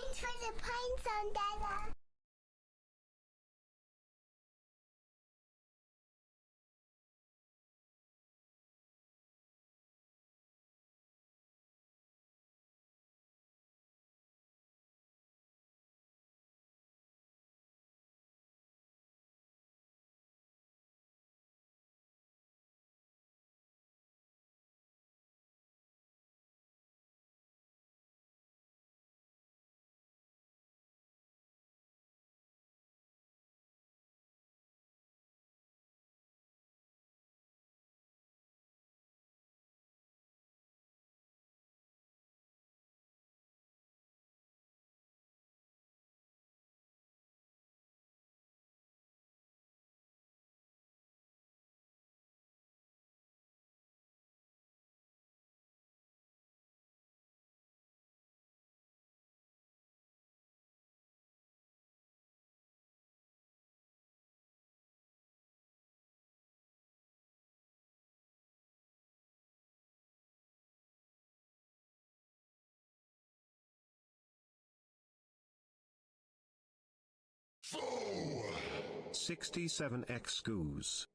Thanks for the pine zone, Dada. Faux! 67x goose.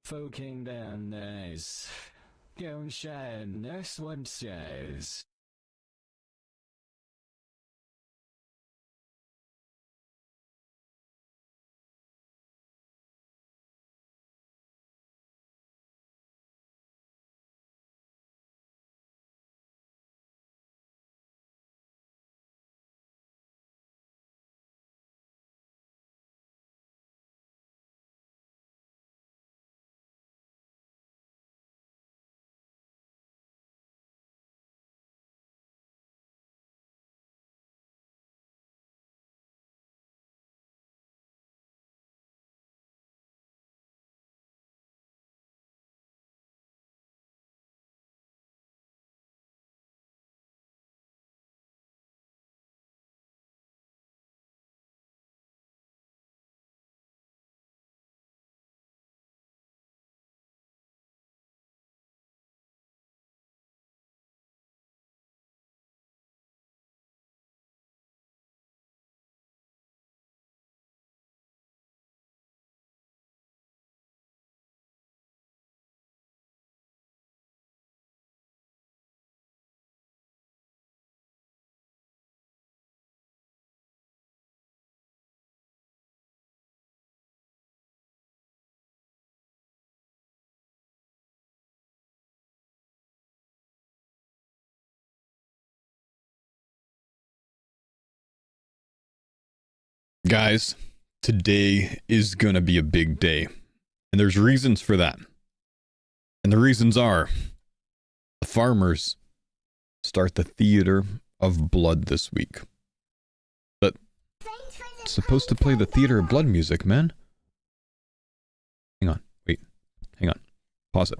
Faux King down nice. Go shine, next one says. Guys, today is gonna be a big day, and there's reasons for that. And the reasons are the farmers start the theater of blood this week. But it's supposed to play the theater of blood music, man. Hang on, wait, hang on, pause it.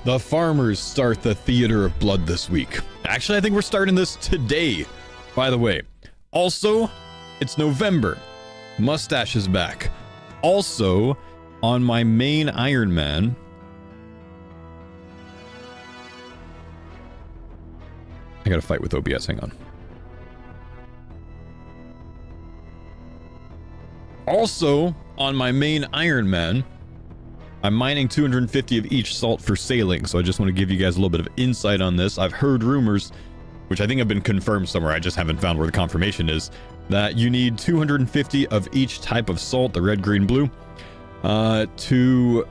The farmers start the theater of blood this week. Actually, I think we're starting this today, by the way. Also, it's November. Mustache is back. Also, on my main Iron Man, I gotta fight with OBS, hang on. Also, on my main Iron Man, I'm mining 250 of each salt for sailing, so I just want to give you guys a little bit of insight on this. I've heard rumors, which I think have been confirmed somewhere, I just haven't found where the confirmation is, that you need 250 of each type of salt, the red, green, blue, to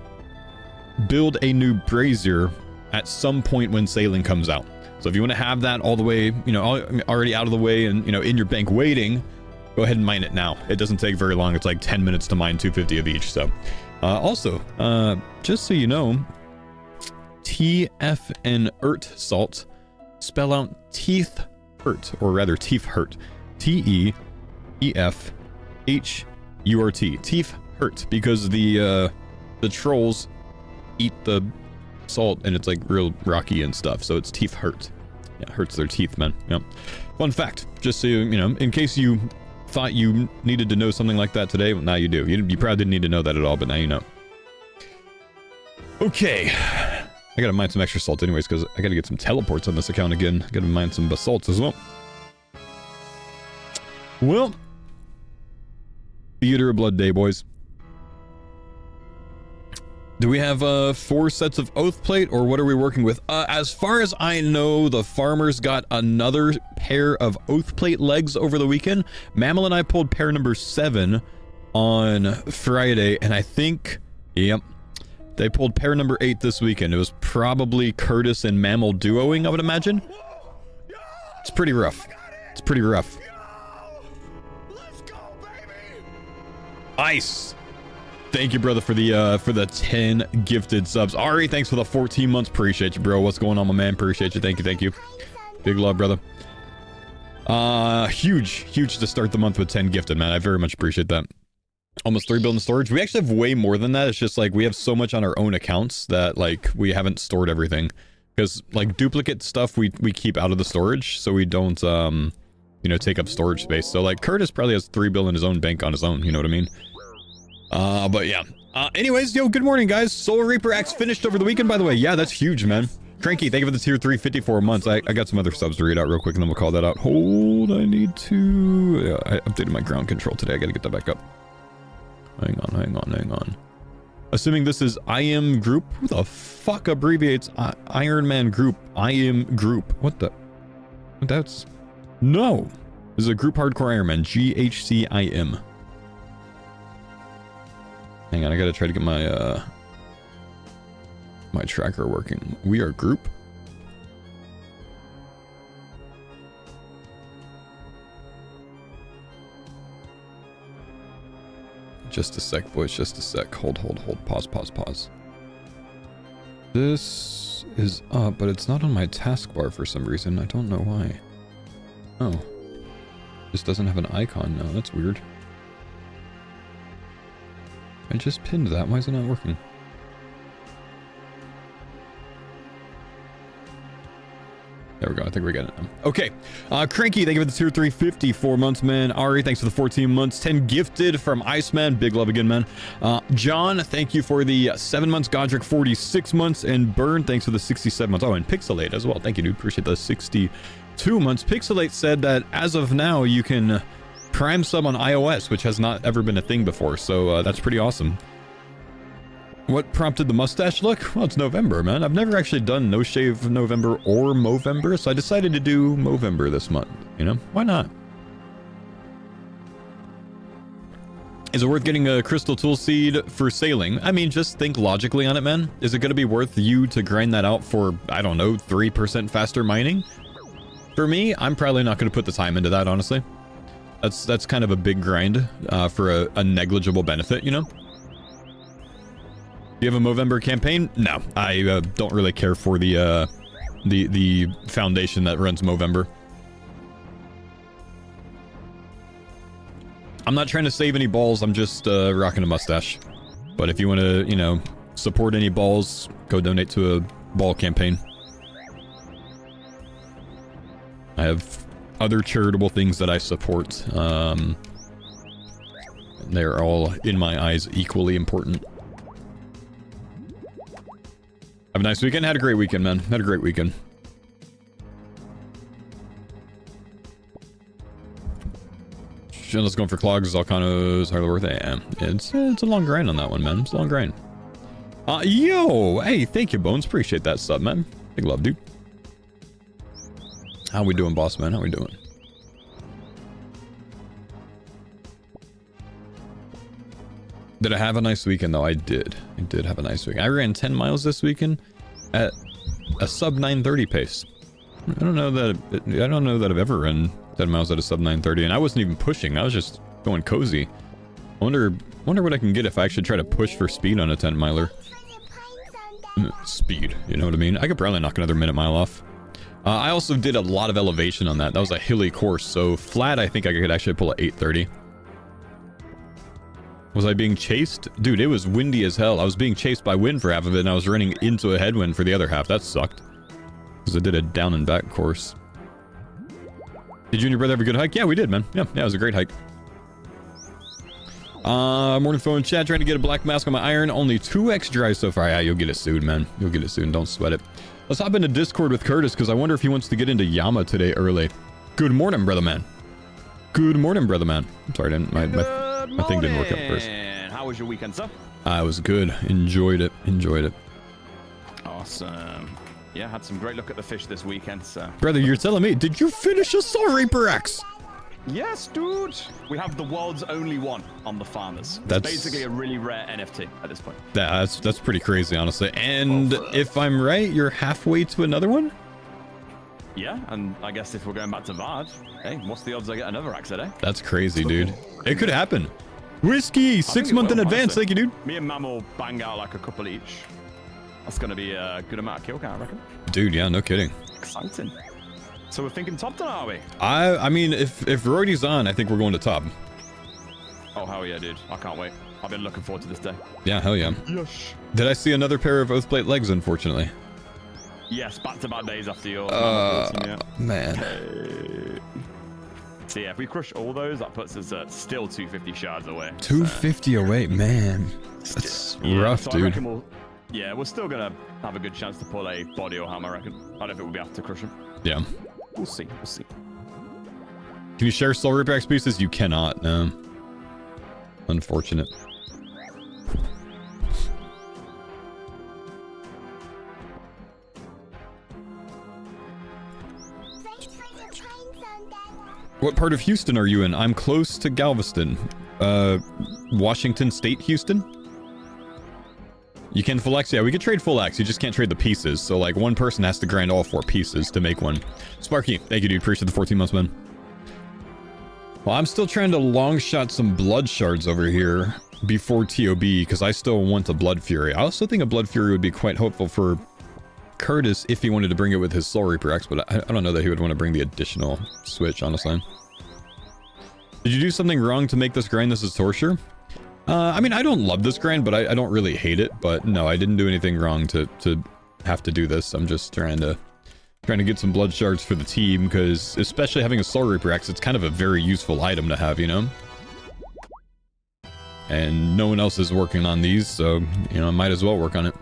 build a new brazier at some point when sailing comes out. So if you want to have that all the way, you know, already out of the way and, you know, in your bank waiting, go ahead and mine it now. It doesn't take very long. It's like 10 minutes to mine 250 of each, so... also, just so you know, TF and ERT salt spell out teeth hurt, or rather teeth hurt. T-E-E-F-H-U-R-T. Teeth hurt, because the trolls eat the salt and it's like real rocky and stuff, so it's teeth hurt. Yeah, hurts their teeth, man. Yeah. Fun fact, just so you know, in case you thought you needed to know something like that today, well, now you do. You probably didn't need to know that at all, but now you know. Okay. I gotta mine some extra salt anyways, because I gotta get some teleports on this account again. I gotta mine some basalts as well. Well, Theater of Blood Day, boys. Do we have 4 sets of oath plate, or what are we working with? As far as I know, the farmers got another pair of oath plate legs over the weekend. Mammal and I pulled pair number 7 on Friday, and I think, yep, they pulled pair number 8 this weekend. It was probably Curtis and Mammal duoing, I would imagine. It's pretty rough. It's pretty rough. Ice. Thank you, brother, for the 10 gifted subs. Ari, thanks for the 14 months. Appreciate you, bro. What's going on, my man? Appreciate you. Thank you, thank you. Big love, brother. Huge to start the month with 10 gifted, man. I very much appreciate that. Almost 3 building storage. We actually have way more than that. It's just like we have so much on our own accounts that like we haven't stored everything. Because like duplicate stuff we keep out of the storage, so we don't you know, take up storage space. So like Curtis probably has 3 bill in his own bank on his own, you know what I mean? But yeah. Anyways, yo, good morning, guys. Soul Reaper Axe finished over the weekend, by the way. Yeah, that's huge, man. Cranky, thank you for the tier 3, 54 months. I got some other subs to read out real quick and then we'll call that out. Hold, I need to... Yeah, I updated my ground control today. I gotta get that back up. Hang on. Assuming this is IM Group? Who the fuck abbreviates Iron Man Group? IM Group. What the... That's... No! This is a Group Hardcore Iron Man. GHCIM. Hang on, I gotta try to get my, my tracker working. We are Group? Just a sec, boys, just a sec. Hold. Pause. This is up, but it's not on my taskbar for some reason. I don't know why. Oh. This doesn't have an icon now. That's weird. I just pinned that. Why is it not working? There we go. I think we got it now. Okay. Cranky, thank you for the tier 3, 54 months, man. Ari, thanks for the 14 months. 10 gifted from Iceman. Big love again, man. John, thank you for the 7 months. Godric, 46 months. And Burn, thanks for the 67 months. Oh, and Pixelate as well. Thank you, dude. Appreciate the 62 months. Pixelate said that as of now, you can Prime sub on iOS, which has not ever been a thing before. So that's pretty awesome. What prompted the mustache look? Well, it's November, man. I've never actually done No Shave November or Movember, so I decided to do Movember this month. You know, why not? Is it worth getting a crystal tool seed for sailing? I mean, just think logically on it, man. Is it going to be worth you to grind that out for, I don't know, 3% faster mining? For me, I'm probably not going to put the time into that, honestly. That's kind of a big grind for a negligible benefit, you know? Do you have a Movember campaign? No, I don't really care for the foundation that runs Movember. I'm not trying to save any balls. I'm just rocking a mustache. But if you want to, you know, support any balls, go donate to a ball campaign. I have other charitable things that I support. They're all, in my eyes, equally important. Have a nice weekend. Had a great weekend, man. Had a great weekend. Let's go for clogs. Alcano's hardly worth it. Yeah, it's a long grind on that one, man. It's a long grind. Yo, hey, thank you, Bones. Appreciate that sub, man. Big love, dude. How we doing, boss man? How we doing? Did I have a nice weekend though? I did. I did have a nice weekend. I ran 10 miles this weekend at a sub 930 pace. I don't know that I've ever run 10 miles at a sub 930, and I wasn't even pushing. I was just going cozy. I wonder what I can get if I actually try to push for speed on a 10 miler. Speed, you know what I mean? I could probably knock another minute mile off. I also did a lot of elevation on that. That was a hilly course, so flat I think I could actually pull a 830. Was I being chased? Dude, it was windy as hell. I was being chased by wind for half of it, and I was running into a headwind for the other half. That sucked. Because I did a down and back course. Did you and your brother have a good hike? Yeah, we did, man. Yeah, it was a great hike. Morning phone chat, trying to get a black mask on my iron. Only 2x dry so far. Yeah, you'll get it soon, man. You'll get it soon. Don't sweat it. Let's hop into Discord with Curtis, because I wonder if he wants to get into Yama today early. Good morning, brother man. Good morning, brother man. I'm sorry, my thing didn't work out first. How was your weekend, sir? I was good. Enjoyed it. Awesome. Yeah, had some great look at the fish this weekend, sir. Brother, you're telling me, did you finish a Soul Reaper X? Yes, dude. We have the world's only one on the farmers. That's basically a really rare NFT at this point. That's pretty crazy, honestly. And if I'm right, you're halfway to another one? Yeah, and I guess if we're going back to Vard, hey, what's the odds I get another axe today? That's crazy, dude. It could happen. Whiskey, 6 months in advance. Thank you, dude. Me and Mam will bang out like a couple each. That's going to be a good amount of kill count, I reckon. Dude, yeah, no kidding. Exciting. So we're thinking top 10, are we? I mean, if Roydy's on, I think we're going to top. Oh, hell yeah, dude. I can't wait. I've been looking forward to this day. Yeah, hell yeah. Yes. Did I see another pair of Oathplate legs, unfortunately? Yes, back-to-back days after your... man. Okay. So yeah, if we crush all those, that puts us at still 250 shards away. 250 away, man. That's rough, so dude. I reckon Yeah, we're still gonna have a good chance to pull a body or hammer, I reckon. I don't know if it will be able to crush him. Yeah. We'll see. We'll see. Can you share Soul Reaper X pieces? You cannot, no. Unfortunate. What part of Houston are you in? I'm close to Galveston. Washington State, Houston? You can full X? Yeah, we could trade full X. You just can't trade the pieces. So, like, one person has to grind all 4 pieces to make one. Sparky, thank you, dude. Appreciate the 14 months, man. Well, I'm still trying to long shot some blood shards over here before TOB, because I still want a Blood Fury. I also think a Blood Fury would be quite hopeful for Curtis if he wanted to bring it with his Soul Reaper X, but I don't know that he would want to bring the additional switch, honestly. Did you do something wrong to make this grind? This is torture? I mean, I don't love this grind, but I don't really hate it. But no, I didn't do anything wrong to have to do this. I'm just trying to get some blood shards for the team, because especially having a Soul Reaper X, it's kind of a very useful item to have, you know? And no one else is working on these, so, you know, I might as well work on it.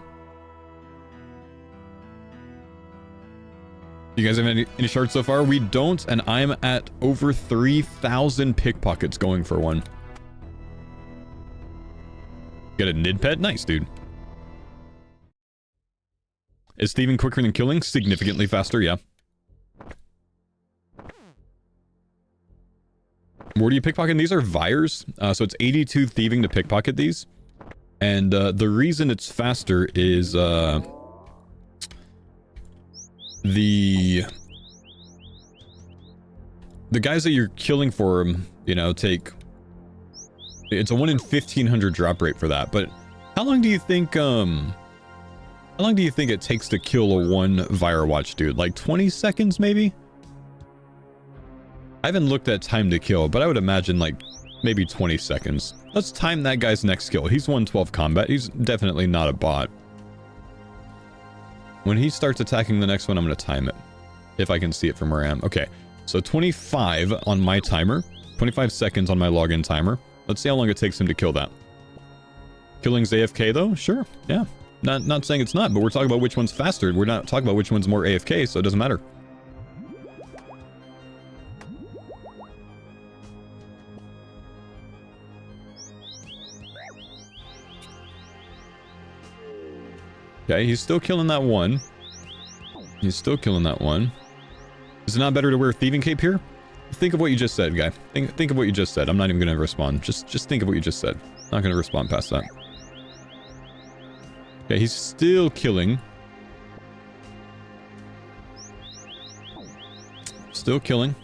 You guys have any shards so far? We don't, and I'm at over 3,000 pickpockets going for one. Get a Nid Pet? Nice, dude. Is thieving quicker than killing? Significantly faster, yeah. Where do you pickpocket? These are Vires, so it's 82 thieving to pickpocket these. And the reason it's faster is the guys that you're killing for them, you know, take... It's a 1 in 1,500 drop rate for that, but how long do you think it takes to kill a 1 Vire Watch dude? Like 20 seconds, maybe? I haven't looked at time to kill, but I would imagine like maybe 20 seconds. Let's time that guy's next kill. He's 112 combat. He's definitely not a bot. When he starts attacking the next one, I'm going to time it. If I can see it from where I am. Okay, so 25 on my timer. 25 seconds on my login timer. Let's see how long it takes him to kill that. Killing's AFK though? Sure, yeah. Not saying it's not, but we're talking about which one's faster. We're not talking about which one's more AFK, so it doesn't matter. Okay, he's still killing that one. He's still killing that one. Is it not better to wear a thieving cape here? Think of what you just said, guy. Think of what you just said. I'm not even going to respond. Just think of what you just said. Not going to respond past that. Okay, he's still killing. Still killing.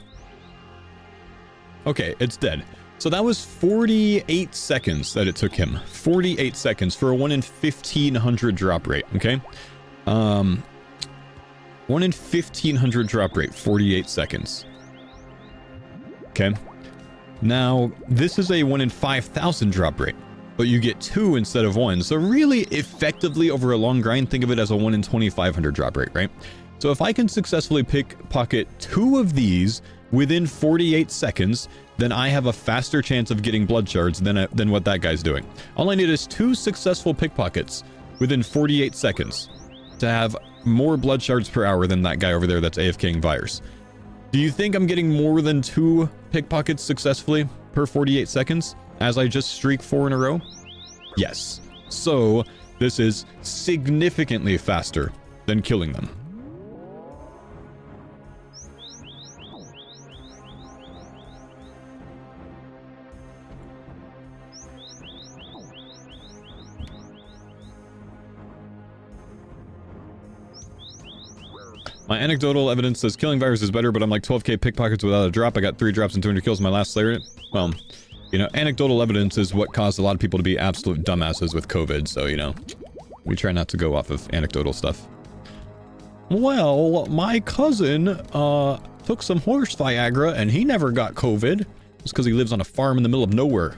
Okay, it's dead. So that was 48 seconds that it took him. 48 seconds for a 1 in 1,500 drop rate, okay? 1 in 1,500 drop rate, 48 seconds. Okay. Now, this is a 1 in 5,000 drop rate, but you get 2 instead of 1. So really, effectively, over a long grind, think of it as a 1 in 2,500 drop rate, right? So if I can successfully pickpocket 2 of these within 48 seconds, then I have a faster chance of getting blood shards than what that guy's doing. All I need is 2 successful pickpockets within 48 seconds to have more blood shards per hour than that guy over there that's AFKing Vires. Do you think I'm getting more than 2 pickpockets successfully per 48 seconds as I just streak 4 in a row? Yes. So this is significantly faster than killing them. My anecdotal evidence says killing Vires is better, but I'm like 12k pickpockets without a drop. I got 3 drops and 200 kills in my last Slayer. Well, you know, anecdotal evidence is what caused a lot of people to be absolute dumbasses with COVID, so, you know, we try not to go off of anecdotal stuff. Well, my cousin, took some horse Viagra and he never got COVID. It's because he lives on a farm in the middle of nowhere.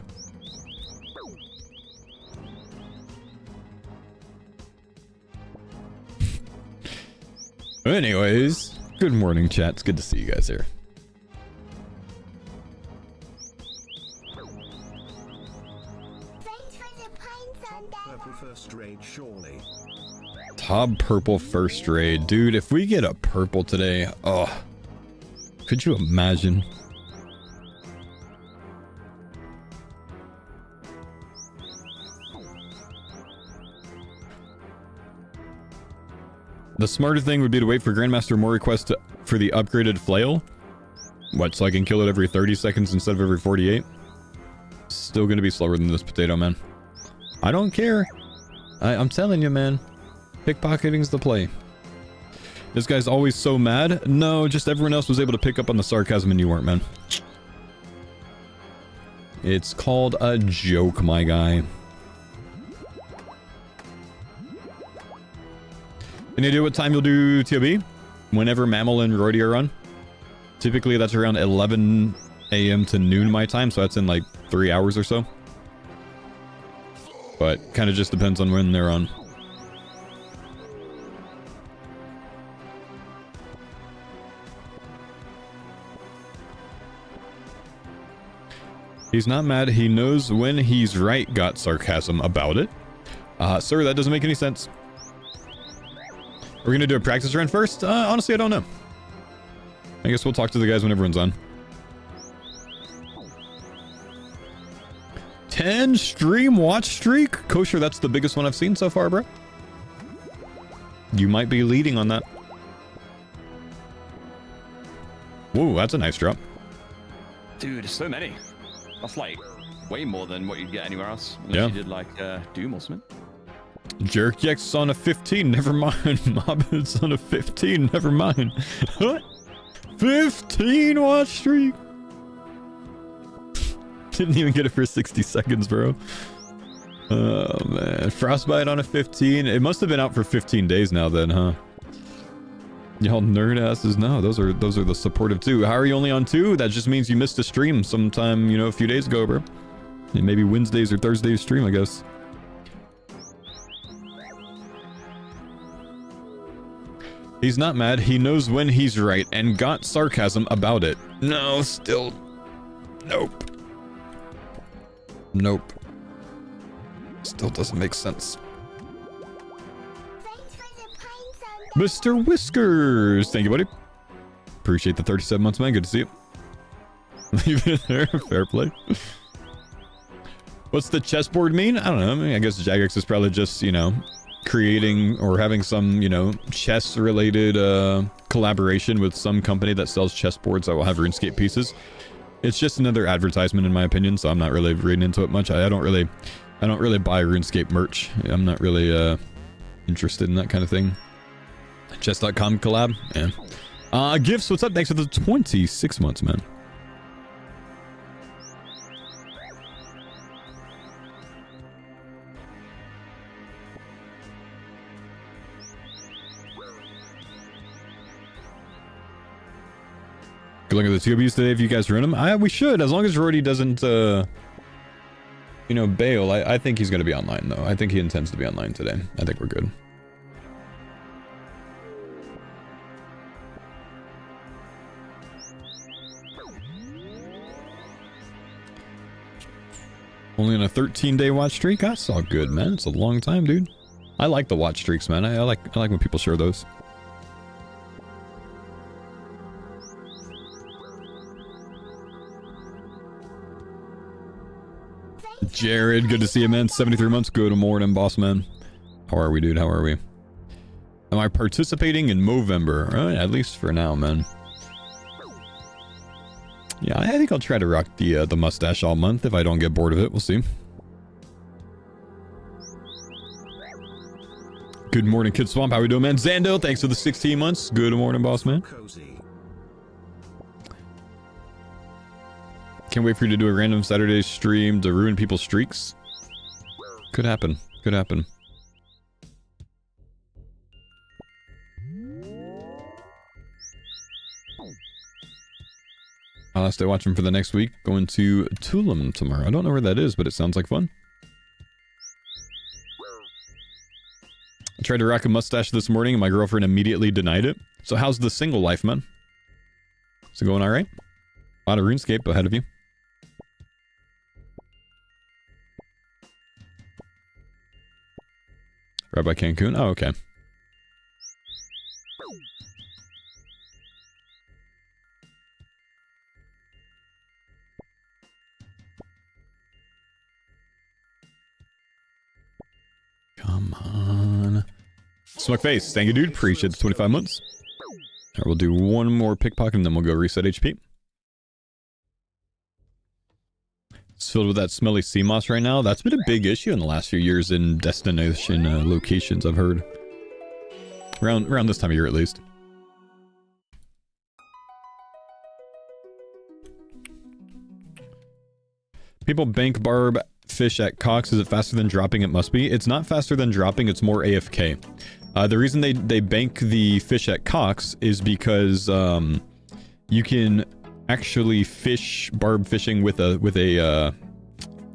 Anyways, good morning, chat. It's good to see you guys here. Thanks for the pine, Sunday. Purple first rate, surely. Hob purple first raid. Dude, if we get a purple today, oh, could you imagine? The smarter thing would be to wait for Grandmaster more requests for the upgraded flail. What, so I can kill it every 30 seconds instead of every 48? Still gonna be slower than this potato, man. I don't care. I'm telling you, man. Pickpocketing's the play. This guy's always so mad. No, just everyone else was able to pick up on the sarcasm and you weren't, man. It's called a joke, my guy. Any idea what time you'll do TOB? Whenever Mammal and Roydie are on. Typically that's around 11 a.m. to noon my time, so that's in like 3 hours or so. But kind of just depends on when they're on. He's not mad. He knows when he's right. Got sarcasm about it. Sir, that doesn't make any sense. We're gonna do a practice run first? Honestly, I don't know. I guess we'll talk to the guys when everyone's on. 10 stream watch streak? Kosher, that's the biggest one I've seen so far, bro. You might be leading on that. Whoa, that's a nice drop. Dude, so many. That's like way more than what you'd get anywhere else. Unless Yeah. you did like Doom or something. Jerkyex on a 15, never mind. Mobbit's on a 15, never mind. What? 15 watch streak? Didn't even get it for 60 seconds, bro. Oh, man. Frostbite on a 15. It must have been out for 15 days now then, huh? Y'all nerd asses. No, those are the supportive too. How are you only on 2? That just means you missed a stream sometime, you know, a few days ago, bro. Maybe Wednesdays or Thursdays stream, I guess. He's not mad. He knows when he's right and got sarcasm about it. No, still. Nope. Nope. Still doesn't make sense. Thanks for the pine soda. Mr. Whiskers. Thank you, buddy. Appreciate the 37 months, man. Good to see you. Leave it there. Fair play. What's the chessboard mean? I don't know. I mean, I guess Jagex is probably just, you know, creating or having some, you know, chess related collaboration with some company that sells chessboards that will have RuneScape pieces. It's just another advertisement in my opinion, so I'm not really reading into it much. I don't really buy RuneScape merch. I'm not really interested in that kind of thing. Chess.com collab? Yeah. Gifts, what's up? Thanks for the 26 months, man. Good luck at the TOBs today if you guys run them. We should, as long as Rory doesn't, you know, bail. I think he's going to be online, though. I think he intends to be online today. I think we're good. Only on a 13-day watch streak? That's all good, man. It's a long time, dude. I like the watch streaks, man. I like when people share those. Jared, good to see you, man. 73 months. Good morning, boss man. How are we, dude? How are we? Am I participating in Movember? At least for now, man. Yeah, I think I'll try to rock the mustache all month if I don't get bored of it. We'll see. Good morning, Kid Swamp. How we doing, man? Zando, thanks for the 16 months. Good morning, boss man. Cozy. Can't wait for you to do a random Saturday stream to ruin people's streaks. Could happen. Could happen. I'll stay watching for the next week. Going to Tulum tomorrow. I don't know where that is, but it sounds like fun. I tried to rock a mustache this morning and my girlfriend immediately denied it. So how's the single life, man? Is it going alright? A lot of RuneScape ahead of you. Right by Cancun? Oh, okay. on. Smuck face. Thank you, dude. Appreciate the 25 months. All right, we'll do one more pickpocket and then we'll go reset HP. It's filled with that smelly sea moss right now. That's been a big issue in the last few years in destination locations, I've heard. Around this time of year, at least. People bank barb fish at Cox. Is it faster than dropping? It must be. It's not faster than dropping. It's more AFK. The reason they bank the fish at Cox is because you can actually fish barb fishing with a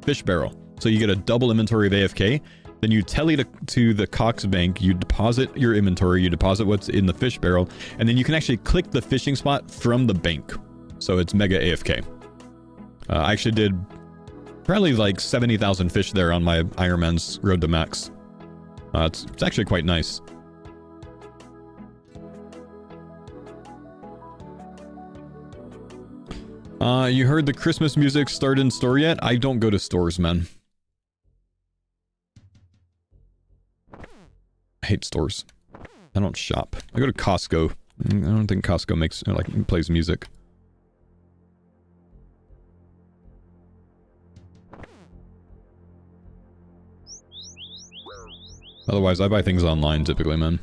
fish barrel. So you get a double inventory of AFK. Then you tele to the Cox bank. You deposit your inventory. You deposit what's in the fish barrel, and then you can actually click the fishing spot from the bank. So it's mega AFK. I actually did probably like 70,000 fish there on my Ironman's Road to Max. It's actually quite nice. You heard the Christmas music start in store yet? I don't go to stores, man. I hate stores. I don't shop. I go to Costco. I don't think Costco makes, like, plays music. Otherwise, I buy things online typically, man.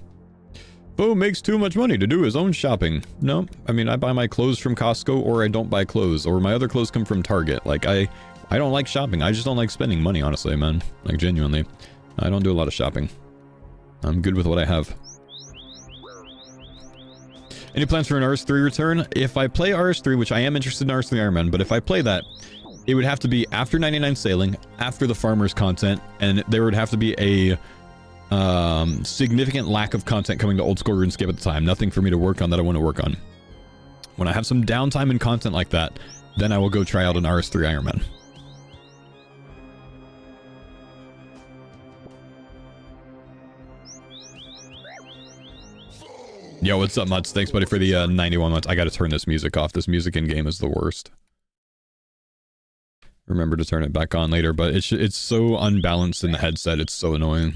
Faux makes too much money to do his own shopping. No, I mean, I buy my clothes from Costco, or I don't buy clothes, or my other clothes come from Target. Like, I don't like shopping. I just don't like spending money, honestly, man. Like, genuinely. I don't do a lot of shopping. I'm good with what I have. Any plans for an RS3 return? If I play RS3, which I am interested in RS3 Ironman, but if I play that, it would have to be after 99 sailing, after the farmers content, and there would have to be a significant lack of content coming to old school RuneScape at the time. Nothing for me to work on that I want to work on. When I have some downtime and content like that, then I will go try out an RS3 Ironman. Yo, what's up, Mutz? Thanks, buddy, for the 91 months. I gotta turn this music off. This music in game is the worst. Remember to turn it back on later, but it's so unbalanced in the headset. It's so annoying.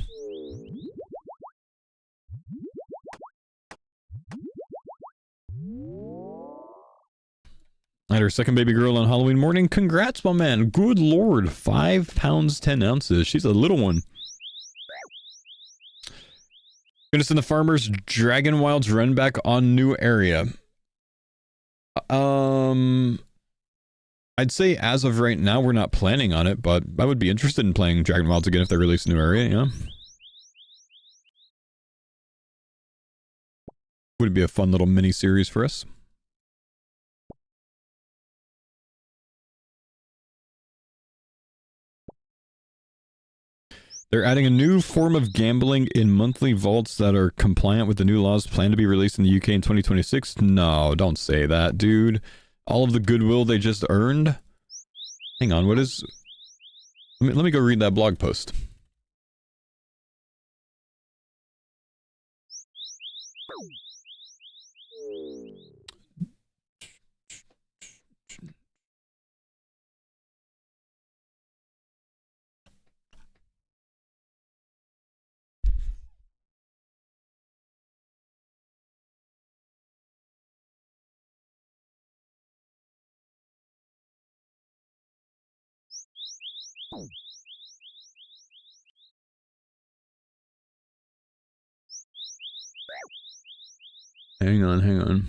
I had her second baby girl on Halloween morning. Congrats, my man. Good lord. 5 pounds, 10 ounces. She's a little one. Gonna send the farmers Dragon Wilds run back on new area. I'd say as of right now, we're not planning on it, but I would be interested in playing Dragon Wilds again if they release a new area, yeah. Would be a fun little mini series for us. They're adding a new form of gambling in monthly vaults that are compliant with the new laws planned to be released in the UK in 2026. No, don't say that, dude. All of the goodwill they just earned. Hang on, what is... Let me go read that blog post. Hang on.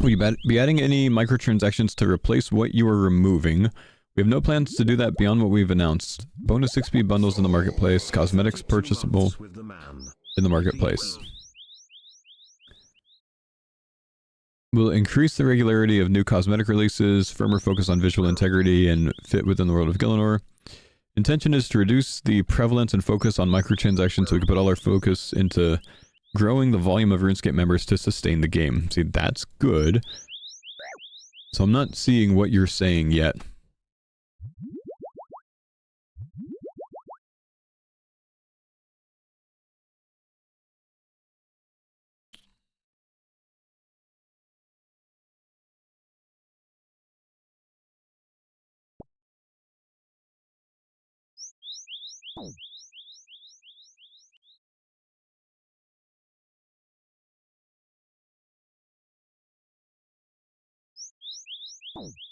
Will you be adding any microtransactions to replace what you are removing? We have no plans to do that beyond what we've announced. Bonus XP bundles in the marketplace, cosmetics purchasable in the marketplace. Will increase the regularity of new cosmetic releases, firmer focus on visual integrity, and fit within the world of Gielinor. Intention is to reduce the prevalence and focus on microtransactions so we can put all our focus into growing the volume of RuneScape members to sustain the game. See, that's good. So I'm not seeing what you're saying yet.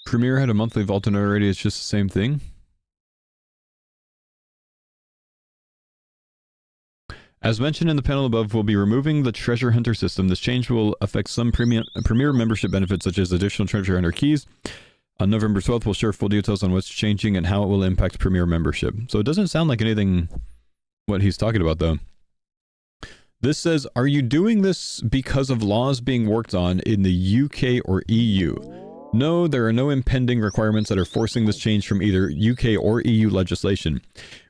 Premiere had a monthly vault in already, it's just the same thing. As mentioned in the panel above, we'll be removing the treasure hunter system. This change will affect some Premier membership benefits, such as additional treasure hunter keys. On November 12th, we'll share full details on what's changing and how it will impact Premier membership. So it doesn't sound like anything what he's talking about, though. This says, are you doing this because of laws being worked on in the UK or EU? No, there are no impending requirements that are forcing this change from either UK or EU legislation.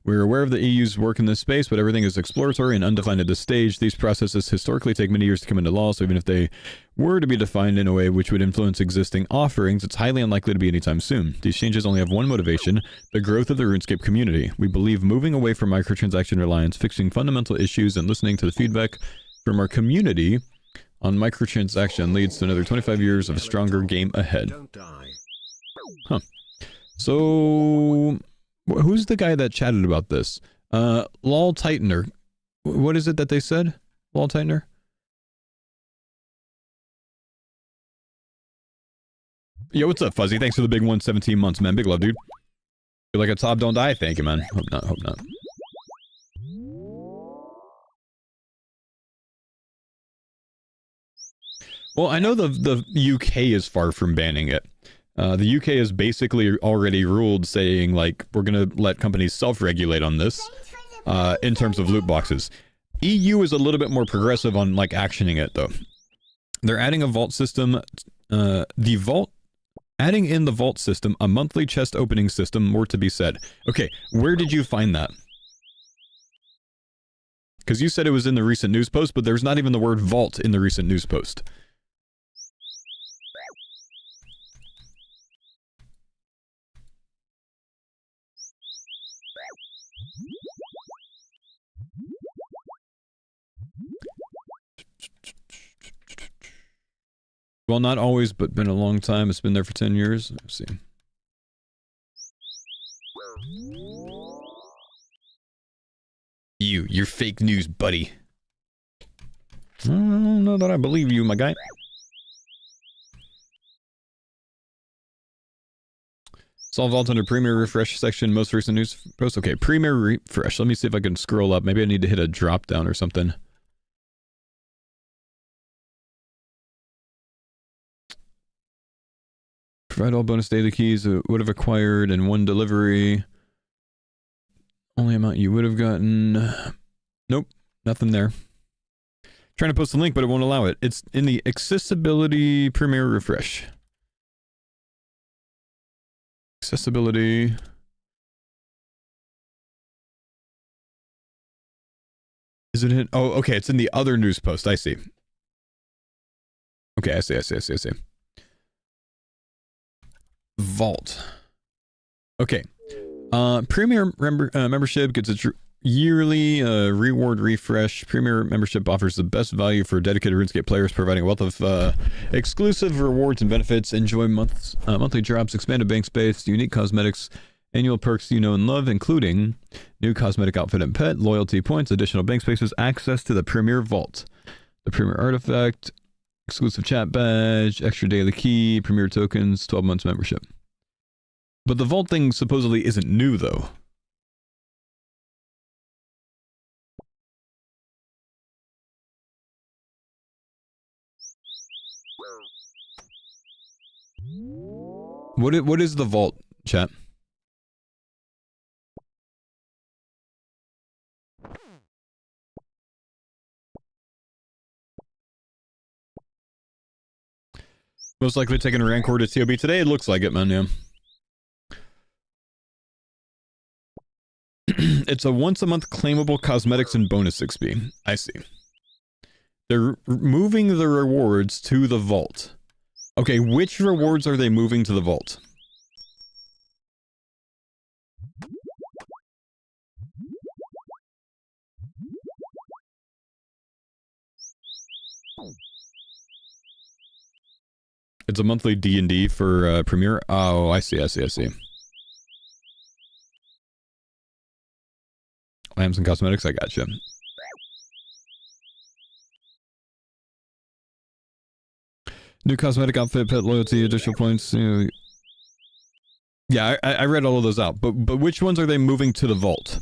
We're aware of the EU's work in this space, but everything is exploratory and undefined at this stage. These processes historically take many years to come into law, so even if they were to be defined in a way which would influence existing offerings, it's highly unlikely to be anytime soon. These changes only have one motivation, the growth of the RuneScape community. We believe moving away from microtransaction reliance, fixing fundamental issues, and listening to the feedback from our community on microtransaction leads to another 25 years of a stronger game ahead. Huh. So, who's the guy that chatted about this? Lol Tightener. What is it that they said? Lol Tightener? Yo, what's up, Fuzzy? Thanks for the big 117 months, man. Big love, dude. Feel like a top don't die. Thank you, man. Hope not, hope not. Well, I know the UK is far from banning it. The UK has basically already ruled saying, like, we're going to let companies self-regulate on this in terms of loot boxes. EU is a little bit more progressive on, like, actioning it, though. They're adding a vault system. Adding in the vault system, a monthly chest opening system, more to be said. Okay, where did you find that? Because you said it was in the recent news post, but there's not even the word vault in the recent news post. Well, not always, but been a long time. It's been there for 10 years. Let's see. You're fake news, buddy. I don't know that I believe you, my guy. Solve vault under Premier Refresh section, most recent news post. Okay, Premier Refresh. Let me see if I can scroll up. Maybe I need to hit a drop down or something. Provide all bonus data keys that would have acquired in one delivery. Only amount you would have gotten. Nope, nothing there. Trying to post the link, but it won't allow it. It's in the accessibility Premier Refresh. Accessibility. Is it in? Oh, okay. It's in the other news post. I see. Okay, I see. Vault. Okay. Premier membership gets its yearly reward refresh. Premier membership offers the best value for dedicated RuneScape players, providing a wealth of exclusive rewards and benefits. Enjoy monthly drops, expanded bank space, unique cosmetics, annual perks you know and love, including new cosmetic outfit and pet, loyalty points, additional bank spaces, access to the Premier Vault, the Premier Artifact, exclusive chat badge, extra daily key, Premier tokens, 12 months membership. But the Vault thing supposedly isn't new, though. What is the Vault, chat? Most likely taking a Rancor to TOB today. It looks like it, man, yeah. It's a once-a-month claimable cosmetics and bonus XP. I see. They're moving the rewards to the vault. Okay, which rewards are they moving to the vault? It's a monthly D&D for Premier. Oh, I see. Lamps and cosmetics, I gotcha. New cosmetic outfit, pet loyalty, additional points. Yeah, I read all of those out. But which ones are they moving to the vault?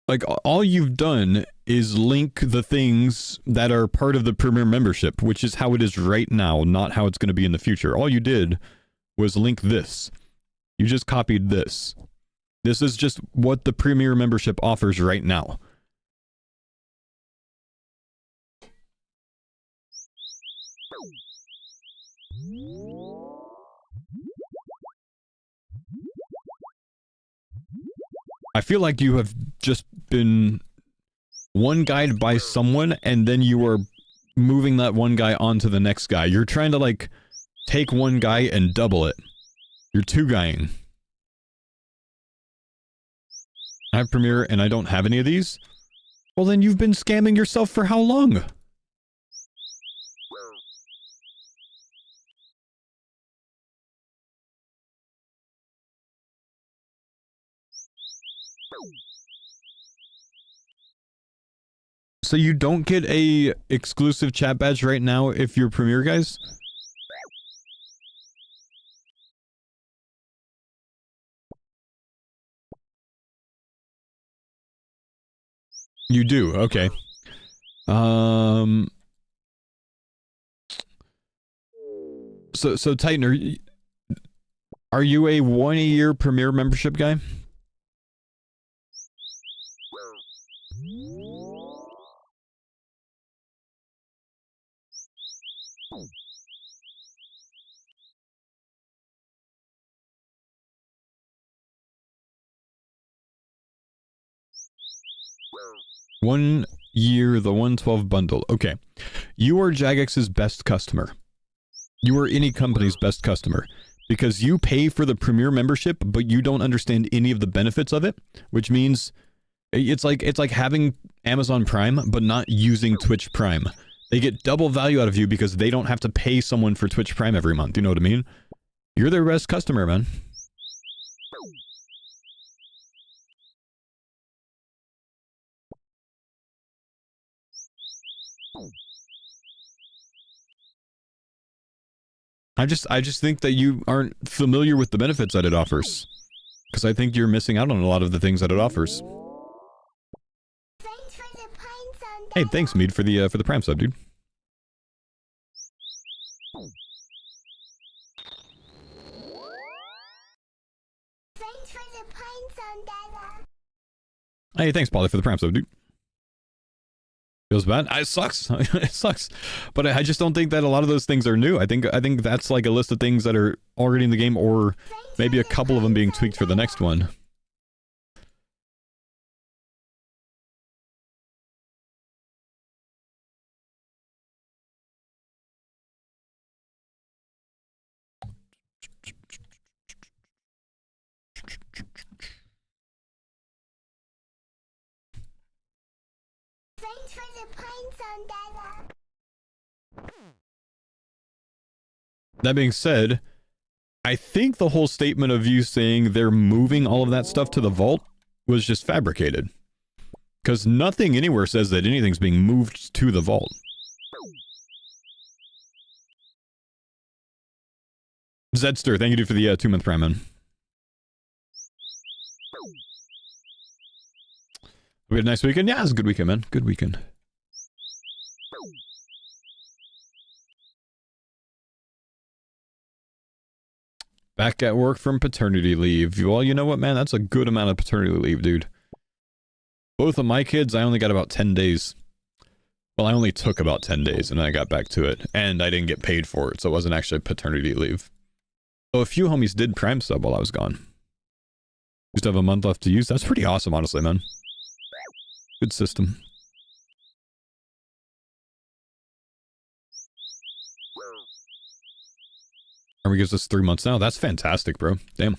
Like, all you've done is link the things that are part of the Premier membership, which is how it is right now, not how it's going to be in the future. All you did was link this. You just copied this. This is just what the Premier membership offers right now. I feel like you have just been one guyed by someone, and then you are moving that one guy onto the next guy. You're trying to, like, take one guy and double it. You're two-guying. I have Premiere, and I don't have any of these? Well, then you've been scamming yourself for how long? So you don't get a exclusive chat badge right now if you're Premier, guys? You do, okay. So Titan, are you a 1-year Premier membership guy? One year, the 112 bundle. Okay. You are Jagex's best customer. You are any company's best customer. Because you pay for the Premier membership, but you don't understand any of the benefits of it, which means it's like having Amazon Prime, but not using Twitch Prime. They get double value out of you because they don't have to pay someone for Twitch Prime every month. You know what I mean? You're their best customer, man. I just think that you aren't familiar with the benefits that it offers. Because I think you're missing out on a lot of the things that it offers. Hey, thanks, Mead, for the Prime sub, dude. Hey, thanks, Polly, for the Prime sub, dude. Feels bad. It sucks. It sucks. But I just don't think that a lot of those things are new. I think that's like a list of things that are already in the game, or maybe a couple of them being tweaked for the next one. That being said, I think the whole statement of you saying they're moving all of that stuff to the vault was just fabricated. Because nothing anywhere says that anything's being moved to the vault. Zedster, thank you for the 2-month Prime, man. We had a nice weekend? Yeah, it was a good weekend, man. Good weekend. Back at work from paternity leave. Well, you know what, man? That's a good amount of paternity leave, dude. Both of my kids, I only got about 10 days. Well, I only took about 10 days, and then I got back to it. And I didn't get paid for it, so it wasn't actually paternity leave. So a few homies did Prime sub while I was gone. Used to have a month left to use. That's pretty awesome, honestly, man. Good system. Army gives us 3 months now. That's fantastic, bro. Damn.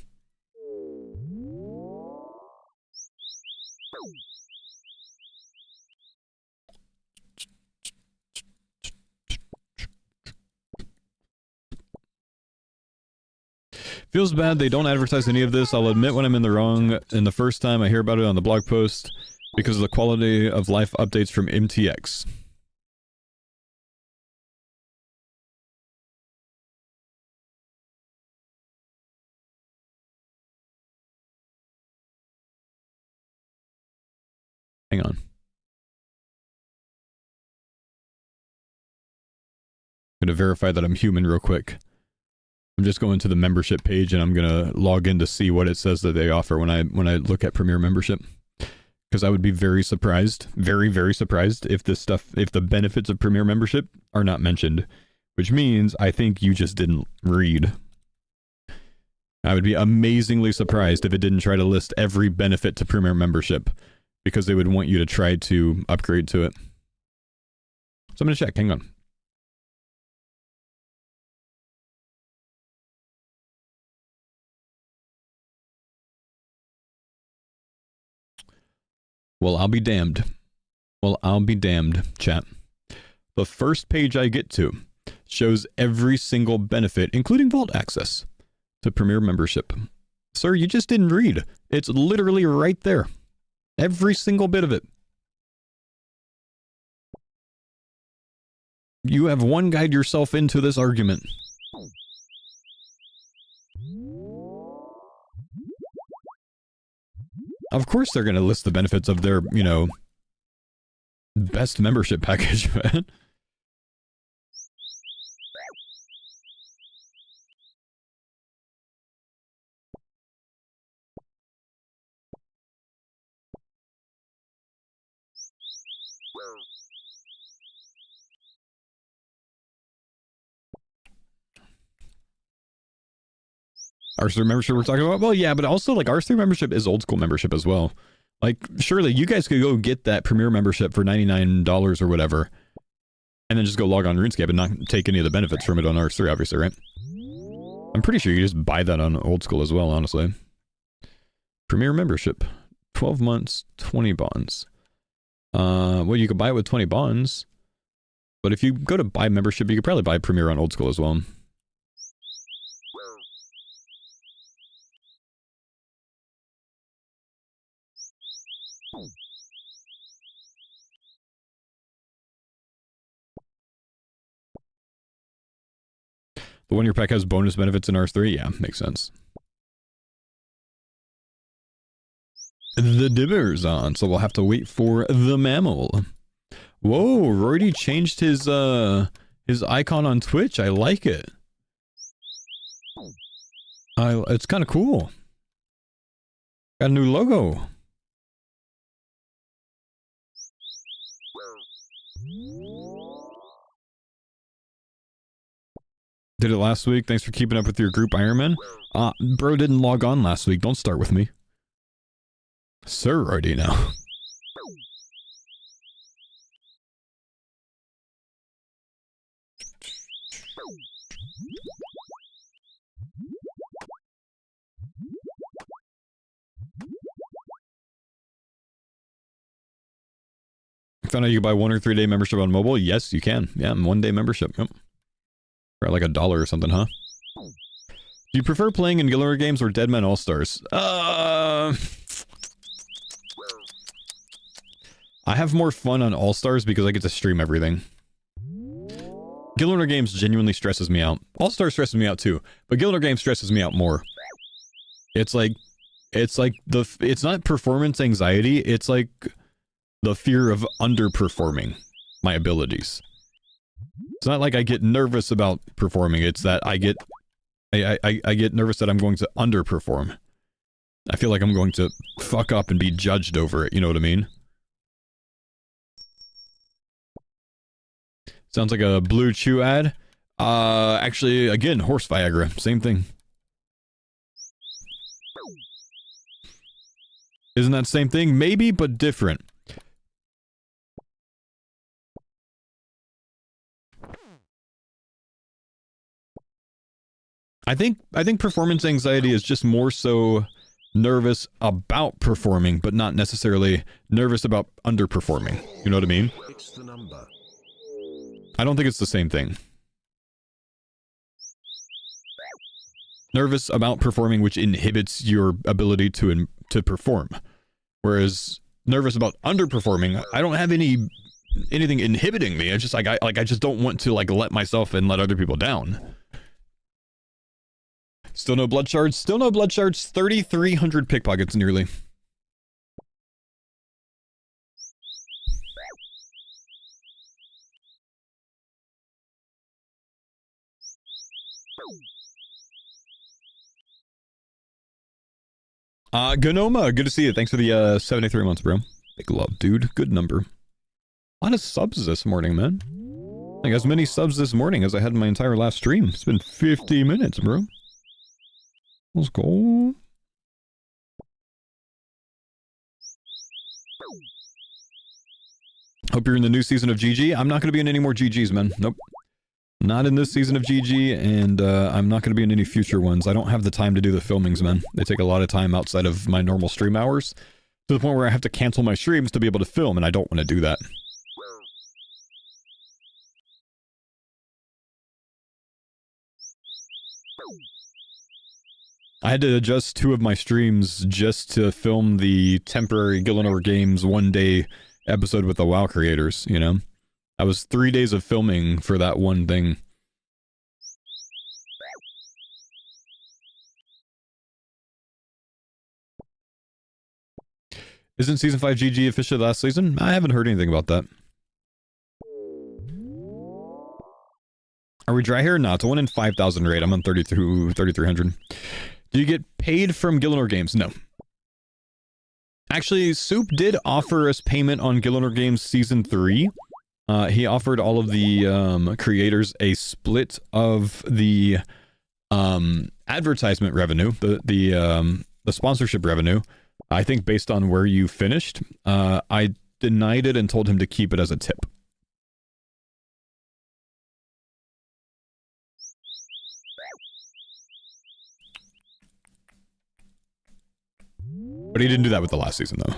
Feels bad they don't advertise any of this. I'll admit when I'm in the wrong and the first time I hear about it on the blog post because of the quality of life updates from MTX. Hang on. I'm going to verify that I'm human real quick. I'm just going to the membership page and I'm going to log in to see what it says that they offer when I look at Premier membership. Because I would be very surprised, very surprised if the benefits of Premier membership are not mentioned. Which means I think you just didn't read. I would be amazingly surprised if it didn't try to list every benefit to Premier membership. Because they would want you to try to upgrade to it. So I'm going to check, hang on. Well, I'll be damned. Well, I'll be damned, chat. The first page I get to shows every single benefit, including vault access, to Premier membership. Sir, you just didn't read. It's literally right there. Every single bit of it. You have one-guyed yourself into this argument. Of course they're going to list the benefits of their, you know, best membership package, man. R3 membership we're talking about? Well, yeah, but also, like, R3 membership is old school membership as well. Like, surely you guys could go get that Premier membership for $99 or whatever, and then just go log on RuneScape and not take any of the benefits from it on R3, obviously, right? I'm pretty sure you just buy that on old school as well, honestly. Premier membership. 12 months, 20 bonds. Well, you could buy it with 20 bonds, but if you go to buy membership, you could probably buy Premier on old school as well. The one-year pack has bonus benefits in R3? Yeah, makes sense. The dimmer's on, so we'll have to wait for the mammal. Whoa, Roydy changed his icon on Twitch. I like it. It's kind of cool. Got a new logo. Did it last week. Thanks for keeping up with your group, Ironman. Bro didn't log on last week. Don't start with me. Sir, already now. Found out you can buy 1 or 3 day membership on mobile? Yes, you can. Yeah, 1 day membership. Yep. For like $1 or something, huh? Do you prefer playing in Gielinor games or Deadman All-Stars? I have more fun on All-Stars because I get to stream everything. Gielinor games genuinely stresses me out. All-Stars stresses me out too, but Gielinor games stresses me out more. It's not performance anxiety, it's like the fear of underperforming my abilities. It's not like I get nervous about performing, it's that I get nervous that I'm going to underperform. I feel like I'm going to fuck up and be judged over it, you know what I mean? Sounds like a Blue Chew ad. Actually, again, horse Viagra, same thing. Isn't that same thing? Maybe, but different. I think performance anxiety is just more so nervous about performing, but not necessarily nervous about underperforming. You know what I mean? It's the number. I don't think it's the same thing. nervous about performing, which inhibits your ability to perform. Whereas nervous about underperforming, I don't have anything inhibiting me. It's just like I just don't want to like let myself and let other people down. Still no blood shards. Still no blood shards. 3,300 pickpockets nearly. Gnoma, good to see you. Thanks for the 73 months, bro. Big love, dude. Good number. A lot of subs this morning, man. Like as many subs this morning as I had in my entire last stream. It's been 50 minutes, bro. Let's go. Hope you're in the new season of GG. I'm not going to be in any more GGs, man. Nope. Not in this season of GG, and I'm not going to be in any future ones. I don't have the time to do the filmings, man. They take a lot of time outside of my normal stream hours, to the point where I have to cancel my streams to be able to film, and I don't want to do that. I had to adjust 2 of my streams just to film the temporary Gielinor Games one-day episode with the WoW creators, you know? I was 3 days of filming for that one thing. Isn't Season 5 GG officially last season? I haven't heard anything about that. Are we dry here? No, it's a 1 in 5,000 rate. I'm on 3,300. Do you get paid from Gielinor Games? No. Actually, Soup did offer us payment on Gielinor Games Season 3. He offered all of the creators a split of the advertisement revenue, the sponsorship revenue. I think based on where you finished. I denied it and told him to keep it as a tip. But he didn't do that with the last season, though.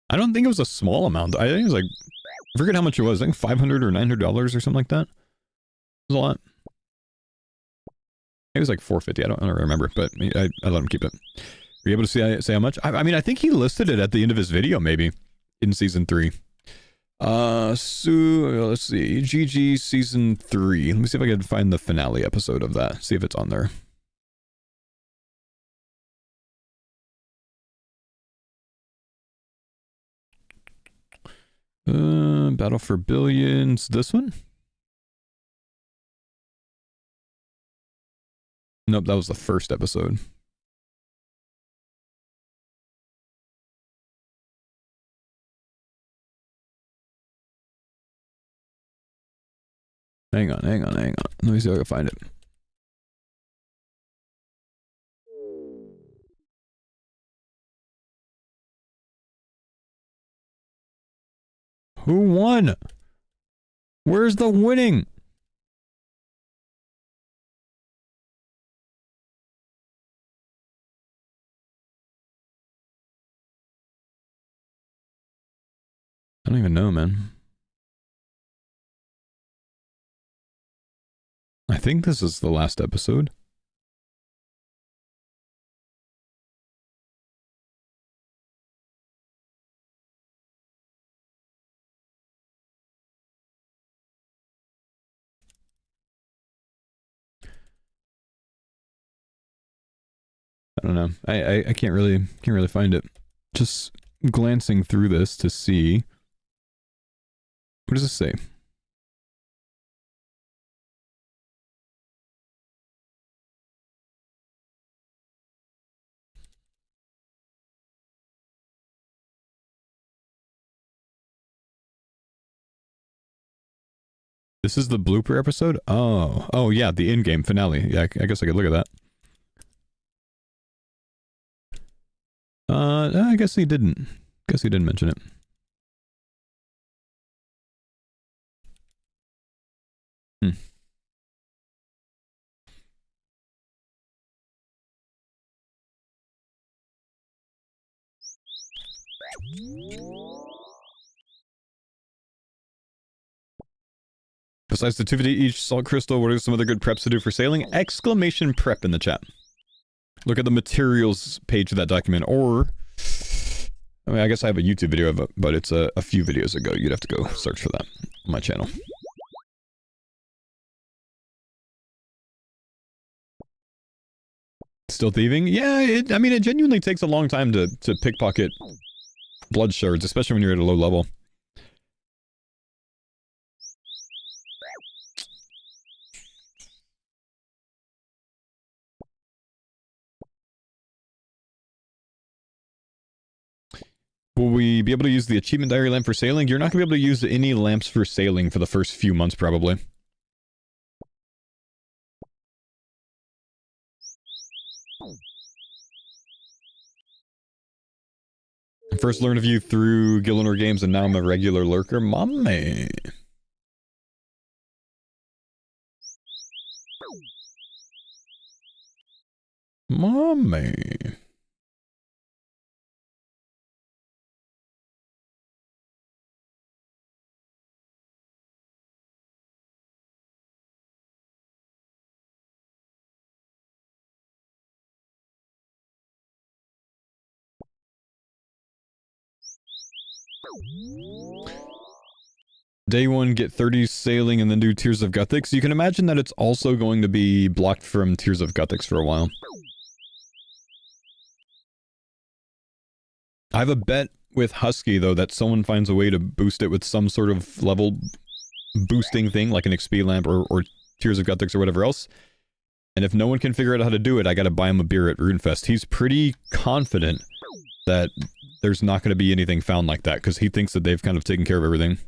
I don't think it was a small amount. I think it was like, I forget how much it was. I think $500 or $900 or something like that. It was a lot. It was like $450. I don't remember, but I let him keep it. Were you able to say how much? I mean, I think he listed it at the end of his video, maybe, in Season 3. So, let's see. GG Season 3. Let me see if I can find the finale episode of that. See if it's on there. Battle for Billions. This one? Nope, that was the first episode. Hang on. Let me see if I can find it. Who won? Where's the winning? I don't even know, man. I think this is the last episode. I don't know. I can't really find it. Just glancing through this to see. What does it say? This is the blooper episode? Oh yeah, the in-game finale. Yeah, I guess I could look at that. I guess he didn't. Guess he didn't mention it. Besides the 250 each salt crystal, what are some other good preps to do for sailing? Exclamation prep in the chat. Look at the materials page of that document, or... I mean, I guess I have a YouTube video of it, but it's a few videos ago. You'd have to go search for that on my channel. Still thieving? Yeah, I mean, it genuinely takes a long time to pickpocket blood shards, especially when you're at a low level. Will we be able to use the achievement diary lamp for sailing? You're not going to be able to use any lamps for sailing for the first few months, probably. First learned of you through Gielinor games, and now I'm a regular lurker. Mommy. Mommy. Day 1, get 30 sailing and then do Tears of Guthix. You can imagine that it's also going to be blocked from Tears of Guthix for a while. I have a bet with Husky, though, that someone finds a way to boost it with some sort of level boosting thing, like an XP lamp or Tears of Guthix or whatever else. And if no one can figure out how to do it, I gotta buy him a beer at RuneFest. He's pretty confident that there's not going to be anything found like that, because he thinks that they've kind of taken care of everything.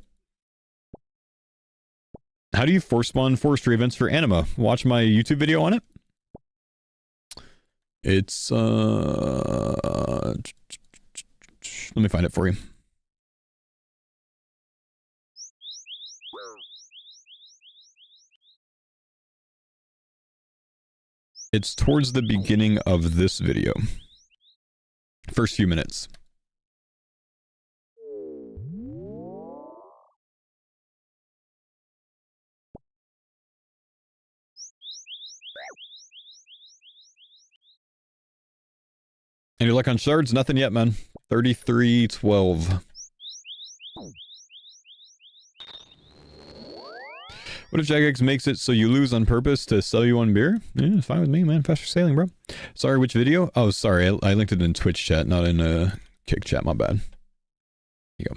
How do you force spawn forestry events for anima? Watch my YouTube video on it. It's, let me find it for you. It's towards the beginning of this video. First few minutes. Any luck on shards? Nothing yet, man. 3312. What if Jagex makes it so you lose on purpose to sell you one beer? Yeah, it's fine with me, man. Faster sailing, bro. Sorry, which video? Oh, sorry. I linked it in Twitch chat, not in Kick chat. My bad. Here you go.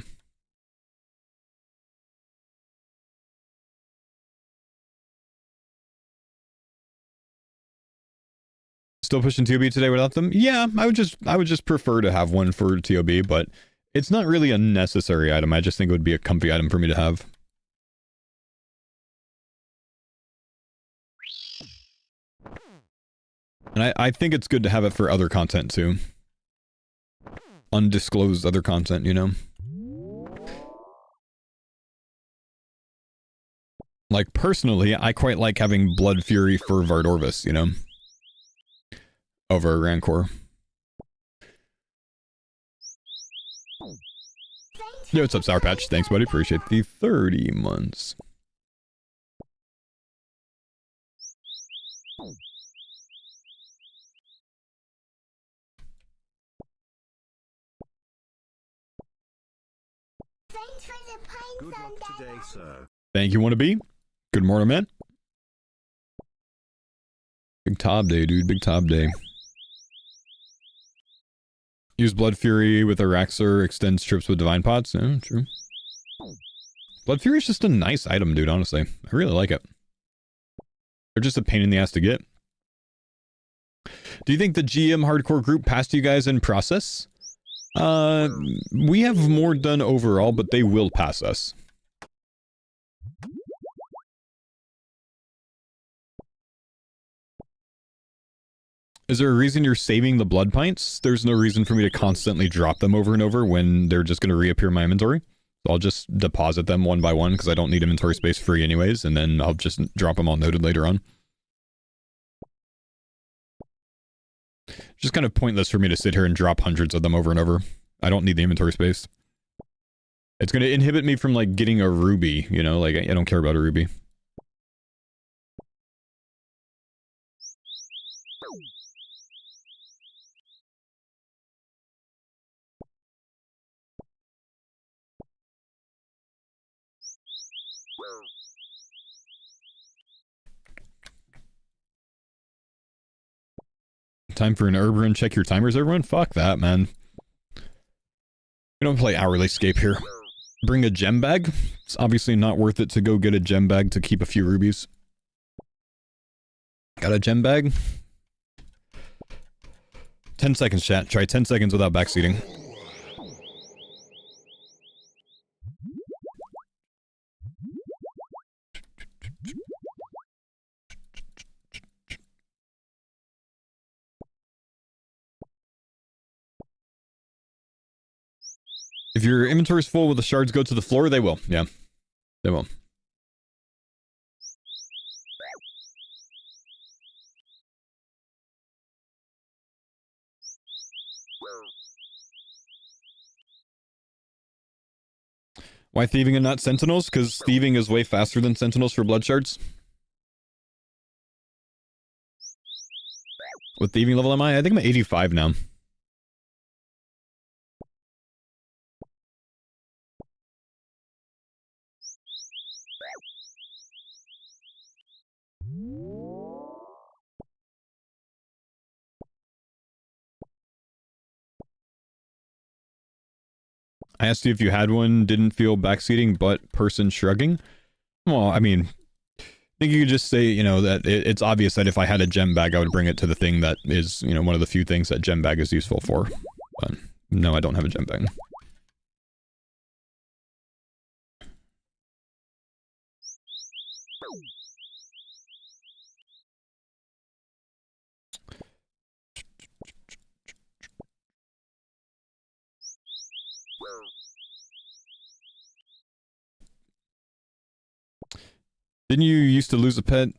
Still pushing TOB today without them? Yeah, I would just prefer to have one for TOB, but it's not really a necessary item. I just think it would be a comfy item for me to have. And I think it's good to have it for other content too. Undisclosed other content, you know? Like, personally, I quite like having Blood Fury for Vardorvis, you know? Over Rancor. Yo, what's up, Sour Patch? Thanks, buddy. Appreciate the 30 months. Good luck today, sir. Thank you, Wannabe. Good morning, man. Big Tob Day, dude. Big Tob Day. Use Blood Fury with Araxor, extends trips with Divine Pots. Yeah, true. Blood Fury is just a nice item, dude, honestly. I really like it. They're just a pain in the ass to get. Do you think the GM hardcore group passed you guys in process? We have more done overall, but they will pass us. Is there a reason you're saving the blood pints? There's no reason for me to constantly drop them over and over when they're just going to reappear in my inventory. So I'll just deposit them one by one because I don't need inventory space free anyways, and then I'll just drop them all noted later on. Just kind of pointless for me to sit here and drop hundreds of them over and over. I don't need the inventory space. It's going to inhibit me from, like, getting a ruby, you know? Like, I don't care about a ruby. Time for an herb run. Check your timers, everyone. Fuck that, man. We don't play hourly scape here. Bring a gem bag. It's obviously not worth it to go get a gem bag to keep a few rubies. Got a gem bag? 10 seconds, chat. Try 10 seconds without backseating. If your inventory's full, will the shards go to the floor? They will. Yeah. They will. Why thieving and not sentinels? Because thieving is way faster than sentinels for blood shards. What thieving level am I? I think I'm at 85 now. I asked you if you had one, didn't feel backseating, but person shrugging. Well, I mean, I think you could just say, you know, that it's obvious that if I had a gem bag, I would bring it to the thing that is, you know, one of the few things that gem bag is useful for. But no, I don't have a gem bag. Didn't you used to lose a pet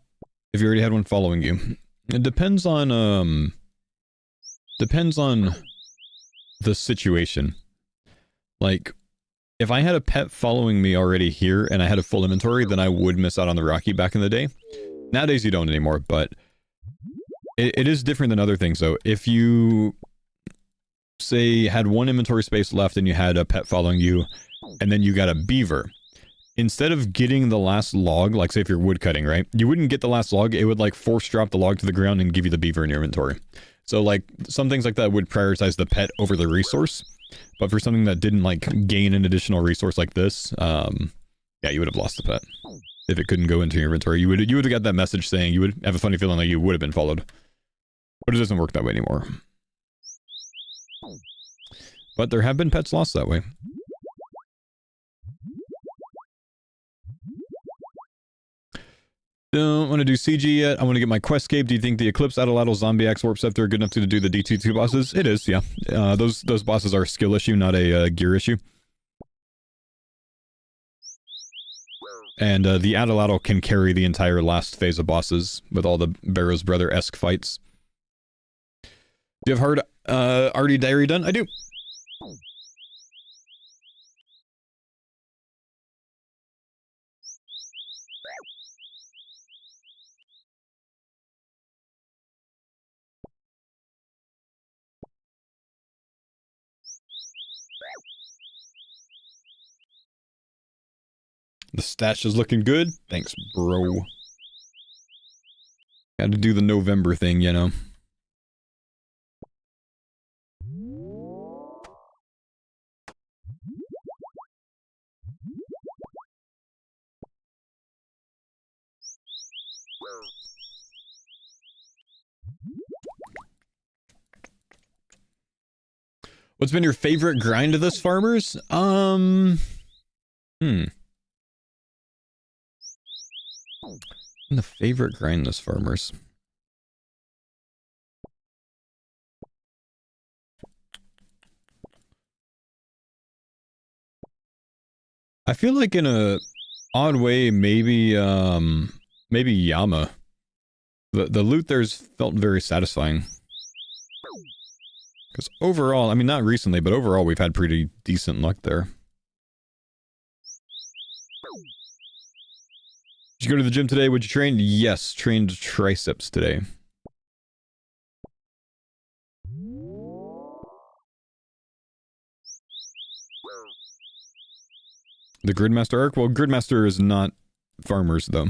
if you already had one following you? It depends on the situation. Like, if I had a pet following me already here and I had a full inventory, then I would miss out on the Rocky back in the day. Nowadays you don't anymore, but it is different than other things though. If you, say, had one inventory space left and you had a pet following you, and then you got a beaver, instead of getting the last log, like say if you're woodcutting, right? You wouldn't get the last log, it would like force drop the log to the ground and give you the beaver in your inventory. So like, some things like that would prioritize the pet over the resource. But for something that didn't like gain an additional resource like this, yeah, you would have lost the pet. If it couldn't go into your inventory, you would have got that message saying, you would have a funny feeling like you would have been followed. But it doesn't work that way anymore. But there have been pets lost that way. Don't want to do CG yet. I want to get my Questscape. Do you think the Eclipse, Adelatl, Zombie Axe, Warp Scepter are good enough to do the DT2 bosses? It is, yeah. Those bosses are a skill issue, not a gear issue. And the Adelatl can carry the entire last phase of bosses with all the Barrow's Brother-esque fights. Do you have heard Artie Diary done? I do. The stash is looking good. Thanks, bro. Got to do the November thing, you know. What's been your favorite grind of this, farmers? The favorite grind this, farmers. I feel like in a odd way, maybe maybe Yama. The loot there's felt very satisfying. Because overall, I mean, not recently, but overall we've had pretty decent luck there. Did you go to the gym today? Would you train? Yes, trained triceps today. The Gridmaster arc? Well, Gridmaster is not farmers, though.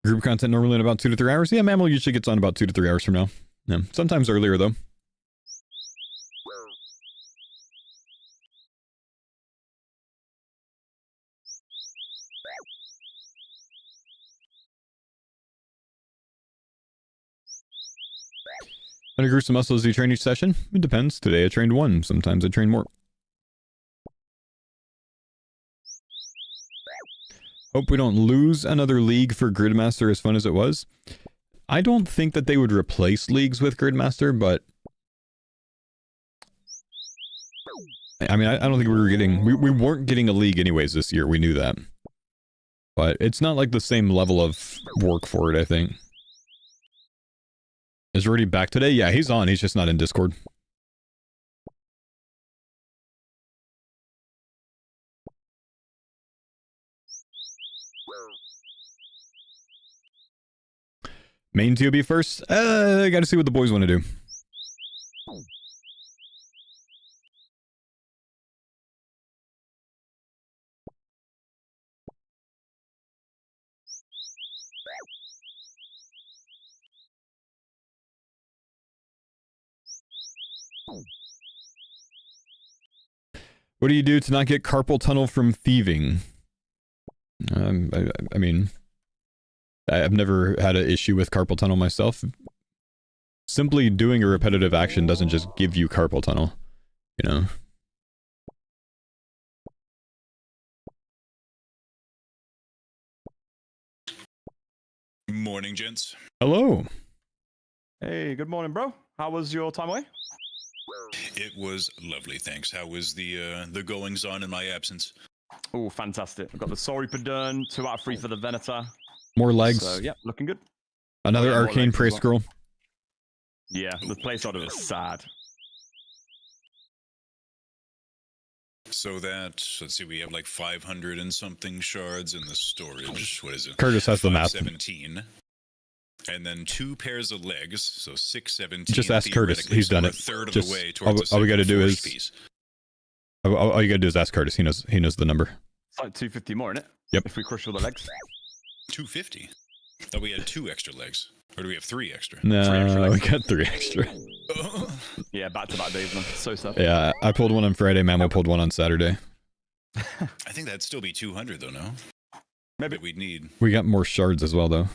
Group content normally in about 2 to 3 hours. Yeah, Mammal usually gets on about 2 to 3 hours from now. Yeah, sometimes earlier, though. How many gruesome muscles do you train each session? It depends. Today I trained 1. Sometimes I train more. Hope we don't lose another league for Gridmaster as fun as it was. I don't think that they would replace leagues with Gridmaster, but... I mean, I don't think we were getting... We weren't getting a league anyways this year, we knew that. But it's not like the same level of work for it, I think. Is Rudy back today? Yeah, he's on. He's just not in Discord. Main TOB first? I gotta see what the boys want to do. What do you do to not get carpal tunnel from thieving? I mean, I've never had an issue with carpal tunnel myself. Simply doing a repetitive action doesn't just give you carpal tunnel, you know? Morning, gents. Hello. Hey, good morning, bro. How was your time away? It was lovely, thanks. How was the goings on in my absence? Oh, fantastic. I've got the Sorry Perdurn, 2 out of 3 for the Venator. More legs. So, yeah, looking good. Another Yeah, arcane prey scroll. Yeah, the place order is sad. So that, let's see, we have like 500 and something shards in the storage. What is it? Curtis has the math. 17. And then 2 pairs of legs, so 617. Just ask Curtis. He's done it. A third Just, of the way towards all we gotta do is... piece. All you gotta do is ask Curtis. He knows the number. It's like 250 more, isn't it? Yep. If we crush all the legs. 250? Thought we had 2 extra legs. Or do we have 3 extra? No, 3 extra legs. we got 3 extra. Yeah, back-to-back days, man. So sad. Yeah, I pulled one on Friday. Mammo pulled one on Saturday. I think that'd still be 200 though, no? Maybe. That we'd need. We got more shards as well, though.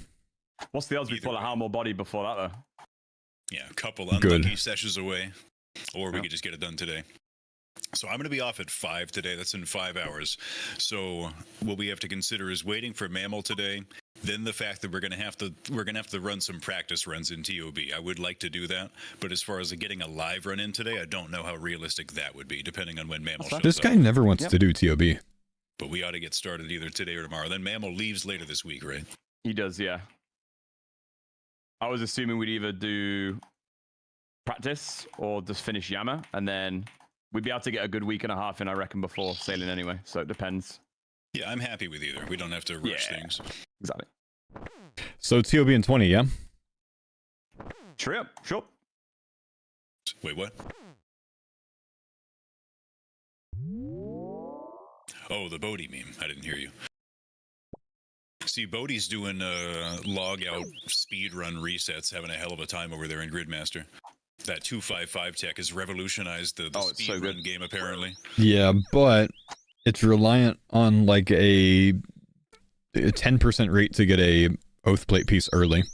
What's the odds we pull a Harmor body before that, though? Yeah, a couple unlucky sessions away. Or we could just get it done today. So I'm going to be off at 5 today. That's in 5 hours. So what we have to consider is waiting for Mammal today. Then the fact that we're going to have to run some practice runs in TOB. I would like to do that, but as far as getting a live run in today, I don't know how realistic that would be, depending on when Mammal shows up. This guy never wants to do TOB. But we ought to get started either today or tomorrow. Then Mammal leaves later this week, right? He does, yeah. I was assuming we'd either do practice or just finish Yama, and then we'd be able to get a good week and a half in, I reckon, before sailing anyway. So it depends. Yeah, I'm happy with either. We don't have to rush things. Exactly. So TOB in 20, yeah? Sure. Wait, what? Oh, the Bodhi meme. I didn't hear you. See, Bodhi's doing log out speed run resets, having a hell of a time over there in Gridmaster. That 255 tech has revolutionized the speed run game, apparently. Yeah, but it's reliant on like a 10% rate to get a oath plate piece early.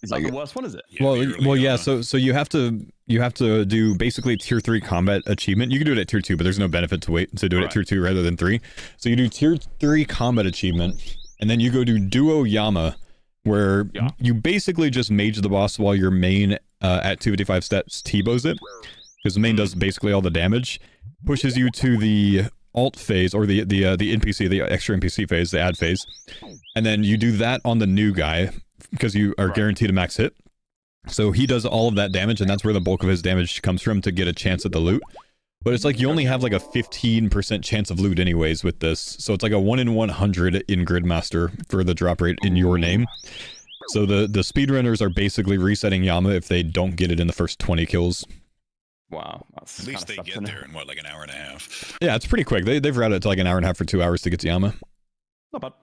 Is that the worst one, is it? Yeah, yeah. So you have to do basically tier 3 combat achievement. You can do it at tier 2, but there's no benefit to wait to do it at tier 2 rather than 3. So you do tier 3 combat achievement, and then you go do duo Yama, where you basically just mage the boss while your main at 255 steps T-bows it, because the main does basically all the damage, pushes you to the alt phase, or the NPC, the extra NPC phase, the ad phase, and then you do that on the new guy, because you are guaranteed a max hit. So he does all of that damage, and that's where the bulk of his damage comes from to get a chance at the loot. But it's like you only have like a 15% chance of loot anyways with this. So it's like a 1 in 100 in Gridmaster for the drop rate in your name. So the speedrunners are basically resetting Yama if they don't get it in the first 20 kills. Wow, that's At least they kinda get steps in there in what, like an hour and a half. Yeah, it's pretty quick. They've routed it to like an hour and a half for 2 hours to get to Yama. Not bad.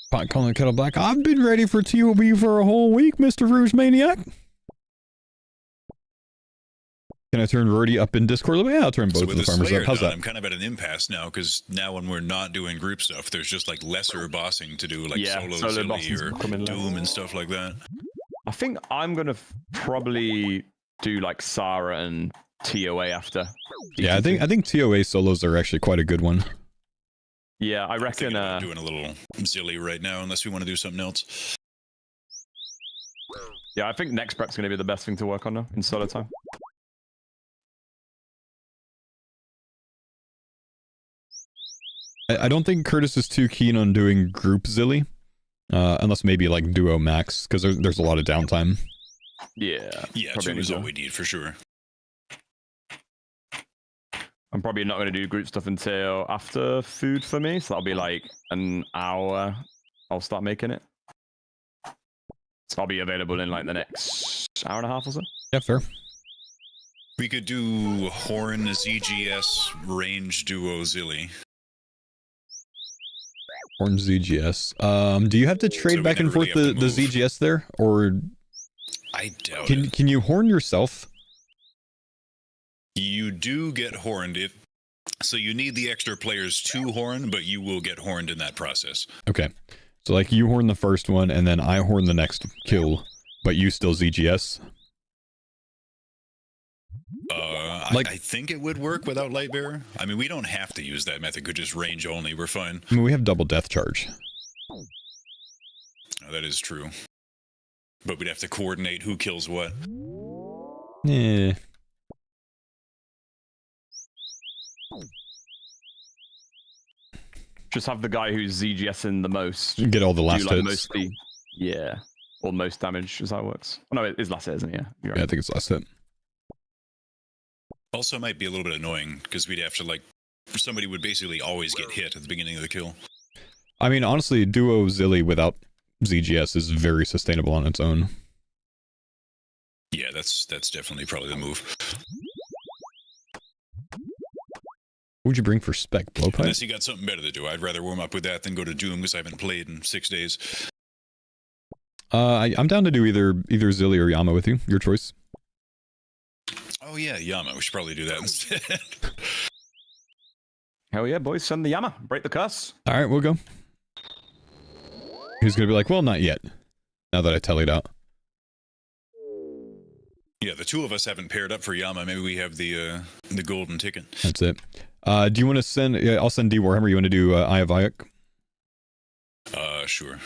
Pot calling the kettle black. I've been ready for TOB for a whole week, Mr. Rouge Maniac. Can I turn Rory up in Discord? Yeah, I'll turn both of the farmers up. How's that? I'm kind of at an impasse now, because now when we're not doing group stuff, there's just like lesser bossing to do, like solo Zilly or Doom and stuff like that. I think I'm going to probably do like Sarah and TOA after. Yeah, I think TOA solos are actually quite a good one. Yeah, I reckon doing a little Zilly right now, unless we want to do something else. Yeah, I think next prep's going to be the best thing to work on now in solo time. I don't think Curtis is too keen on doing group Zilly, unless maybe like duo max, because there's a lot of downtime. Yeah. Yeah, two is all we need for sure. I'm probably not going to do group stuff until after food for me, so that'll be like an hour. I'll start making it. So I'll be available in like the next hour and a half or so. Yeah, fair. We could do Horn, ZGS, Range, Duo, Zilly. Horn ZGS. Do you have to trade back and forth the ZGS there, or I doubt it. Can you horn yourself? You do get horned if so. You need the extra players to horn, but you will get horned in that process. Okay, so like you horn the first one, and then I horn the next kill, but you still ZGS. I think it would work without Lightbearer. I mean, we don't have to use that method. Could just range only. We're fine. I mean, we have double death charge. Oh, that is true. But we'd have to coordinate who kills what. Yeah. Just have the guy who's ZGSing the most. Get all the last do, like, hits. Mostly, yeah. Or most damage, is how it works. Oh, no, it is last hit, isn't it? Yeah, right. Yeah, I think it's last hit. Also might be a little bit annoying, because we'd have to, like, somebody would basically always get hit at the beginning of the kill. I mean, honestly, duo Zilly without ZGS is very sustainable on its own. Yeah, that's definitely probably the move. What would you bring for spec? Blowpipe? Unless you got something better to do. I'd rather warm up with that than go to Doom, because I haven't played in 6 days. I'm down to do either Zilly or Yama with you. Your choice. Oh yeah, Yama. We should probably do that instead. Hell yeah, boys. Send the Yama. Break the curse. All right, we'll go. He's going to be like, well, not yet. Now that I tallied out. Yeah, the two of us haven't paired up for Yama. Maybe we have the golden ticket. That's it. Do you want to send... Yeah, I'll send D Warhammer. You want to do Eye of Ayuk? Sure.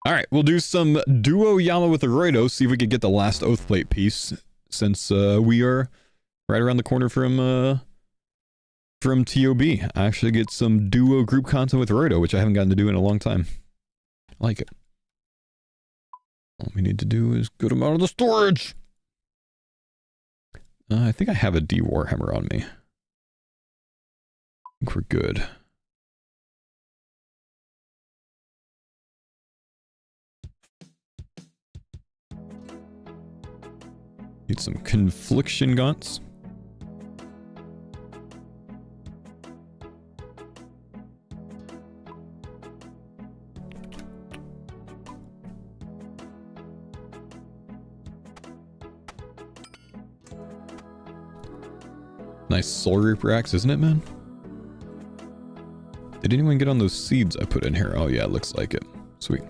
All right, we'll do some duo Yama with the Roido, see if we can get the last Oath Plate piece, since we are right around the corner from TOB. I actually get some duo group content with Roido, which I haven't gotten to do in a long time. I like it. All we need to do is get him out of the storage. I think I have a D Warhammer on me. I think we're good. Need some confliction gaunts. Nice Soul Reaper axe, isn't it, man? Did anyone get on those seeds I put in here? Oh yeah, it looks like it. Sweet.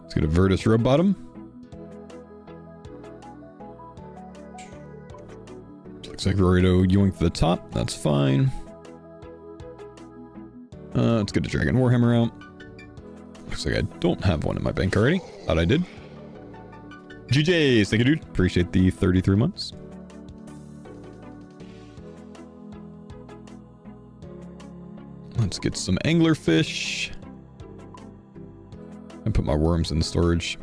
Let's get a Virtus Rub Bottom. Looks like Roido yoinked the top. That's fine. Let's get a Dragon Warhammer out. Looks like I don't have one in my bank already. Thought I did. GJs, thank you, dude. Appreciate the 33 months. Let's get some anglerfish. And put my worms in storage.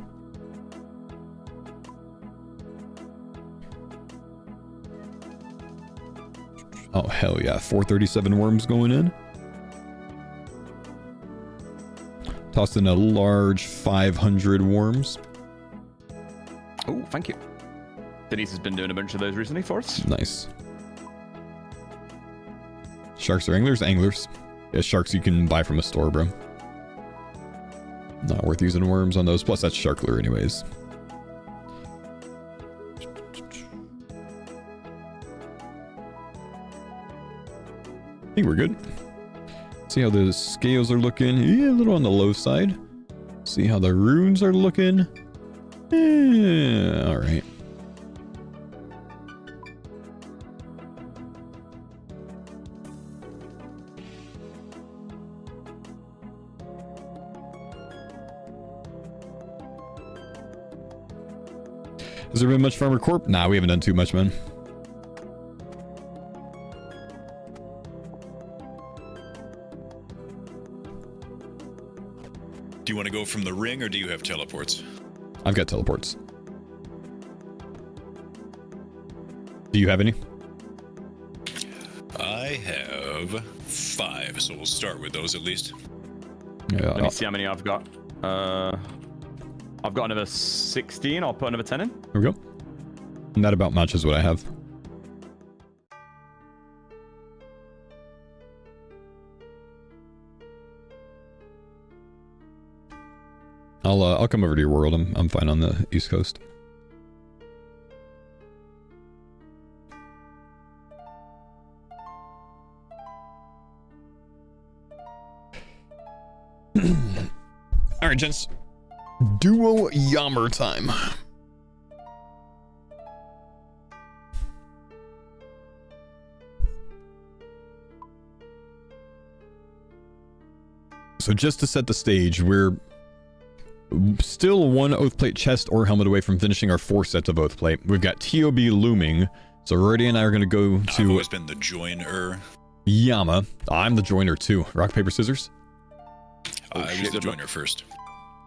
Oh, hell yeah. 437 worms going in. Tossed in a large 500 worms. Oh, thank you. Denise has been doing a bunch of those recently for us. Nice. Sharks or anglers? Anglers. Yeah, sharks you can buy from a store, bro. Not worth using worms on those. Plus, that's shark lure anyways. I think we're good. See how the scales are looking. Yeah, a little on the low side. See how the runes are looking. Yeah, all right. Has there been much Farmer Corp? Nah, we haven't done too much, man. Do you want to go from the ring or do you have teleports? I've got teleports. Do you have any? I have 5, so we'll start with those at least. Yeah. Let me see how many I've got. I've got another 16. I'll put another 10 in. There we go. And that about matches what I have. I'll come over to your world. I'm fine on the East Coast. All right, gents. Duo Yammer time. So just to set the stage, we're still 1 oath plate chest or helmet away from finishing our 4 sets of oath plate. We've got TOB looming. So Rody and I are going to go to... I've always been the joiner. Yama. I'm the joiner too. Rock, paper, scissors? I was the joiner first.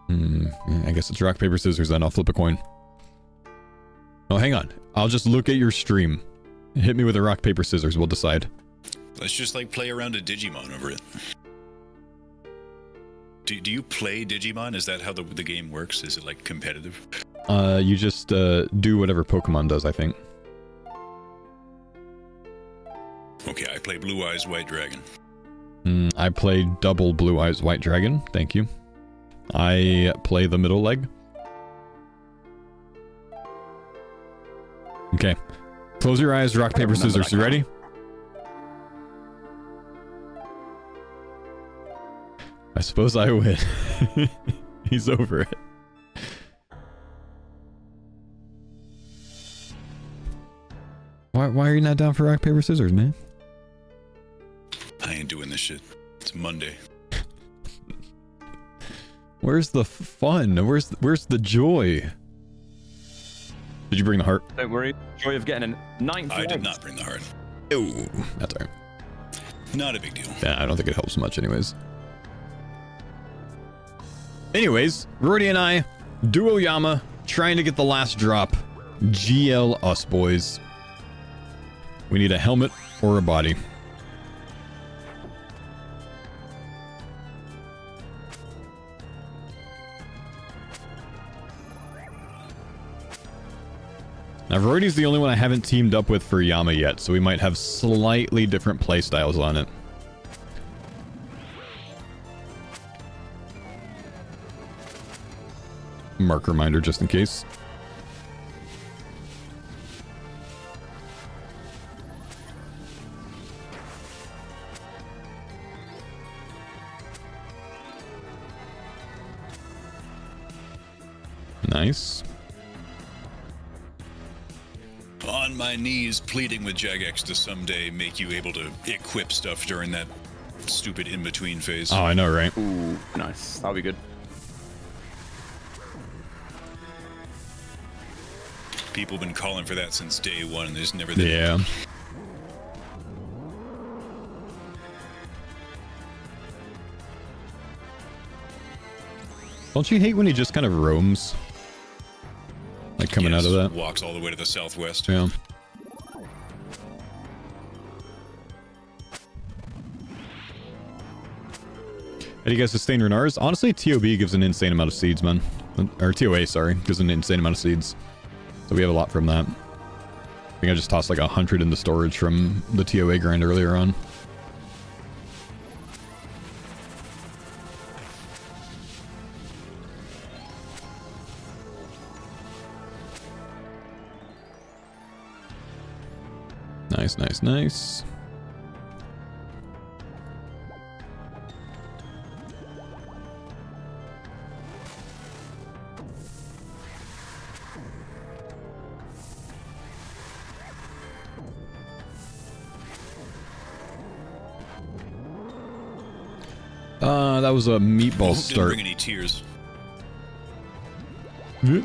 I guess it's rock, paper, scissors then. I'll flip a coin. Oh, hang on. I'll just look at your stream. Hit me with a rock, paper, scissors. We'll decide. Let's just like play around a Digimon over it. Do you play Digimon? Is that how the game works? Is it like competitive? You just do whatever Pokemon does, I think. Okay, I play Blue Eyes White Dragon. I play double Blue Eyes White Dragon. Thank you. I play the middle leg. Okay. Close your eyes, rock, paper, scissors. You ready? I suppose I win. He's over it. Why are you not down for rock, paper, scissors, man? I ain't doing this shit. It's Monday. Where's the fun? Where's the joy? Did you bring the heart? Don't worry. Joy of getting a 9th. I did not bring the heart. Oh, that's alright. Not a big deal. Yeah, I don't think it helps much anyways. Anyways, Rody and I, Duo Yama, trying to get the last drop. GL us, boys. We need a helmet or a body. Now, Rody's the only one I haven't teamed up with for Yama yet, so we might have slightly different playstyles on it. Mark reminder just in case. Nice. On my knees pleading with Jagex to someday make you able to equip stuff during that stupid in-between phase. Oh, I know, right? Ooh, nice. That'll be good. People have been calling for that since day one, and there's never been. Yeah. Don't you hate when he just kind of roams? Like coming out of that? Walks all the way to the southwest. Yeah. How do you guys sustain Renars? Honestly, TOB gives an insane amount of seeds, man. Or TOA, sorry, gives an insane amount of seeds. So we have a lot from that. I think I just tossed like 100 into storage from the TOA grind earlier on. Nice, nice, nice. That was a meatball start. Didn't bring any tears. Yeah.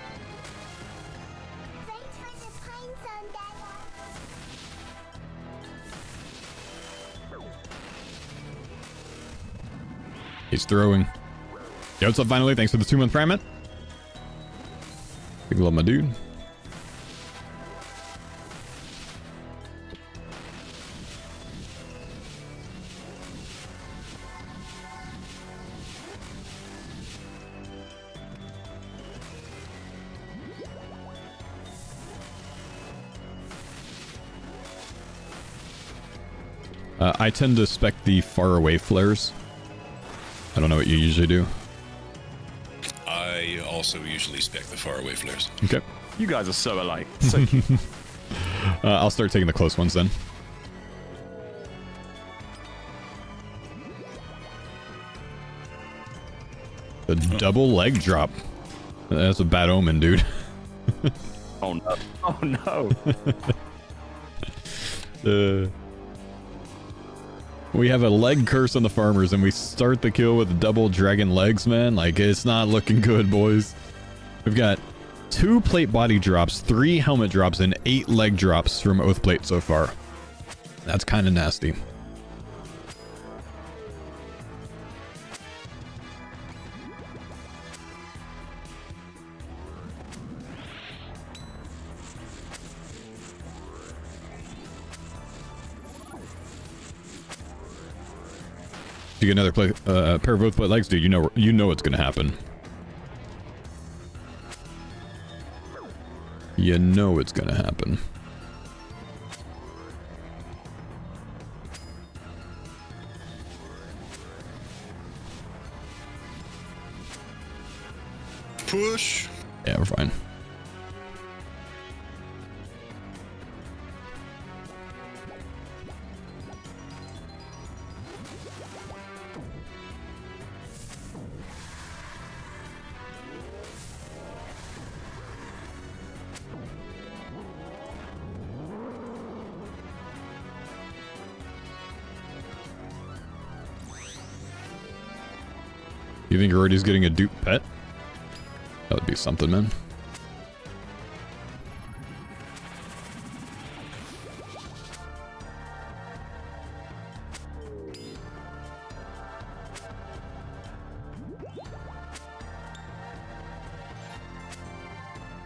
He's throwing. Yo, what's up, finally? Thanks for the 2-month Prime, man. Big love, my dude. I tend to spec the far away flares. I don't know what you usually do. I also usually spec the faraway flares. Okay. You guys are so alike. So cute. I'll start taking the close ones then. The double leg drop. That's a bad omen, dude. Oh no. Oh no. We have a leg curse on the farmers and we start the kill with double dragon legs, man. Like, it's not looking good, boys. We've got 2 plate body drops, 3 helmet drops, and 8 leg drops from Oath Plate so far. That's kind of nasty. If you get another pair of Oath Plate legs, dude, you know what's gonna happen. You know it's gonna happen. Push. Yeah, we're fine. You think Rorty's getting a dupe pet? That would be something, man.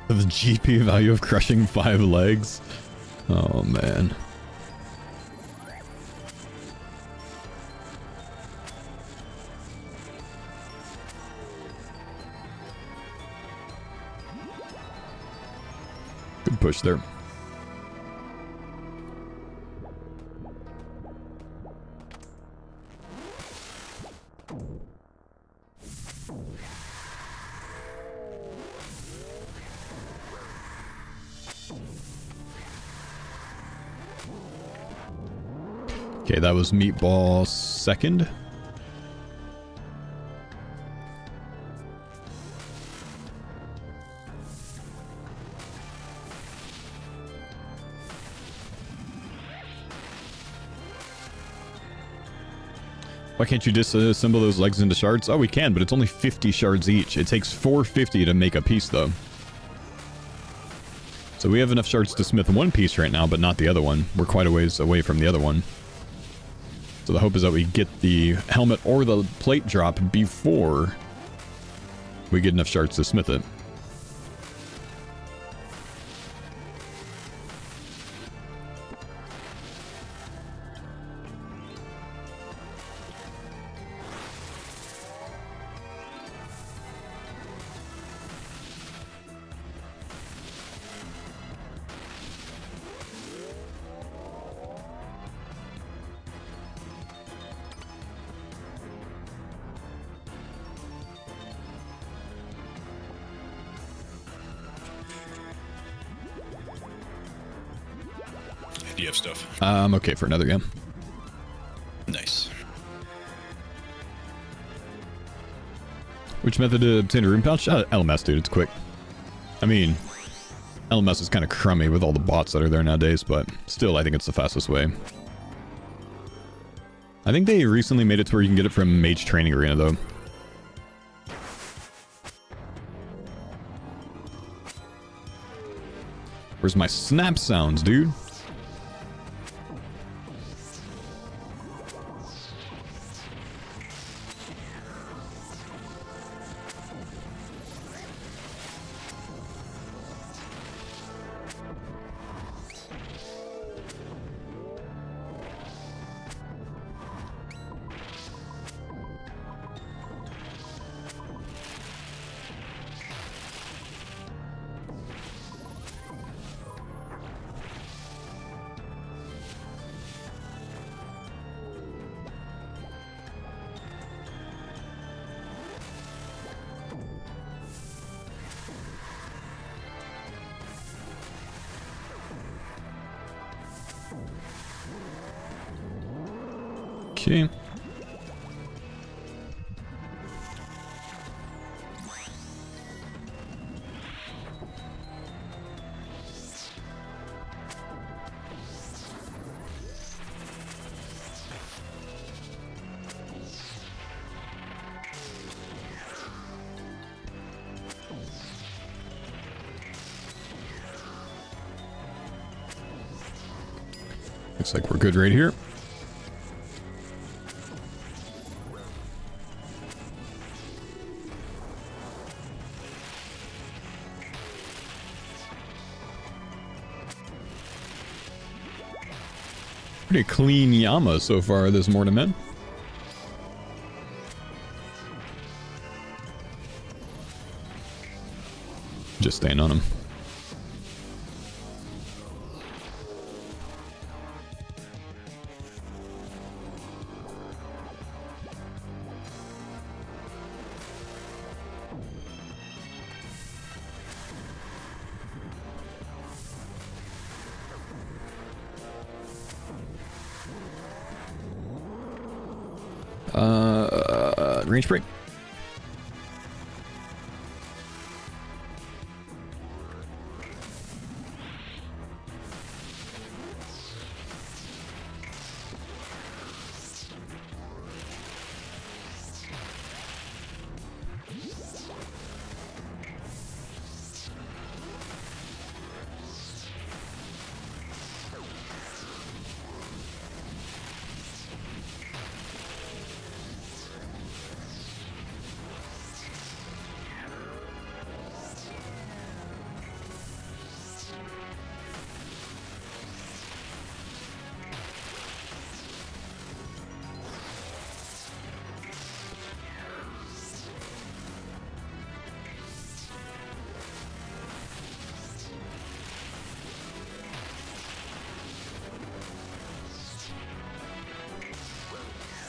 The GP value of crushing 5 legs? Oh, man. Good push there. Okay, that was Meatball second. Why can't you disassemble those legs into shards? Oh, we can, but it's only 50 shards each. It takes 450 to make a piece, though. So we have enough shards to smith one piece right now, but not the other one. We're quite a ways away from the other one. So the hope is that we get the helmet or the plate drop before We get enough shards to smith it. Do you have stuff? I'm okay for another game. Nice. Which method to obtain a rune pouch? LMS, dude. It's quick. I mean, LMS is kind of crummy with all the bots that are there nowadays, but still, I think it's the fastest way. I think they recently made it to where you can get it from Mage Training Arena, though. Where's my snap sounds, dude? Okay. Looks like we're good right here. Pretty clean Yama so far this morning, man. Just staying on him. Range break.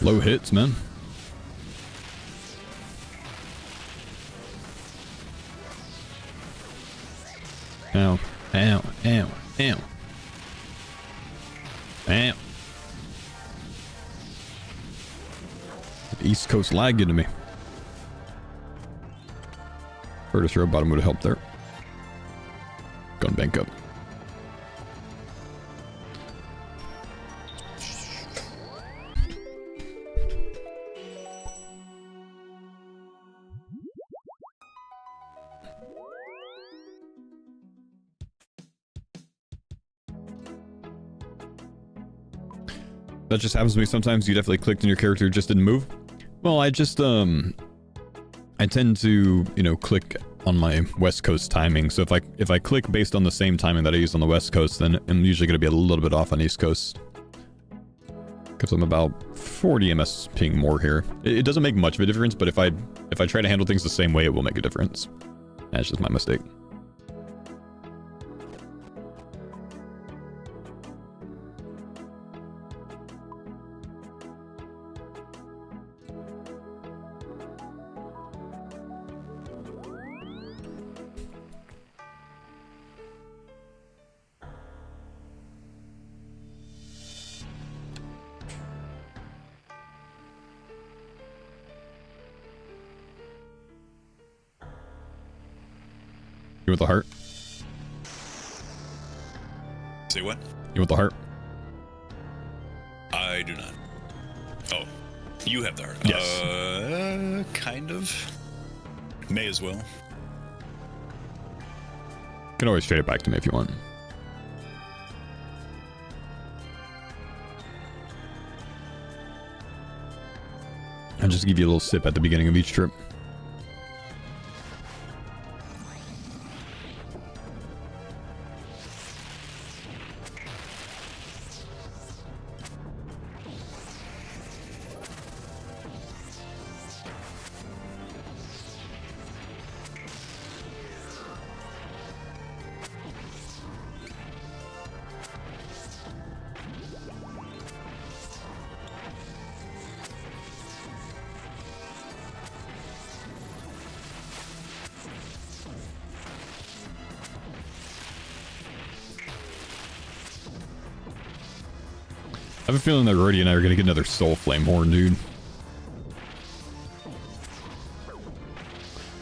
Low hits, man. Ow, ow, ow, ow. Ow. East Coast lag getting me. Curtis Row bottom would have helped there. Gonna bank up. That just happens to me sometimes. You definitely clicked and your character just didn't move. Well, I I tend to, you know, click on my West Coast timing. So if I click based on the same timing that I use on the West Coast, then I'm usually going to be a little bit off on East Coast. Because I'm about 40 ms ping more here. It doesn't make much of a difference, but if I try to handle things the same way, it will make a difference. That's just my mistake. You want the heart? Say what? You want the heart? I do not. Oh, you have the heart. Yes. Kind of. May as well. You can always trade it back to me if you want. I'll just give you a little sip at the beginning of each trip. I have a feeling that Rody and I are going to get another Soul Flame Horn, dude.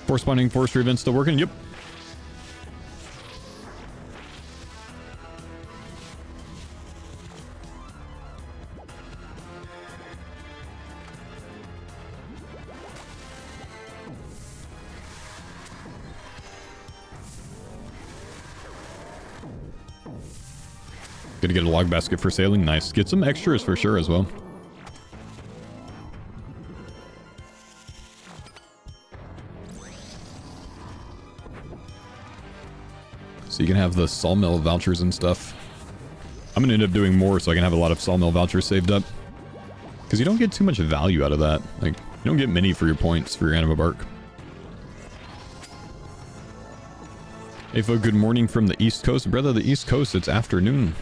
Force binding forestry event still working? Yep. Gonna get a log basket for sailing. Nice. Get some extras for sure as well. So you can have the sawmill vouchers and stuff. I'm gonna end up doing more so I can have a lot of sawmill vouchers saved up. Because you don't get too much value out of that. Like, you don't get many for your points for your anima bark. Hey, folks, good morning from the East Coast. Brother, the East Coast, it's afternoon.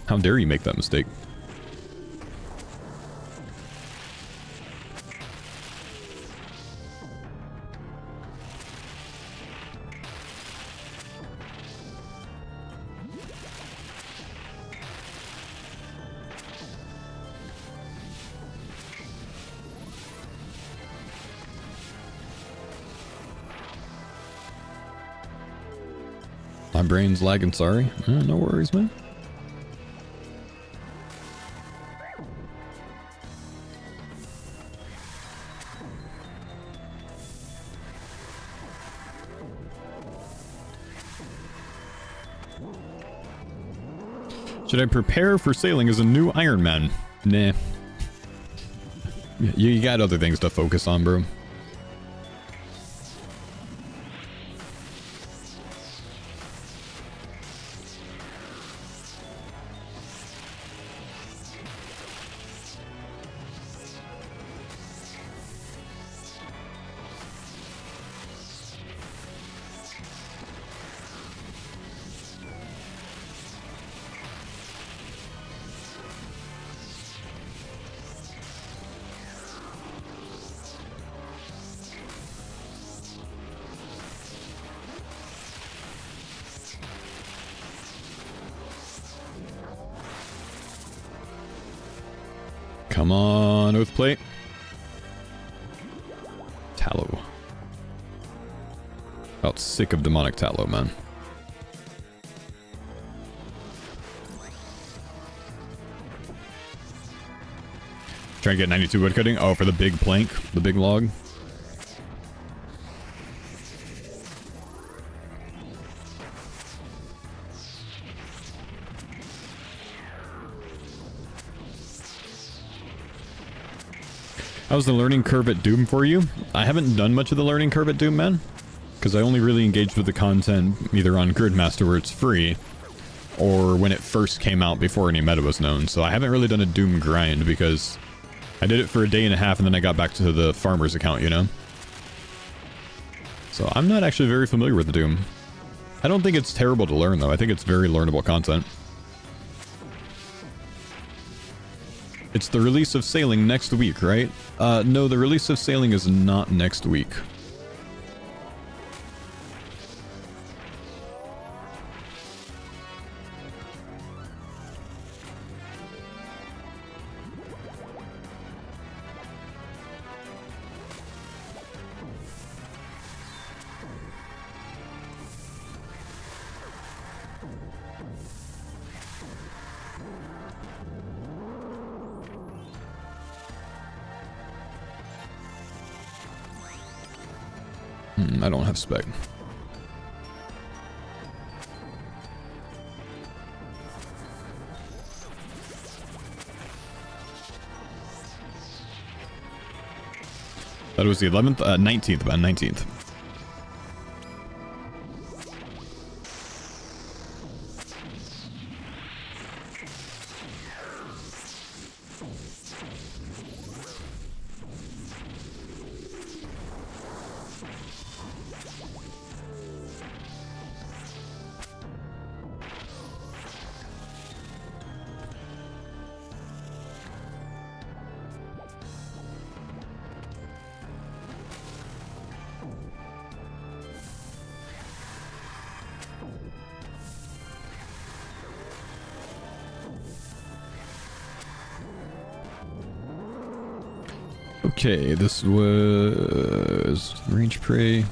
How dare you make that mistake? My brain's lagging, sorry. No worries, man. Should I prepare for sailing as a new Iron Man? Nah. You got other things to focus on, bro. Come on, Oath Plate. Tallow. About sick of demonic tallow, man. Try and get 92 wood cutting. Oh, for the big plank, the big log. How's the learning curve at Doom for you? I haven't done much of the learning curve at Doom, man. Because I only really engaged with the content either on Gridmaster where it's free, or when it first came out before any meta was known. So I haven't really done a Doom grind because I did it for a day and a half and then I got back to the farmer's account, you know? So I'm not actually very familiar with the Doom. I don't think it's terrible to learn though. I think it's very learnable content. It's the release of Sailing next week, right? No, the release of Sailing is not next week. I don't have spec. That was the 11th? 19th, man, 19th. Okay, this was range prey.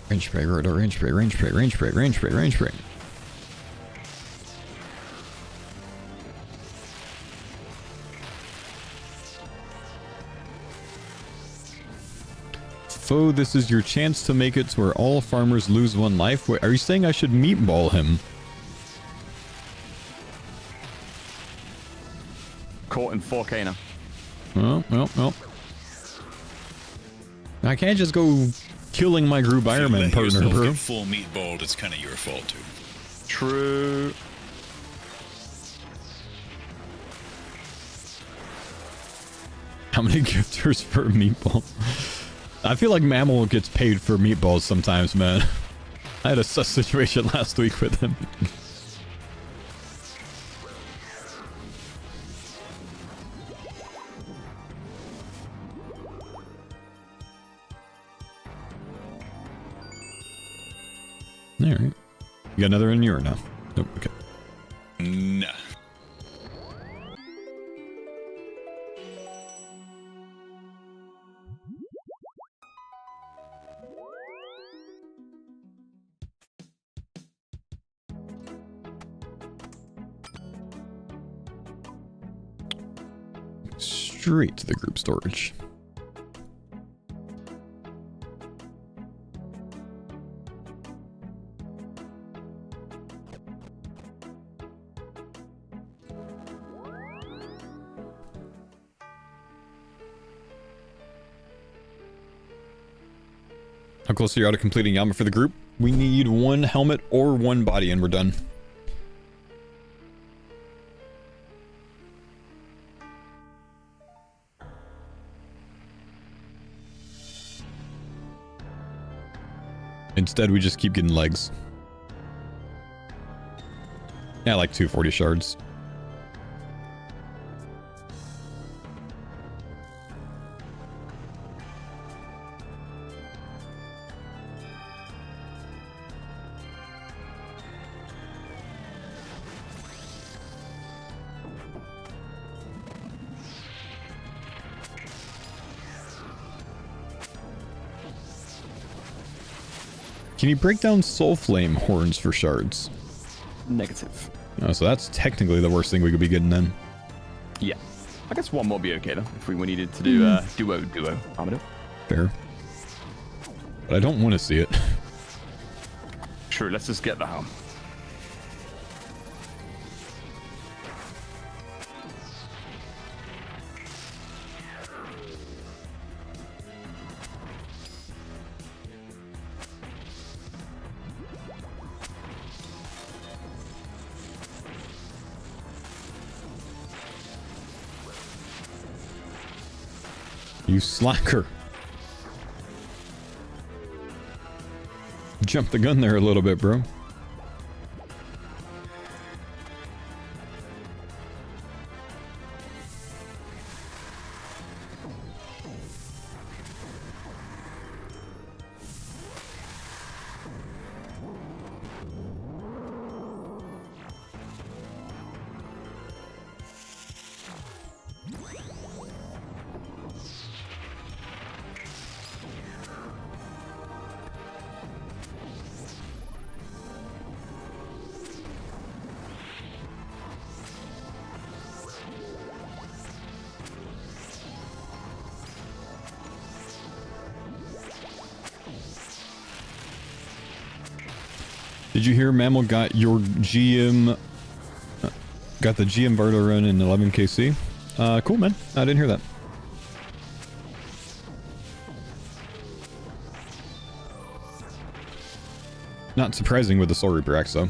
Range prey, roto, range prey, range prey, range prey, range prey, range prey. Faux, this is your chance to make it to where all farmers lose 1 life. Wait, are you saying I should meatball him? Caught in 4K now. Well. I can't just go killing my group Iron Man partner, bro. Get full meatballed, it's kind of your fault too. True. How many gifters per meatball? I feel like Mammal gets paid for meatballs sometimes, man. I had a sus situation last week with him. Alright. You got another in you or no? Nope, okay. Nah. Straight to the group storage. How close are you out of completing Yama for the group? We need 1 helmet or 1 body and we're done. Instead, we just keep getting legs. Yeah, like 240 shards. Can you break down Soul Flame horns for shards? Negative. Oh, so that's technically the worst thing we could be getting then. Yeah. I guess 1 more be okay though, if we needed to do duo armadillo. Fair. But I don't want to see it. True, let's just get the helm. You slacker. Jump the gun there a little bit, bro. Did you hear Mammal got your GM... got the GM Vardo run in 11kc? Cool, man. I didn't hear that. Not surprising with the Soul Reaper axe, though.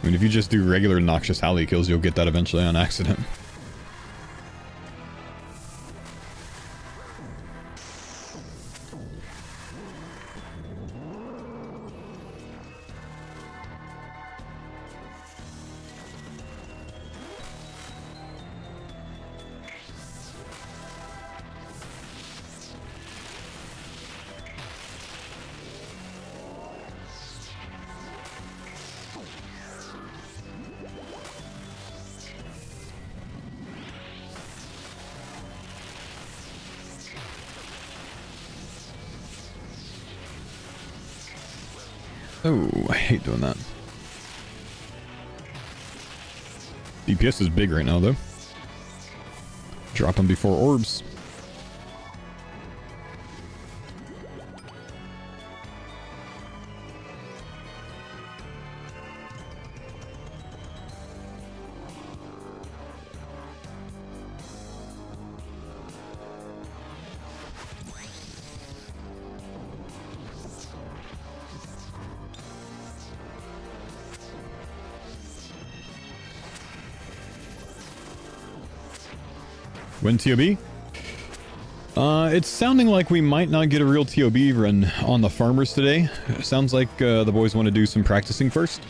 I mean, if you just do regular Noxious Howley kills, you'll get that eventually on accident. Oh, I hate doing that. DPS is big right now, though. Drop them before orbs. When TOB? It's sounding like we might not get a real TOB run on the farmers today. It sounds like the boys want to do some practicing first.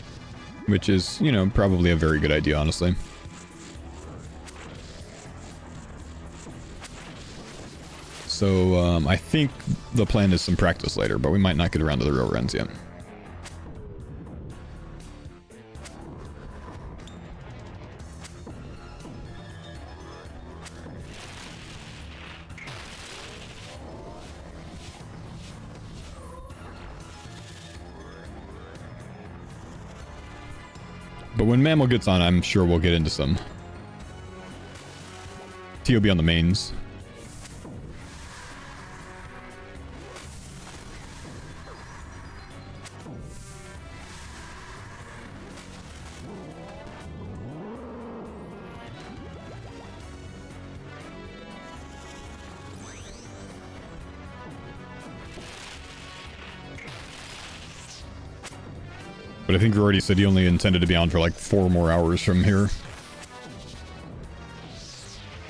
Which is, you know, probably a very good idea, honestly. So, I think the plan is some practice later, but we might not get around to the real runs yet. But when Mammal gets on, I'm sure we'll get into some TOB on the mains. But I think you already said he only intended to be on for like 4 more hours from here.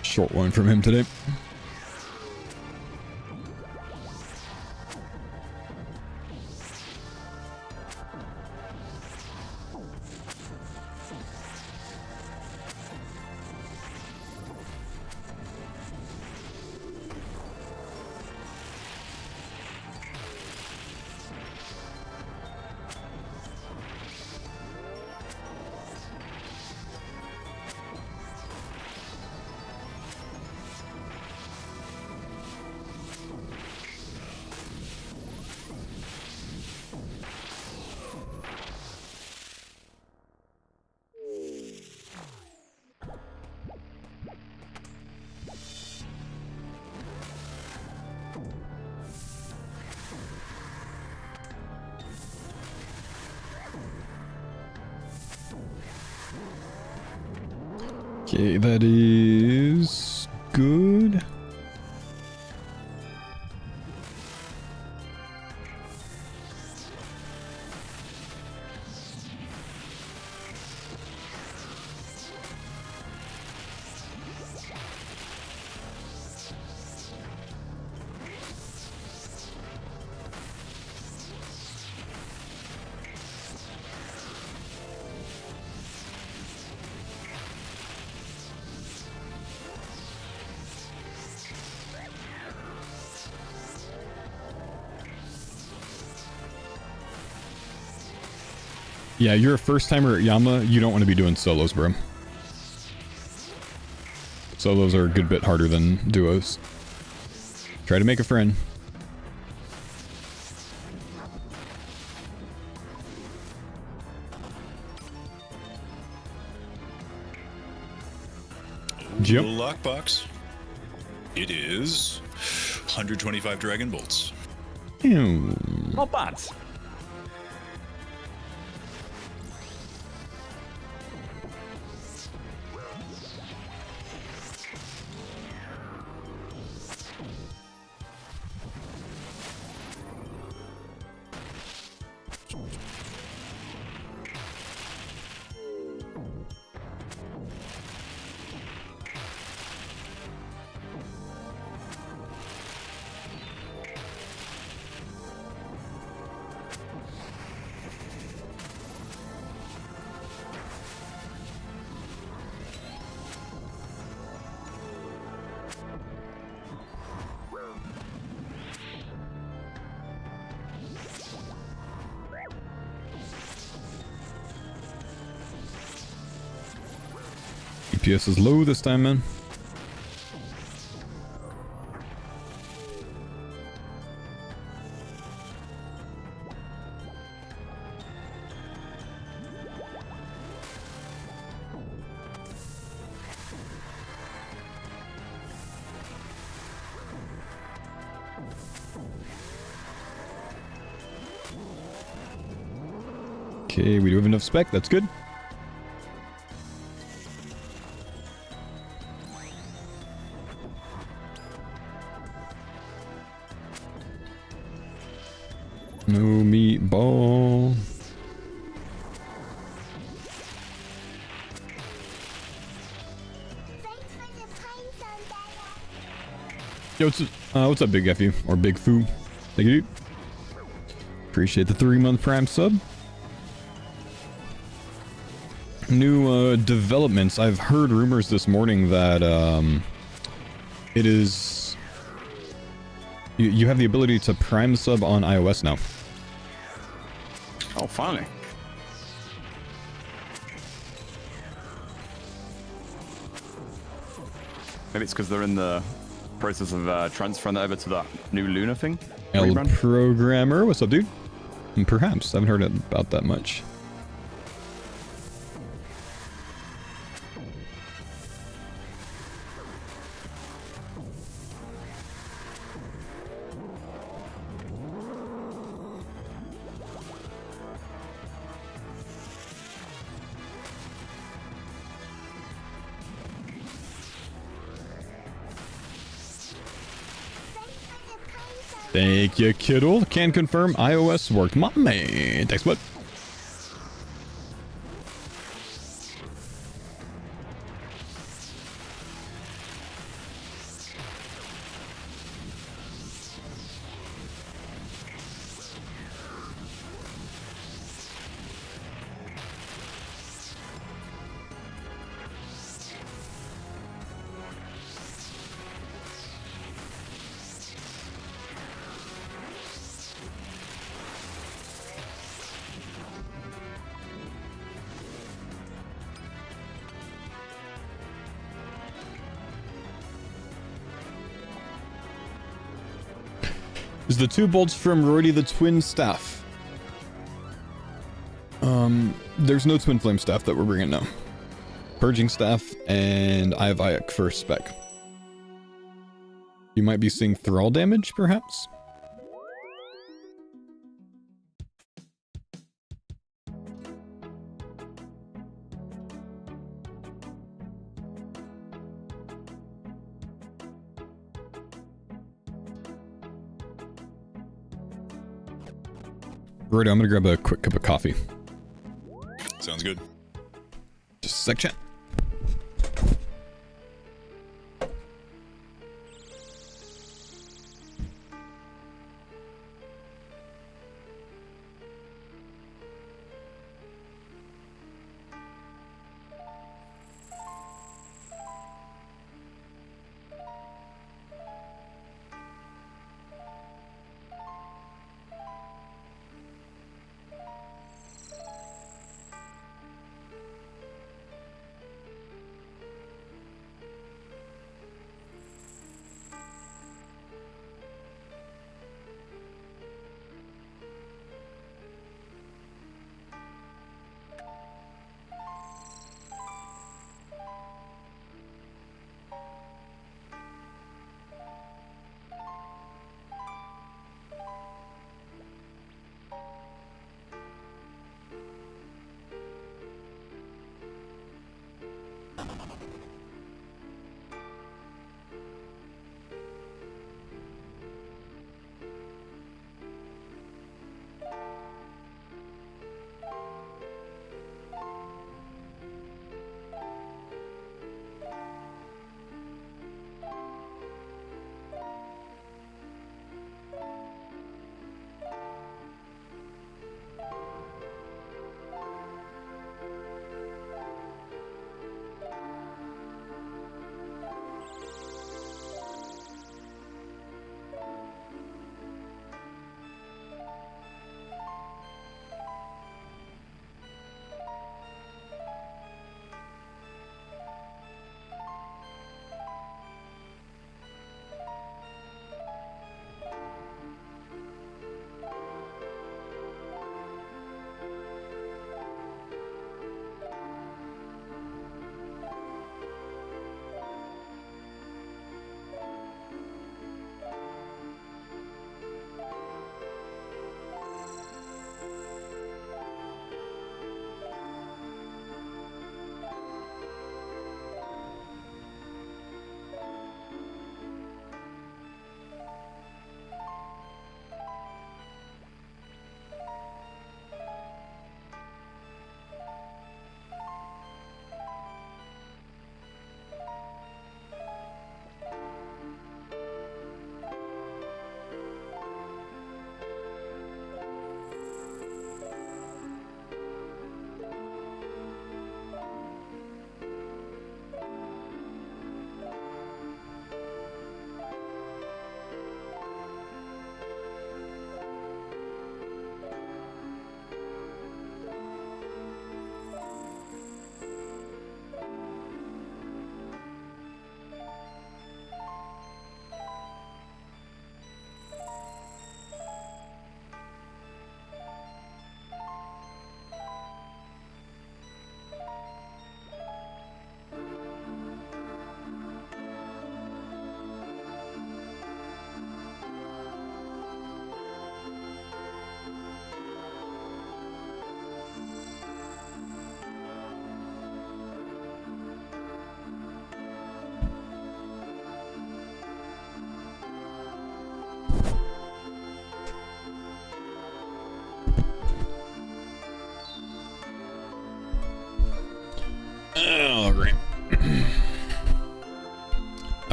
Short one from him today. Okay, that is good. Yeah, you're a first timer at Yama. You don't want to be doing solos, bro. Solos are a good bit harder than duos. Try to make a friend. Yep. Lockbox. It is 125 Dragon Bolts. Ew. Not bad. EPS is low this time, man. Okay, we do have enough spec. That's good. No meatball. Yo, what's up, Big Effie? Or Big Foo? Thank you, dude. Appreciate the 3-month Prime sub. New developments. I've heard rumors this morning that it is... You have the ability to Prime sub on iOS now. Oh, finally. Maybe it's because they're in the process of transferring that over to that new Luna thing. El Rebrand. Programmer, what's up, dude? And perhaps, I haven't heard about that much. Thank you, Kiddle. Can confirm iOS worked. My man. Thanks, bud. Is the 2 bolts from Roydy the twin staff? There's no twin flame staff that we're bringing now. Purging staff, and I have Ayek for spec. You might be seeing thrall damage, perhaps? Right, I'm gonna grab a quick cup of coffee. Sounds good. Just a sec, chat.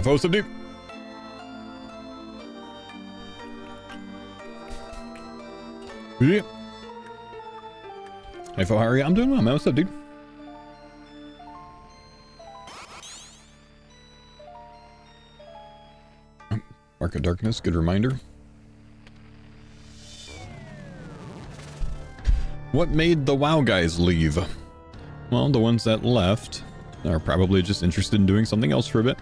Faux, dude. Yeah. Hey, Faux, how are you? I'm doing well, man. What's up, dude? Mark of Darkness, good reminder. What made the WoW guys leave? Well, the ones that left are probably just interested in doing something else for a bit.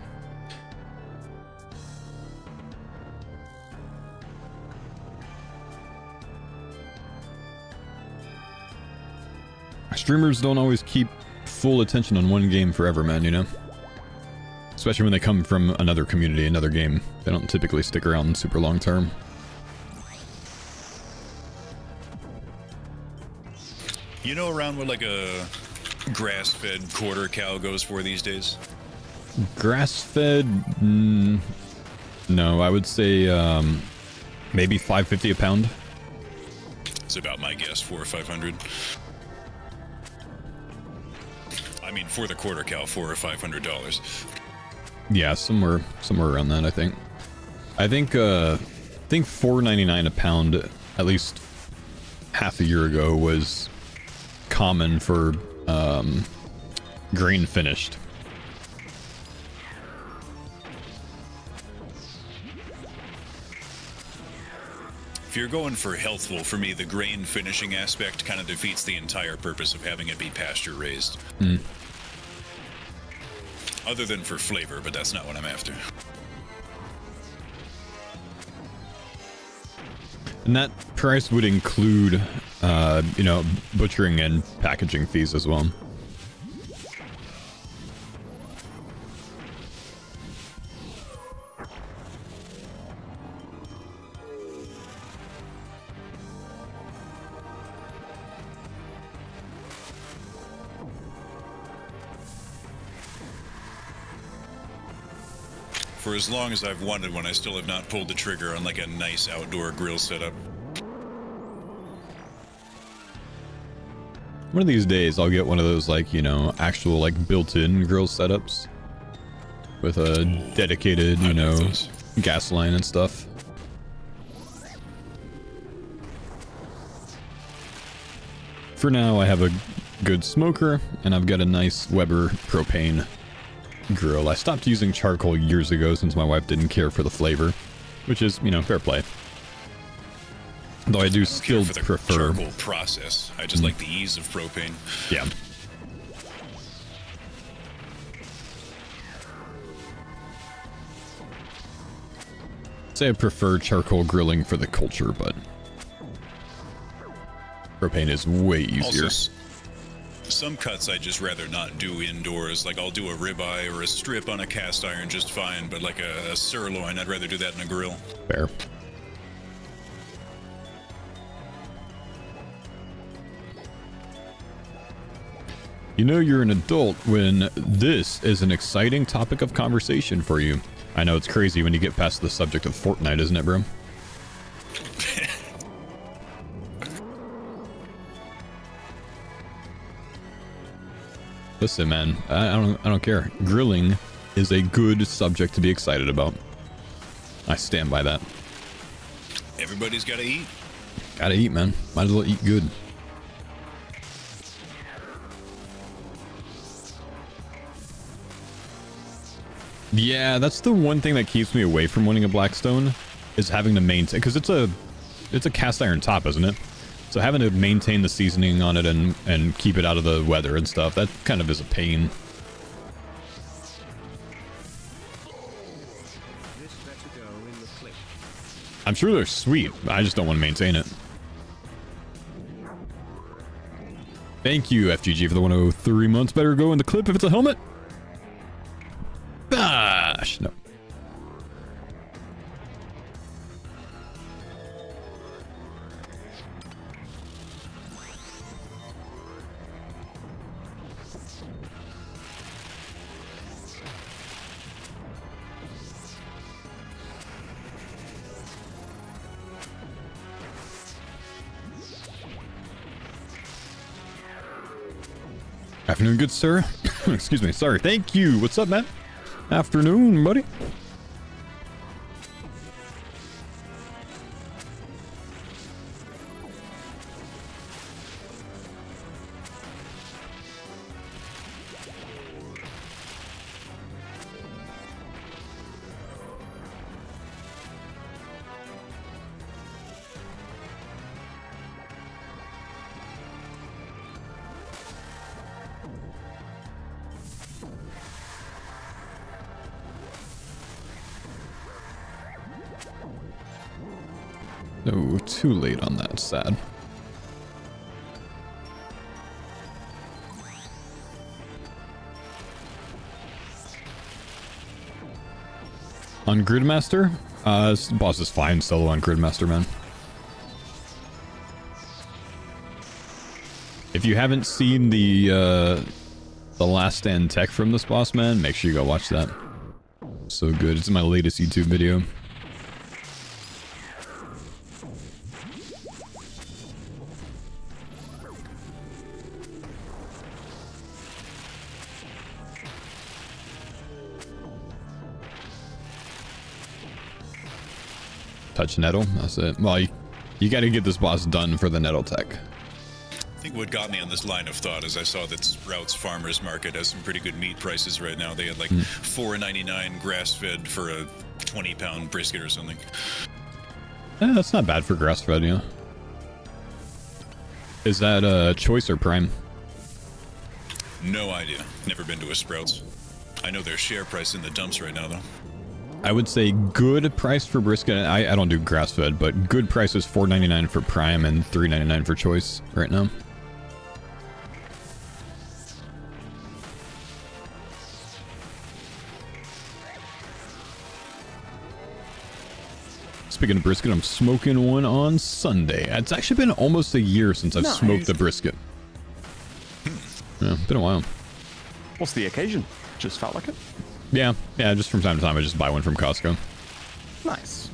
Streamers don't always keep full attention on one game forever, man, you know? Especially when they come from another community, another game. They don't typically stick around super long term. You know around what like a grass-fed quarter cow goes for these days? Grass-fed? No, I would say maybe $5.50 a pound. It's about my guess, $400 or $500. I mean, for the quarter cow, $400 or $500. Yeah, somewhere around that. I think $4.99 a pound, at least half a year ago, was common for grain finished. If you're going for healthful, for me, the grain finishing aspect kind of defeats the entire purpose of having it be pasture raised. Mm. Other than for flavor, but that's not what I'm after. And that price would include, you know, butchering and packaging fees as well. For as long as I've wanted one, I still have not pulled the trigger on like a nice outdoor grill setup. One of these days, I'll get one of those, like, you know, actual, like, built-in grill setups with a dedicated, you know, gas line and stuff. For now, I have a good smoker, and I've got a nice Weber propane grill. I stopped using charcoal years ago since my wife didn't care for the flavor, which is, you know, fair play. Though I do still prefer charcoal process. I just like the ease of propane. Yeah. Say I prefer charcoal grilling for the culture, but propane is way easier. Also, some cuts I'd just rather not do indoors. Like I'll do a ribeye or a strip on a cast iron just fine, but like a sirloin, I'd rather do that in a grill. Fair. You know you're an adult when this is an exciting topic of conversation for you. I know it's crazy when you get past the subject of Fortnite, isn't it, bro? Listen, man, I don't care. Grilling is a good subject to be excited about. I stand by that. Everybody's got to eat. Gotta eat, man. Might as well eat good. Yeah, that's the one thing that keeps me away from winning a Blackstone, is having to maintain, because it's a cast iron top, isn't it? So having to maintain the seasoning on it and keep it out of the weather and stuff, that kind of is a pain. This better go in the clip. I'm sure they're sweet, I just don't want to maintain it. Thank you, FGG, for the 103 months. Better go in the clip if it's a helmet. Gosh, no. Afternoon, good sir. Excuse me. Sorry. Thank you. What's up, man? Afternoon, buddy. Oh, too late on that, sad. On Gridmaster? This boss is fine solo on Gridmaster, man. If you haven't seen the Last Stand tech from this boss, man, make sure you go watch that. So good. It's my latest YouTube video. Touch nettle, that's it. Well, you got to get this boss done for the nettle tech. I think what got me on this line of thought is I saw that Sprouts Farmers Market has some pretty good meat prices right now. They had like $4.99 grass-fed for a 20-pound brisket or something. Yeah, that's not bad for grass-fed, yeah. Is that choice or prime? No idea. Never been to a Sprouts. I know their share price in the dumps right now, though. I would say good price for brisket. I don't do grass-fed, but good price is $4.99 for prime and $3.99 for choice right now. Speaking of brisket, I'm smoking one on Sunday. It's actually been almost a year since I've smoked the brisket. Yeah, been a while. What's the occasion? Just felt like it? Yeah, just from time to time I just buy one from Costco. Nice.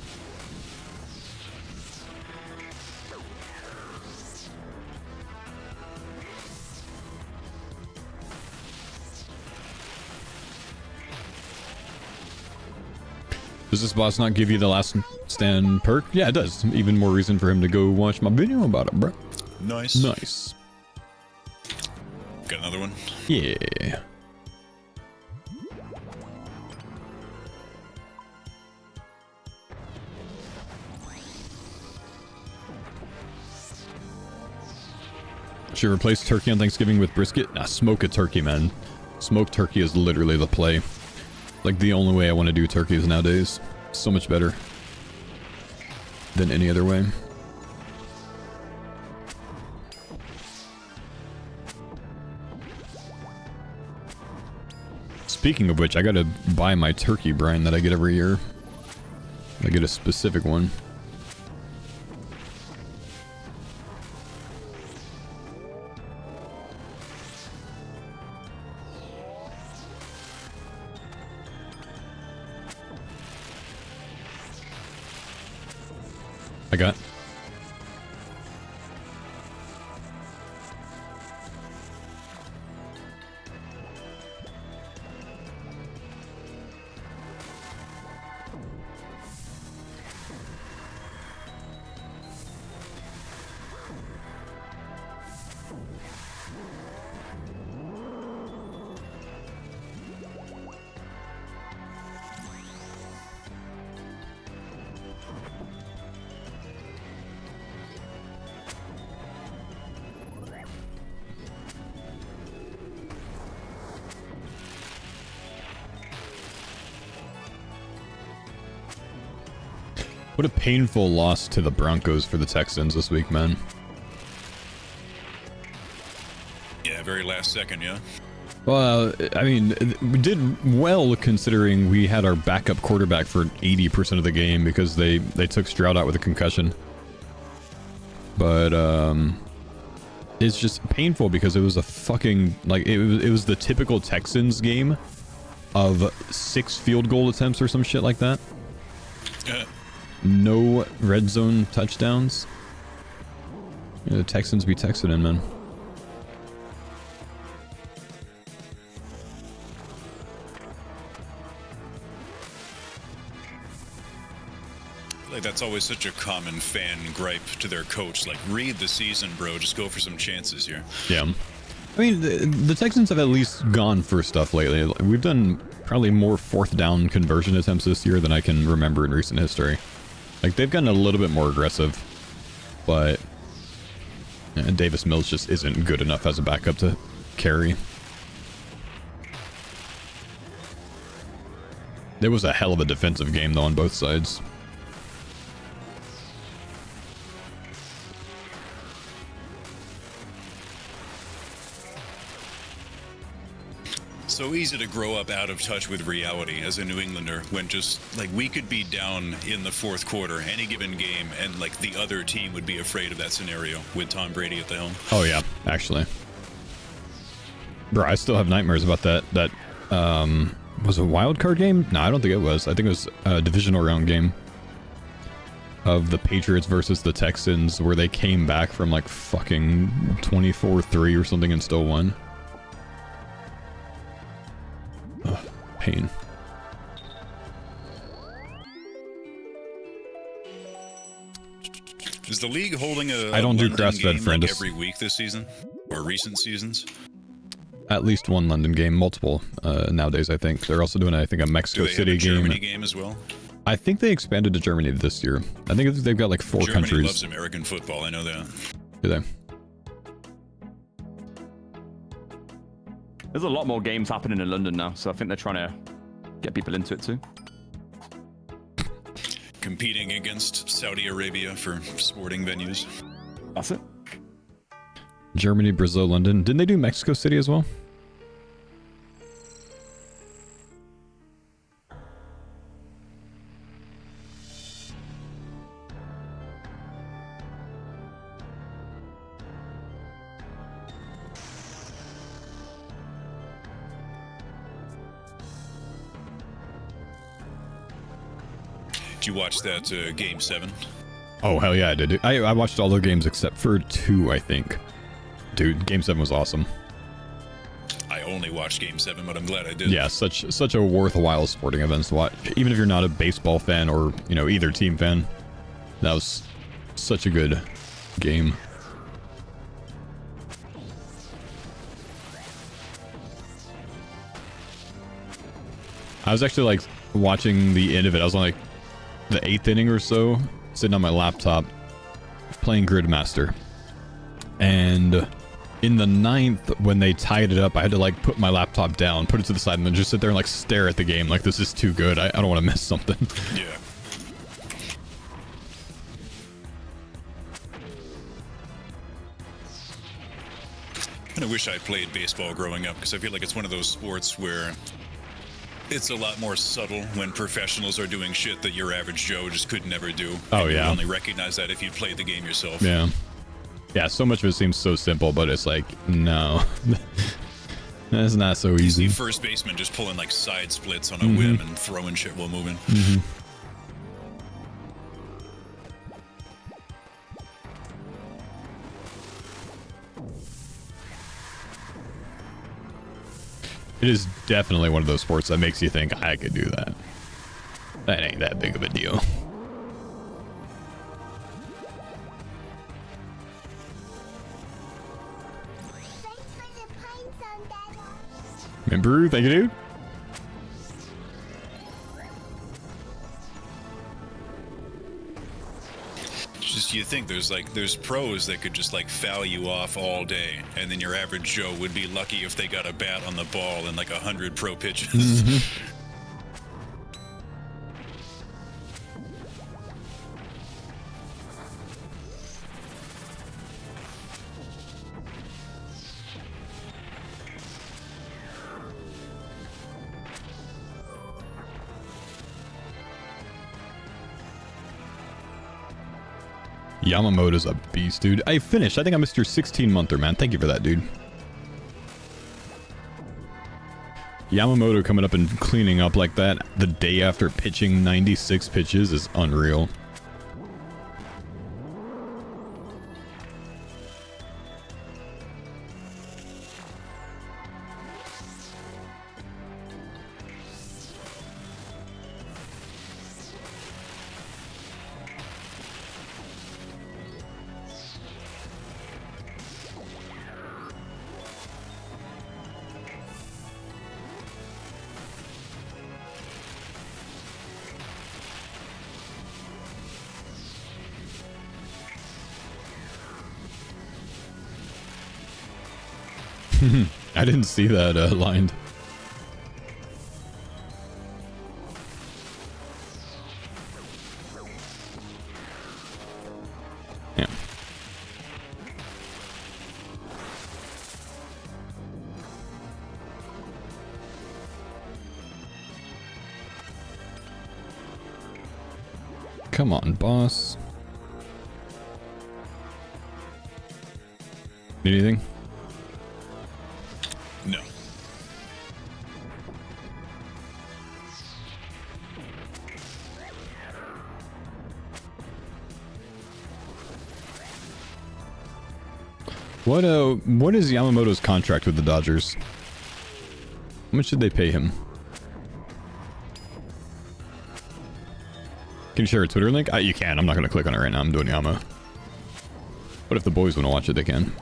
Does this boss not give you the Last Stand perk? Yeah, it does. Even more reason for him to go watch my video about it, bro. Nice. Nice. Got another one? Yeah. Should replace turkey on Thanksgiving with brisket? Nah, smoke a turkey, man. Smoked turkey is literally the play. Like the only way I want to do turkeys nowadays. So much better than any other way. Speaking of which, I gotta buy my turkey brine that I get every year. I get a specific one. I got. What a painful loss to the Broncos for the Texans this week, man. Yeah, very last second, yeah. Well, I mean, we did well considering we had our backup quarterback for 80% of the game because they took Stroud out with a concussion. But, it's just painful because it was a fucking, like, it was the typical Texans game of 6 field goal attempts or some shit like that. No red zone touchdowns. Yeah, the Texans be texting in, man. feel like that's always such a common fan gripe to their coach. Like, read the season, bro. Just go for some chances here. Yeah. I mean, the Texans have at least gone for stuff lately. We've done probably more fourth down conversion attempts this year than I can remember in recent history. Like, they've gotten a little bit more aggressive, but Davis Mills just isn't good enough as a backup to carry. There was a hell of a defensive game, though, on both sides. So easy to grow up out of touch with reality as a New Englander when just like we could be down in the fourth quarter any given game and like the other team would be afraid of that scenario with Tom Brady at the helm. Oh yeah, actually. Bro, I still have nightmares about that was it a wild card game? No, I don't think it was. I think it was a divisional round game of the Patriots versus the Texans where they came back from like fucking 24-3 or something and still won. Ugh, pain. Is the league holding a I don't do London grass-fed, game friend. like every week this season or recent seasons? At least one London game, multiple nowadays. I think they're also doing, I think, a Mexico City game. Germany game as well. I think they expanded to Germany this year. I think they've got like 4 Germany countries. loves American football. I know that. Do they? There's a lot more games happening in London now, so I think they're trying to get people into it too. Competing against Saudi Arabia for sporting venues. That's it. Germany, Brazil, London. Didn't they do Mexico City as well? Did you watch that Game 7? Oh, hell yeah, I did. I watched all the games except for 2, I think. Dude, Game 7 was awesome. I only watched Game 7, but I'm glad I did. Yeah, such a worthwhile sporting event to watch. Even if you're not a baseball fan or, you know, either team fan. That was such a good game. I was actually, like, watching the end of it. I was on, like, the 8th inning or so, sitting on my laptop, playing Gridmaster. And in the 9th, when they tied it up, I had to, like, put my laptop down, put it to the side, and then just sit there and, like, stare at the game like this is too good. I don't want to miss something. Yeah. And I wish I played baseball growing up, because I feel like it's one of those sports where it's a lot more subtle when professionals are doing shit that your average Joe just could never do. Oh, and yeah. you'll only recognize that if you played the game yourself. Yeah. Yeah, so much of it seems so simple, but it's like, no. That's not so You easy. see first baseman just pulling like side splits on a whim and throwing shit while moving. It is definitely one of those sports that makes you think, I could do that. That ain't that big of a deal. Remember? Thank you, dude. Just you think there's pros that could just like foul you off all day, and then your average Joe would be lucky if they got a bat on the ball and like 100 pro pitches. Yamamoto's a beast, dude. I finished. I think I missed your 16-monther, man. Thank you for that, dude. Yamamoto coming up and cleaning up like that the day after pitching 96 pitches is unreal. I didn't see that lined. Yeah. Come on, boss. Need anything? No. What is Yamamoto's contract with the Dodgers? How much did they pay him? Can you share a Twitter link? You can. I'm not going to click on it right now. I'm doing Yama. But if the boys want to watch it, they can.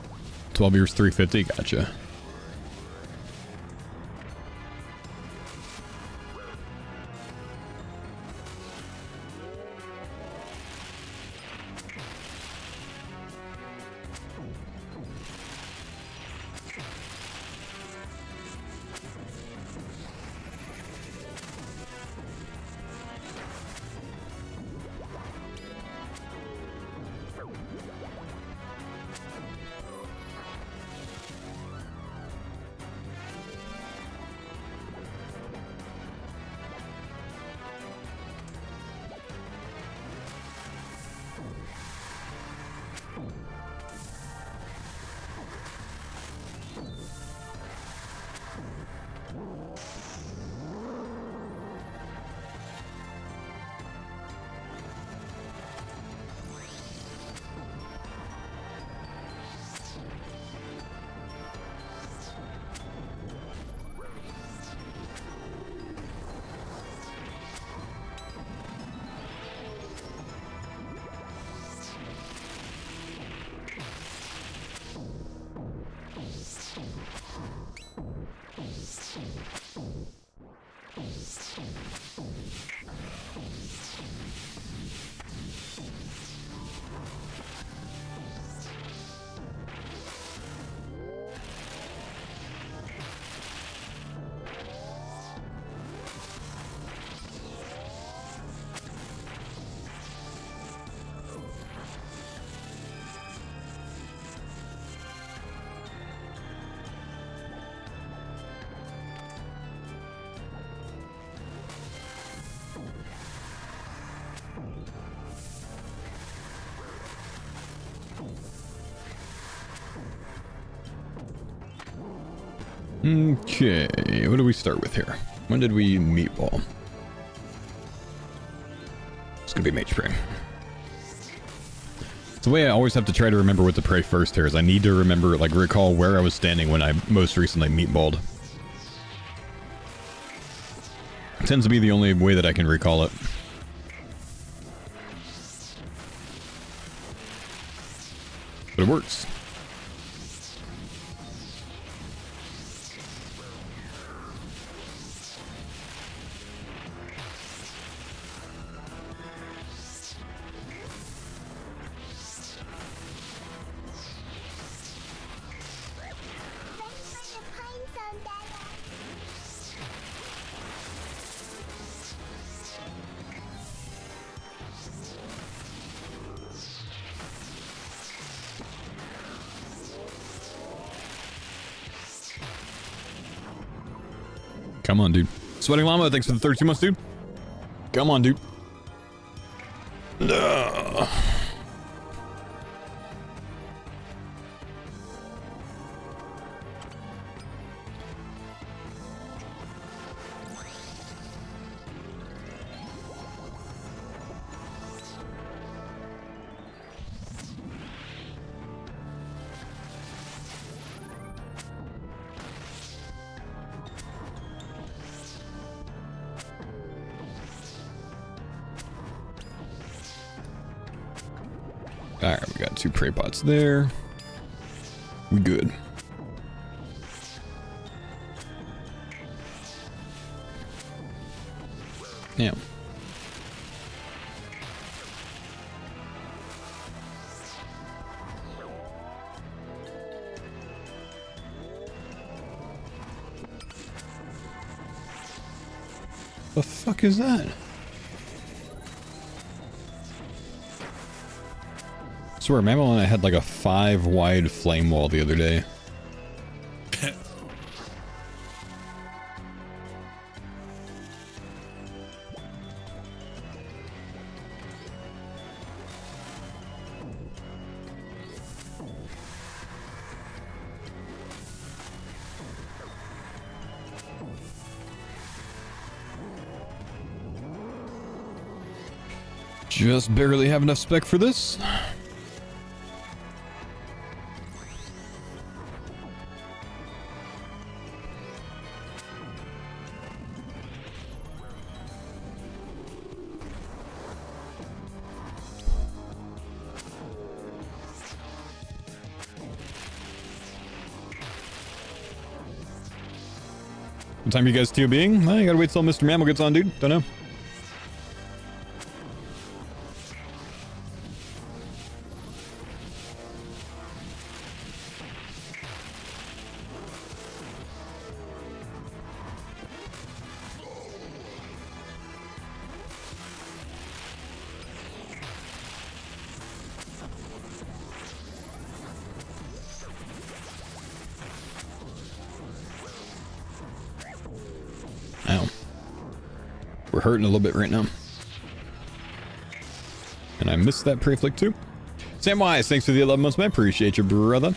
12 years, 350. Gotcha. Okay, what do we start with here? When did we meatball? It's gonna be mage prey. It's the way I always have to try to remember what to pray first here is I need to remember, like, recall where I was standing when I most recently meatballed. It tends to be the only way that I can recall it. But it works. Come on, dude. Sweating Llama, thanks for the 32 months, dude. Come on, dude. Alright, we got 2 prey pots there. We good. Yeah. The fuck is that? I swear, Mammal and I had like a 5 wide flame wall the other day. Just barely have enough spec for this. What time are you guys TOBing? I gotta wait till Mr. Mammal gets on, dude. Don't know. We're hurting a little bit right now. And I missed that pre-flick too. Samwise, thanks for the 11 months, man. Appreciate you, brother.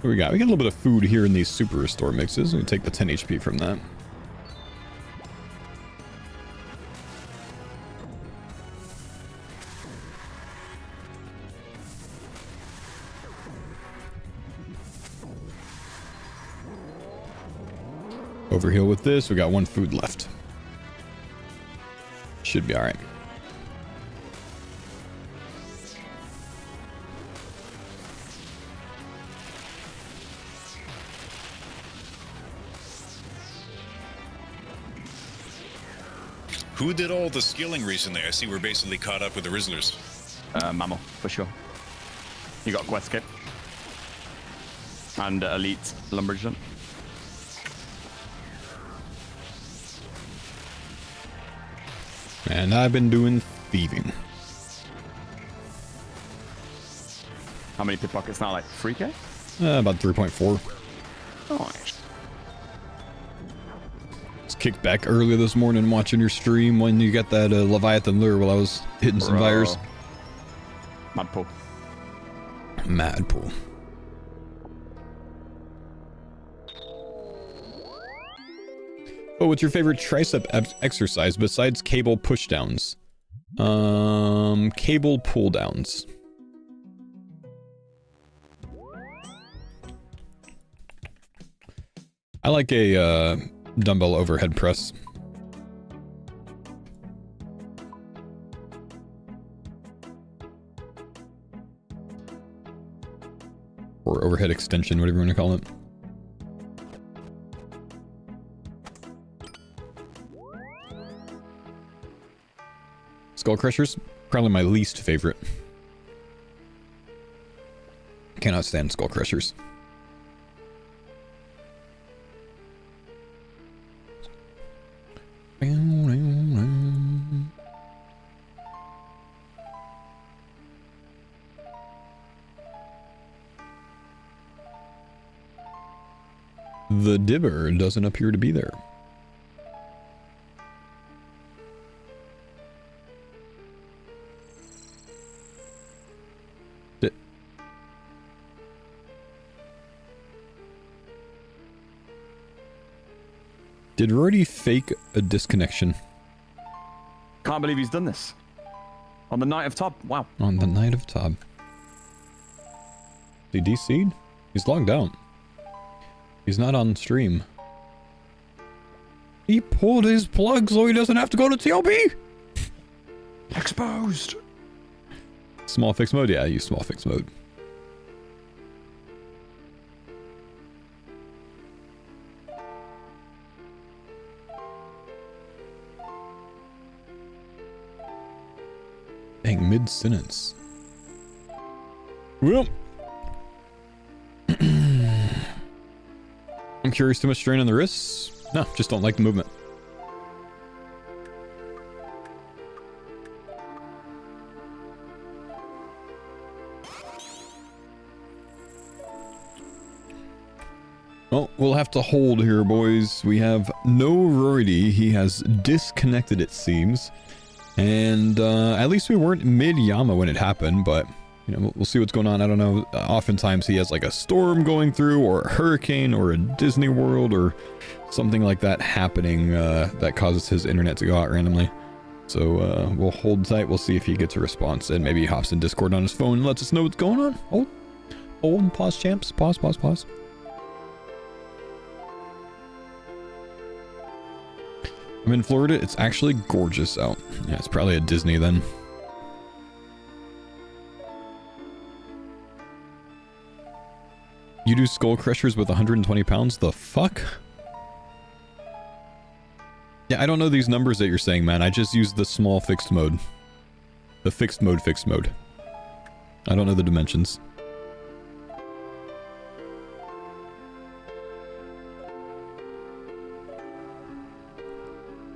What we got? We got a little bit of food here in these super restore mixes. We take the 10 HP from that. Overheal with this. We got 1 food left. Should be alright. Who did all the skilling recently? I see we're basically caught up with the Rizzlers. Mammal, for sure. You got Quest Kit. And Elite Lumberjack. And I've been doing thieving. How many pickpockets now? Like 3k? About 3.4. Oh, Just kicked back earlier this morning watching your stream when you got that Leviathan lure while I was hitting some fires. Mad pull. Mad pull. Oh, what's your favorite tricep exercise besides cable pushdowns? Cable pull downs. I like a dumbbell overhead press. Or overhead extension, whatever you want to call it. Skull Crushers, probably my least favorite. Cannot stand Skull Crushers. The Dibber doesn't appear to be there. Did Rorty fake a disconnection? Can't believe he's done this. On the night of Tob. Wow. On the night of Tob. He DC'd? He's logged out. He's not on stream. He pulled his plug so he doesn't have to go to TOB! Exposed! Small fix mode? Yeah, I use small fix mode. Dang, mid-sentence. Well. I'm curious, too much strain on the wrists? No, just don't like the movement. Well, we'll have to hold here, boys. We have no Rory. He has disconnected, it seems. And at least we weren't mid-Yama when it happened, but you know, we'll see what's going on. I don't know. Oftentimes he has like a storm going through, or a hurricane, or a Disney World, or something like that happening that causes his internet to go out randomly. So we'll hold tight. We'll see if he gets a response, and maybe he hops in Discord on his phone and lets us know what's going on. Hold, pause, champs. Pause. I'm in Florida. It's actually gorgeous out. Yeah, it's probably at Disney then. You do skull crushers with 120 pounds? The fuck? Yeah, I don't know these numbers that you're saying, man. I just use the small fixed mode. The fixed mode. I don't know the dimensions.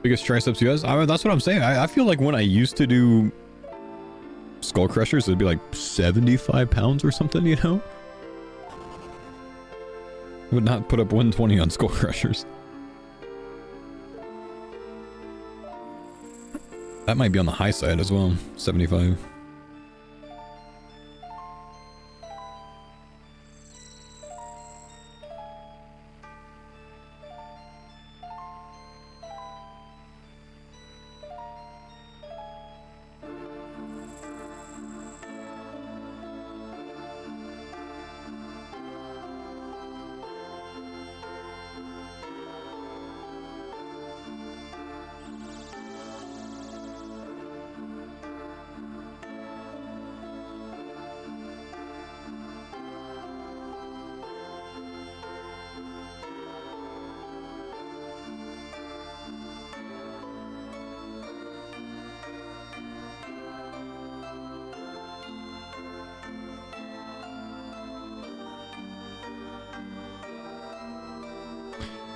Biggest triceps you guys? That's what I'm saying. I feel like when I used to do skull crushers, it'd be like 75 pounds or something, you know? I would not put up 120 on skull crushers. That might be on the high side as well. 75.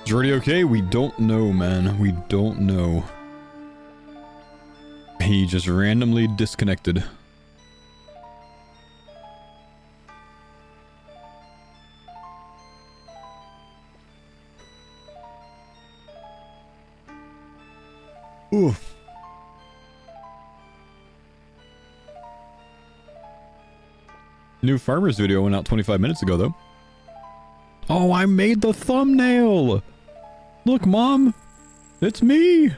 Jordy okay? We don't know, man. We don't know. He just randomly disconnected. Oof. New farmers video went out 25 minutes ago, though. Oh, I made the thumbnail! Look, Mom! It's me!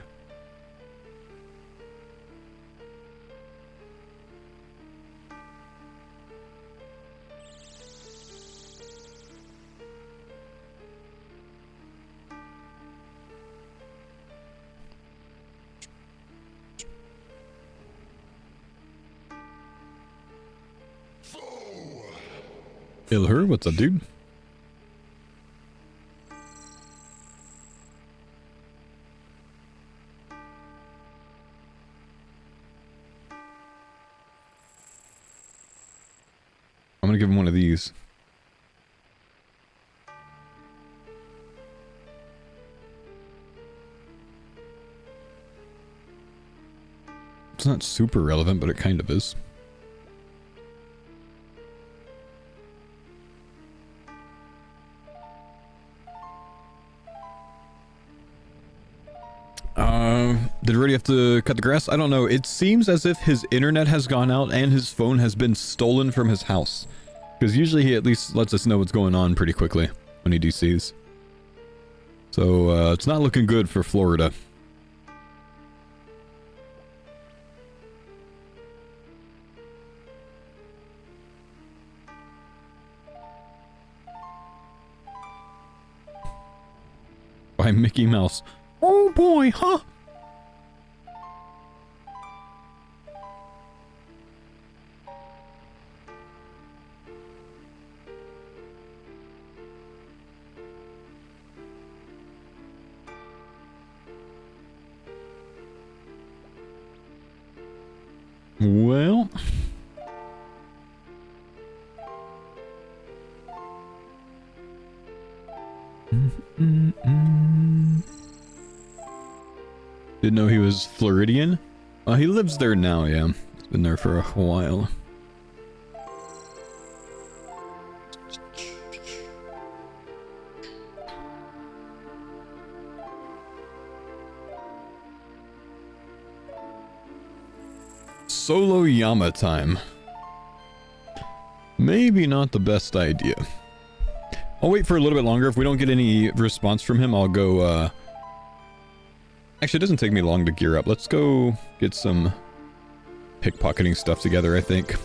Ilher, what's up, dude? I'm gonna give him one of these. It's not super relevant, but it kind of is. Did Rudy have to cut the grass? I don't know. It seems as if his internet has gone out and his phone has been stolen from his house. Because usually he at least lets us know what's going on pretty quickly when he DCs. So, it's not looking good for Florida. By Mickey Mouse. Oh boy, huh? Well, didn't know he was Floridian. He lives there now, yeah. He's been there for a while. Solo Yama time. Maybe not the best idea. I'll wait for a little bit longer. If we don't get any response from him, I'll go, Actually, it doesn't take me long to gear up. Let's go get some pickpocketing stuff together, I think.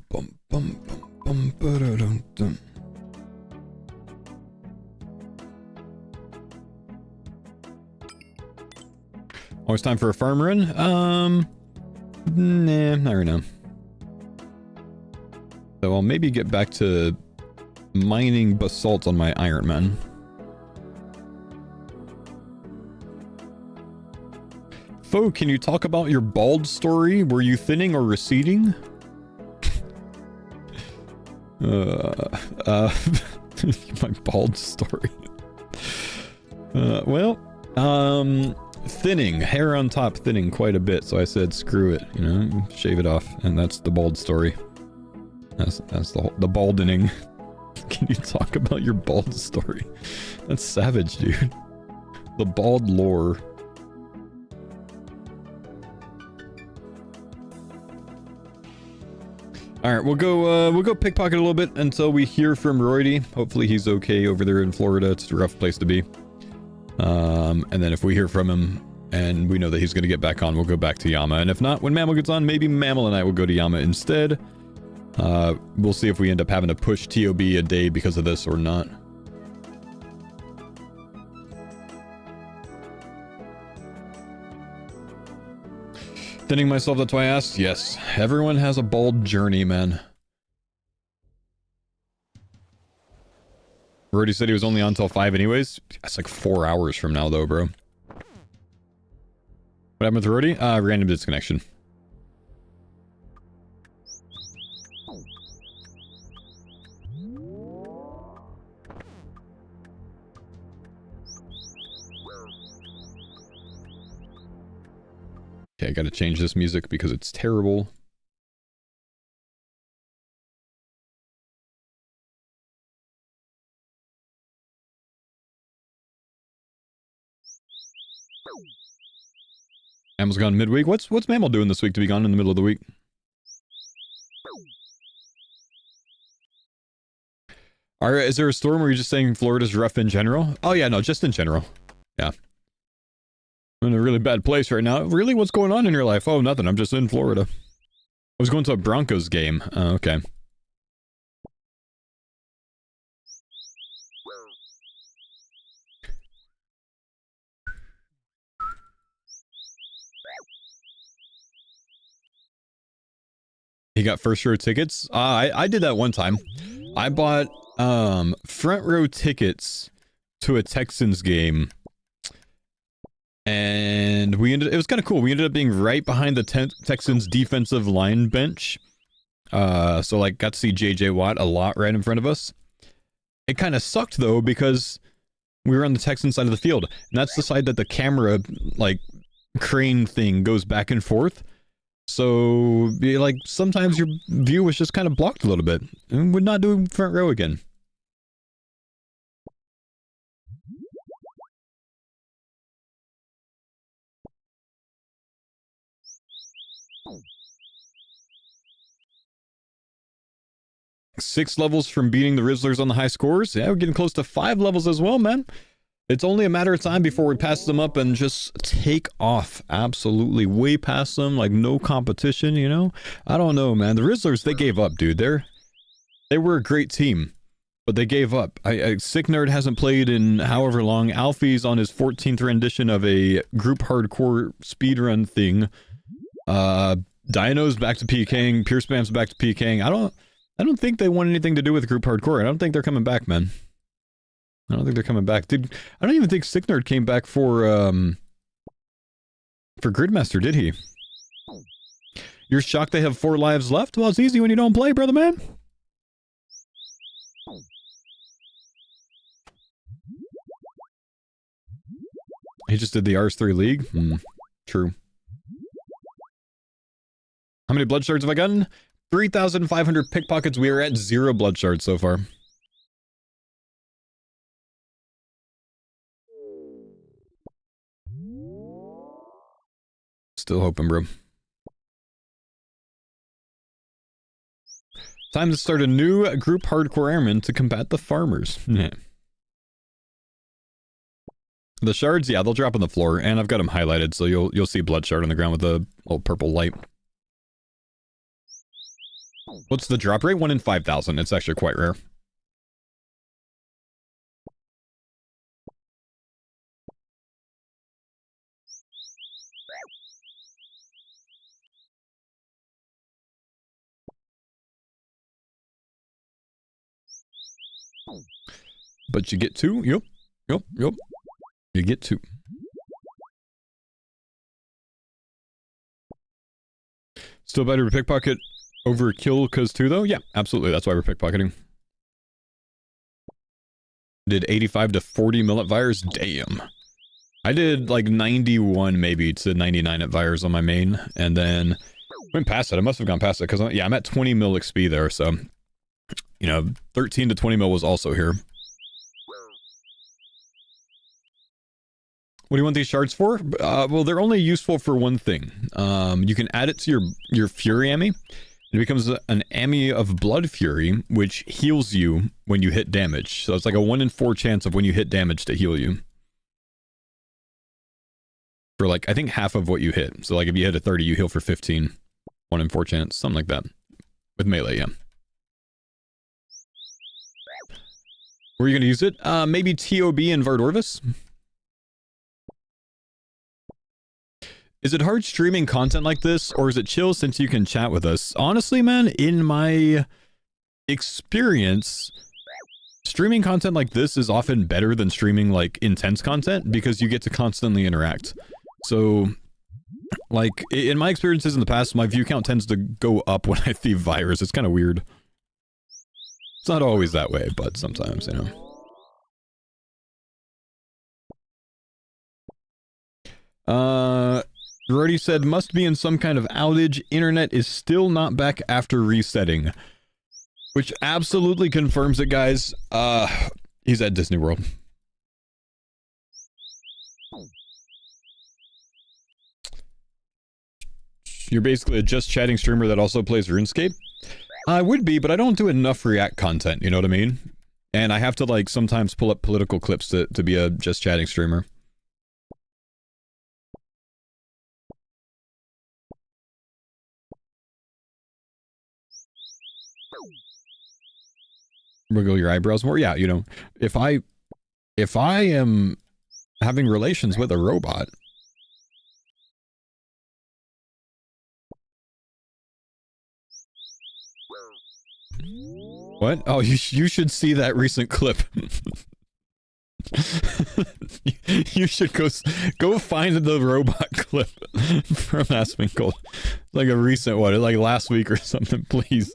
Bum, bum, bum, bum, ba-da-dum-dum. Always time for a farm run? Nah, not right now. So I'll maybe get back to mining basalt on my Iron Man. Faux, can you talk about your bald story? Were you thinning or receding? My bald story. Thinning, hair on top thinning quite a bit, so I said screw it, you know, shave it off, and that's the bald story. That's the baldening. Can you talk about your bald story? That's savage, dude. The bald lore. Alright, we'll go pickpocket a little bit until we hear from Roydy. Hopefully he's okay over there in Florida. It's a rough place to be. And then if we hear from him and we know that he's going to get back on, we'll go back to Yama. And if not, when Mammal gets on, maybe Mammal and I will go to Yama instead. We'll see if we end up having to push TOB a day because of this or not. Thinning myself, that's why I asked? Yes. Everyone has a bald journey, man. Brody said he was only on till 5 anyways. That's like 4 hours from now, though, bro. What happened with Brody? Random disconnection. Okay, I gotta change this music because it's terrible. Mammal's gone midweek. What's Mammal doing this week to be gone in the middle of the week? Is there a storm where you're just saying Florida's rough in general? Oh yeah, no, just in general. Yeah. I'm in a really bad place right now. Really? What's going on in your life? Oh, nothing. I'm just in Florida. I was going to a Broncos game. Oh, okay. He got first row tickets? I did that one time. I bought front row tickets to a Texans game. And it was kind of cool. We ended up being right behind the Texans defensive line bench. So like got to see JJ Watt a lot right in front of us. It kind of sucked though because we were on the Texan side of the field. And that's the side that the camera like crane thing goes back and forth. So like sometimes your view was just kind of blocked a little bit. And we're not doing front row again. Six levels from beating the Rizzlers on the high scores. Yeah, we're getting close to 5 levels as well, man. It's only a matter of time before we pass them up and just take off. Absolutely way past them, like no competition, you know? I don't know, man. The Rizzlers, they gave up, dude. They were a great team, but they gave up. Sick Nerd hasn't played in however long. Alfie's on his 14th rendition of a group hardcore speedrun thing. Dino's back to PKing. Pure Spam's back to PKing. I don't think they want anything to do with group hardcore. I don't think they're coming back, man. I don't think they're coming back. Dude, I don't even think Sick Nerd came back for Gridmaster, did he? You're shocked they have 4 lives left? Well, it's easy when you don't play, brother man. He just did the RS3 League? True. How many blood shards have I gotten? 3,500 pickpockets. We are at 0 blood shards so far. Still hoping, bro. Time to start a new group hardcore airmen to combat the farmers. Yeah. The shards, yeah, they'll drop on the floor, and I've got them highlighted, so you'll see blood shard on the ground with a little purple light. What's the drop rate? 1 in 5,000. It's actually quite rare. But you get 2. Yep. You get 2. Still better to pickpocket over kill cause 2 though? Yeah, absolutely. That's why we're pickpocketing. Did 85 to 40 millet vires? Damn. I did like 91 maybe to 99 at vires on my main, and then went past it. I must have gone past it because yeah, I'm at 20 mil XP there, so you know, 13 to 20 mil was also here. What do you want these shards for? Well, they're only useful for one thing. You can add it to your Fury Ammy. It becomes an Ammy of Blood Fury, which heals you when you hit damage. So it's like a 1 in 4 chance of when you hit damage to heal you. For like, I think half of what you hit. So like if you hit a 30, you heal for 15. 1 in 4 chance, something like that. With melee, yeah. Where are you going to use it? Maybe TOB and Vardorvis? Is it hard streaming content like this, or is it chill since you can chat with us? Honestly, man, in my experience, streaming content like this is often better than streaming, like, intense content, because you get to constantly interact. So, like, in my experiences in the past, my view count tends to go up when I thieve virus. It's kind of weird. It's not always that way, but sometimes, you know. Already said must be in some kind of outage. Internet is still not back after resetting. Which absolutely confirms it, guys. He's at Disney World. You're basically a just chatting streamer that also plays RuneScape? I would be, but I don't do enough React content, you know what I mean? And I have to, like, sometimes pull up political clips to be a just chatting streamer. Wiggle your eyebrows more? Yeah, you know, if I am having relations with a robot, what? Oh, you should see that recent clip. You should go find the robot clip from Aspingold. Like a recent one, like last week or something, please.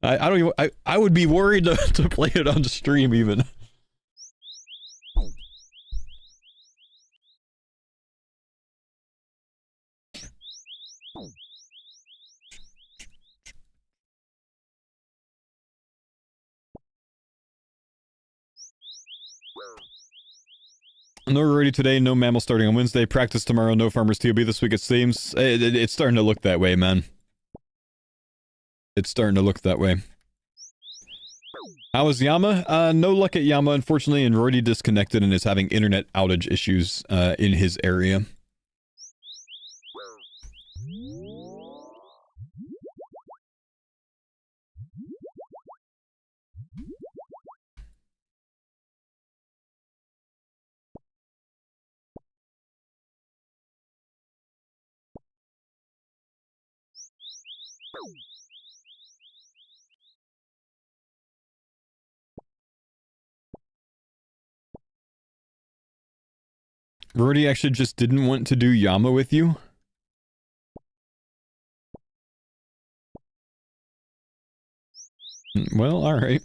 I don't even, I would be worried to play it on stream even. No ready today, no mammal starting on Wednesday, practice tomorrow, no farmers TOB this week it seems. It's starting to look that way, man. It's starting to look that way. How is Yama? No luck at Yama, unfortunately, and Rory disconnected and is having internet outage issues in his area. Rory actually just didn't want to do Yama with you? Well, alright.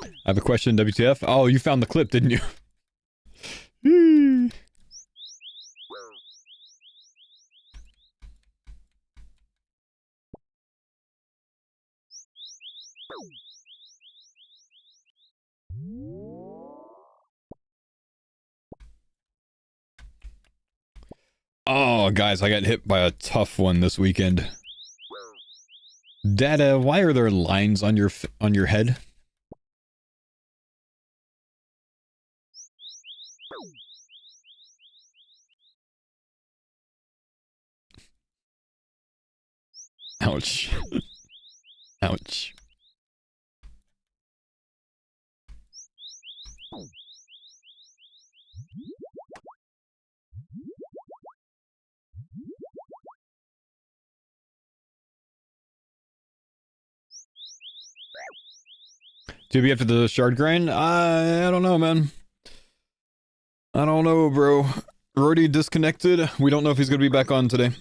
I have a question, WTF. Oh, you found the clip, didn't you? Oh, guys, I got hit by a tough one this weekend. Dada, why are there lines on your head? Ouch. Ouch. To be after the shard grind? I don't know, man. I don't know, bro. Already disconnected. We don't know if he's gonna be back on today.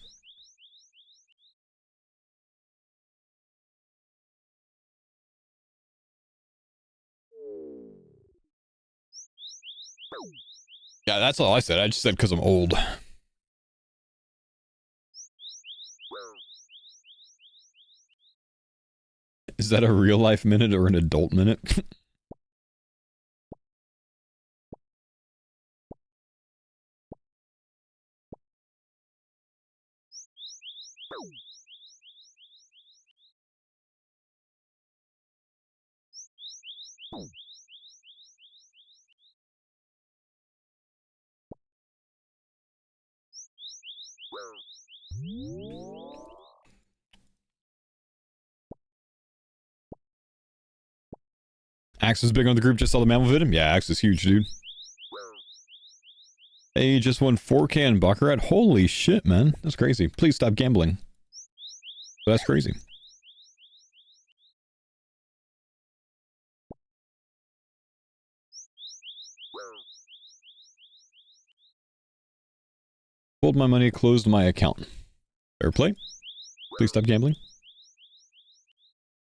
Yeah, that's all I said. I just said because I'm old. Is that a real life minute or an adult minute? Axe is big on the group, just saw the mammal vid. Yeah, Axe is huge, dude. Hey, just won 4K in Baccarat. Holy shit, man. That's crazy. Please stop gambling. That's crazy. Pulled my money, closed my account. Fair play. Please stop gambling.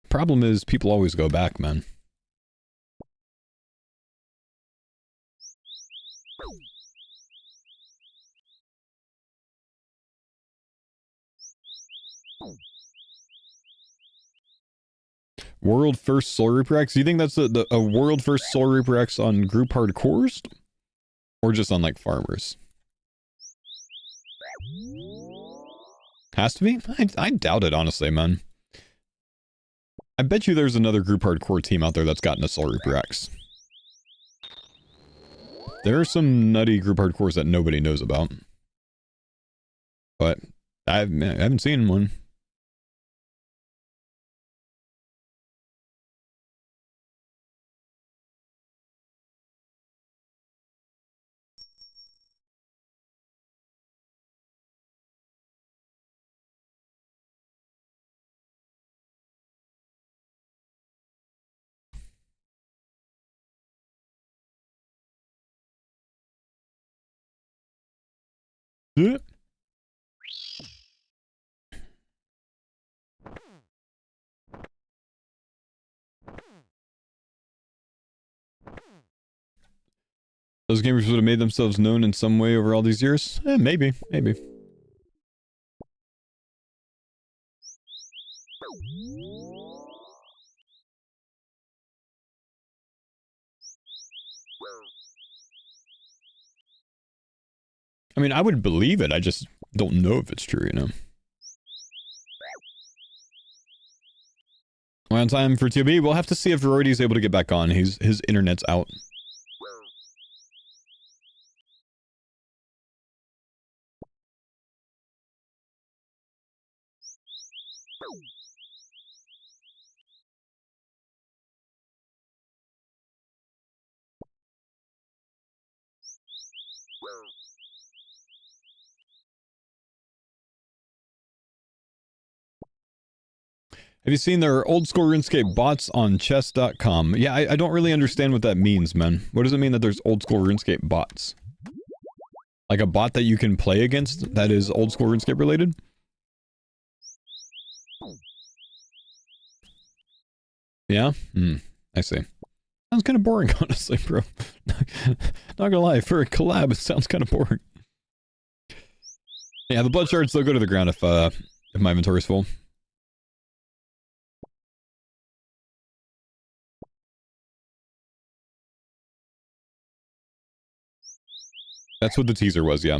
Problem is, people always go back, man. World first Soul Reaper X? Do you think that's a world first Soul Reaper X on group hardcores? Or just on, like, farmers? Has to be? I doubt it, honestly, man. I bet you there's another group hardcore team out there that's gotten a Soul Reaper X. There are some nutty group hardcores that nobody knows about. But I haven't seen one. Yeah. Those gamers would have made themselves known in some way over all these years? Maybe, maybe. I mean, I would believe it, I just don't know if it's true, you know? One time for TB, we'll have to see if Roidy's able to get back on. His internet's out. Have you seen their old school RuneScape bots on chess.com? Yeah, I don't really understand what that means, man. What does it mean that there's old school RuneScape bots? Like a bot that you can play against that is old school RuneScape related? Yeah? I see. Sounds kind of boring, honestly, bro. Not gonna lie, for a collab, it sounds kind of boring. Yeah, the blood shards, they'll go to the ground if my inventory is full. That's what the teaser was, yeah.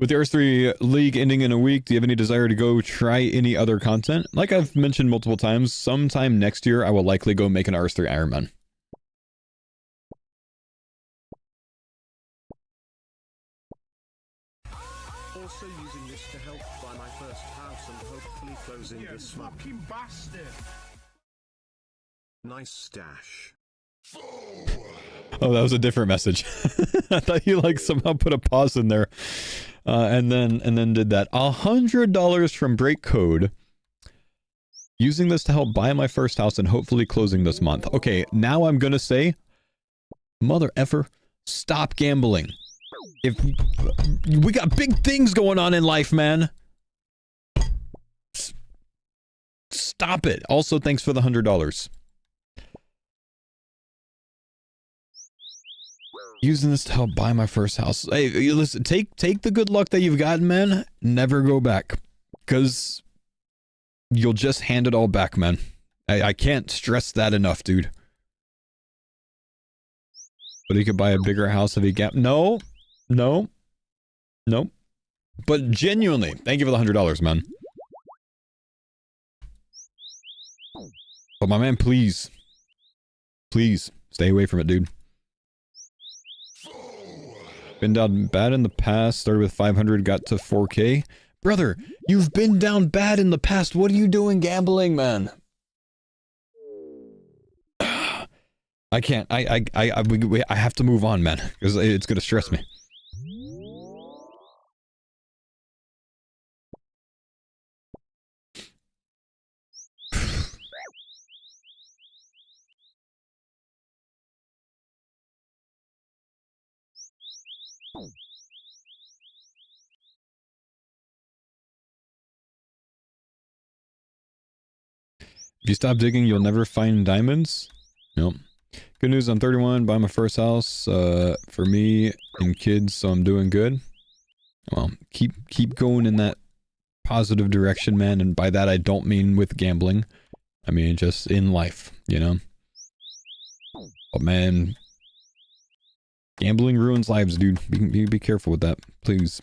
With the R3 League ending in a week, do you have any desire to go try any other content? Like I've mentioned multiple times, sometime next year I will likely go make an R3 Ironman. Also using this to help buy my first house and hopefully closing this month. Fucking bastard. Nice stash. Oh, that was a different message. I thought you like somehow put a pause in there, and then did that. $100 from Break Code. Using this to help buy my first house and hopefully closing this month. Okay, now I'm gonna say, mother effer, stop gambling. If we got big things going on in life, man. Stop it. Also, thanks for the $100. Using this to help buy my first house. Hey, listen, take the good luck that you've gotten, man. Never go back. Because you'll just hand it all back, man. I can't stress that enough, dude. But he could buy a bigger house if he got... No. But genuinely, thank you for the $100, man. But my man, please. Please, stay away from it, dude. Been down bad in the past, started with 500, got to 4K. Brother, you've been down bad in the past. What are you doing gambling, man? I can't. I have to move on, man, because it's gonna stress me. If you stop digging, you'll never find diamonds? Nope. Good news, I'm 31, buy my first house, for me and kids, so I'm doing good. Well, keep going in that positive direction, man, and by that I don't mean with gambling. I mean just in life, you know? But man, gambling ruins lives, dude. Be careful with that, please.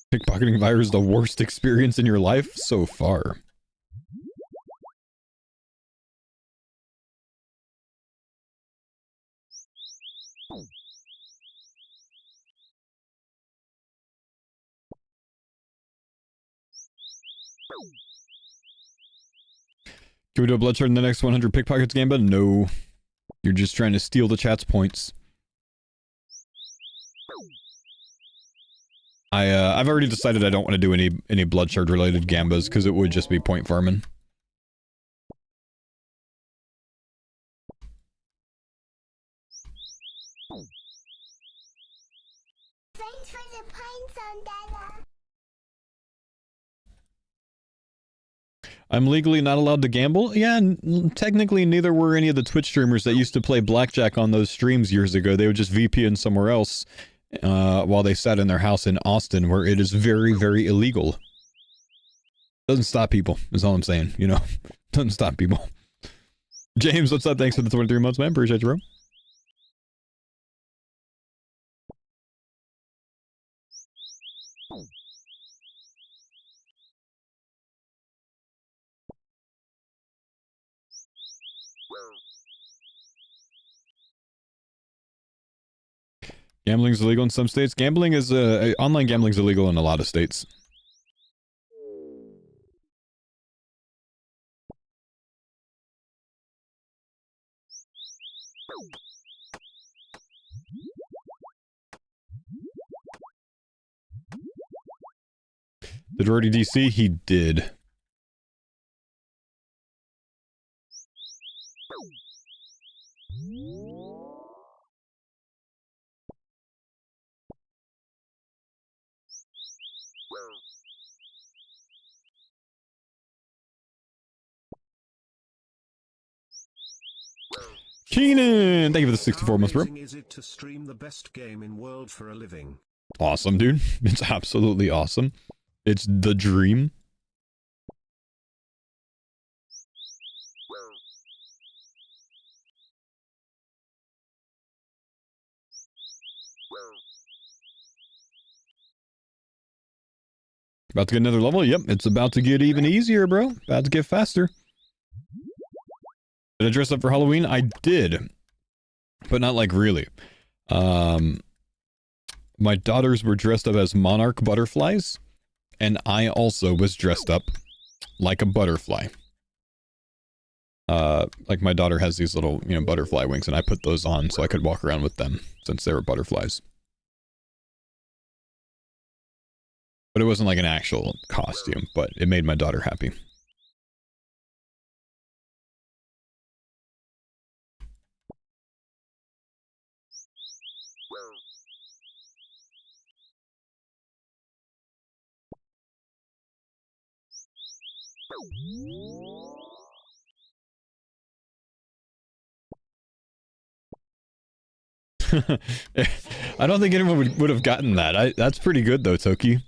Pickpocketing virus, the worst experience in your life so far. Can we do a bloodshot in the next 100 pickpockets, Gamba? No. You're just trying to steal the chat's points. I've already decided I don't want to do any bloodshard related gambas because it would just be point farming. Thanks for the pints on Dada. I'm legally not allowed to gamble? Yeah, technically neither were any of the Twitch streamers that used to play blackjack on those streams years ago. They would just VPN somewhere else while they sat in their house in Austin, where it is very, very illegal. Doesn't stop people, is all I'm saying, you know? Doesn't stop people. James, what's up? Thanks for the 23 months, man. Appreciate you, bro. Gambling is illegal in some states. Gambling is online gambling is illegal in a lot of states. Did Rory DC? He did. Keenan, thank you for the 64 months, bro. How amazing is it to stream the best game in world for a living? Awesome, dude. It's absolutely awesome. It's the dream. About to get another level? Yep, it's about to get even easier, bro. About to get faster. Did I dress up for Halloween? I did. But not like really. My daughters were dressed up as monarch butterflies. And I also was dressed up like a butterfly. Like my daughter has these little, you know, butterfly wings, and I put those on so I could walk around with them since they were butterflies. But it wasn't like an actual costume, but it made my daughter happy. I don't think anyone would have gotten that. That's pretty good though, Toki.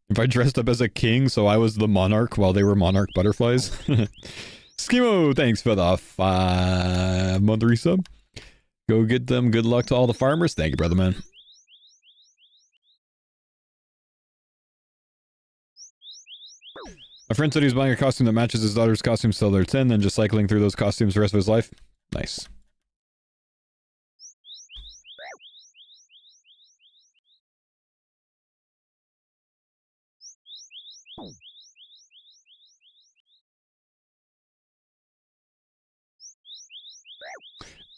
If I dressed up as a king, so I was the monarch while they were monarch butterflies. Schemo, thanks for the 5-month resub. Go get them. Good luck to all the farmers. Thank you, brother man. A friend said he was buying a costume that matches his daughter's costume till they're 10, then just cycling through those costumes the rest of his life. Nice.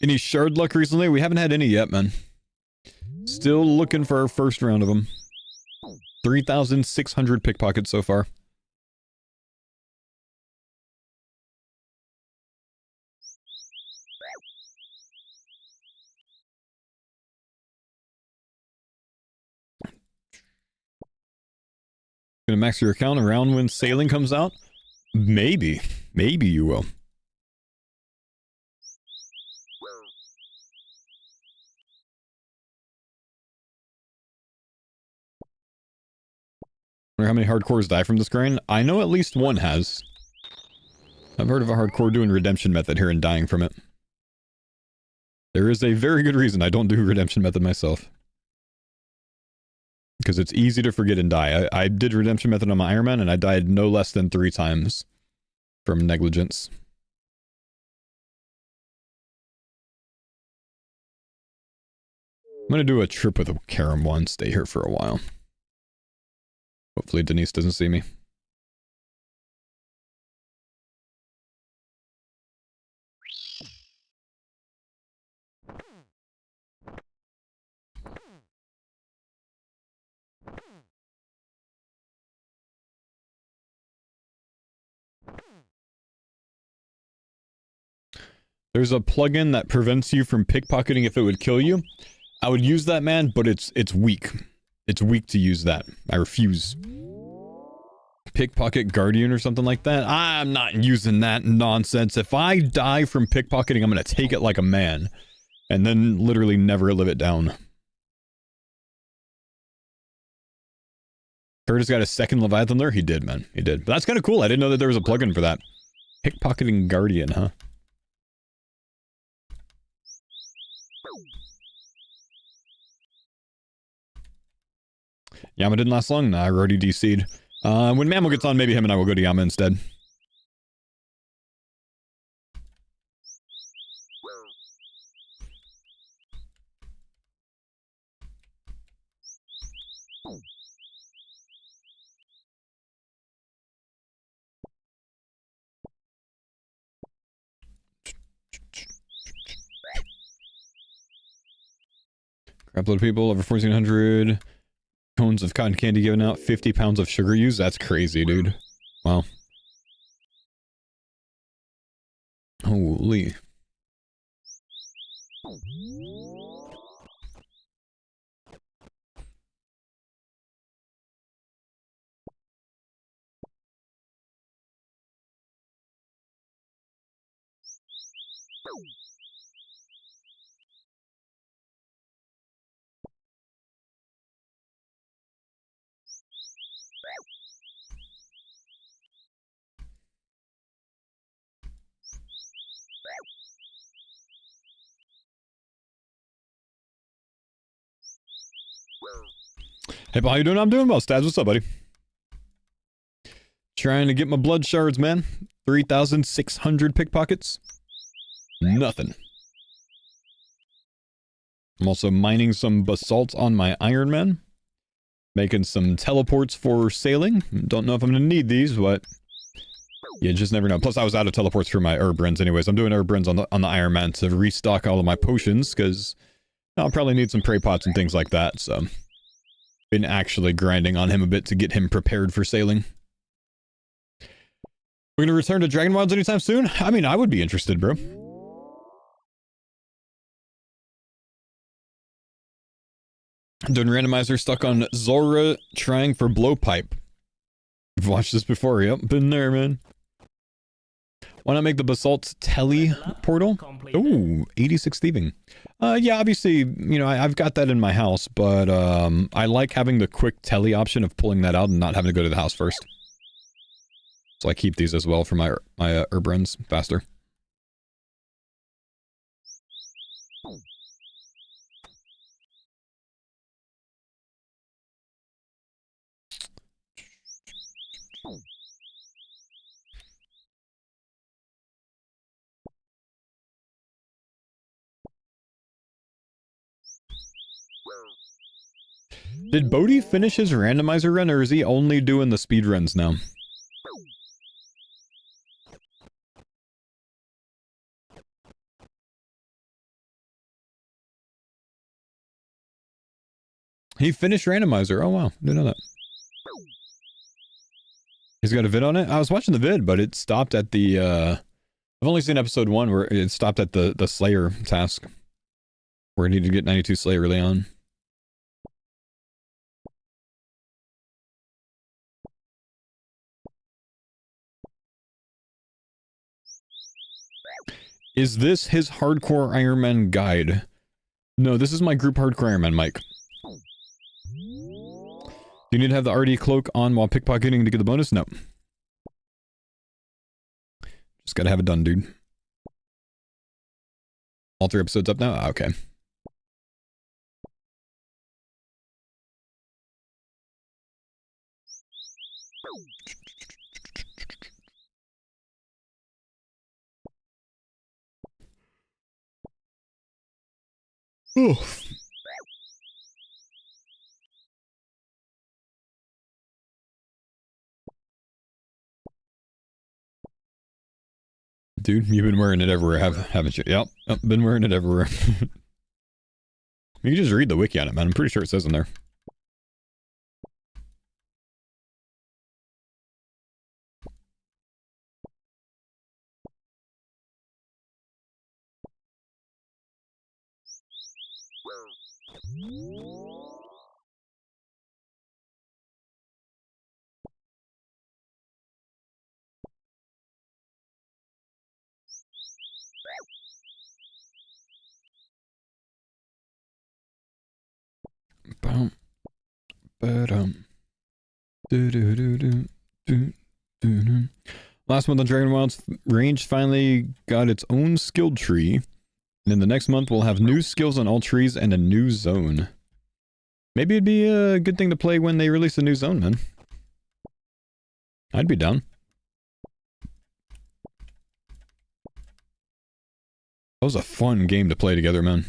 Any shard luck recently? We haven't had any yet, man. Still looking for our first round of them. 3,600 pickpockets so far. Gonna max your account around when sailing comes out? Maybe. Maybe you will. Wonder how many hardcores die from this grind? I know at least one has. I've heard of a hardcore doing redemption method here and dying from it. There is a very good reason I don't do redemption method myself. Because it's easy to forget and die. I did redemption method on my Iron Man and I died no less than 3 times from negligence. I'm gonna do a trip with a Karam one, stay here for a while. Hopefully Denise doesn't see me. There's a plugin that prevents you from pickpocketing if it would kill you. I would use that, man, but it's weak. It's weak to use that. I refuse. Pickpocket Guardian or something like that? I'm not using that nonsense. If I die from pickpocketing, I'm going to take it like a man. And then literally never live it down. Curtis got a second Leviathan lure? He did, man. He did. But that's kind of cool. I didn't know that there was a plugin for that. Pickpocketing Guardian, huh? Yama didn't last long? Nah, I already DC'd. When Mammal gets on, maybe him and I will go to Yama instead. Crapload of people, over 1,400 cones of cotton candy given out, 50 pounds of sugar used. That's crazy, dude. Wow. Holy. Hey, Paul, how you doing? I'm doing well. Stabs, what's up, buddy? Trying to get my blood shards, man. 3,600 pickpockets. Nothing. I'm also mining some basalt on my Iron Man. Making some teleports for sailing. Don't know if I'm going to need these, but you just never know. Plus, I was out of teleports for my herb runs anyways. I'm doing herb runs on the Iron Man to restock all of my potions, because I'll probably need some prey pots and things like that, so... Been actually grinding on him a bit to get him prepared for sailing. We're going to return to Dragon Wilds anytime soon? I mean, I would be interested, bro. Doing randomizer, stuck on Zora, trying for blowpipe. You've watched this before, yep, been there, man. Why not make the basalt tele portal? Ooh, 86 thieving. Yeah, obviously, you know, I've got that in my house, but I like having the quick tele option of pulling that out and not having to go to the house first. So I keep these as well for my herb runs faster. Did Bodhi finish his randomizer run, or is he only doing the speed runs now? He finished randomizer. Oh wow, didn't know that. He's got a vid on it? I was watching the vid, but it stopped at the, I've only seen episode 1 where it stopped at the Slayer task. Where I needed to get 92 Slayer early on. Is this his Hardcore Iron Man guide? No, this is my group Hardcore Iron Man, Mike. Do you need to have the RD cloak on while pickpocketing to get the bonus? No. Just gotta have it done, dude. All 3 episodes up now? Ah, okay. Oof. Dude, you've been wearing it everywhere, haven't you? Yep, been wearing it everywhere. You can just read the wiki on it, man. I'm pretty sure it says in there. Last month on Dragon Wilds, range finally got its own skill tree. And in the next month, we'll have new skills on all trees and a new zone. Maybe it'd be a good thing to play when they release a new zone, man. I'd be down. That was a fun game to play together, man.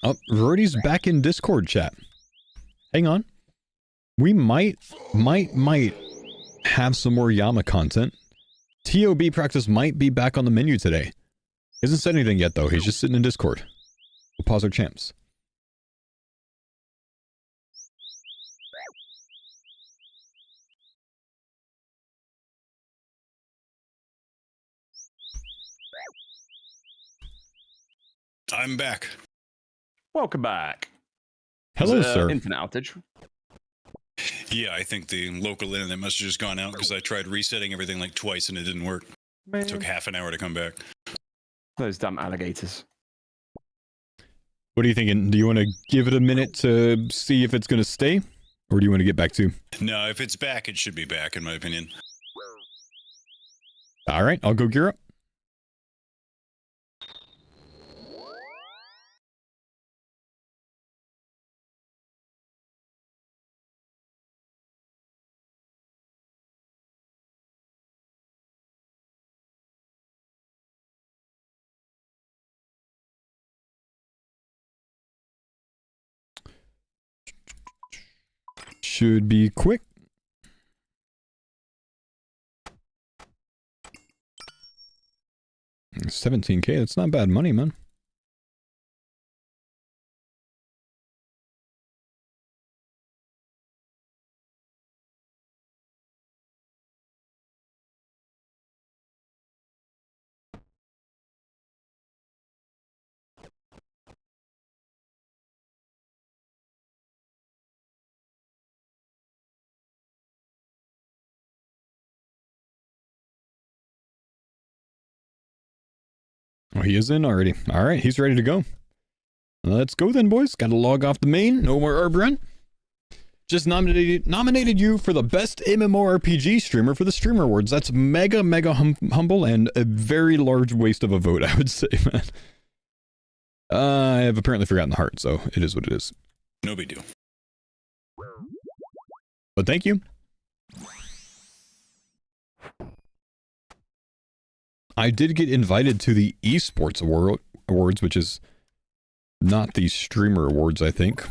Oh, Rory's back in Discord chat. Hang on. We might have some more Yama content. TOB practice might be back on the menu today. Hasn't said anything yet, though. He's just sitting in Discord. We'll pause our champs. I'm back. Welcome back. Hello, sir. Internet outage. Yeah, I think the local internet must have just gone out because I tried resetting everything like twice and it didn't work. It took half an hour to come back. Those damn alligators. What are you thinking? Do you want to give it a minute to see if it's going to stay? Or do you want to get back to? No, if it's back, it should be back, in my opinion. All right, I'll go gear up. Should be quick. $17K, that's not bad money, man. Oh, he is in already. All right, he's ready to go. Let's go then, boys. Got to log off the main. No more herb run. Just nominated you for the best MMORPG streamer for the Streamer Awards. That's mega humble and a very large waste of a vote, I would say, man. I have apparently forgotten the heart, so it is what it is. No big deal. But thank you. I did get invited to the Esports Awards, which is not the Streamer Awards, I think.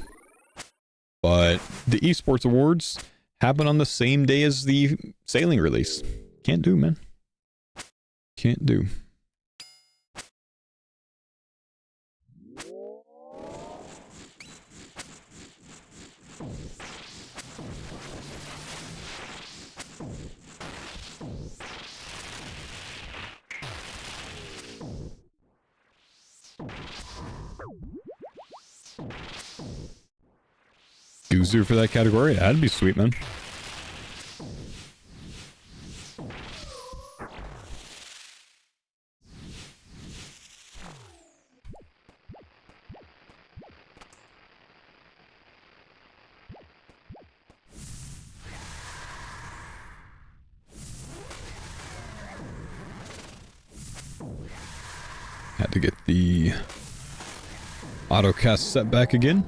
But the Esports Awards happen on the same day as the sailing release. Can't do, man. Can't do. Guzu for that category? That'd be sweet, man. Had to get the autocast set back again.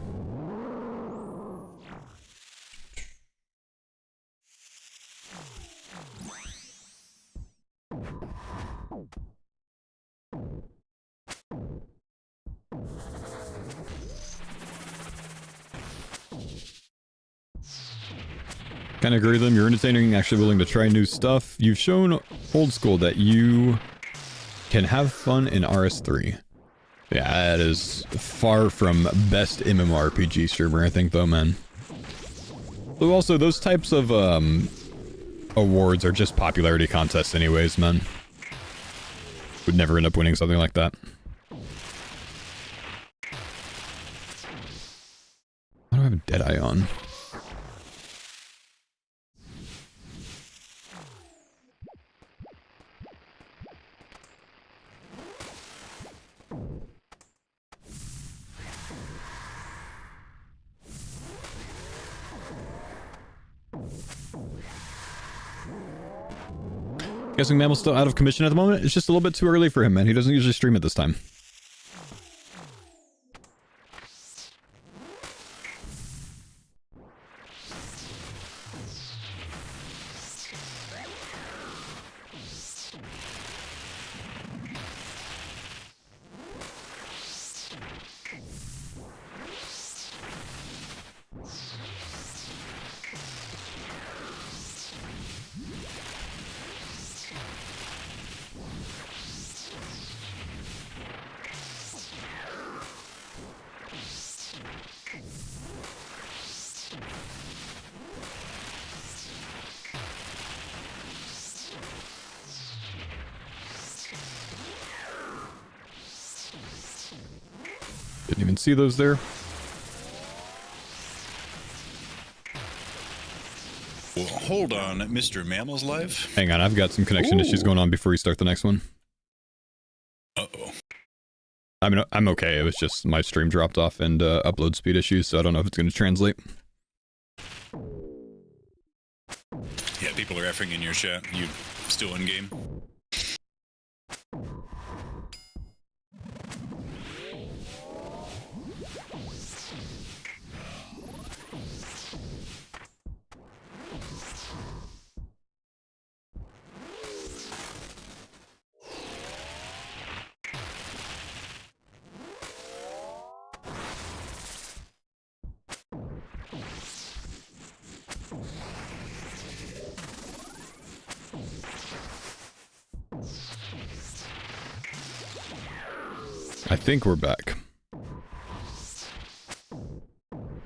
Kind of agree with them. You're entertaining, actually willing to try new stuff. You've shown old school that you can have fun in RS3. Yeah, that is far from best MMORPG streamer, I think, though, man. So also, those types of awards are just popularity contests anyways, man. Would never end up winning something like that. Why do I have Deadeye on? Guessing Mammal's still out of commission at the moment. It's just a little bit too early for him, man. He doesn't usually stream at this time. Didn't even see those there. Well, hold on, Mr. Mammal's live? Hang on, I've got some connection issues going on before we start the next one. Uh-oh. I mean, I'm okay. It was just my stream dropped off and upload speed issues, so I don't know if it's going to translate. Yeah, people are effing in your chat. You still in game? I think we're back.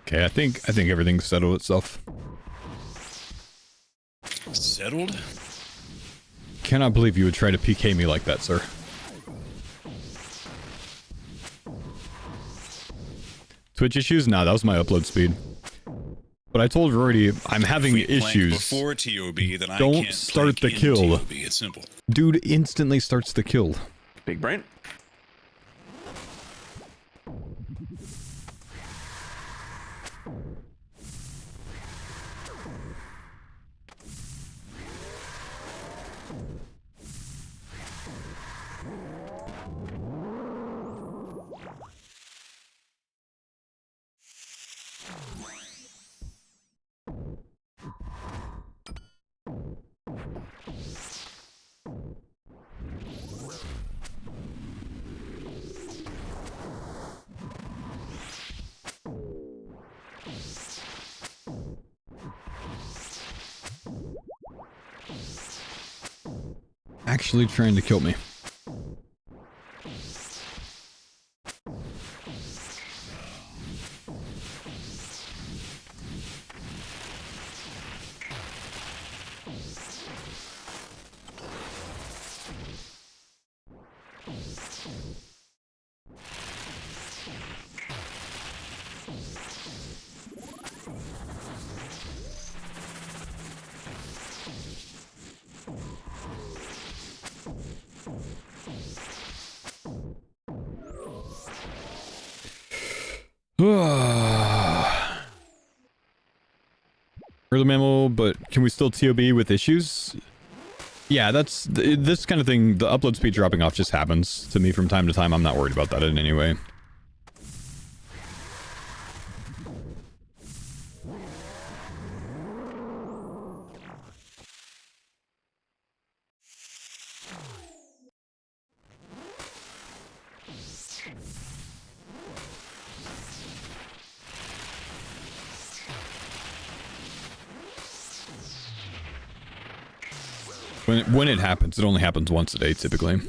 Okay, I think everything's settled itself. Settled? Cannot believe you would try to PK me like that, sir. Twitch issues? Nah, that was my upload speed. But I told Rory I'm having issues. Before TOB, then I don't can't start the plank in kill. TOB. It's simple. Dude instantly starts the kill. Big brain. Actually trying to kill me. Early mammal, but can we still TOB with issues? Yeah, that's this kind of thing. The upload speed dropping off just happens to me from time to time. I'm not worried about that in any way. When it happens, it only happens once a day, typically.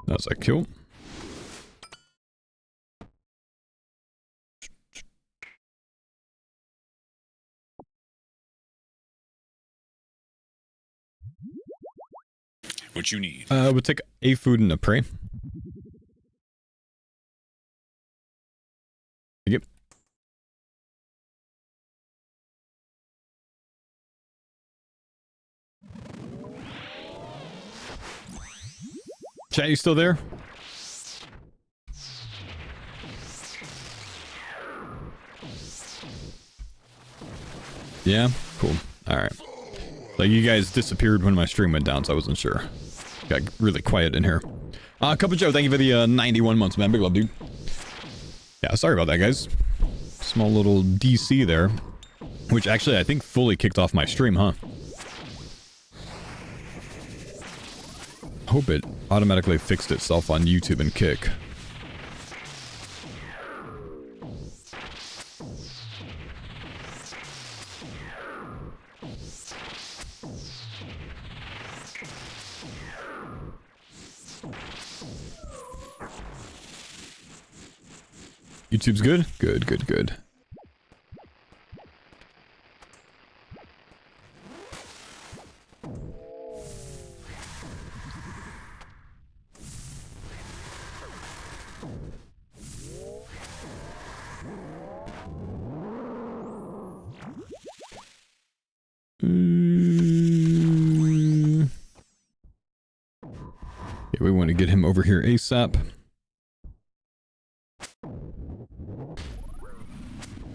That's a kill. What you need? We'll take a food and a prey. Yep. Chat, you still there? Yeah? Cool. Alright. Like, you guys disappeared when my stream went down, so I wasn't sure. Got really quiet in here. Cup of Joe, thank you for the 91 months, man. Big love, dude. Yeah, sorry about that, guys. Small little DC there. Which actually, I think fully kicked off my stream, huh? Hope it automatically fixed itself on YouTube and Kick. YouTube's good? Good, good, good. Yeah, we want to get him over here ASAP.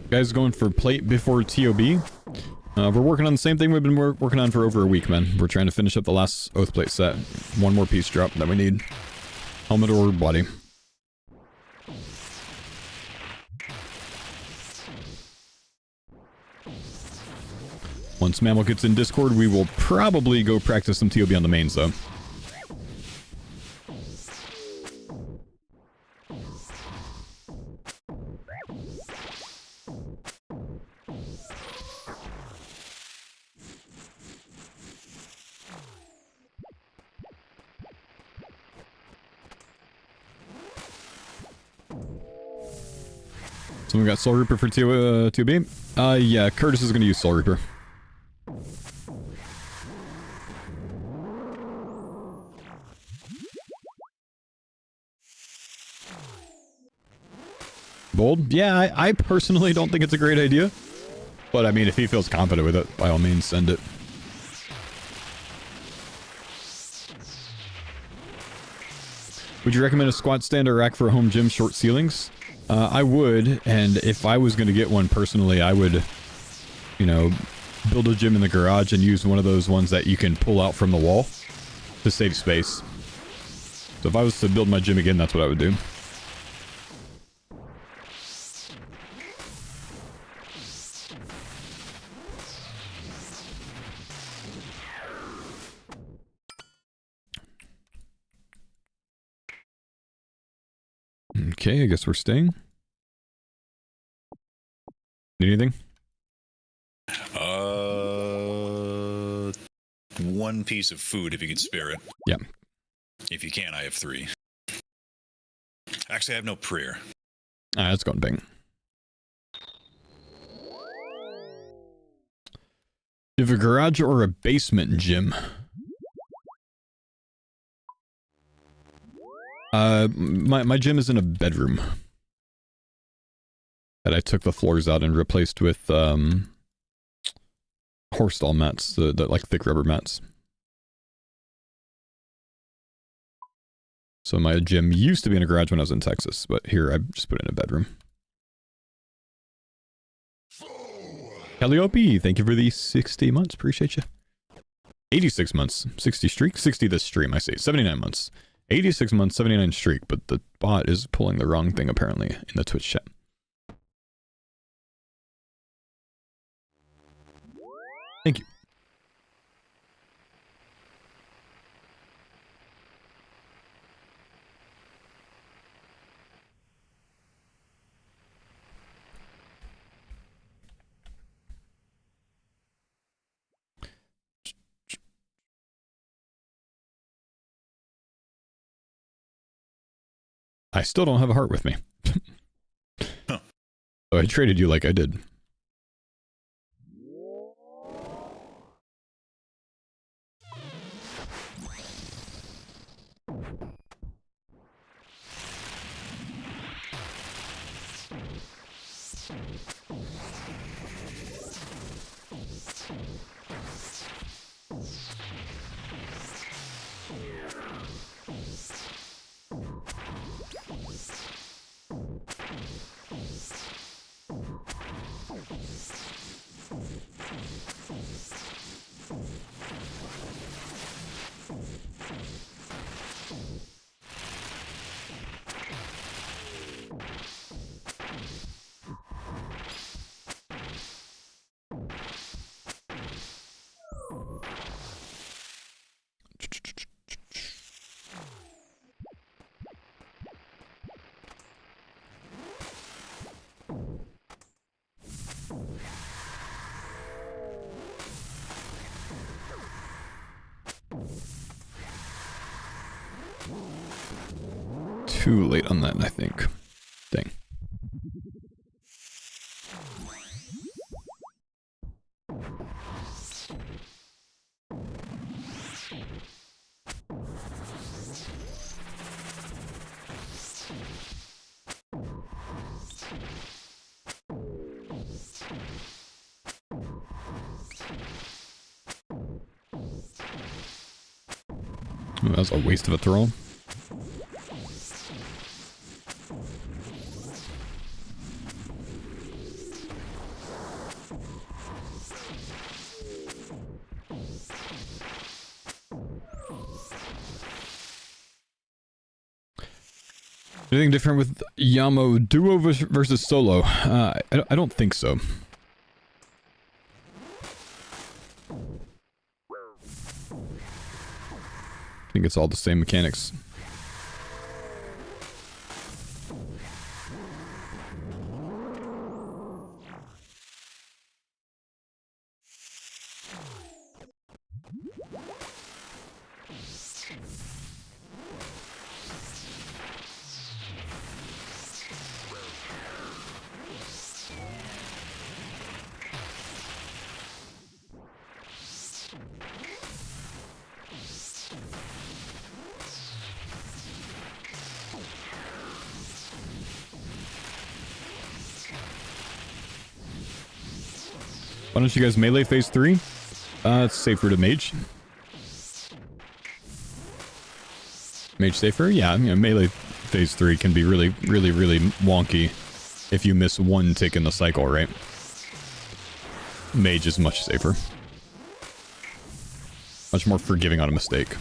Guys going for plate before TOB. We're working on the same thing we've been working on for over a week, man. We're trying to finish up the last oath plate set. One more piece drop that we need. Helmet or body. Once Mammal gets in Discord, we will probably go practice some TOB on the mains, though. Someone got Soul Reaper for TOB? Yeah, Curtis is going to use Soul Reaper. Bold? Yeah, I personally don't think it's a great idea. But I mean, if he feels confident with it, by all means, send it. Would you recommend a squat stand or rack for a home gym short ceilings? I would, and if I was going to get one personally, I would, you know, build a gym in the garage and use one of those ones that you can pull out from the wall to save space. So if I was to build my gym again, that's what I would do. Okay, I guess we're staying. Need anything? One piece of food if you can spare it. Yeah. If you can, I have 3. Actually, I have no prayer. Ah, let's go and bang. Do you have a garage or a basement gym? My gym is in a bedroom. That I took the floors out and replaced with, horse stall mats, the like thick rubber mats. So my gym used to be in a garage when I was in Texas, but here I just put it in a bedroom. Calliope, thank you for the 60 months. Appreciate you. 86 months. 60 streak? 60 this stream, I see. 79 months. 86 months, 79 streak, but the bot is pulling the wrong thing apparently in the Twitch chat. Thank you. I still don't have a heart with me. Huh. So I traded you like I did. Too late on that, I think. Dang. That was a waste of a throw. Anything different with Yamo duo versus solo? I don't think so. I think it's all the same mechanics. Why don't you guys melee phase 3? It's safer to mage. Mage safer? Yeah, melee phase 3 can be really wonky if you miss one tick in the cycle, right? Mage is much safer. Much more forgiving on a mistake.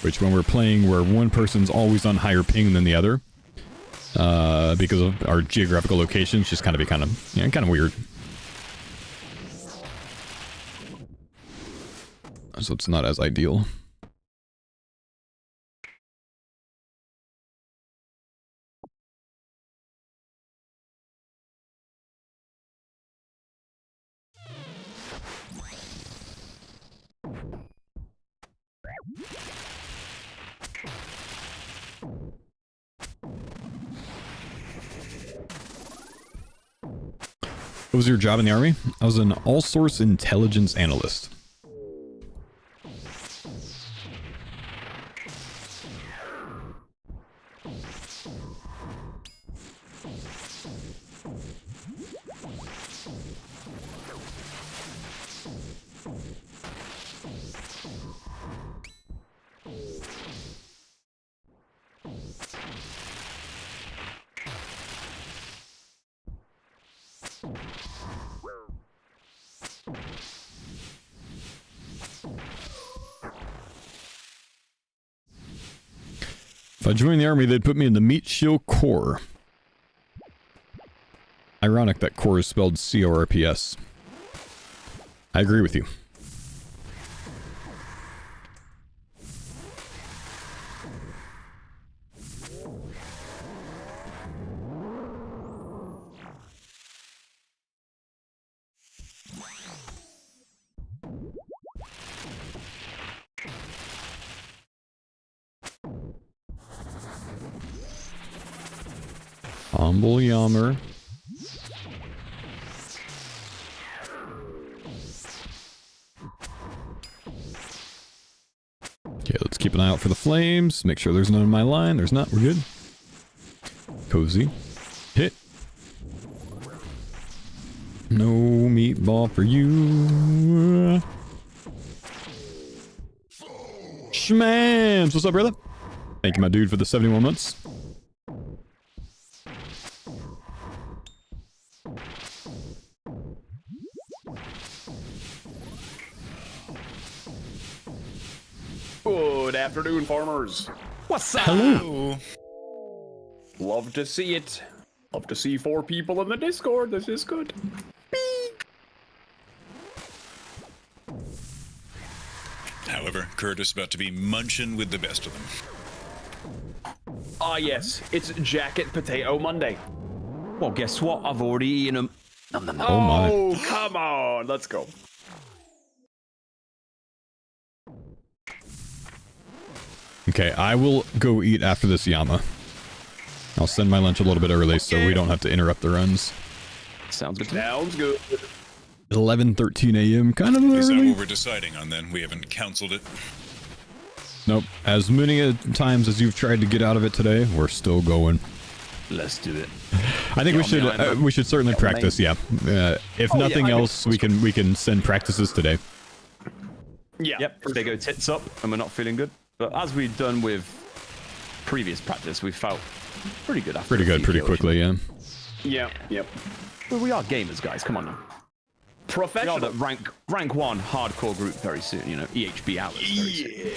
Which when we're playing where one person's always on higher ping than the other, because of our geographical locations, just kind of weird. So it's not as ideal. What was your job in the army? I was an all-source intelligence analyst. If I joined the army, they'd put me in the Meat Shield Corps. Ironic that Corps is spelled C-O-R-P-S. I agree with you. Humble Yammer. Okay, let's keep an eye out for the flames. Make sure there's none in my line. There's not. We're good. Cozy. Hit. No meatball for you. Shmams! What's up, brother? Thank you, my dude, for the 71 months. Good afternoon, farmers. What's up? Hello. Love to see it. Love to see 4 people in the Discord. This is good. However, Kurt is about to be munching with the best of them. Ah, yes. It's Jacket Potato Monday. Well, guess what? I've already eaten them. Oh my. Oh, come on. Let's go. Okay, I will go eat after this Yama. I'll send my lunch a little bit early so we don't have to interrupt the runs. Sounds good. Sounds good. 11:13 a.m. Kind of Is that early. what we're deciding on then? We haven't counseled it. Nope. As many times as you've tried to get out of it today, we're still going. Let's do it. I think we should certainly practice. Yeah. If nothing else, we can send practices today. Yeah. Yep. If they go tits up and we're not feeling good. But as we've done with previous practice, we felt pretty good after. Pretty good, pretty quickly, yeah. Yeah, yep. Well, we are gamers, guys. Come on now. We are Professional. the rank 1 hardcore group very soon. You know, EHB hours very soon.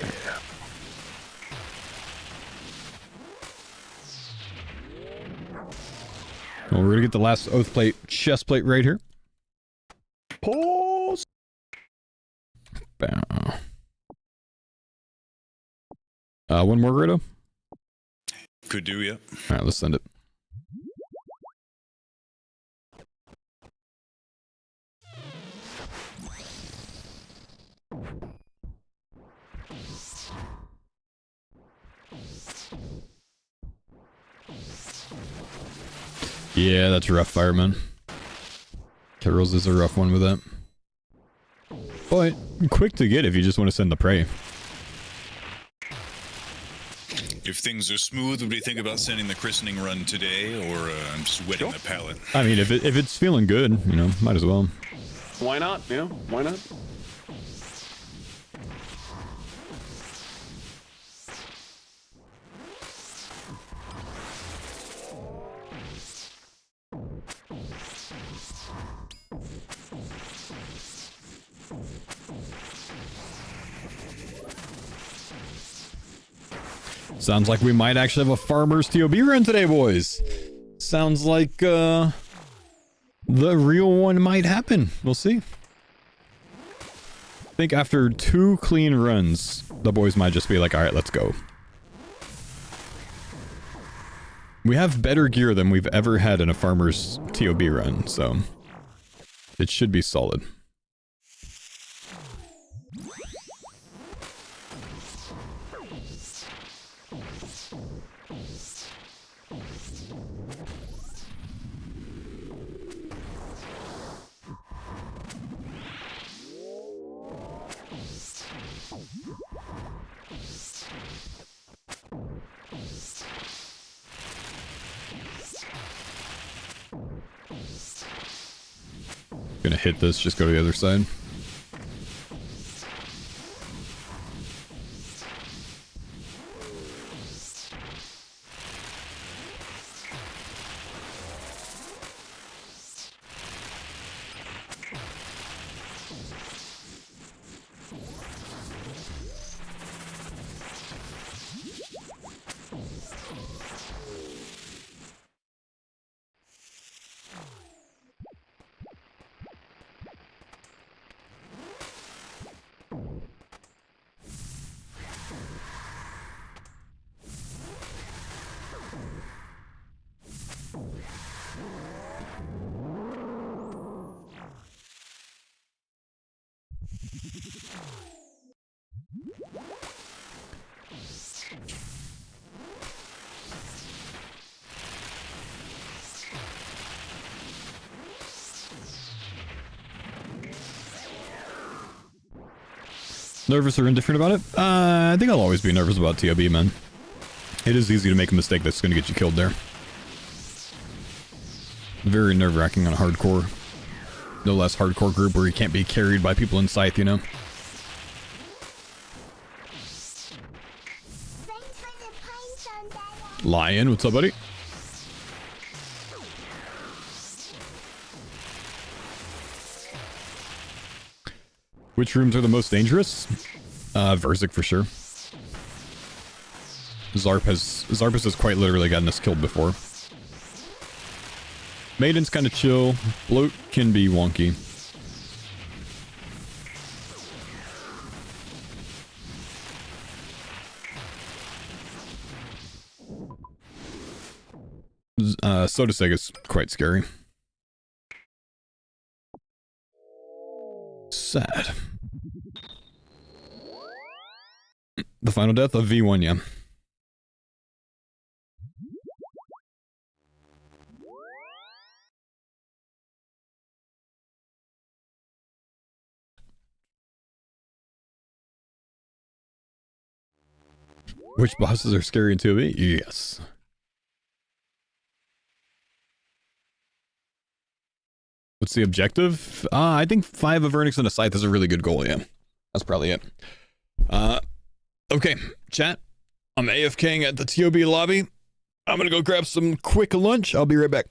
Well, we're gonna get the last oath plate, chest plate right here. Pause. Bow. One more, Grotto? Could do, yeah. Alright, let's send it. Yeah, that's rough, Fireman. Carol's is a rough one with that. But quick to get if you just want to send the prey. If things are smooth, would we think about sending the christening run today, or just wetting the palate? I mean, if it's feeling good, you know, might as well. Why not? You know, why not? Sounds like we might actually have a farmer's TOB run today, boys. Sounds like the real one might happen. We'll see. I think after 2 clean runs, the boys might just be like, alright, let's go. We have better gear than we've ever had in a farmer's TOB run, so it should be solid. Gonna hit this, just go to the other side. Nervous or indifferent about it? I think I'll always be nervous about TOB, man. It is easy to make a mistake that's going to get you killed there. Very nerve-wracking on hardcore. No less hardcore group where you can't be carried by people in Scythe, you know? Lion, what's up, buddy? Which rooms are the most dangerous? Verzik for sure. Zarpus has quite literally gotten us killed before. Maiden's kind of chill. Bloat can be wonky. Sodaseg is quite scary. Sad. The final death of V1, yeah. Which bosses are scary in 2B? Yes. What's the objective? I think 5 of Vernix and a Scythe is a really good goal, yeah. That's probably it. Okay, chat. I'm AFKing at the TOB lobby. I'm gonna go grab some quick lunch. I'll be right back.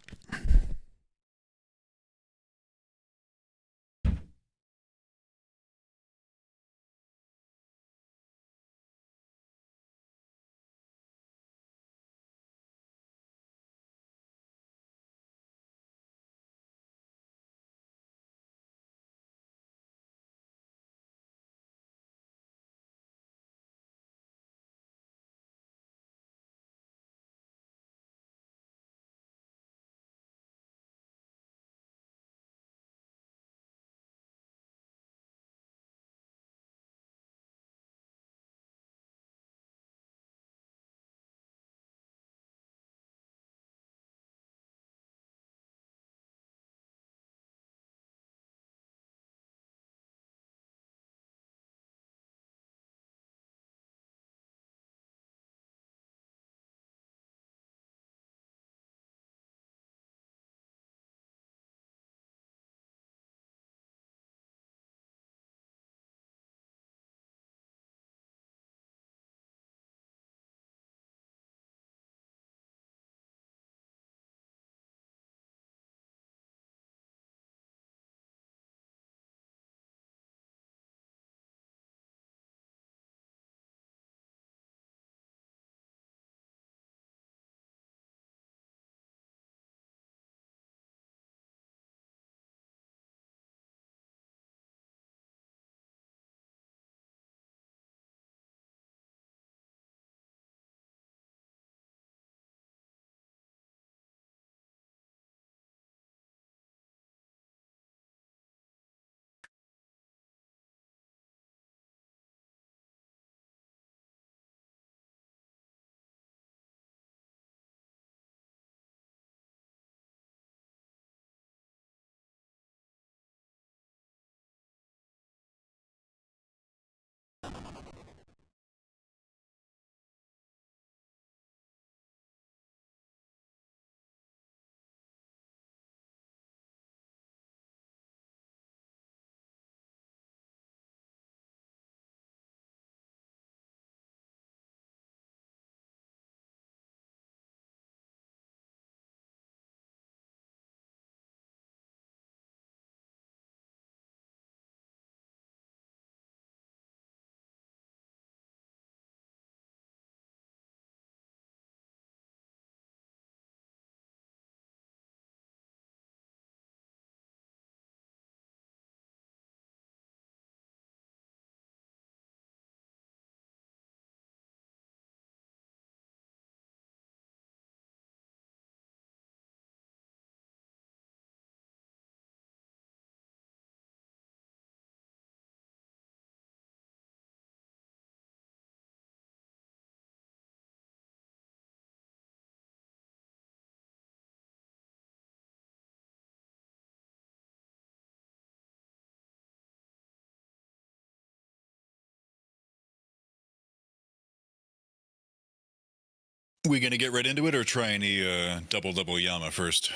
We gonna get right into it or try any double Yama first?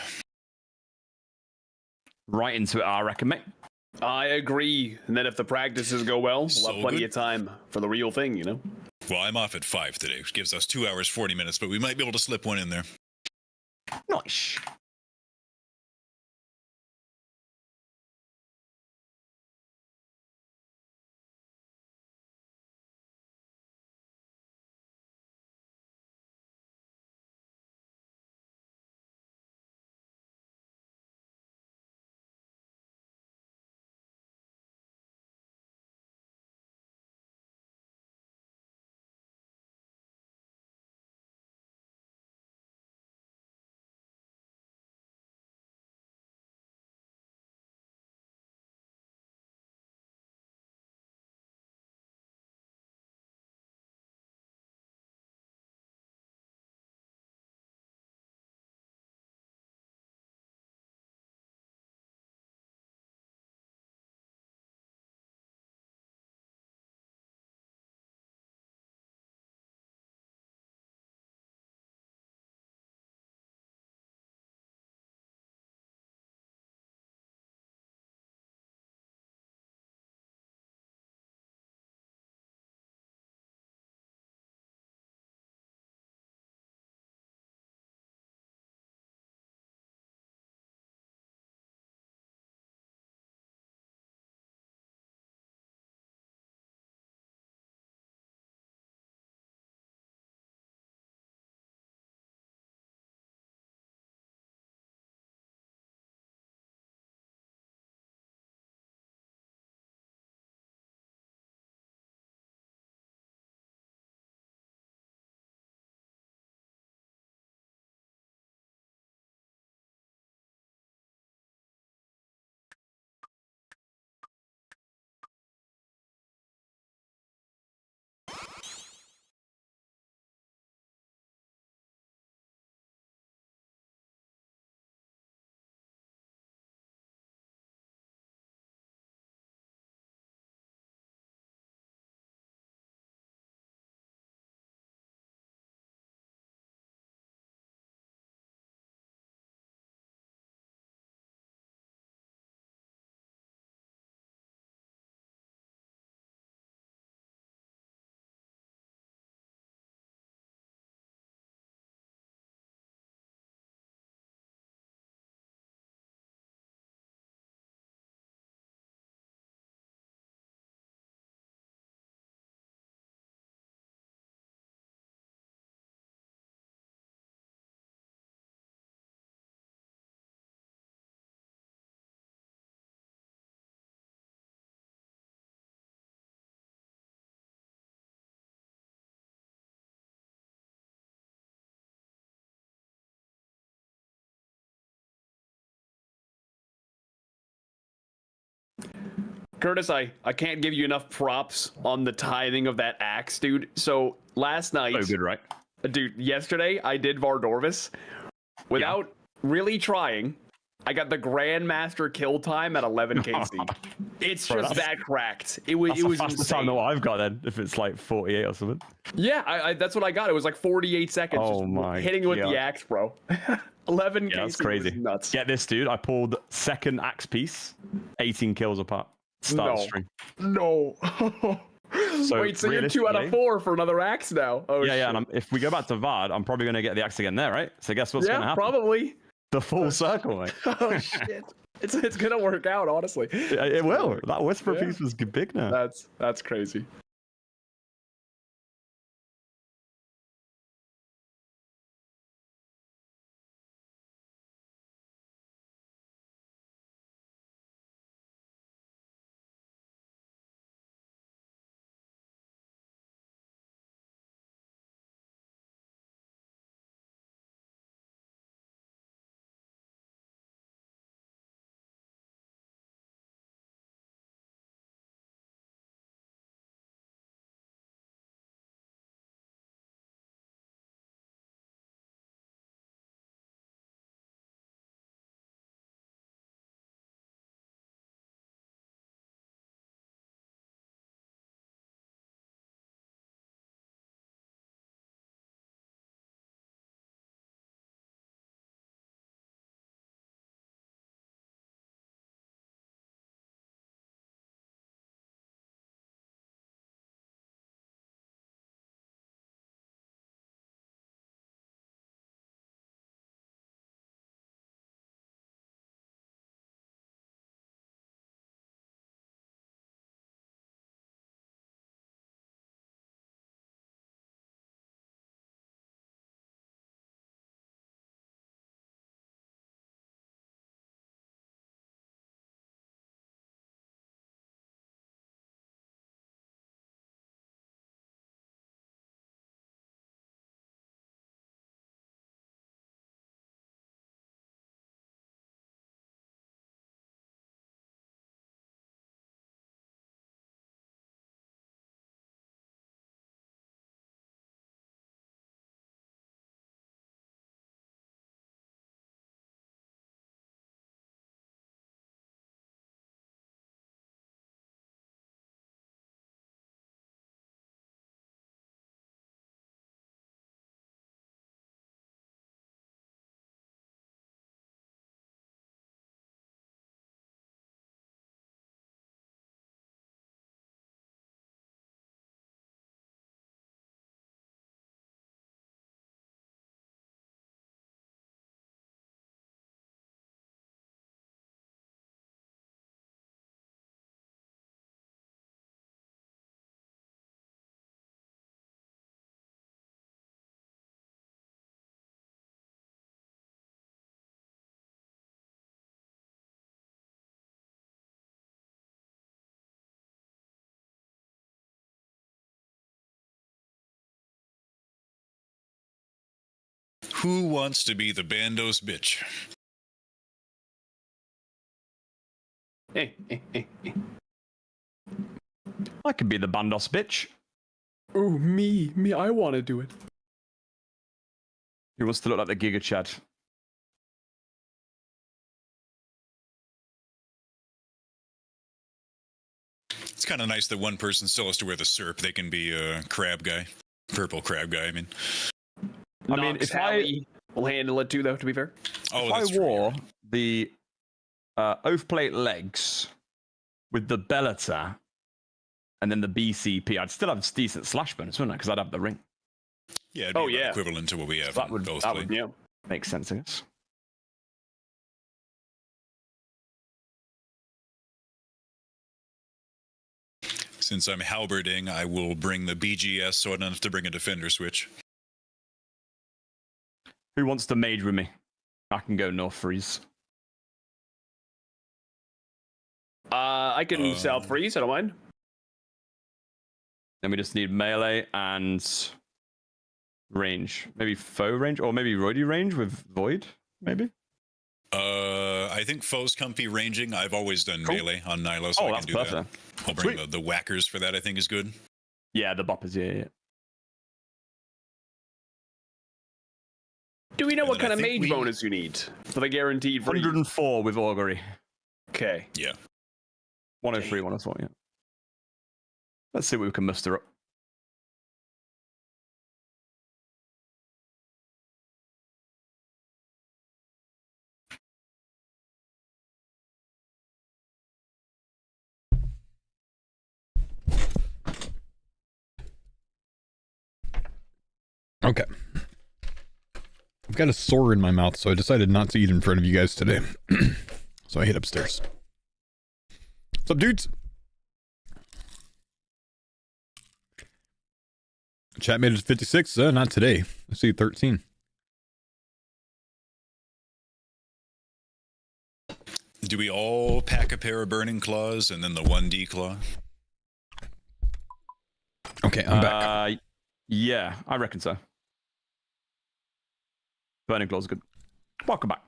Right into it, I reckon, mate. I agree. And then if the practices go well, we'll So have plenty good. of time for the real thing, you know? Well, I'm off at 5 today, which gives us 2 hours, 40 minutes, but we might be able to slip one in there. Nice. Curtis, I can't give you enough props on the timing of that axe, dude. So last night, So good, right? dude, yesterday I did Vardorvis without really trying. I got the Grandmaster kill time at 11 KC. It's Bro, just that cracked. It was That's a faster insane. time than what I've got then, if it's like 48 or something. Yeah, I that's what I got. It was like 48 seconds. Oh just my hitting it with God. the axe, bro. 11 Yeah, KC that's crazy. was nuts. Get this, dude. I pulled second axe piece, 18 kills apart. Start the stream. No. So Wait, so you're 2 out of 4 for another axe now? Oh, yeah, shit. and if we go back to Vard, I'm probably going to get the axe again there, right? So guess what's going to Yeah, happen? probably. The full circle, mate. Oh shit. It's gonna work out, honestly. It will. That whisper Yeah. piece was big now. That's crazy. Who wants to be the Bandos bitch? I could be the Bandos bitch. Ooh, me, I want to do it. Who wants to look like the Giga Chad? It's kind of nice that one person still has to wear the SERP. They can be a crab guy. Purple crab guy, I mean. I mean, if I will handle it too, though, to be fair. Oh, if I that's true. wore the oath plate legs with the Bellator and then the BCP, I'd still have decent slash bonus, wouldn't I? Because I'd have the ring. Yeah, it'd be about equivalent to what we have. That would, both that would make sense, I guess. Since I'm halberding, I will bring the BGS so I don't have to bring a defender switch. Who wants to mage with me? I can go North Freeze. I can South Freeze, I don't mind. Then we just need melee and range. Maybe Faux range, or maybe Roidy range with Void, maybe? I I think Faux comfy ranging. I've always done melee on Nyla, so I that's can do perfect. that. I'll bring the whackers for that. I think is good. Yeah, the boppers. Yeah. Do we know And what then kind I of think mage we- bonus you need for the guaranteed free? 104 with augury. Okay. Yeah. 103, 104. Yeah. Let's see what we can muster up. Okay. I've got a sore in my mouth, so I decided not to eat in front of you guys today. So I hit upstairs. What's up, dudes? Chat made it to 56. Not today. I see 13. Do we all pack a pair of burning claws and then the 1D claw? Okay, I'm back. Yeah, I reckon so. Burning Claw's good. Welcome back.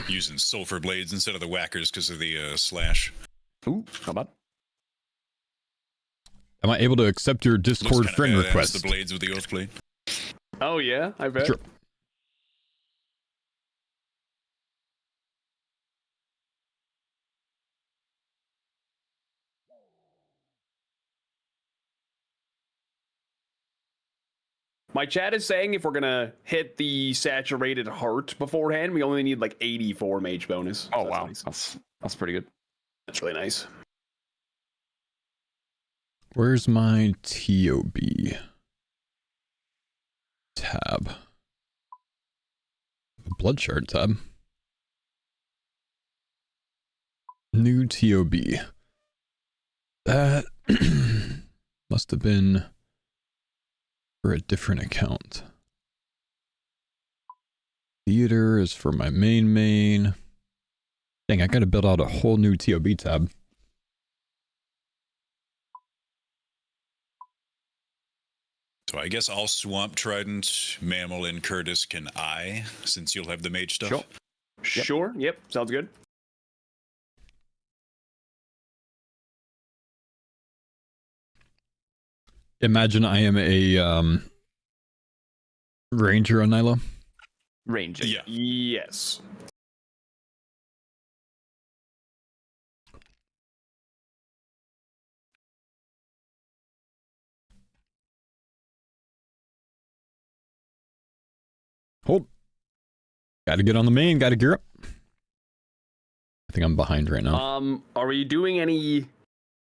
Using sulfur blades instead of the whackers because of the slash. Ooh, not bad. Am I able to accept your Discord Looks friend kinda badass, request? The blades with the oath blade. Oh yeah, I bet. Sure. My chat is saying if we're gonna hit the saturated heart beforehand, we only need like 84 mage bonus. Oh So wow, nice. that's pretty good. That's really nice. Where's my TOB tab? A blood shard tab. New TOB. That must have been for a different account. Theater is for my main. Dang, I gotta build out a whole new TOB tab. So I guess I'll swamp trident, mammal, and Curtis can I, since you'll have the mage stuff. Sure. Sure. Yep. Sounds good. Imagine I am a ranger on Nyla. Ranger. Yeah. Yes. Hold. Gotta get on the main, gotta gear up. I think I'm behind right now. Are we doing any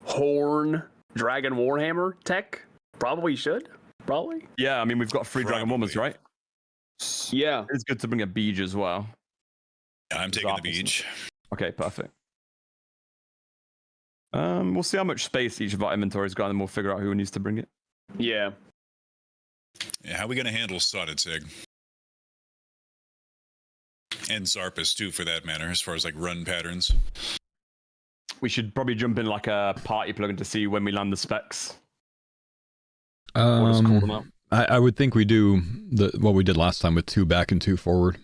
horn dragon warhammer tech? Probably should. Probably. Yeah, I mean we've got 3 Dragon Probably. Warmers, right? Yeah. It's good to bring a Beej as well. Yeah, I'm taking the beach. Okay, perfect. We'll see how much space each of our inventories got, and then we'll figure out who needs to bring it. Yeah. Yeah, how are we going to handle Sodded Sig? And Zarpus, too, for that matter, as far as like run patterns. We should probably jump in like a party plugin to see when we land the specs. Or just call them out. I would think we do what we did last time with 2 back and 2 forward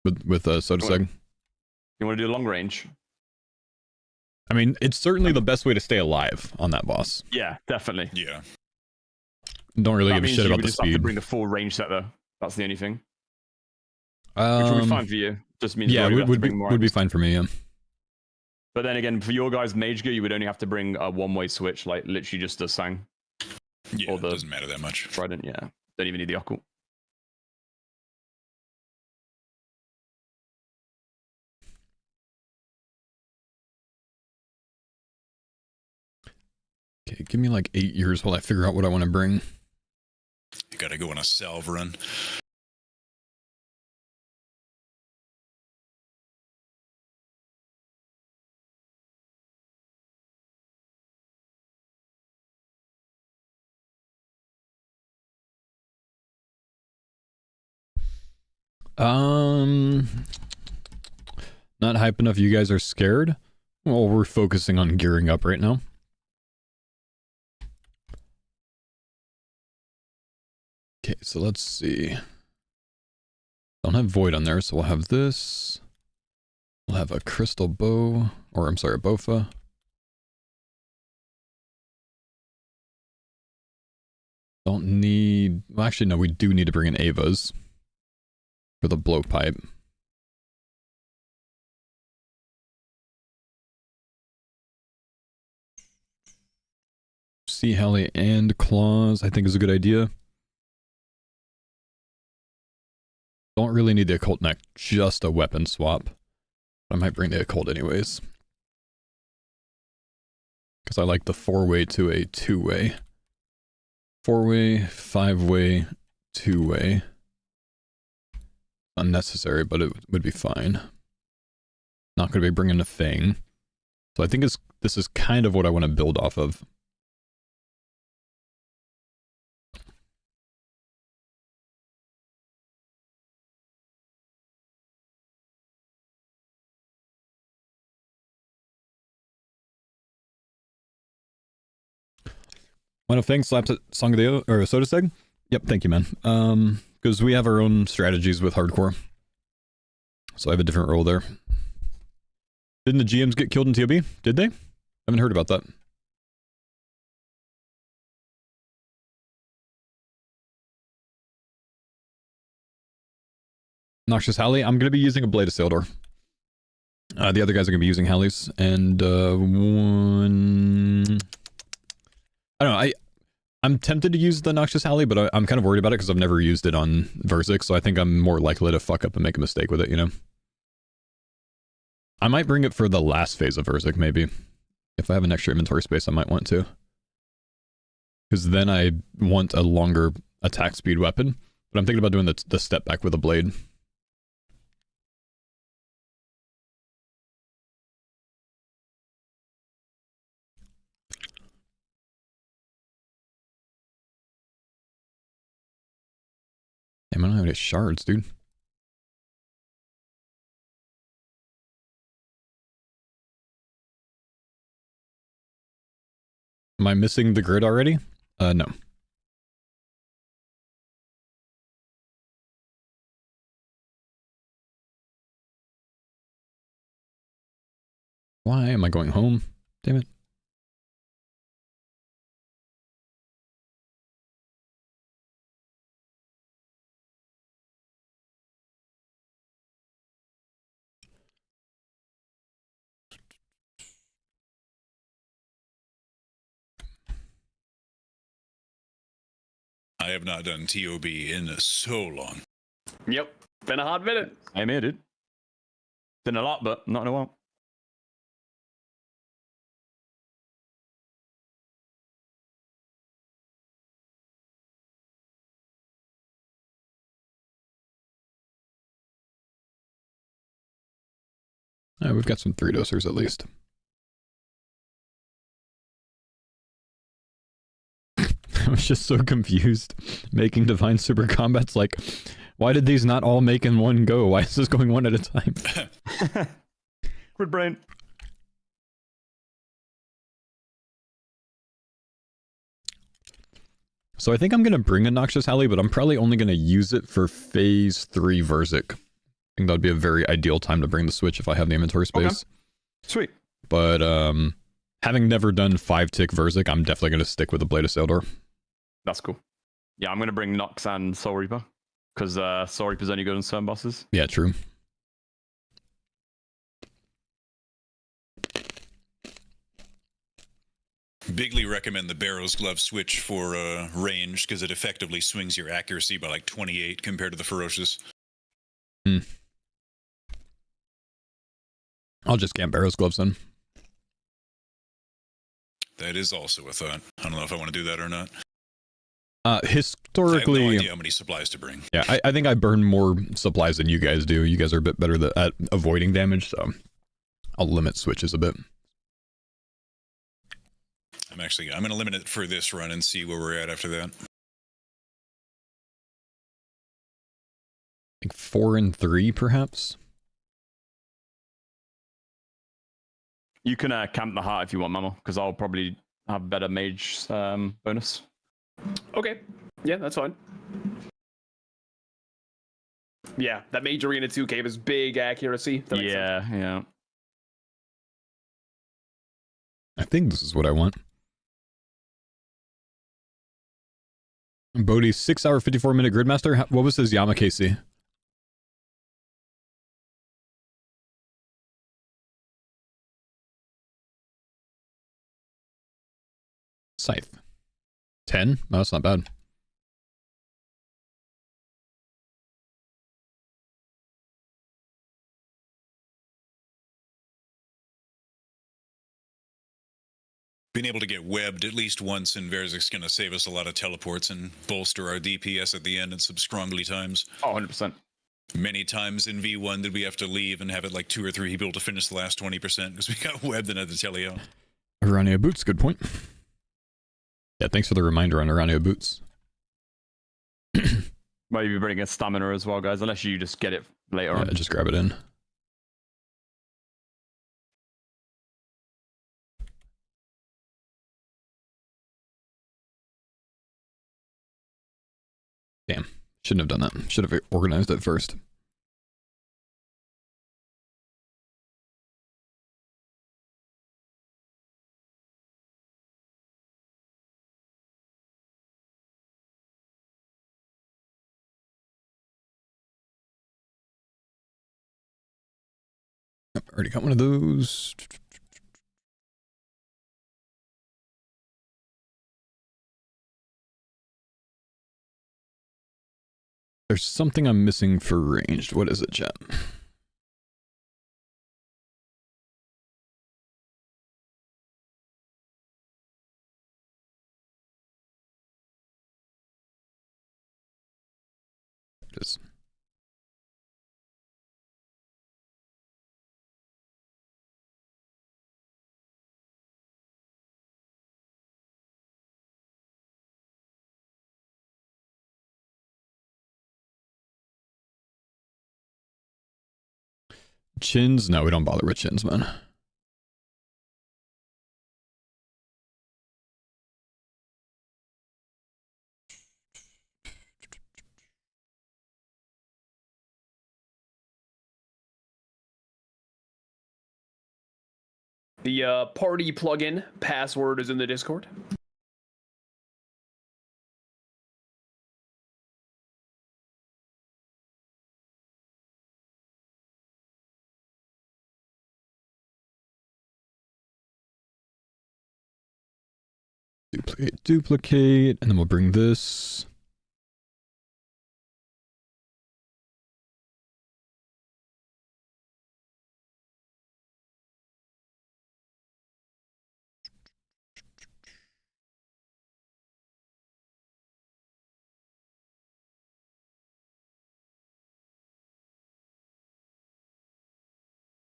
with Soda Seg. You want to do long range? I mean, it's certainly the best way to stay alive on that boss. Yeah, definitely. Yeah. Don't really That give a means shit you about would the just have to speed. bring the full range set though. That's the only thing. Which will be fine for you. Just means yeah, you would have to be bring more would be items. fine for me. Yeah. But then again, for your guys' mage gear, you would only have to bring a one-way switch, like literally just the Sang Yeah, Or it the- doesn't matter that much. Trident. Yeah, don't even need the occult. Okay, give me like 8 years while I figure out what I want to bring. You got to go on a salve run. Not hype enough. You guys are scared. Well, we're focusing on gearing up right now. Okay, so let's see. Don't have void on there, so we'll have this. We'll have a crystal bow, or I'm sorry, a bofa. Don't need, well, actually no, we do need to bring in Avas for the blowpipe. Sea Halley and Claws, I think is a good idea. Don't really need the occult neck, just a weapon swap. I might bring the occult anyways. Because I like the 4-way to a 2-way. 4-way, 5-way, 2-way. Unnecessary, but it would be fine. Not going to be bringing a thing. So I think this is kind of what I want to build off of. One of thanks, slaps at Song of the or Soda Seg. Yep, thank you, man. Because we have our own strategies with hardcore, so I have a different role there. Didn't the GMs get killed in TOB? Did they? I haven't heard about that. Noxious Halley. I'm gonna be using a Blade of Sildor. The other guys are gonna be using Halleys, and one. I don't know, I'm tempted to use the Noxious Halley, but I'm kind of worried about it because I've never used it on Verzik, so I think I'm more likely to fuck up and make a mistake with it, you know? I might bring it for the last phase of Verzik, maybe. If I have an extra inventory space, I might want to. Because then I want a longer attack speed weapon, but I'm thinking about doing the step back with a blade. Damn, I don't have any shards, dude. Am I missing the grid already? No. Why am I going home? Damn it. I have not done TOB in so long. Yep, been a hot minute. I'm here, dude. Been a lot, but not in a while. We've got some 3-dosers at least. I was just so confused making Divine Super Combats. Like, why did these not all make in one go? Why is this going one at a time? Good brain. So I think I'm going to bring a Noxious Halley, but I'm probably only going to use it for Phase 3 Verzik. I think that would be a very ideal time to bring the Switch if I have the inventory space. Okay. Sweet. But having never done 5-tick Verzik, I'm definitely going to stick with the Blade of Sildor. That's cool. Yeah, I'm going to bring Nox and Soul Reaper, because Soul Reaper's only good on certain bosses. Yeah, true. Bigly recommend the Barrow's Glove switch for range, because it effectively swings your accuracy by like 28 compared to the Ferocious. I'll just camp Barrow's Gloves then. That is also a thought. I don't know if I want to do that or not. Historically, I have no idea how many supplies to bring. Yeah, I think I burn more supplies than you guys do. You guys are a bit better at avoiding damage, so I'll limit switches a bit. I'm going to limit it for this run and see where we're at after that. I think 4 and 3, perhaps. You can camp the heart if you want, Mamo, because I'll probably have better mage bonus. Okay, yeah, that's fine. Yeah, that Mage Arena 2 gave us big accuracy. That makes sense. Yeah. I think this is what I want. Bodhi, 6 hour, 54 minute Gridmaster. What was his Yama KC? Scythe. 10? No, that's not bad. Being able to get webbed at least once in Verzik's going to save us a lot of teleports and bolster our DPS at the end in some scrongly times. Oh, 100%. Many times in V1 did we have to leave and have it like 2 or 3 people to finish the last 20% because we got webbed and had to teleo. Arania boots, good point. Yeah, thanks for the reminder on Arania boots. Maybe bring a stamina as well, guys, unless you just get it later on. Just grab it in. Damn, shouldn't have done that. Should have organized it first. Yep, already got one of those. There's something I'm missing for ranged. What is it, chat? It is. Chins? No, we don't bother with chins, man. The party plugin password is in the Discord. Duplicate, and then we'll bring this.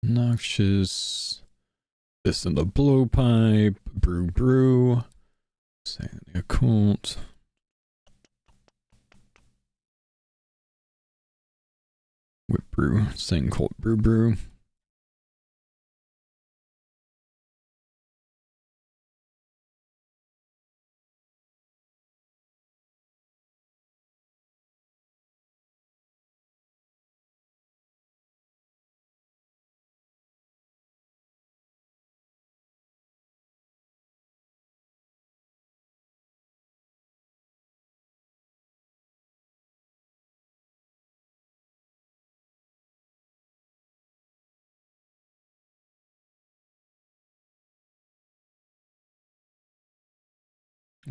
Noxious. This in the blowpipe. Brew. Saying the occult. Whip brew. Saying cult brew.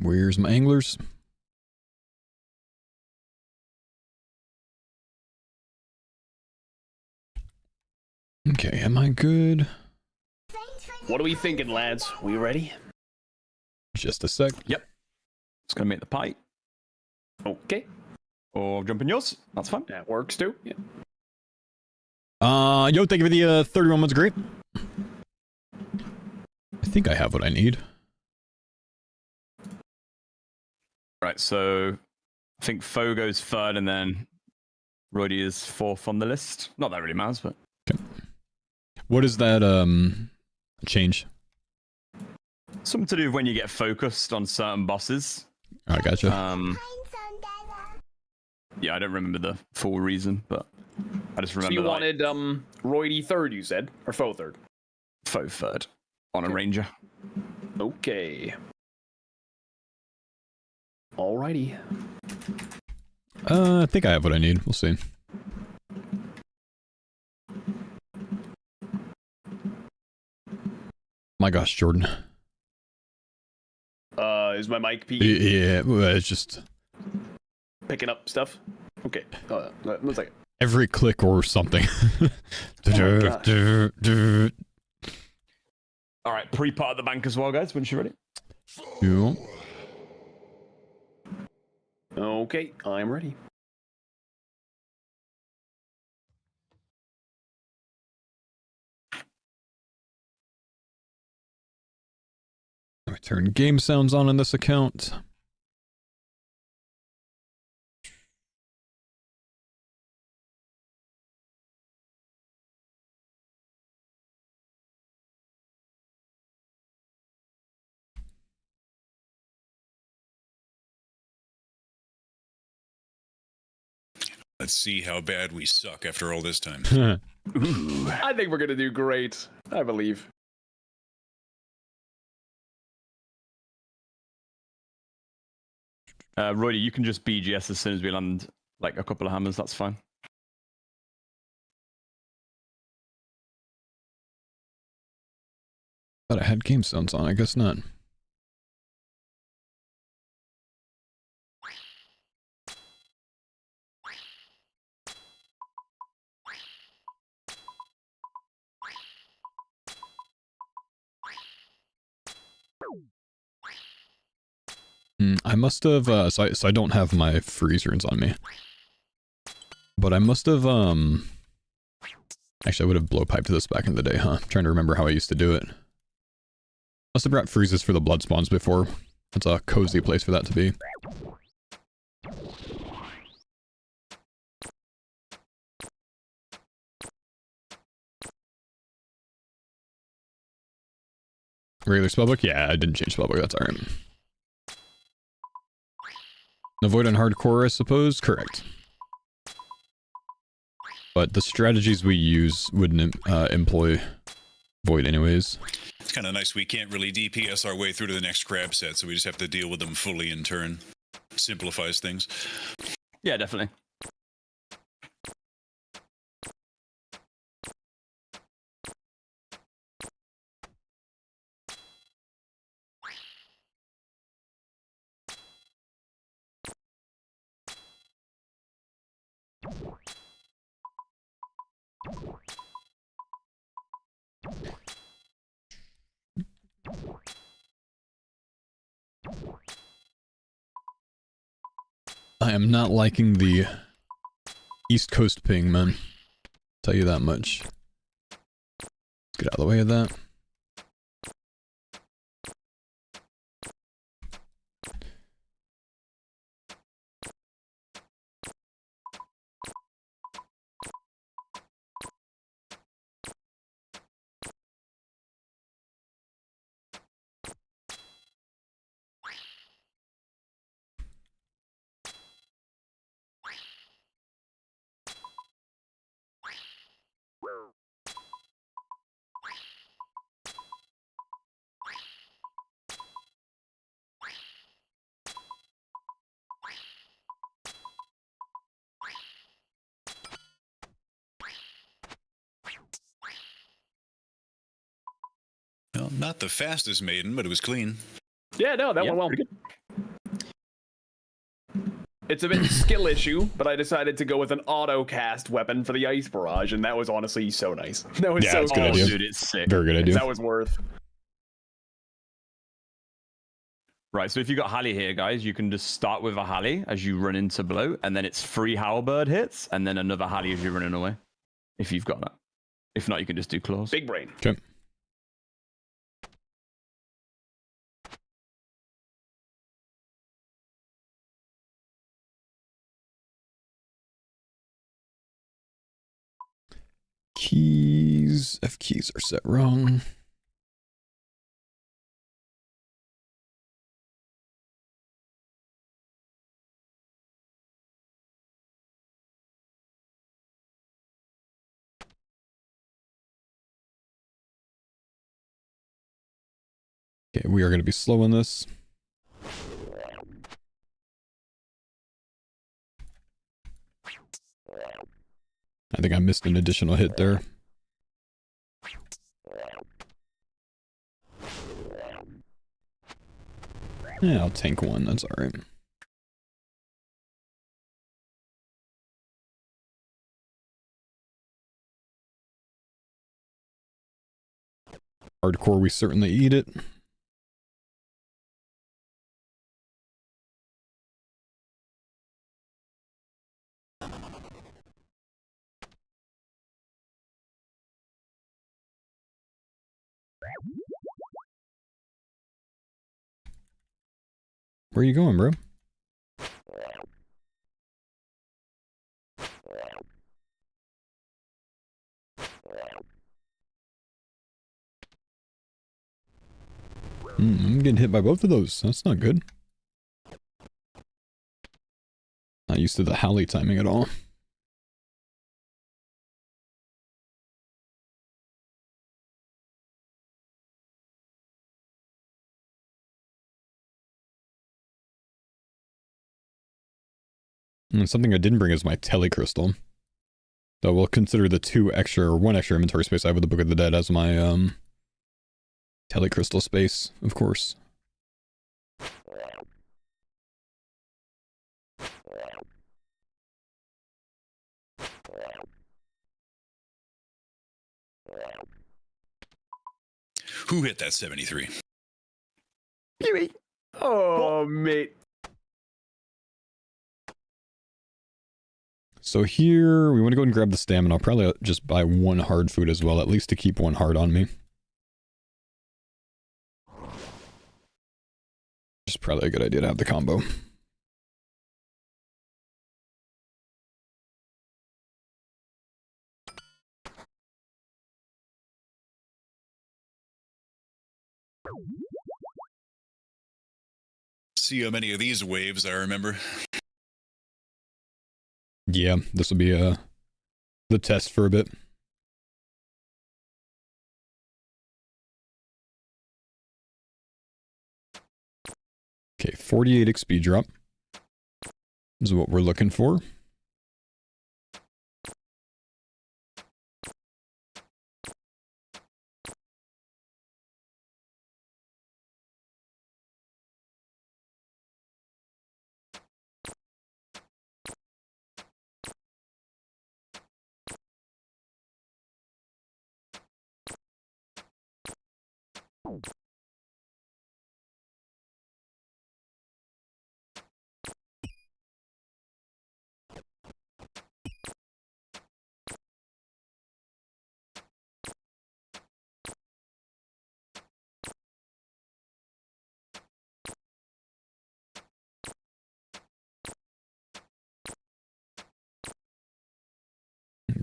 Where's my anglers? Okay, am I good? What are we thinking, lads? We ready? Just a sec. Yep. Just gonna make the pie. Okay. Or jump in yours. That's fine. That works too. Yeah. Yo, thank you for the 31 months, great. I think I have what I need. Right, so I think Faux goes third and then Roddy is fourth on the list. Not that really matters, but... Okay. What is that, change? Something to do with when you get focused on certain bosses. I gotcha. Yeah, I don't remember the full reason, but I just remember. So you like, wanted Roydy third, you said, or Faux third? Faux third on a ranger. Okay. Alrighty. I think I have what I need. We'll see. My gosh, Jordan. Is my mic peaking? Yeah, it's just Picking up stuff? Okay. One second. every click or something. All right, pre-part of the bank as well, guys. When you're ready. Yeah. Okay, I'm ready. Let me turn game sounds on in this account. Let's see how bad we suck after all this time. I think we're gonna do great. I believe. Roy, you can just BGS as soon as we land like a couple of hammers. That's fine. Thought I had game sounds on. I guess not. I must have, so I don't have my freeze runes on me. But I must have, actually I would have blowpiped this back in the day, huh? I'm trying to remember how I used to do it. Must have brought freezes for the blood spawns before. That's a cozy place for that to be. Regular spellbook? Yeah, I didn't change spellbook, that's alright. No void on hardcore, I suppose? Correct. But the strategies we use wouldn't employ void anyways. It's kind of nice we can't really DPS our way through to the next crab set, so we just have to deal with them fully in turn. Simplifies things. Yeah, definitely. I am not liking the East Coast ping, man. Tell you that much. Let's get out of the way of that. Well, not the fastest maiden, but it was clean. Yeah, no, that went well. It's a bit skill issue, but I decided to go with an auto cast weapon for the ice barrage, and that was honestly so nice. That was so that's a good cool. idea. Dude, it's sick. Very good idea. That was worth. Right, so if you got Halley here, guys, you can just start with a Halley as you run into blow, and then it's 3 Halberd hits, and then another Halley as you're running away. If you've got that. If not, you can just do claws. Big brain. Okay. Keys. F keys are set wrong. Okay, we are going to be slow on this. I think I missed an additional hit there. Yeah, I'll tank one. That's all right. Hardcore, we certainly eat it. Where are you going, bro? I'm getting hit by both of those. That's not good. Not used to the Howley timing at all. And something I didn't bring is my telecrystal. So we'll consider the one extra inventory space I have with the Book of the Dead as my telecrystal space, of course. Who hit that 73? Pew-wee. Oh, mate. So here, we want to go and grab the stamina. I'll probably just buy one hard food as well, at least to keep one hard on me. Just probably a good idea to have the combo. See how many of these waves I remember. Yeah, this will be the test for a bit. Okay, 48 XP drop is what we're looking for.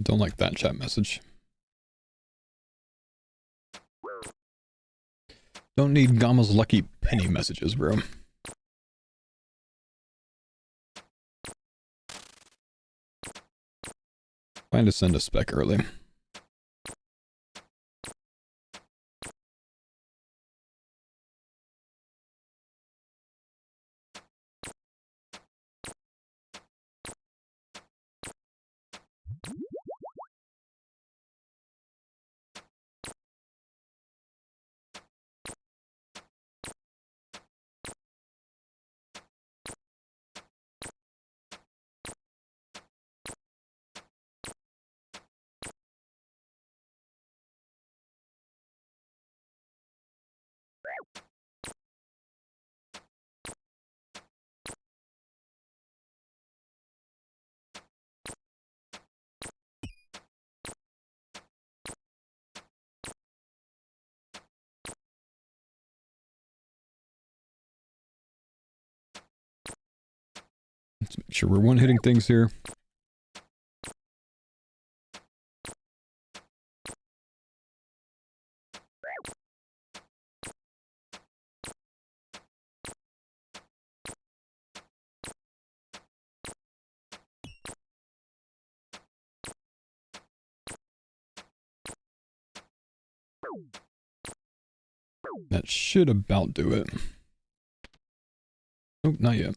Don't like that chat message. Don't need Gama's lucky penny messages, bro. Trying to send a spec early. Let's make sure we're one-hitting things here. That should about do it. Nope, not yet.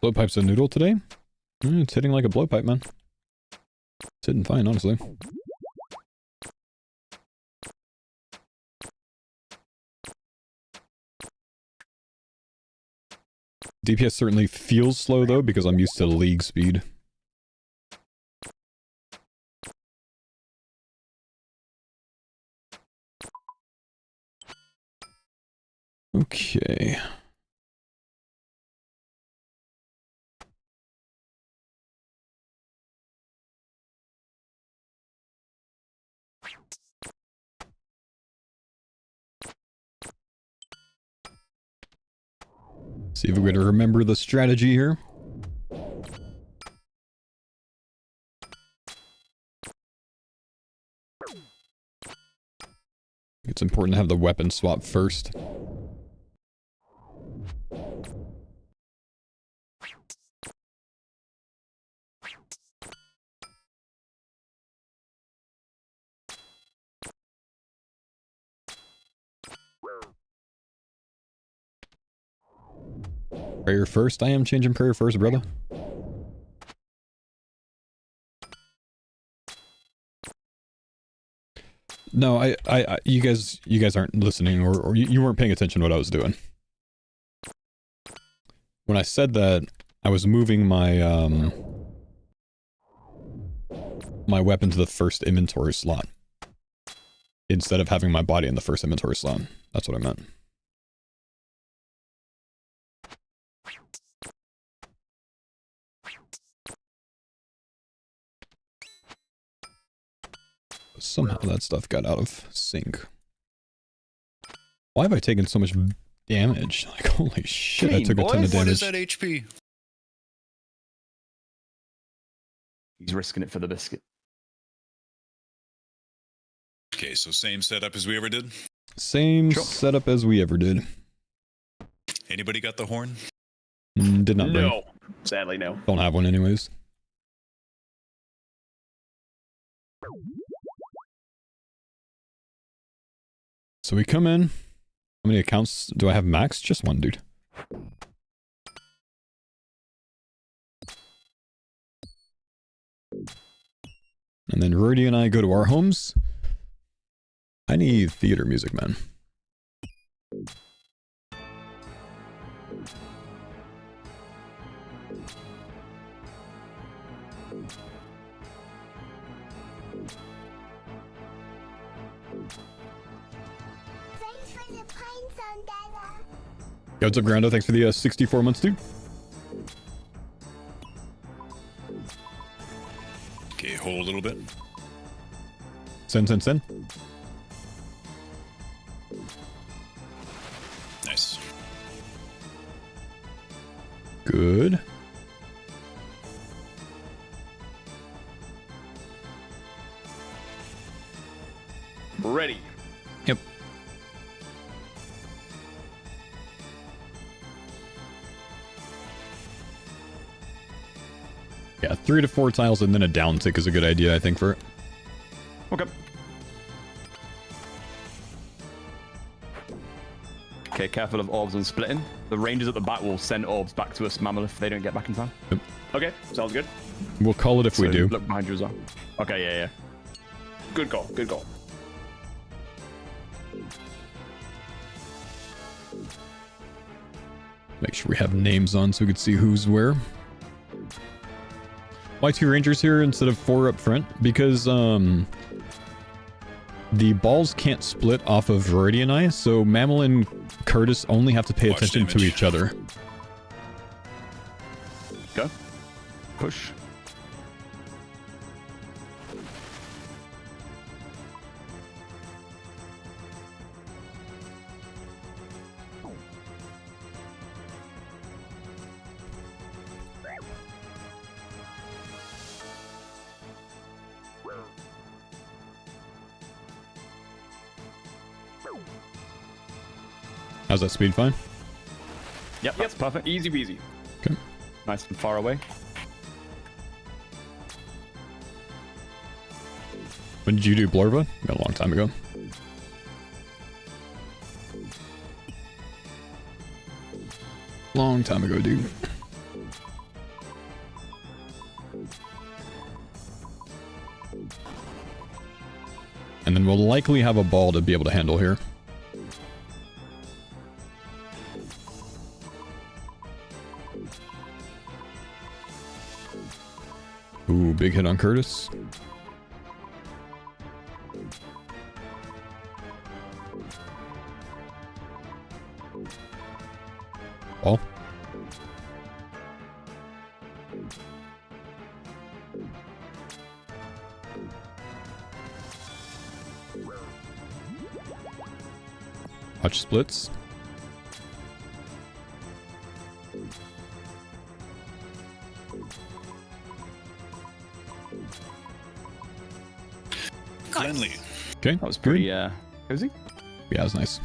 Blowpipe's a noodle today? It's hitting like a blowpipe, man. It's hitting fine, honestly. DPS certainly feels slow though, because I'm used to league speed. Okay. See if we're going to remember the strategy here. It's important to have the weapon swap first. Prayer first? I am changing prayer first, brother. No, you guys aren't listening, or you weren't paying attention to what I was doing. When I said that, I was moving my, my weapon to the first inventory slot, instead of having my body in the first inventory slot. That's what I meant. Somehow that stuff got out of sync. Why have I taken so much damage? Like, holy shit, I took a ton of damage. What is that HP? He's risking it for the biscuit. Okay, so same setup as we ever did? Same setup as we ever did. Anybody got the horn? Did not bring. No. Sadly, no. Don't have one anyways. So we come in. How many accounts do I have max? Just one, dude. And then Rudy and I go to our homes. I need theater music, man. Yo, what's up, Groundo? Thanks for the 64 months, dude. Okay, hold a little bit. Send. Nice. Good. Ready. Yep. Yeah, 3 to 4 tiles and then a down tick is a good idea, I think, for it. Okay. Okay, careful of orbs and splitting. The rangers at the back will send orbs back to us, Mammal, if they don't get back in time. Yep. Okay, sounds good. We'll call it if we do. Look behind you as well. Okay, yeah. Good call, good call. Make sure we have names on so we can see who's where. Why 2 rangers here instead of 4 up front? Because, the balls can't split off of Verity and I, so Mammal and Curtis only have to pay attention to each other. Go. Push. How's that speed? Fine? Yep, that's perfect. Easy peasy. Okay. Nice and far away. When did you do Blorva? A long time ago. Long time ago, dude. And then we'll likely have a ball to be able to handle here. Ooh, big hit on Curtis. Ball. Watch splits. Cleanly. Okay. That was pretty good. cozy. Yeah, it was nice.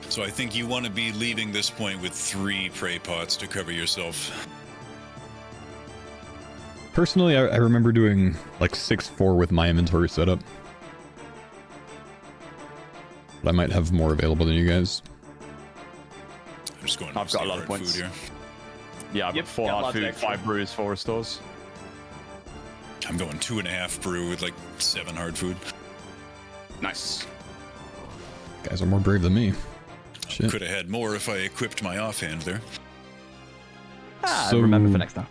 So I think you want to be leaving this point with 3 prey pots to cover yourself. Personally, I remember doing like 6-4 with my inventory setup. But I might have more available than you guys. I'm just going. I've got a lot of points. Food here. Yeah, I've Yep, got 4 got hard lots of food, extra. 5 brews, 4 restores. I'm going 2.5 brew with like 7 hard food. Nice. Guys are more brave than me. Shit. Could have had more if I equipped my offhand there. So, remember for next time.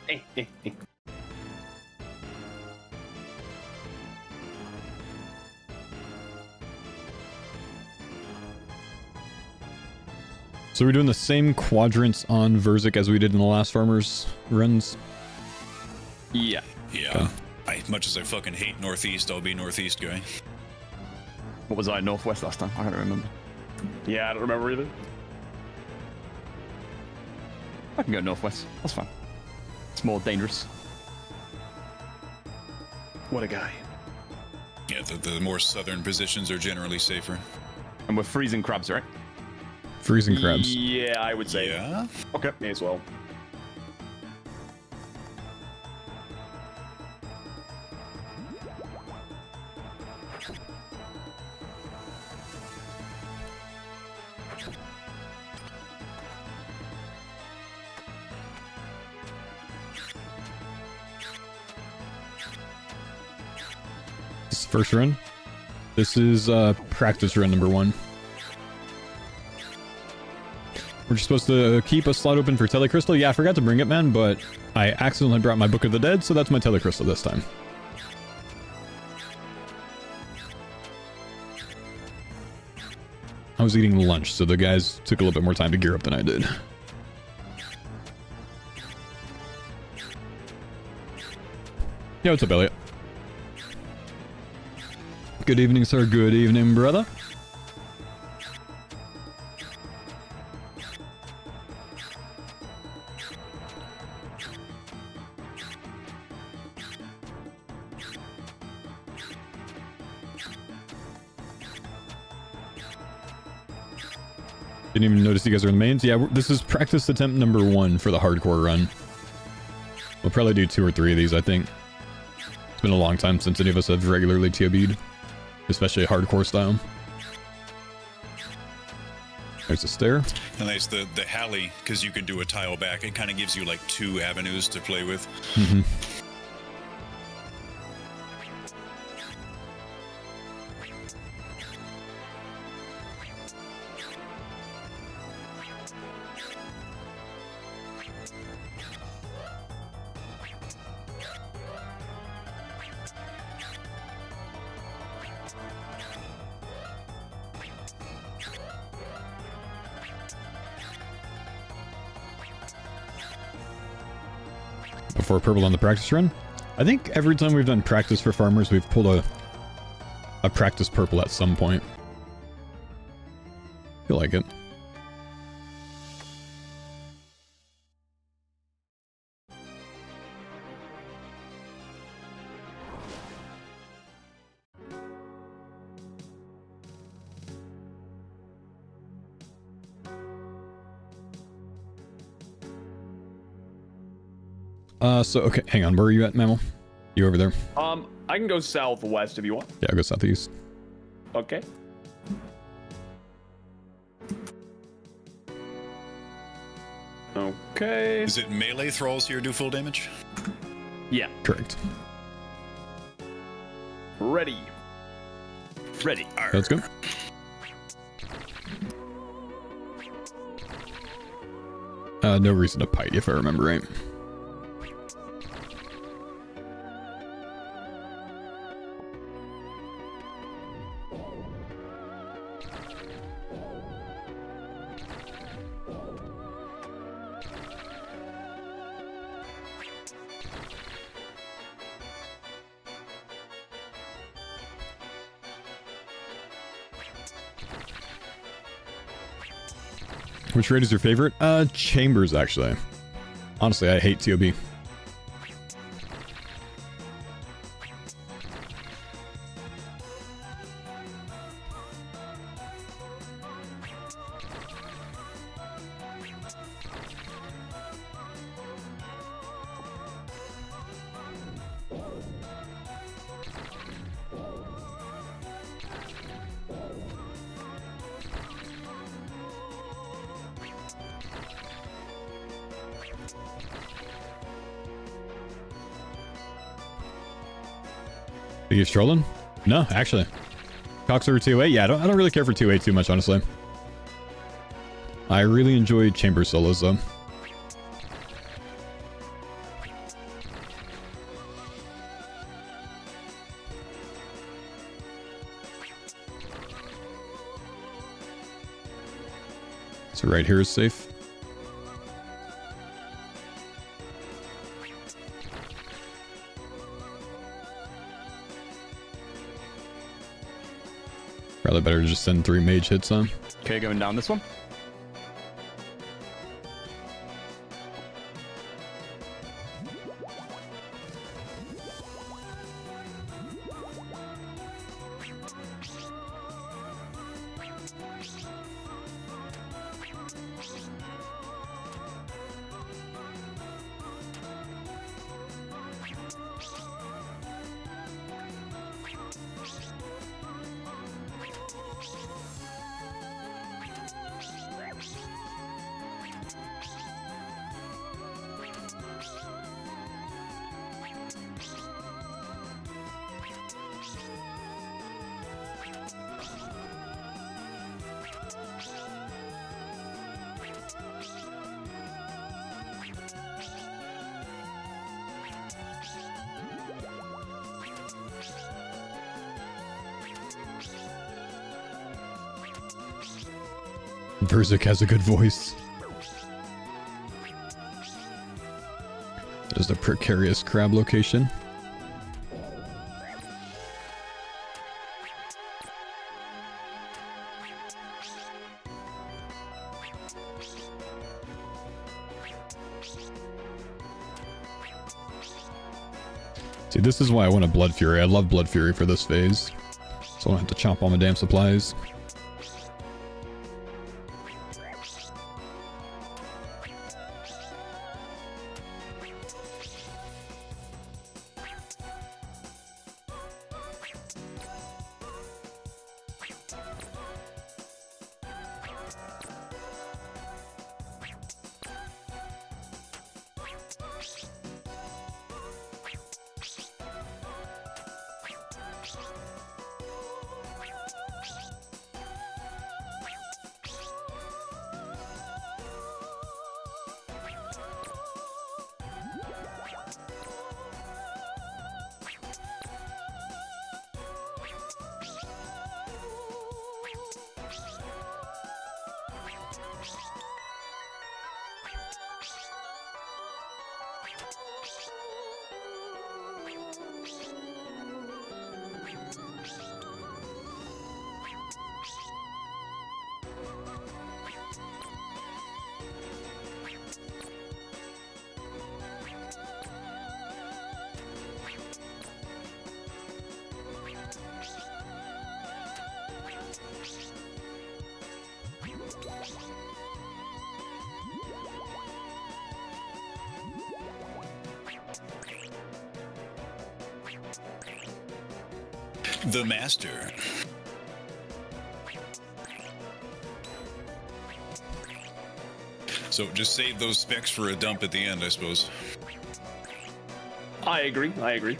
So we're doing the same quadrants on Verzik as we did in the last farmers runs. Yeah. Yeah. Much as I fucking hate Northeast, I'll be Northeast guy. What was I, Northwest last time? I can't remember. Yeah, I don't remember either. I can go Northwest. That's fine. It's more dangerous. What a guy. Yeah, the more southern positions are generally safer. And we're freezing crabs, right? Freezing crabs. Yeah, I would say. Yeah. Okay. May as well. This is first run. This is practice run number 1. We're just supposed to keep a slot open for Telecrystal. Yeah, I forgot to bring it, man, but I accidentally brought my Book of the Dead, so that's my Telecrystal this time. I was eating lunch, so the guys took a little bit more time to gear up than I did. Yeah, what's up, Elliot? Good evening, sir. Good evening, brother. Didn't even notice you guys are in the mains. Yeah, this is practice attempt number 1 for the hardcore run. We'll probably do 2 or 3 of these, I think. It's been a long time since any of us have regularly TOB'd, especially hardcore style. There's a stair. And nice, the Halley, because you can do a tile back, it kind of gives you like 2 avenues to play with. Mm-hmm. Before purple on the practice run. I think every time we've done practice for farmers, we've pulled a practice purple at some point. Feel like it. So okay, hang on. Where are you at, Mammal? You over there? I can go southwest if you want. Yeah, I'll go southeast. Okay. Okay. Is it melee thralls here do full damage? Yeah. Correct. Ready. Ready. Let's go. No reason to fight, if I remember right. Which raid is your favorite? Chambers, actually. Honestly, I hate TOB. Are you strolling? No, actually. Cox over 2A? Yeah, I don't really care for 2A too much, honestly. I really enjoy chamber solos, though. So right here is safe. Probably better to just send 3 mage hits on. Okay, going down this one. Verzik has a good voice. That is the precarious crab location. See, this is why I want a Blood Fury. I love Blood Fury for this phase. So I don't have to chomp all my damn supplies. The master. So just save those specs for a dump at the end, I suppose. I agree. I agree.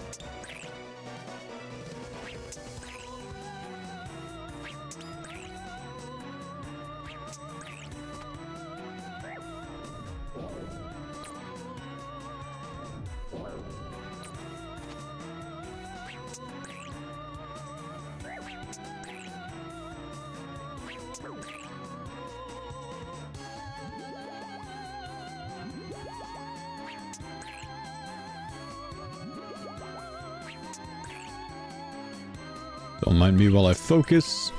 Don't mind me while I focus.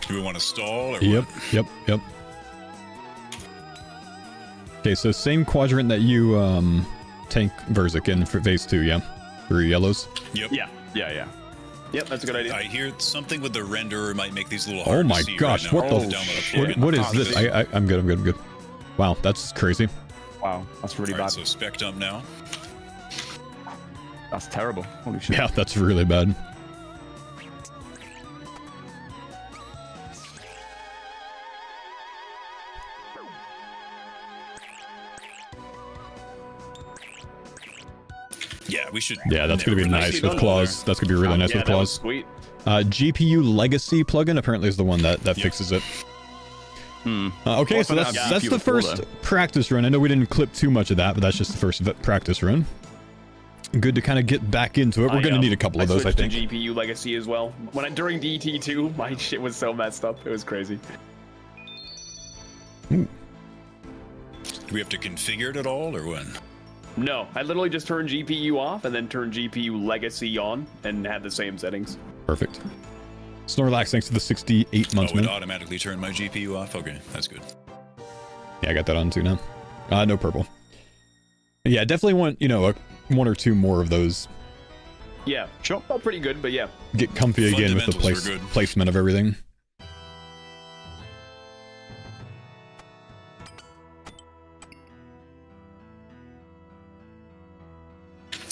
Do we want to stall or Yep, what? yep. Okay, so same quadrant that you tank Verzik in for phase 2, yeah? 3 yellows. Yep. Yeah. Yep, that's a good idea. I hear something with the renderer might make these a little Oh hard my to see gosh, right now. what I'll the download a plugin. what is this? I'm good. Wow, that's crazy. Wow, that's really All right, bad. so spec dump now. That's terrible. Holy shit. Yeah, that's really bad. Yeah, we should. Yeah, that's gonna be never nice see with that claws. That's gonna be really nice yeah, with that was claws. sweet. GPU legacy plugin apparently is the one that fixes it. Okay, Well, so I that's found out the GPU was cool, first though. practice run. I know we didn't clip too much of that, but that's just the first practice run. Good to kind of get back into it. We're gonna need a couple of those, I switched think. to GPU legacy as well. During DT2, my shit was so messed up. It was crazy. Do we have to configure it at all or what? No, I literally just turned GPU off and then turned GPU legacy on and had the same settings. Perfect. Snorlax, thanks to the 68 months, Oh, it man. automatically turned my GPU off? Okay, that's good. Yeah, I got that on too now. No purple. Yeah, definitely want, one or two more of those. Yeah, Sure. felt pretty good, but yeah. Get comfy again with the Fundamentals were good. placement of everything.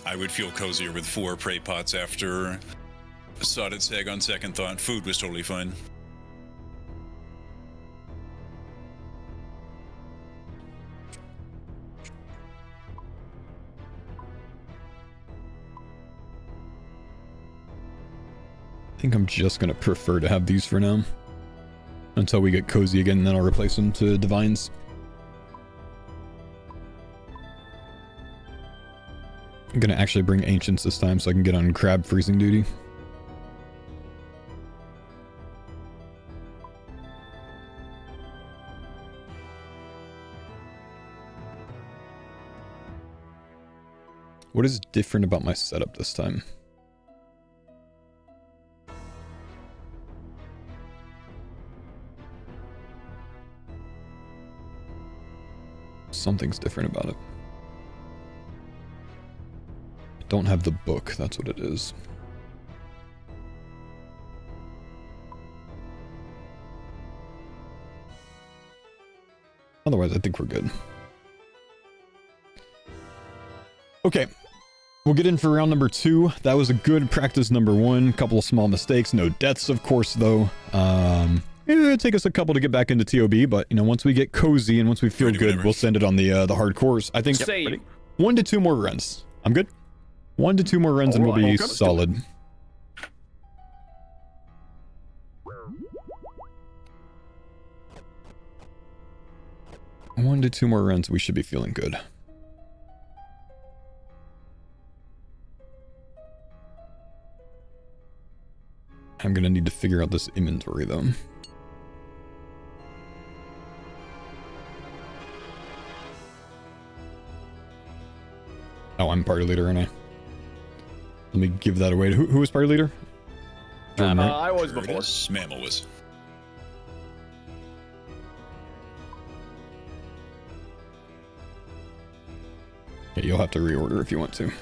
I would feel cozier with 4 prey pots after Sodded Sag on second thought. Food was totally fine. I think I'm just going to prefer to have these for now. Until we get cozy again, and then I'll replace them to divines. I'm going to actually bring ancients this time so I can get on crab freezing duty. What is different about my setup this time? Something's different about it. I don't have the book, that's what it is. Otherwise, I think we're good. Okay. We'll get in for round number 2. That was a good practice number 1. Couple of small mistakes. No deaths, of course, though. It'll take us a couple to get back into TOB, but, once we get cozy and once we feel good, we'll send it on the hardcores. I think Same. 1 to 2 more runs. I'm good. 1 to 2 more runs and we'll be Okay. solid. One to 2 more runs, we should be feeling good. I'm gonna need to figure out this inventory though. Oh, I'm party leader, aren't I? Let me give that away. Who was party leader? Jordan, right? I was There it before. is. Mammal was. Yeah, you'll have to reorder if you want to.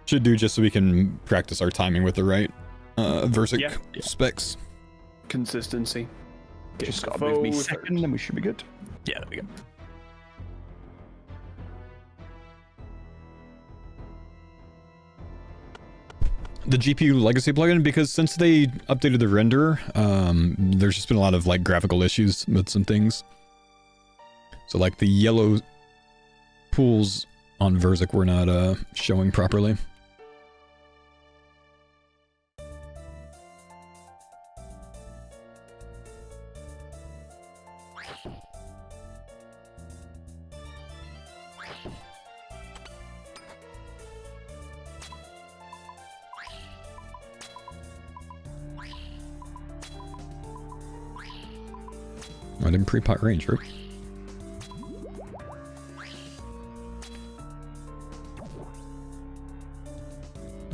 Should do just so we can practice our timing with the right Versic specs. Consistency. Just gotta move me second, then we should be good. Yeah, there we go. The GPU legacy plugin, because since they updated the renderer, there's just been a lot of like graphical issues with some things. So like the yellow pools on Versic were not showing properly. I didn't pre-pot range, right?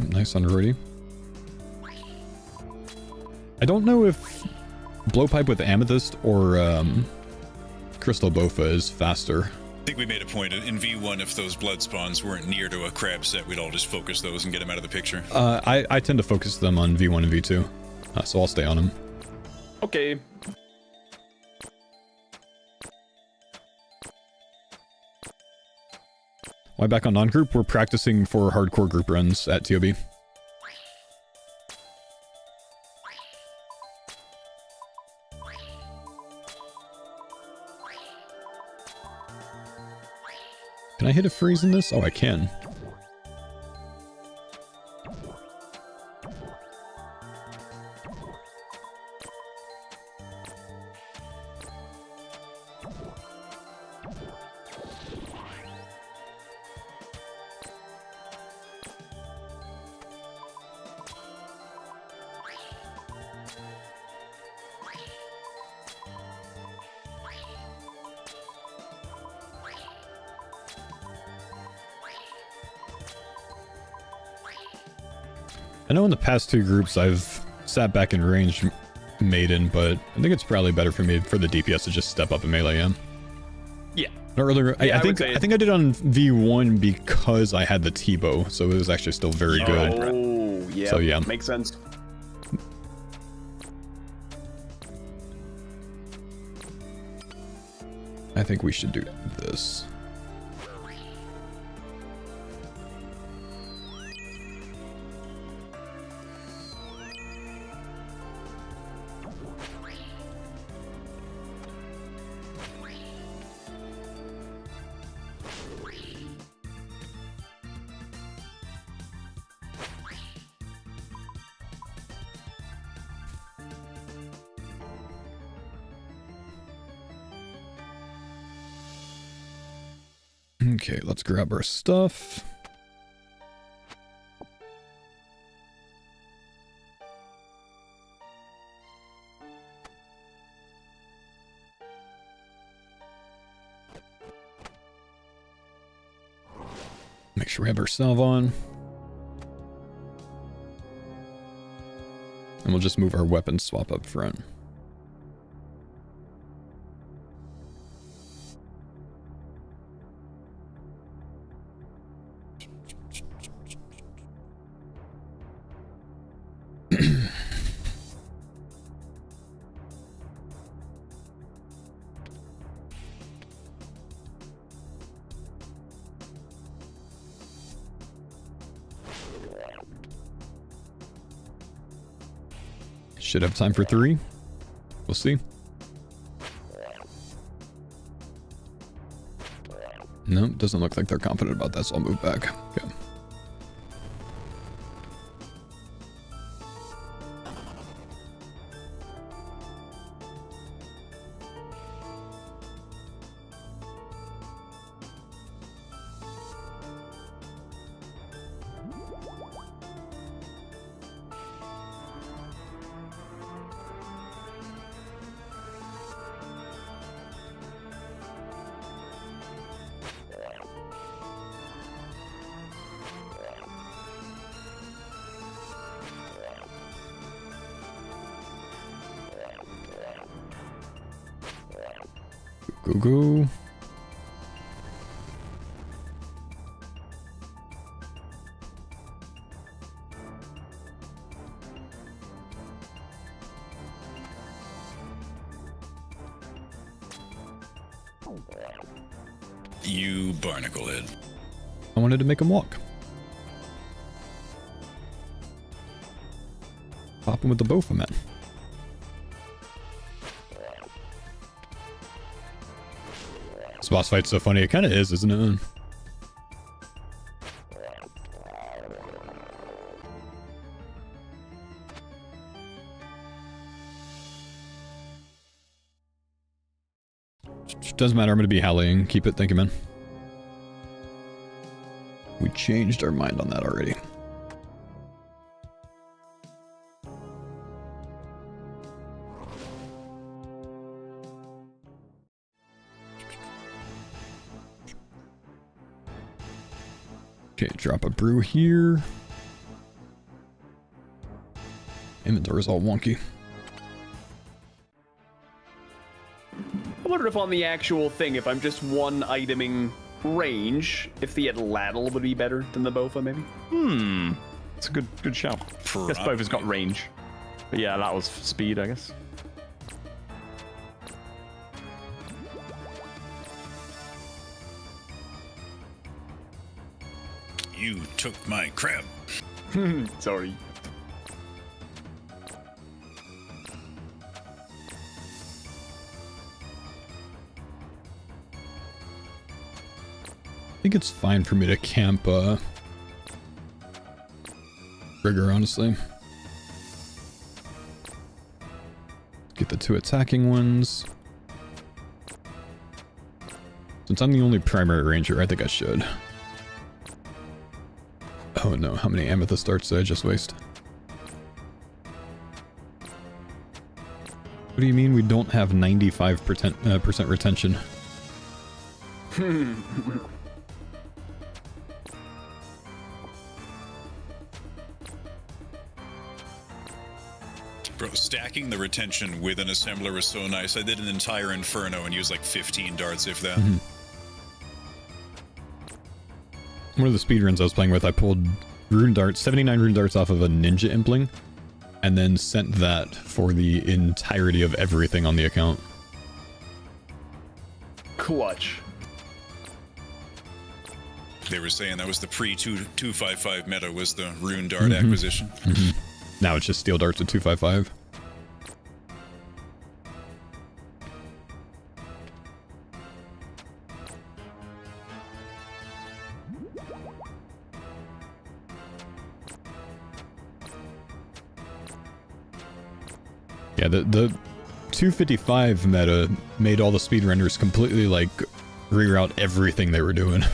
Nice on Rudy. I don't know if Blowpipe with Amethyst or Crystal Bofa is faster. I think we made a point in V1, if those blood spawns weren't near to a crab set, we'd all just focus those and get them out of the picture. I tend to focus them on V1 and V2, so I'll stay on them. Okay. Why back on non-group? We're practicing for hardcore group runs at TOB. Can I hit a freeze in this? Oh, I can. I know in the past two groups I've sat back in range Maiden, but I think it's probably better for me for the DPS to just step up and melee him. Yeah. Not really. Yeah, I think I did on V1 because I had the T-bow, so it was actually still very good. Oh, yeah. So yeah. Makes sense. I think we should do this. Okay, let's grab our stuff. Make sure we have our salve on. And we'll just move our weapon swap up front. Should have time for 3. We'll see. No, doesn't look like they're confident about that, so I'll move back. Okay. Go. You barnacle head. I wanted to make him walk. Pop him with the Bofa, man. This boss fight's so funny. It kind of is, isn't it? Doesn't matter. I'm going to be hallying. Keep it. Thank you, man. We changed our mind on that already. Okay, drop a brew here. Inventory's all wonky. I wonder if on the actual thing, if I'm just one iteming range, if the Atlatl would be better than the Bofa, maybe? It's a good shout. I guess both has got range. But yeah, that was speed, I guess. You took my crab. Sorry. I think it's fine for me to camp Rigger, honestly. Get the 2 attacking ones. Since I'm the only primary ranger, I think I should. Oh no, how many amethyst darts did I just waste? What do you mean we don't have 95% percent retention? Bro, stacking the retention with an assembler is so nice. I did an entire Inferno and used like 15 darts, if that. One of the speedruns I was playing with, I pulled rune darts, 79 rune darts off of a ninja impling, and then sent that for the entirety of everything on the account. Clutch. They were saying that was the pre-255 meta, was the rune dart acquisition. Now it's just steel darts at 255. Yeah, the 255 meta made all the speedrunners completely, like, reroute everything they were doing.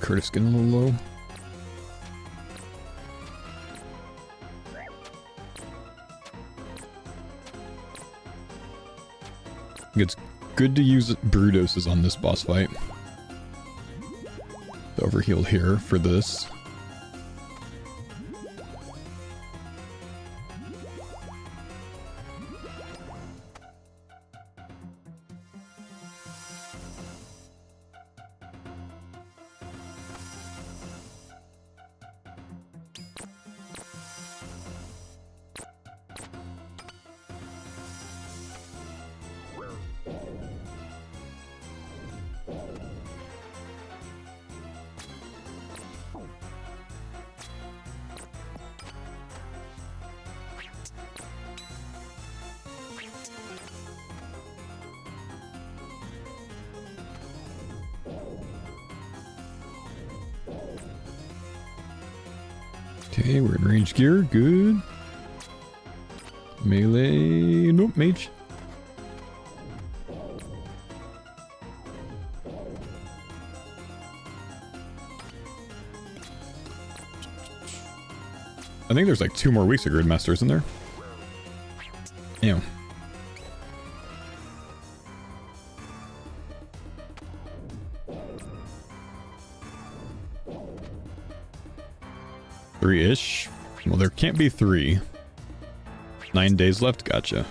Curtis getting a little low. I think it's good to use brew doses on this boss fight. The overheal here for this. Okay, we're in range gear. Good. Melee. Nope, mage. I think there's like 2 more weeks of Gridmaster, isn't there? Yeah. Three-ish. Well, there can't be 3. 9 days left. Gotcha.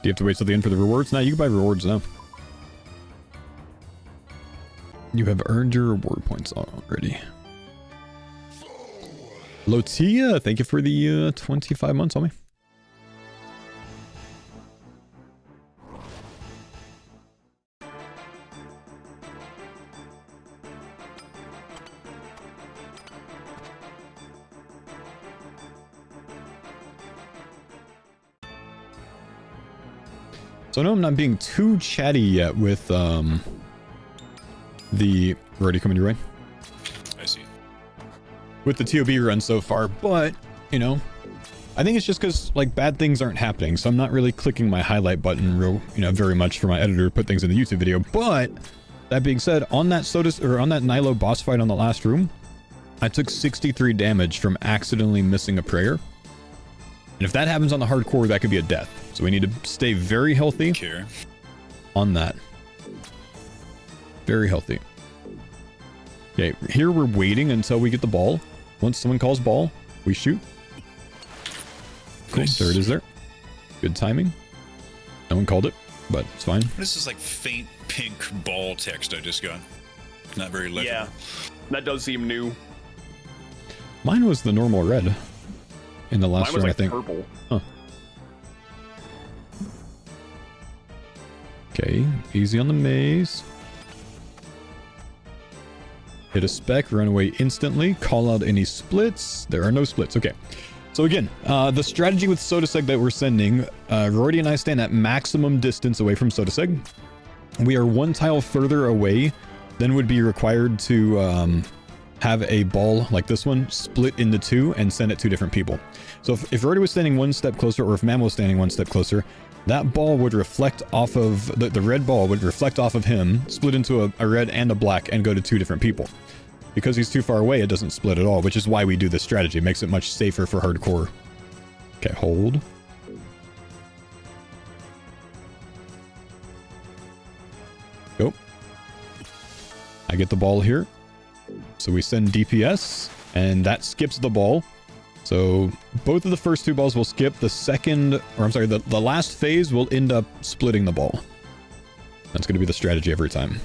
Do you have to wait till the end for the rewards? Now you can buy rewards now. You have earned your reward points already. Lotia, thank you for the 25 months on me. So I know I'm not being too chatty yet with the... We're already coming your way. I see. With the TOB run so far, but, you know, I think it's just because, like, bad things aren't happening, so I'm not really clicking my highlight button real, you know, very much for my editor to put things in the YouTube video. But, that being said, on that on that Nilo boss fight on the last room, I took 63 damage from accidentally missing a prayer. And if that happens on the hardcore, that could be a death. So we need to stay very healthy on that. Very healthy. Okay, here we're waiting until we get the ball. Once someone calls ball, we shoot. Cool, there it is there. Good timing. No one called it, but it's fine. This is like faint pink ball text I just got. Not very legible. Yeah, that does seem new. Mine was the normal red in the last round, like I think. Purple. Huh. Okay, easy on the maze. Hit a spec, run away instantly, call out any splits. There are no splits. Okay. So again, the strategy with Sodaseg that we're sending, Rory and I stand at maximum distance away from Sodaseg. We are 1 tile further away than would be required to have a ball like this one split into 2 and send it to different people. So if Rory was standing 1 step closer, or if Mam was standing 1 step closer, that ball would reflect off of, the red ball would reflect off of him, split into a red and a black, and go to 2 different people. Because he's too far away, it doesn't split at all, which is why we do this strategy. It makes it much safer for hardcore. Okay, hold. Go. I get the ball here. So we send DPS, and that skips the ball. So both of the first 2 balls will skip. The second, or I'm sorry, the last phase will end up splitting the ball. That's going to be the strategy every time.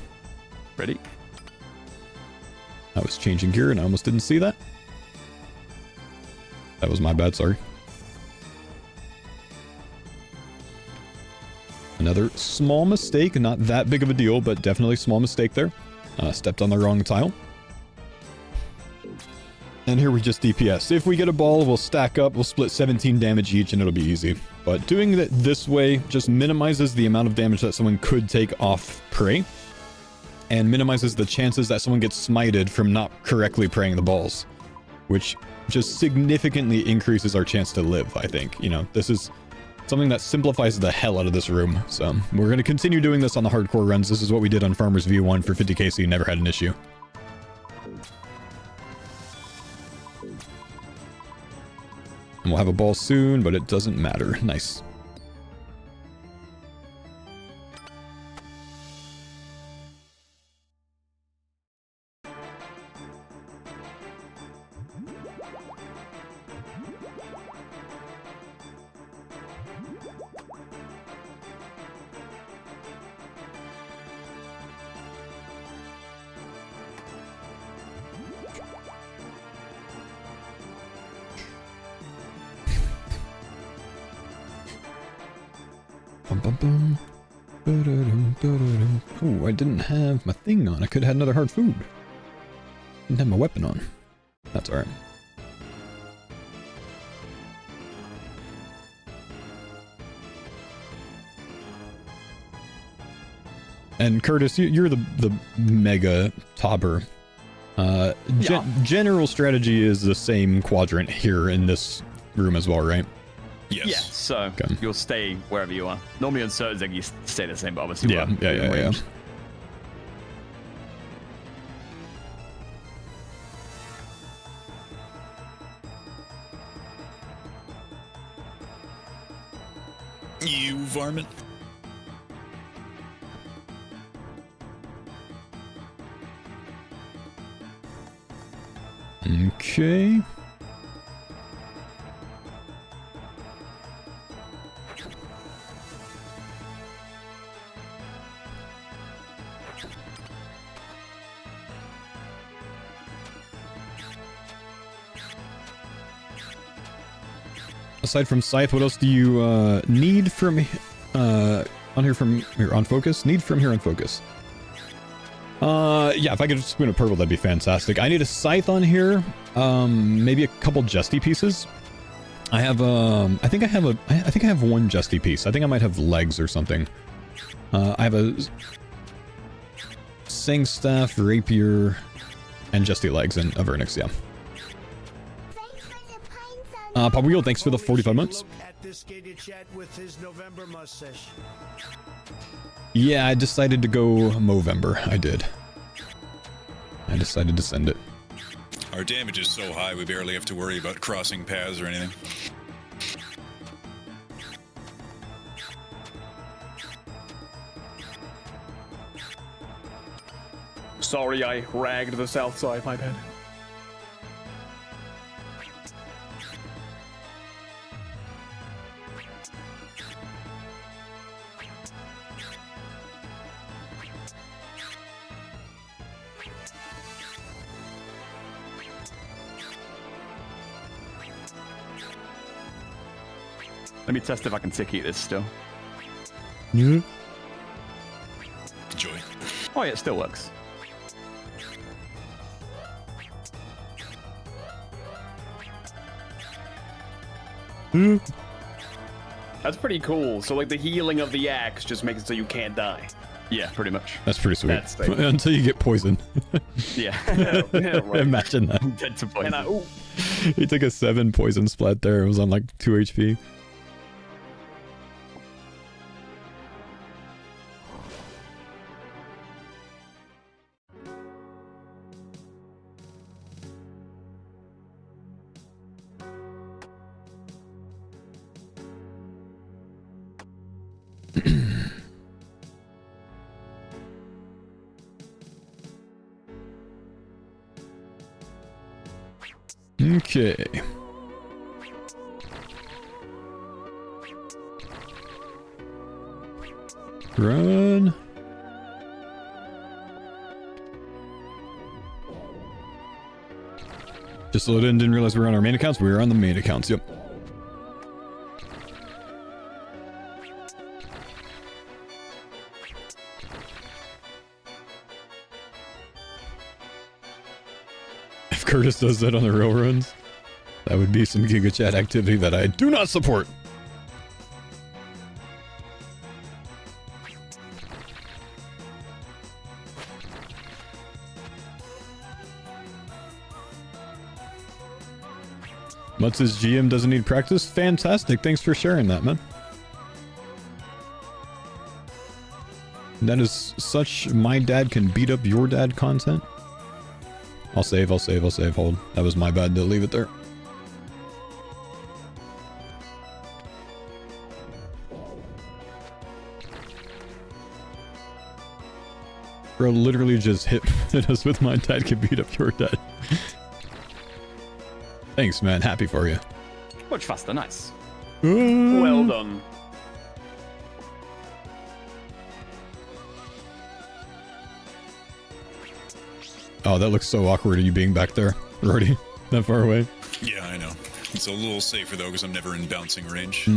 Ready? I was changing gear and I almost didn't see that. That was my bad, sorry. Another small mistake, not that big of a deal, but definitely small mistake there. Stepped on the wrong tile. And here we just DPS. If we get a ball, we'll stack up, we'll split 17 damage each, and it'll be easy. But doing it this way just minimizes the amount of damage that someone could take off prey, and minimizes the chances that someone gets smited from not correctly praying the balls, which just significantly increases our chance to live, I think. You know, this is something that simplifies the hell out of this room. So we're going to continue doing this on the hardcore runs. This is what we did on Farmer's V1 for 50k, so you never had an issue. And we'll have a ball soon, but it doesn't matter. Nice. Oh, I didn't have my thing on. I could have had another hard food. Didn't have my weapon on. That's alright. And Curtis, you're the mega topper. General strategy is the same quadrant here in this room as well, right? Yes. Yeah, so Okay. you'll stay wherever you are. Normally on certain things you stay the same, but obviously Yeah. within range. You varmint. Okay. Aside from Scythe, what else do you need from on Focus? Need from here on Focus. Yeah, if I could just win a purple, that'd be fantastic. I need a Scythe on here. Maybe a couple Justy pieces. I have I think I have one Justy piece. I think I might have legs or something. I have a Sing Staff, Rapier, and Justy legs and Avernix, yeah. Papa Wheel, thanks for the 45 months. Yeah, I decided to go Movember. I did. I decided to send it. Our damage is so high, we barely have to worry about crossing paths or anything. Sorry, I ragged the south side, my bad. Let me test if I can tick eat this still. Yeah. Joy. Oh yeah, it still works. That's pretty cool. So like the healing of the axe just makes it so you can't die. Yeah, pretty much. That's pretty sweet. That's the- Until you get poisoned. Yeah. Yeah, right. Imagine that. Dead to poison. And He took a 7 poison splat there. It was on like 2 HP. Okay. Run. Just loaded in, didn't realize we were on our main accounts. We were on the main accounts, yep. If Curtis does that on the railroads, that would be some Giga Chat activity that I do not support. Mutz' GM doesn't need practice? Fantastic, thanks for sharing that, man. That is such my dad can beat up your dad content. I'll save, hold. That was my bad to leave it there. Bro literally just hit us with my dad can beat up your dad. Thanks, man. Happy for you. Much faster, nice. well done. Oh, that looks so awkward, you being back there already. That far away. Yeah, I know. It's a little safer though, because I'm never in bouncing range.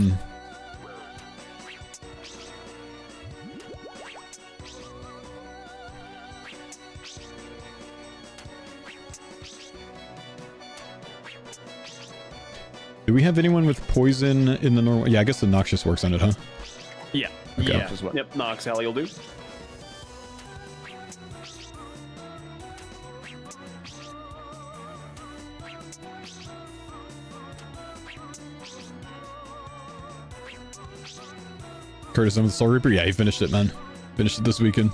Do we have anyone with poison in the normal? Yeah, I guess the Noxious works on it, huh? Yeah. Okay. Yeah. Yep, Nox Alley will do. Curtis on the Soul Reaper? Yeah, he finished it, man. Finished it this weekend.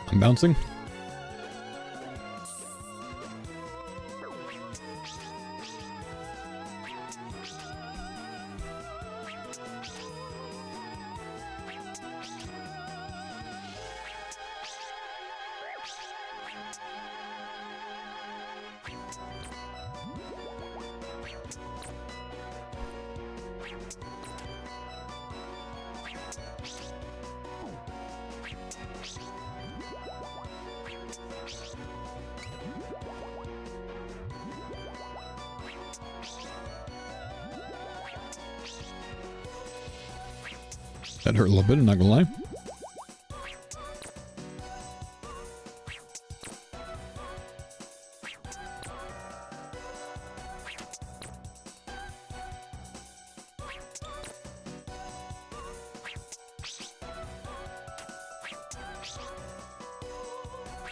I'm bouncing. That hurt a little bit, I'm not gonna lie.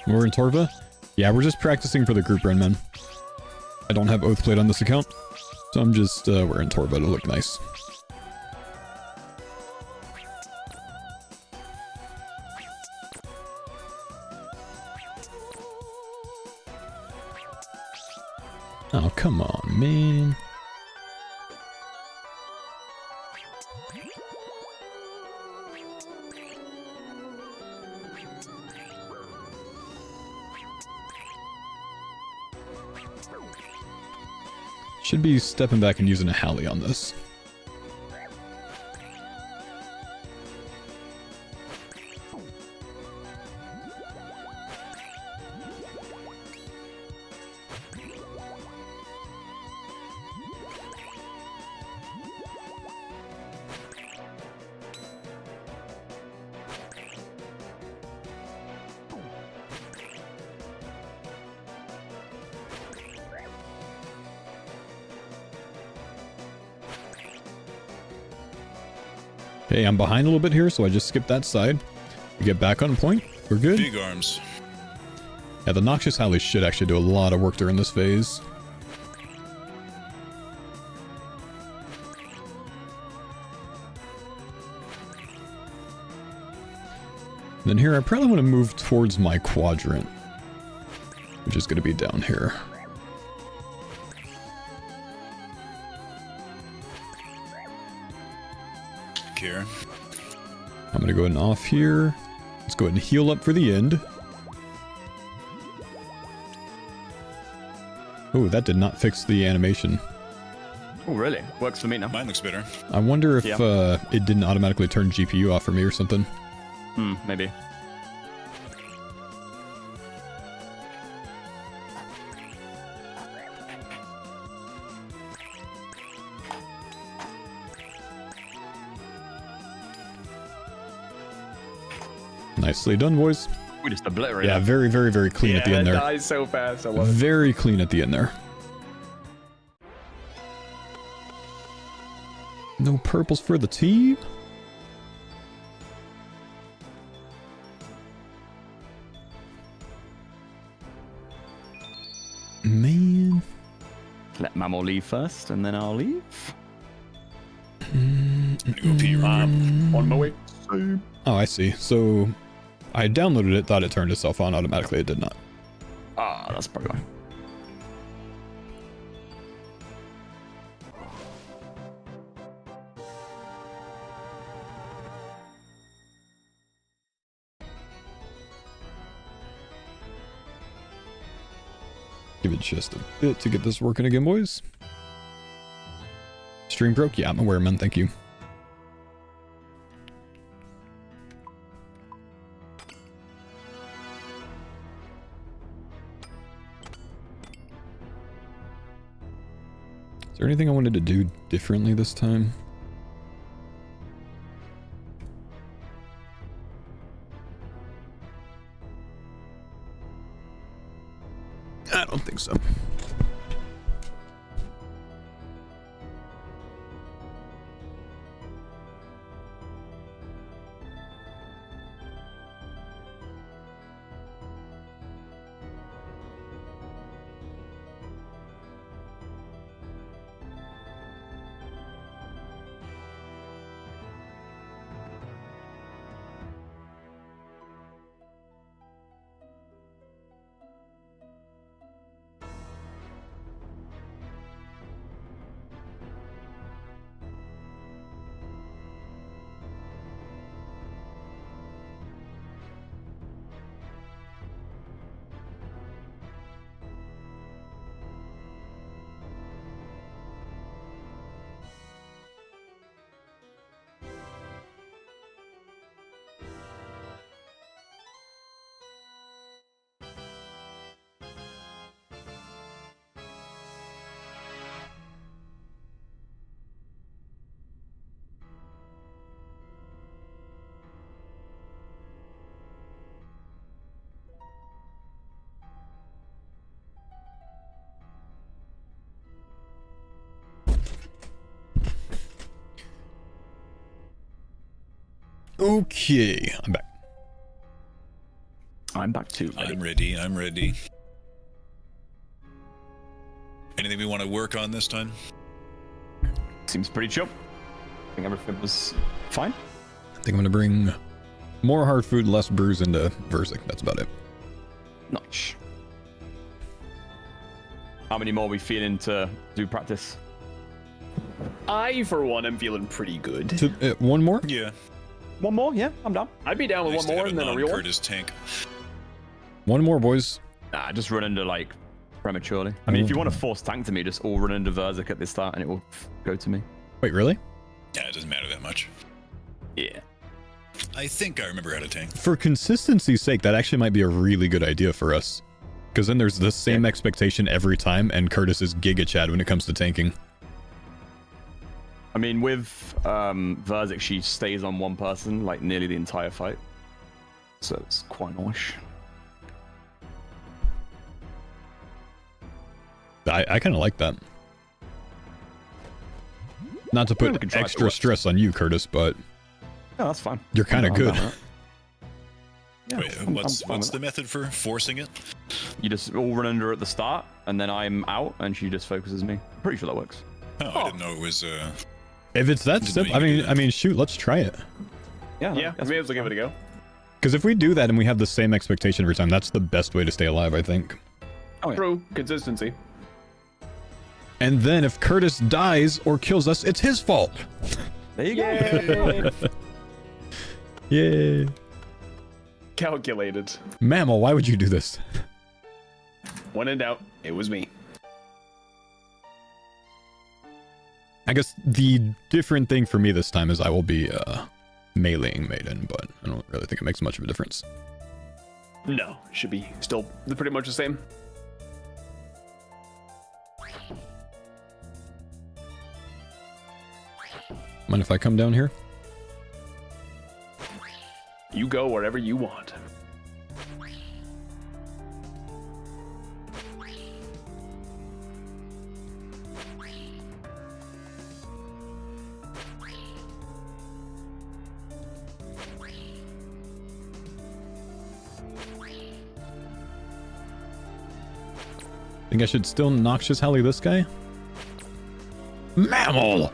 We're in Torva? Yeah, we're just practicing for the group run, man. I don't have Oathblade on this account, so I'm just, we're in Torva to look nice. Oh, come on, man. Should be stepping back and using a Halley on this. Okay, I'm behind a little bit here, so I just skipped that side. We get back on point. We're good. Big arms. Yeah, the Noxious Halley should actually do a lot of work during this phase. Then here, I probably want to move towards my quadrant, which is going to be down here. Care. I'm going to go ahead and off here. Let's go ahead and heal up for the end. Oh, that did not fix the animation. Oh, really? Works for me now. Mine looks better. I wonder if it didn't automatically turn GPU off for me or something. Maybe. Nicely done, boys. We just obliterated. Yeah, very, very, very clean at the end that there. dies so fast. I love it. Very clean at the end there. No purples for the team. Man. Let Mammal leave first, and then I'll leave. Go pee real quick. On my way. Oh, I see. So I downloaded it, thought it turned itself on automatically. It did not. Ah, that's probably why. Give it just a bit to get this working again, boys. Stream broke? Yeah, I'm aware, man. Thank you. Is there anything I wanted to do differently this time? I don't think so. Okay, I'm back. I'm back too. I'm ready. I'm ready. Anything we want to work on this time? Seems pretty chill. I think everything was fine. I think I'm gonna bring more hard food, less brews into Verzik. That's about it. Nice. How many more are we feeling to do practice? I, for one, am feeling pretty good. One more? Yeah. One more? Yeah, I'm down. I'd be down with Nice one to more have and then a real one. Curtis tank. One more, boys. Nah, just run into like prematurely. I mean, if you want to force tank to me, just all run into Verzik at the start and it will go to me. Wait, really? Yeah, it doesn't matter that much. Yeah. I think I remember how to tank. For consistency's sake, that actually might be a really good idea for us. Because then there's the same expectation every time, and Curtis is Giga Chad when it comes to tanking. I mean, with Verzik, she stays on one person like nearly the entire fight. So it's quite nice. I kind of like that. Not to put extra stress on you, Curtis, but No, that's fine. you're kind of good. Yeah, Wait, what's the method for forcing it? You just all run under at the start, and then I'm out, and she just focuses me. Pretty sure that works. Oh, I didn't know it was. If it's that Didn't know simple, you could do I mean, shoot, let's try it. Yeah, we may as well give it a go. Because if we do that and we have the same expectation every time, that's the best way to stay alive, I think. Oh, yeah. True. Consistency. And then if Curtis dies or kills us, it's his fault. There you go. Yay. Calculated. Mammal, why would you do this? When in doubt, it was me. I guess the different thing for me this time is I will be meleeing Maiden, but I don't really think it makes much of a difference. No, should be still pretty much the same. Mind if I come down here? You go wherever you want. Think I should still Noxious Heli this guy? Mammal!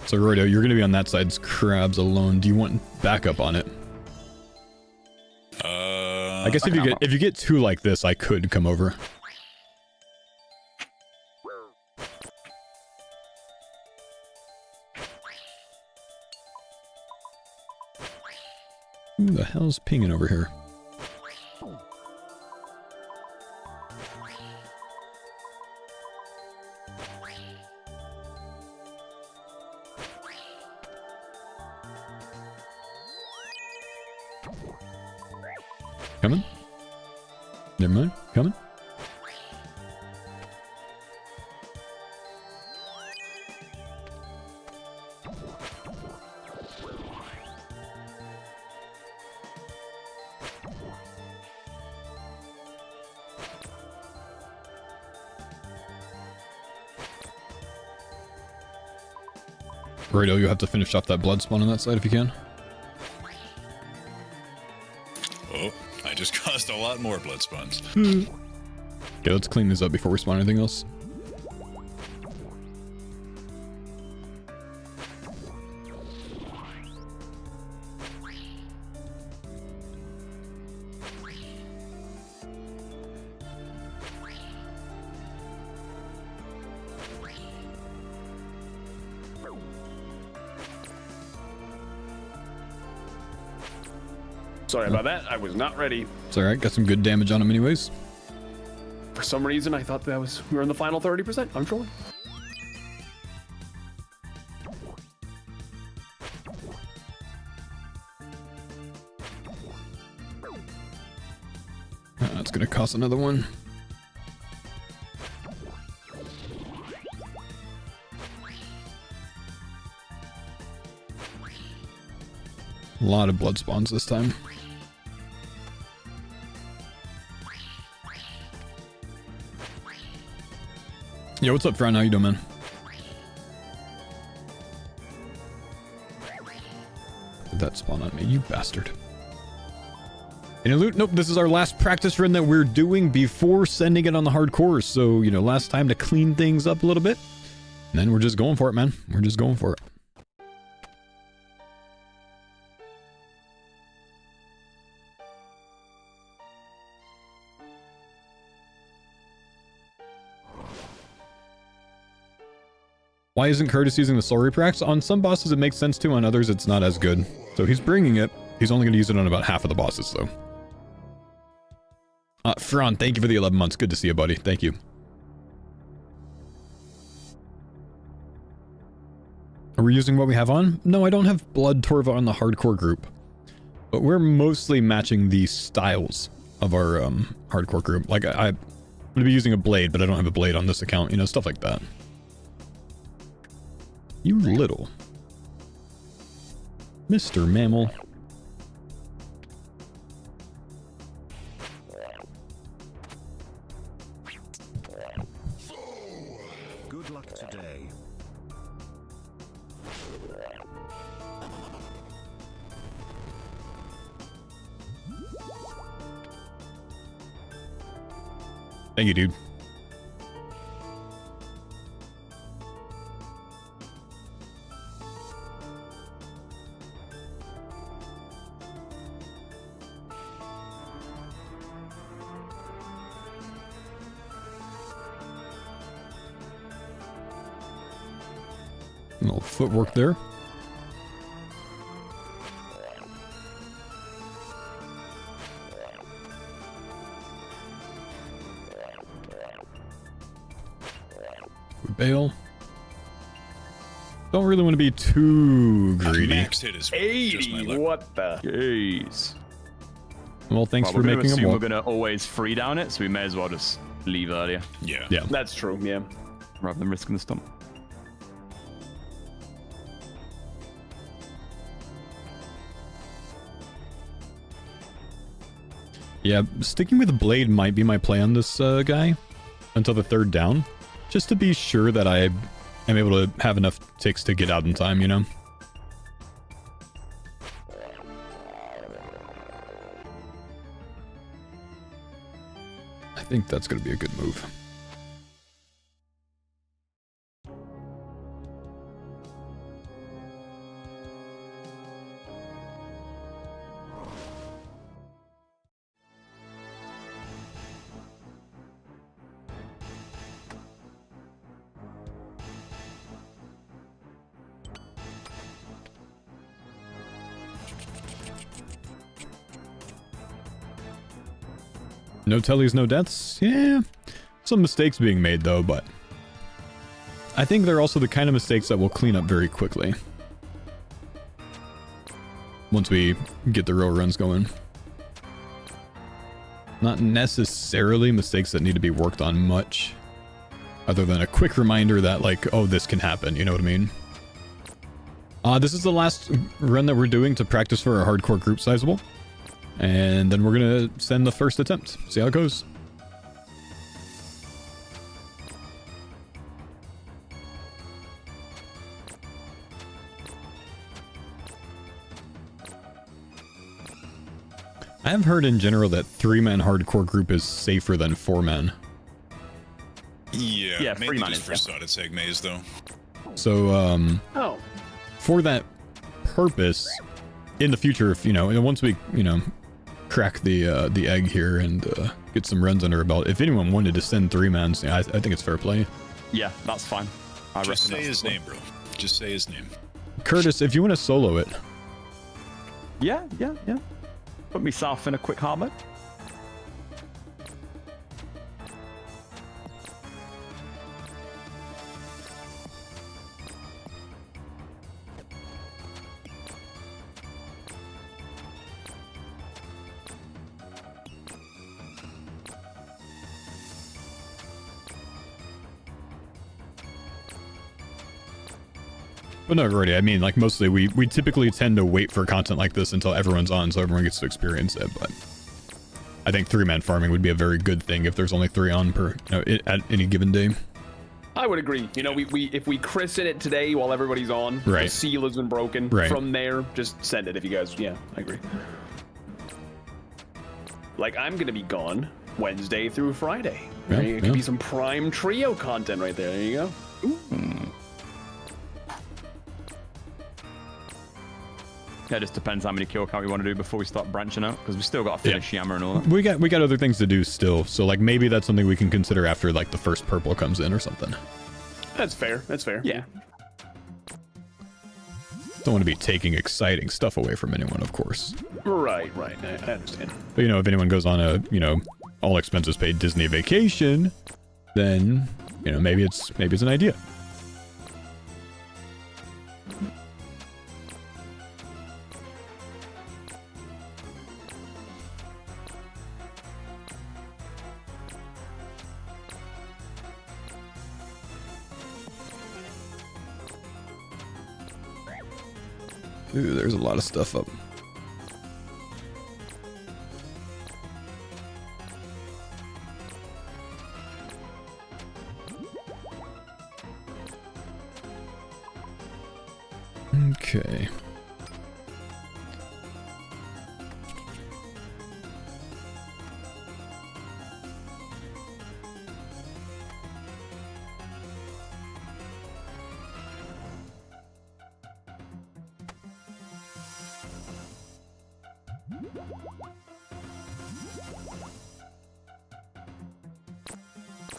So, Rodo, you're going to be on that side's crabs alone. Do you want backup on it? I guess if you get two like this, I could come over. Who the hell's pinging over here? Coming? Never mind. Coming? Radio, you have to finish off that blood spawn on that side if you can. Oh, I just caused a lot more blood spawns. Okay, let's clean this up before we spawn anything else. Sorry about that. I was not ready. It's alright, got some good damage on him anyways. For some reason, I thought we were in the final 30%. I'm trolling. That's gonna cost another one. A lot of blood spawns this time. Yo, what's up, Fran? How you doing, man? Did that spawn on me, you bastard. Any loot? Nope, this is our last practice run that we're doing before sending it on the hardcore. So, you know, last time to clean things up a little bit. And then we're just going for it, man. We're just going for it. Why isn't Curtis using the Soul Reprax? On some bosses it makes sense to, on others it's not as good. So he's bringing it. He's only going to use it on about half of the bosses, though. Fran, thank you for the 11 months. Good to see you, buddy. Thank you. Are we using what we have on? No, I don't have Blood Torva on the hardcore group. But we're mostly matching the styles of our hardcore group. Like, I'm going to be using a blade, but I don't have a blade on this account. You know, stuff like that. You little Mr. Mammal. Good luck today. Thank you, dude. A little footwork there. We bail. Don't really want to be too greedy. Max hit is just my 80. luck. What the? Jeez. Well, thanks for We're gonna making assume them we're walk. gonna always free down it, so we may as well just leave earlier Yeah. Yeah. That's true. Yeah. rather than risking the stump. Yeah, sticking with the blade might be my play on this guy until the third down, just to be sure that I am able to have enough ticks to get out in time, you know? I think that's going to be a good move. No tellies, no deaths? Yeah. Some mistakes being made, though, but I think they're also the kind of mistakes that we'll clean up very quickly once we get the real runs going. Not necessarily mistakes that need to be worked on much, other than a quick reminder that, like, oh, this can happen, you know what I mean? This is the last run that we're doing to practice for our hardcore group sizable. And then we're gonna send the first attempt. See how it goes. I've heard in general that 3-man hardcore group is safer than 4-man. Yeah, mainly 3 man just is, for Sodded Seg Maze, though. So, for that purpose, in the future, if, you know, once we, you know, crack the egg here and get some runs under our belt, if anyone wanted to send 3-mans, I think it's fair play. Yeah, that's fine. Just say his name, bro. Just say his name. Curtis, if you want to solo it. Yeah. Put myself in a quick harbor. But no, Gordy, I mean, like, mostly we typically tend to wait for content like this until everyone's on so everyone gets to experience it, but I think 3-man farming would be a very good thing if there's only 3 on per, you know, at any given day. I would agree. You know, we if we christen it today while everybody's on, right. The seal has been broken. Right. From there, just send it if you guys. Yeah, I agree. Like, I'm gonna be gone Wednesday through Friday. Yeah, It could be some prime trio content right there. There you go. Yeah, it just depends how many kill count we want to do before we start branching out, because we still got to finish Yammer and all that. We got other things to do still, so like maybe that's something we can consider after like the first purple comes in or something. That's fair. That's fair. Yeah. Don't want to be taking exciting stuff away from anyone, of course. Right. I understand. But you know, if anyone goes on a, you know, all expenses paid Disney vacation, then, you know, maybe it's an idea. Ooh, there's a lot of stuff up. Okay.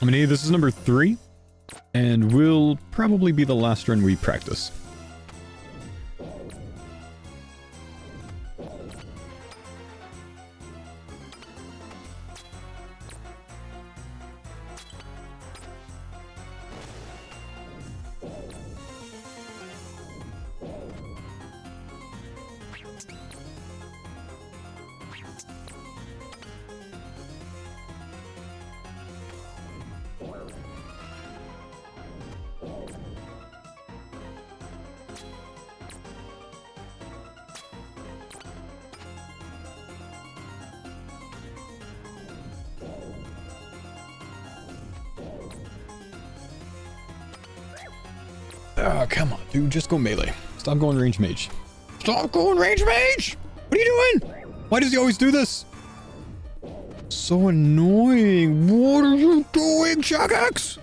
I mean, this is number 3, and will probably be the last run we practice. Oh, come on, dude. Just go melee. Stop going range mage. Stop going range mage! What are you doing? Why does he always do this? So annoying. What are you doing, Shagax?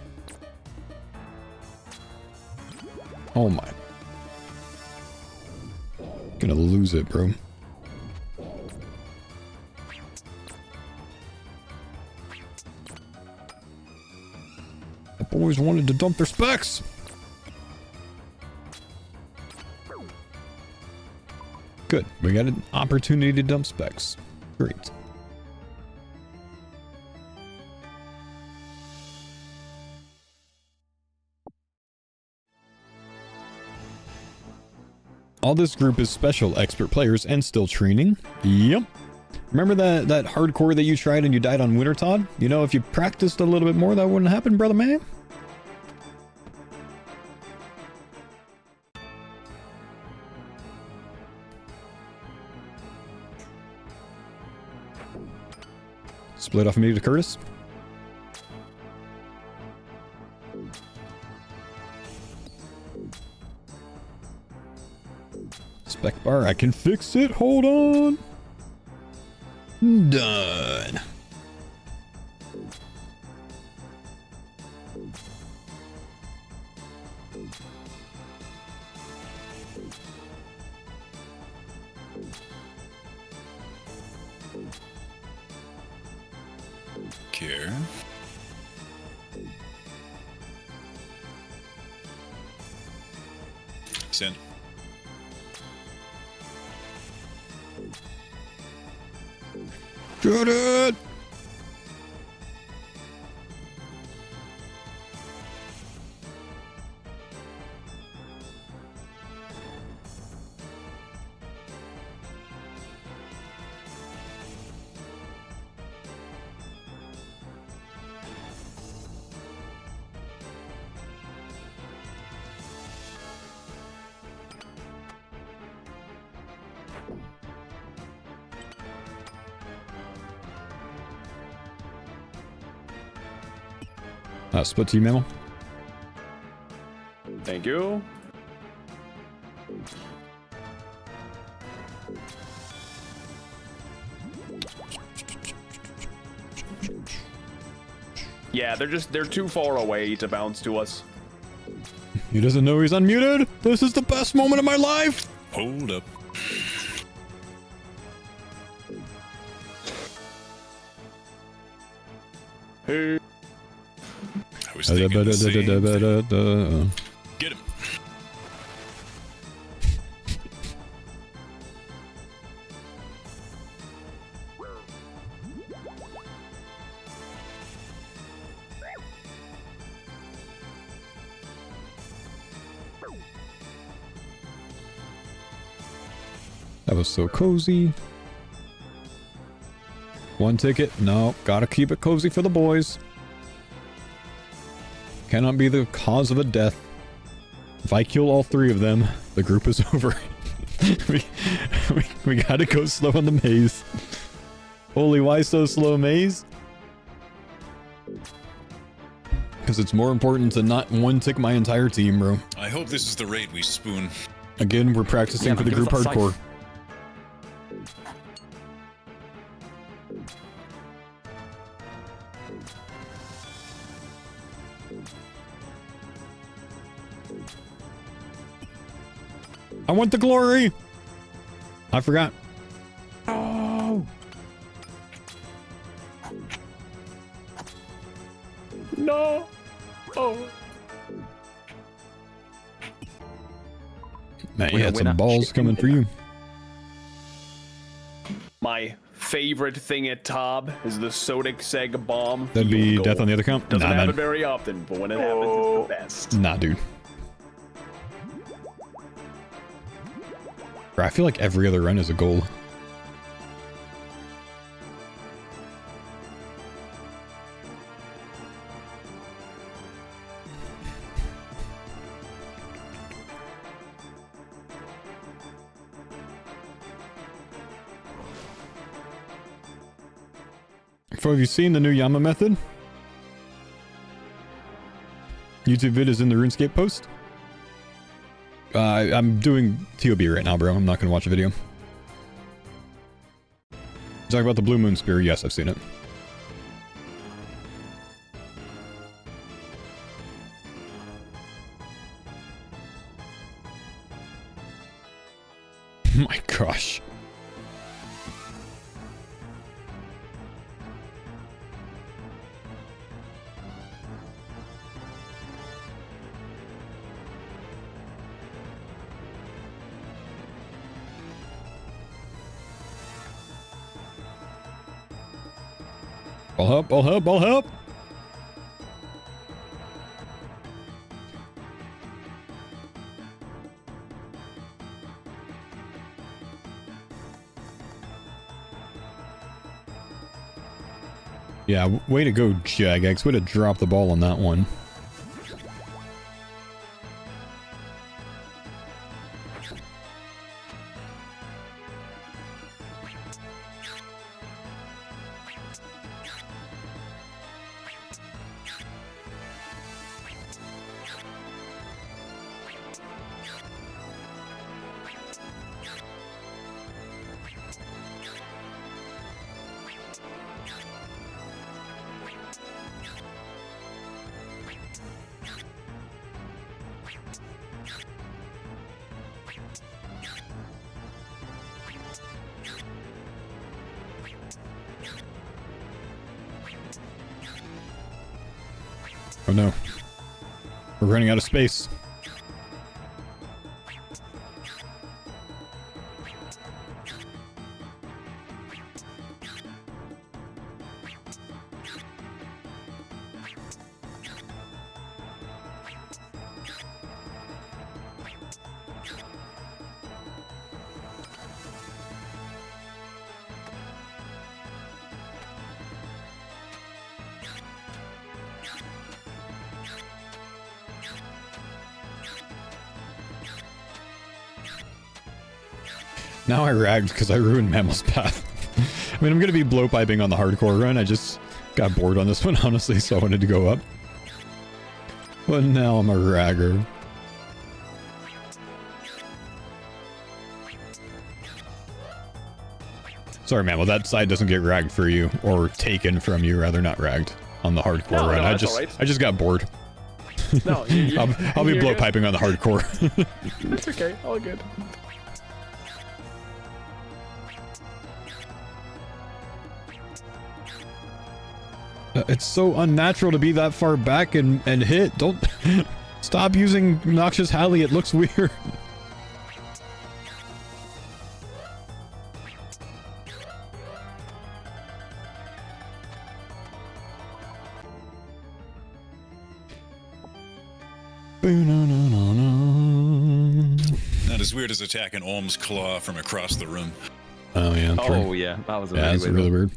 Oh my. Gonna lose it, bro. The boys wanted to dump their specs. Good. We got an opportunity to dump specs. Great. All this group is special expert players and still training. Yep. Remember that hardcore that you tried and you died on Winter Todd? You know, if you practiced a little bit more, that wouldn't happen, brother man. Split off me to Curtis. Spec bar, I can fix it. Hold on. Done. Care. Send. Shoot it! Split to you, Mammal. Thank you. Yeah, they're too far away to bounce to us. He doesn't know he's unmuted. This is the best moment of my life. Hold up. Hey. I was thinking the same thing. Get him. That was so cozy. One ticket. No, gotta keep it cozy for the boys. Cannot be the cause of a death. If I kill all three of them, the group is over. we gotta go slow on the maze. Holy, why so slow, maze? Because it's more important to not one-tick my entire team, bro. I hope this is the raid we spoon. Again, we're practicing for the group hardcore. I want the glory! I forgot. Oh. No. Oh. Man, you had some balls coming for you. My favorite thing at Tob is the Sodic Seg bomb. That'd be death on the other count? Doesn't Nah, happen man. very often, but when it happens, it's the best. Nah, dude. Bro, I feel like every other run is a goal. So have you seen the new Yama method? YouTube vid is in the RuneScape post. I'm doing TOB right now, bro. I'm not gonna watch a video. Talk about the Blue Moon Spear. Yes, I've seen it. My gosh. I'll help, I'll help, I'll help! Yeah, way to go, Jagex. Way to drop the ball on that one. Oh no. We're running out of space. Now I ragged because I ruined Mammal's path. I mean, I'm going to be blowpiping on the hardcore run. I just got bored on this one, honestly, so I wanted to go up. But now I'm a ragger. Sorry, Mammal, that side doesn't get ragged for you, or taken from you, rather, not ragged on the hardcore run. No, I that's just got bored. No, I'll be blowpiping on the hardcore. That's okay. All good. It's so unnatural to be that far back and hit. Don't stop using Noxious Halley. It looks weird. Not as weird as attacking Olm's claw from across the room. Oh yeah. True. Oh yeah, that was a Yeah, really that's weird really one. weird.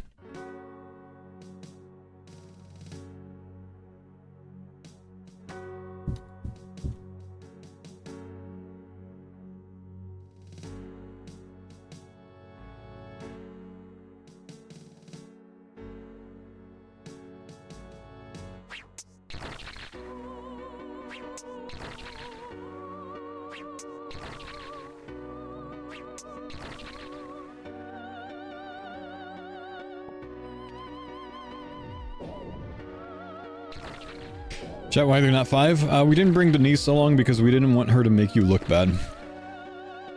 Chat, why they're not 5? We didn't bring Denise along because we didn't want her to make you look bad.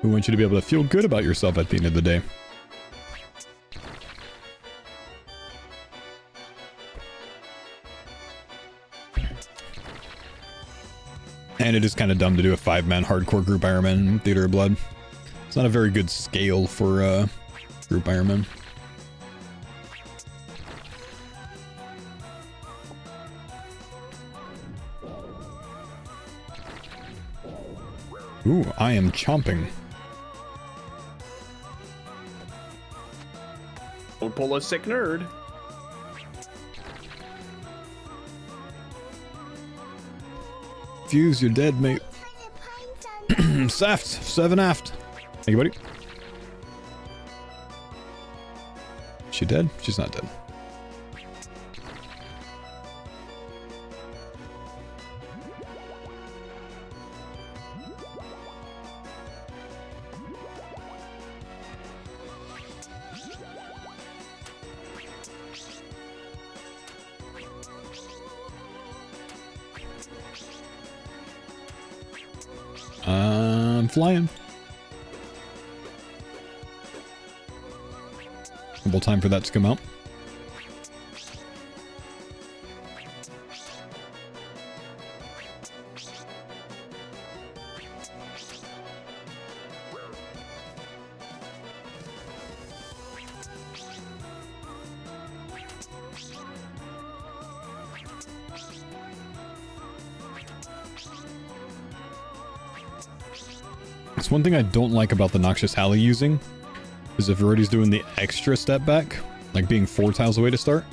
We want you to be able to feel good about yourself at the end of the day. And it is kind of dumb to do a 5-man hardcore group Ironman in Theater of Blood. It's not a very good scale for group Ironman. Ooh, I am chomping. Don't pull a sick nerd. Fuse, you're dead, mate. Saft, 7 aft. Thank you, buddy. She dead? She's not dead. I'm flying. Couple time for that to come out. It's one thing I don't like about the Noxious Halley using, is if Rhodey's doing the extra step back, like being 4 tiles away to start,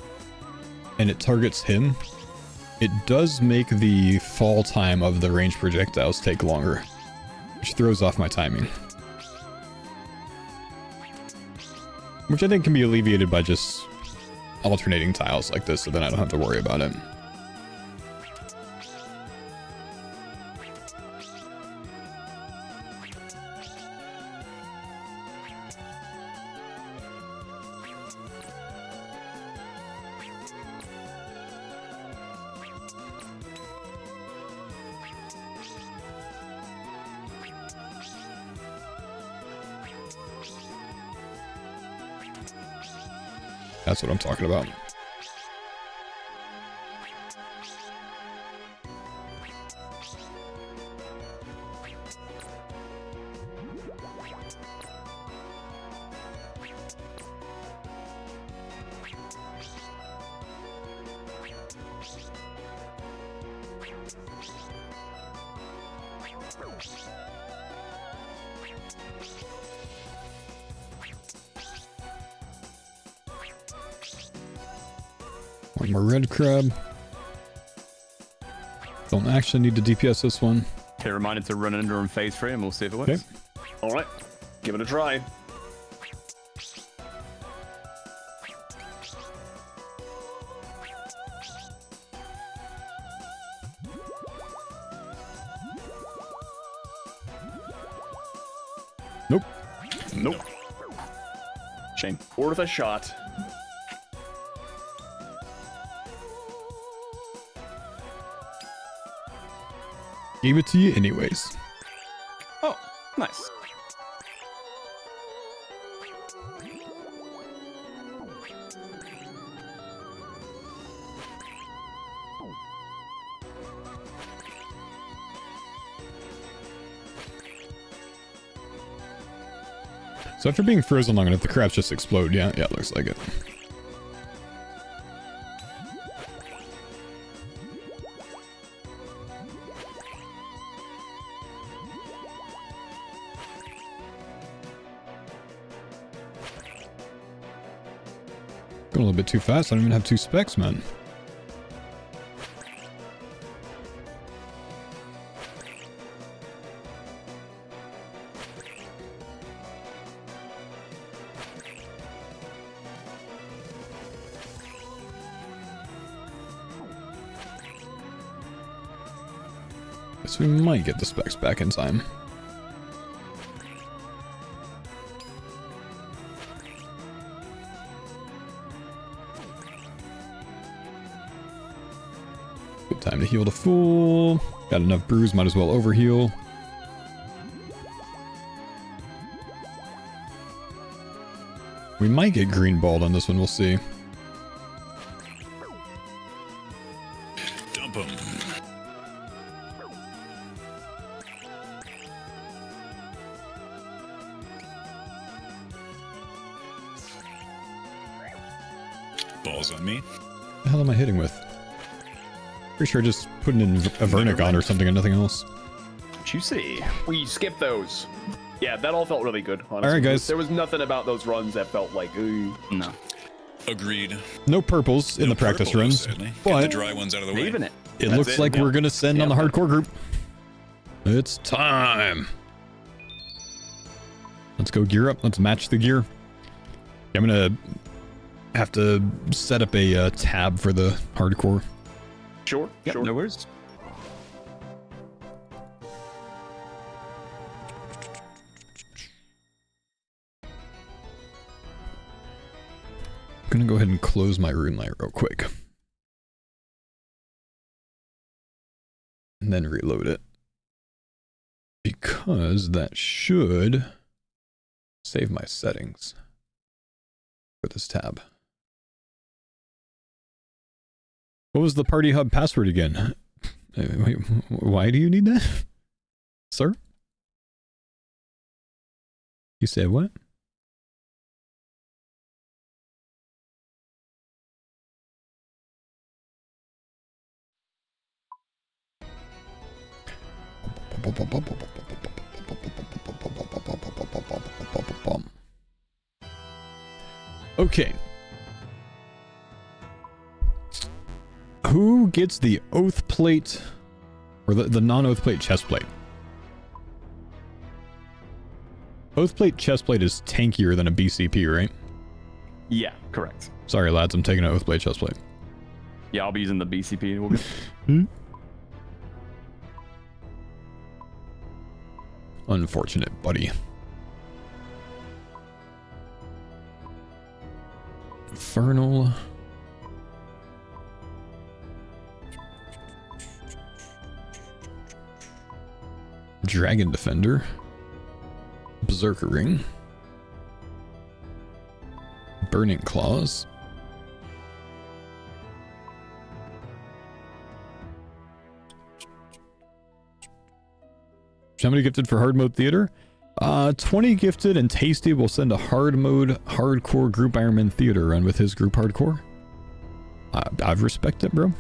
and it targets him, it does make the fall time of the ranged projectiles take longer, which throws off my timing. Which I think can be alleviated by just alternating tiles like this, so then I don't have to worry about it. That's what I'm talking about. One more red crab. Don't actually need to DPS this one. Okay, reminder to run under in phase 3 and we'll see if it works. Okay. All right, give it a try. Nope. Nope. Shame. Worth a shot. Gave it to you anyways. Oh, nice. So after being frozen long enough, the crabs just explode. Yeah, it looks like it. Going a little bit too fast. I don't even have 2 specs, man. Guess we might get the specs back in time. Good time to heal to full. Got enough brews, might as well overheal. We might get green balled on this one, we'll see. Dump him. Balls on me. What the hell am I hitting with? Pretty sure just putting in a Vernic on or something and nothing else. Juicy. We skipped those. Yeah, that all felt really good, honestly. All right, guys. There was nothing about those runs that felt like, ooh. No. Agreed. No purples in No the practice purple, runs, sadly. Get the but dry ones out of the way. Leaving it. it That's looks it, like yeah. we're gonna send on the Yeah. hardcore group. It's time. Let's go gear up. Let's match the gear. I'm gonna have to set up a tab for the hardcore. Sure, Yep, sure. no worries. I'm gonna go ahead and close my rune light real quick. And then reload it. Because that should save my settings for this tab. What was the party hub password again? Wait, why do you need that? Sir? You said what? Okay. Who gets the oath plate or the non-oath plate chest plate? Oath plate chest plate is tankier than a BCP, right? Yeah, correct. Sorry, lads, I'm taking an oath plate chest plate. Yeah, I'll be using the BCP. We'll be... Unfortunate, buddy. Infernal. Dragon Defender. Berserker Ring. Burning Claws. How many gifted for hard mode theater? 20 gifted, and Tasty will send a hard mode hardcore group Ironman theater run with his group hardcore. I respect it, bro.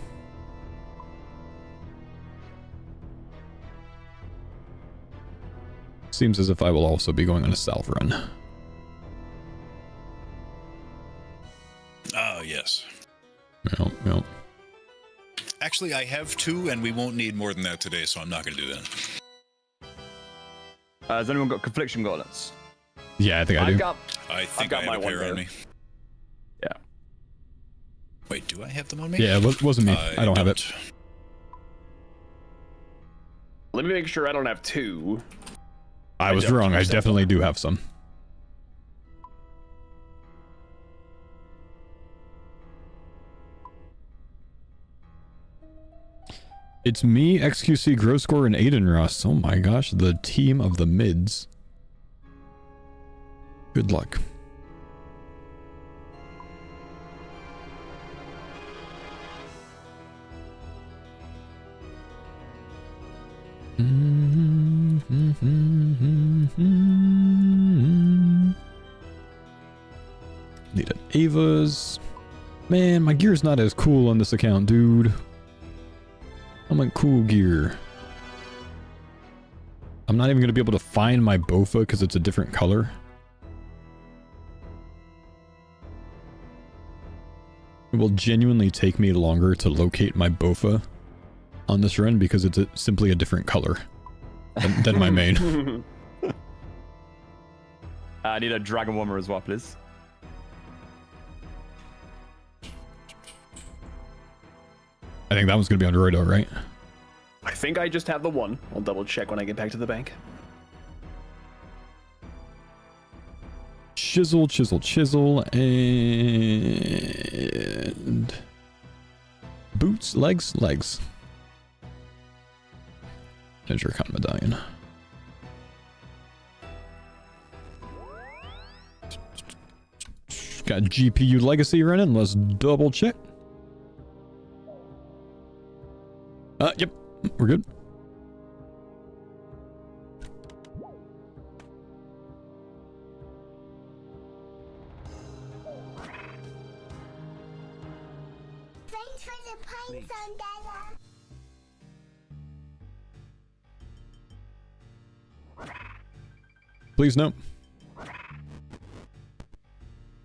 Seems as if I will also be going on a Salve run. Oh, yes. Yep. Actually, I have 2, and we won't need more than that today, so I'm not going to do that. Has anyone got Confliction Gauntlets? Yeah, I think I do. I think I have a pair on me. Yeah. Wait, do I have them on me? Yeah, it wasn't me. I don't have it. Let me make sure I don't have 2. I was wrong. I definitely do have some. It's me, XQC, Groscore, and Aiden Ross. Oh my gosh, the team of the mids. Good luck. Need an Ava's. Man, my gear's not as cool on this account, dude. I'm like cool gear. I'm not even going to be able to find my Bofa because it's a different color. It will genuinely take me longer to locate my Bofa on this run because it's simply a different color than my main. I need a Dragon Warmer as well, please. I think that one's going to be on Roido, right? I think I just have the one. I'll double check when I get back to the bank. Chisel, chisel, chisel, and... boots, legs, legs. There's your Khan medallion. Got GPU legacy running. Let's double check. Yep, we're good. Thanks for the pints on Dada. Please no.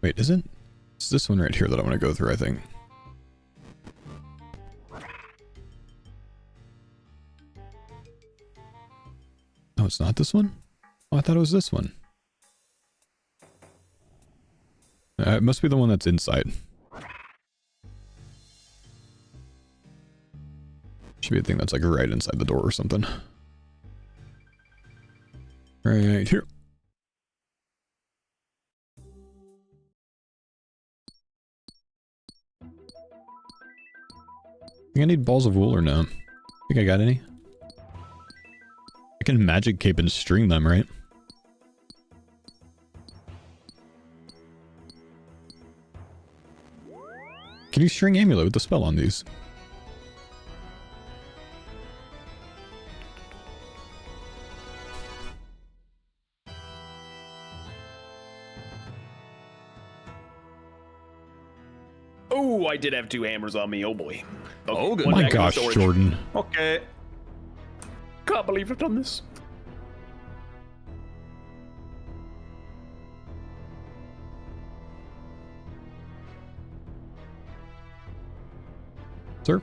Wait, isn't? It's this one right here that I want to go through, I think. Oh, it's not this one? Oh, I thought it was this one. It must be the one that's inside. Should be a thing that's like right inside the door or something. Right here. Think I need balls of wool or no? Think I got any? I can magic cape and string them, right? Can you string amulet with the spell on these? Oh, I did have 2 hammers on me. Oh boy. Okay, Oh, good. one My back in gosh, storage. Jordan. Okay. Can't believe I've done this. Sir?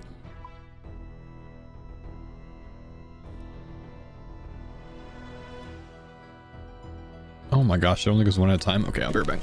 Oh my gosh, it only goes one at a time? Okay, I'll be right back.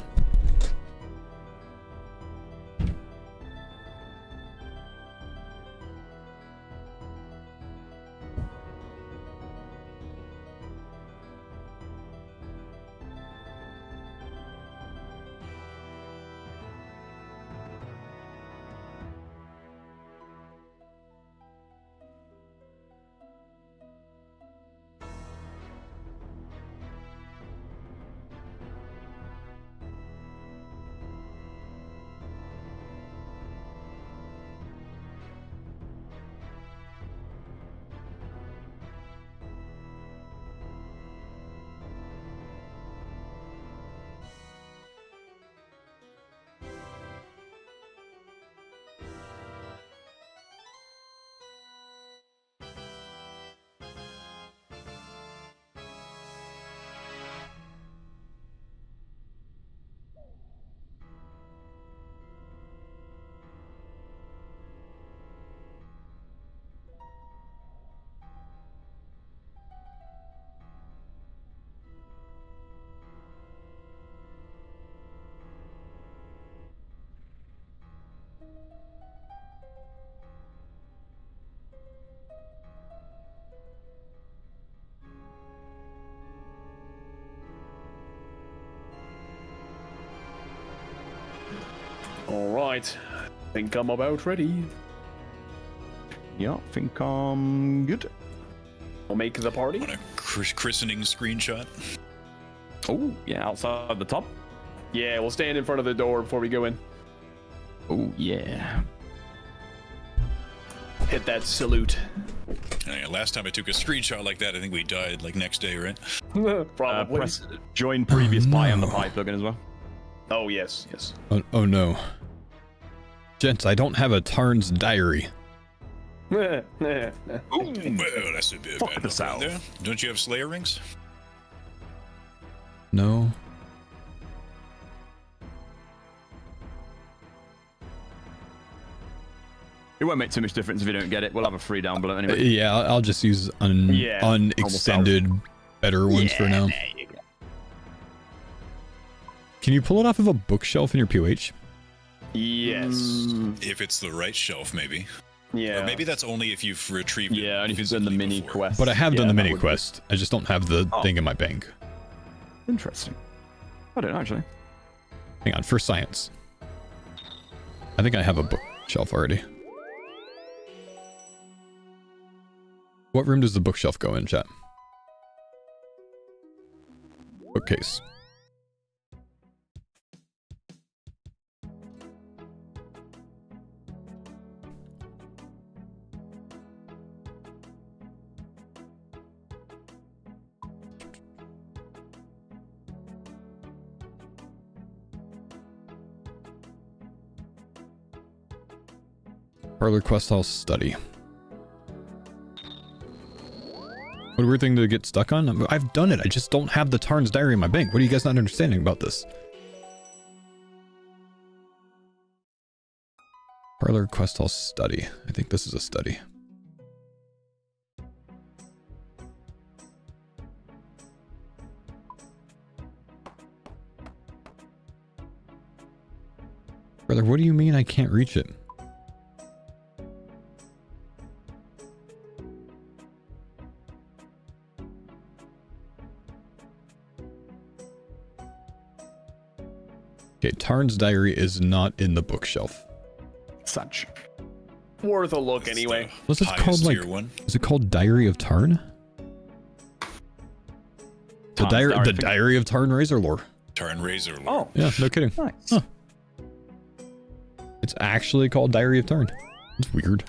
All right. Think I'm about ready. Yeah, I think I'm good. We'll make the party. Want a christening screenshot? Oh, yeah, outside the top. Yeah, we'll stand in front of the door before we go in. Oh, yeah. Hit that salute. Last time I took a screenshot like that, I think we died like next day, right? Probably. Press join previous pie on the pie plugin as well. Oh, yes, yes. Oh no. Gents, I don't have a Tarn's diary. Well, that's a bit of Fuck bad the luck South. there. Don't you have Slayer rings? No. It won't make too much difference if you don't get it. We'll have a free down below anyway. Yeah, I'll just use Yeah, unextended better ones for now. There you go. Can you pull it off of a bookshelf in your POH? Yes. If it's the right shelf, maybe. Yeah. Or maybe that's only if you've retrieved it. Yeah, only if you've done the physically mini before. quest. But I have done Yeah, the that mini would be quest. I just don't have the thing in my bank. Interesting. I don't actually. Hang on, for science. I think I have a bookshelf already. What room does the bookshelf go in, chat? Bookcase. Parlor quest hall study. What a weird thing to get stuck on. I've done it. I just don't have the Tarn's diary in my bank. What are you guys not understanding about this? Parlor quest hall study. I think this is a study. Brother, what do you mean I can't reach it? Okay, Tarn's diary is not in the bookshelf. Such. Worth a look It's anyway. the What's it highest called, like- tier one. Is it called Diary of Tarn? The Tarn's diary, diary, the I think. Diary of Tarn Razor Lore. Tarn Razor. Oh, Yeah, no kidding. nice. Huh. It's actually called Diary of Tarn. It's weird.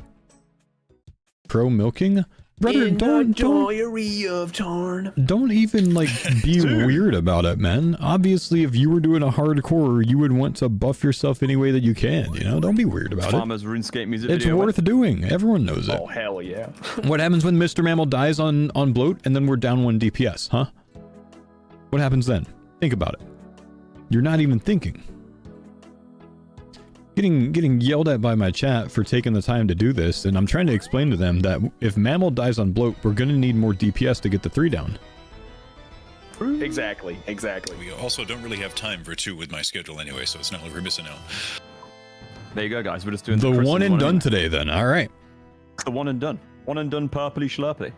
Pro milking? Brother, don't Diary of Tarn. even like be weird about it, man. Obviously, if you were doing a hardcore, you would want to buff yourself any way that you can, you know? Don't be weird about it. Farmer's RuneScape music It's video. worth doing. Everyone knows it. Oh, hell yeah. What happens when Mr. Mammal dies on bloat and then we're down 1 DPS, huh? What happens then? Think about it. You're not even thinking. Getting yelled at by my chat for taking the time to do this, and I'm trying to explain to them that if Mammal dies on bloat, we're gonna need more DPS to get the 3 down. Exactly. We also don't really have time for 2 with my schedule anyway, so it's not like we're missing out. There you go, guys. We're just doing The Christmas one and done anyway. today then, alright. The one and done. One and done purpley schlurply.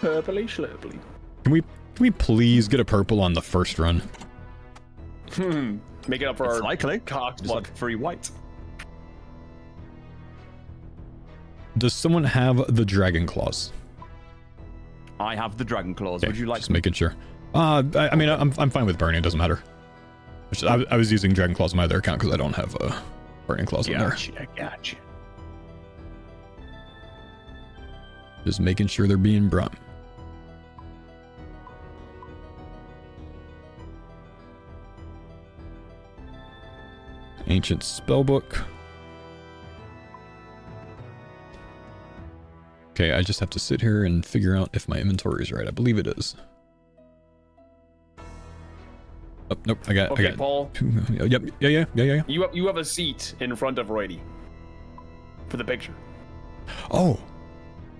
Purpley schlurply. Can we please get a purple on the first run? Make it up for It's our likely. cock Just like free white. Does someone have the Dragon Claws? I have the dragon claws. Okay, Would you like just them? making sure. I mean, I'm fine with burning. It doesn't matter. I was using Dragon Claws on my other account because I don't have burning claws on there. Gotcha. Just making sure they're being brought. Ancient Spellbook. Okay, I just have to sit here and figure out if my inventory is right. I believe it is. Oh, nope, I got Paul. Yep, yeah. You have a seat in front of Roydy for the picture. Oh,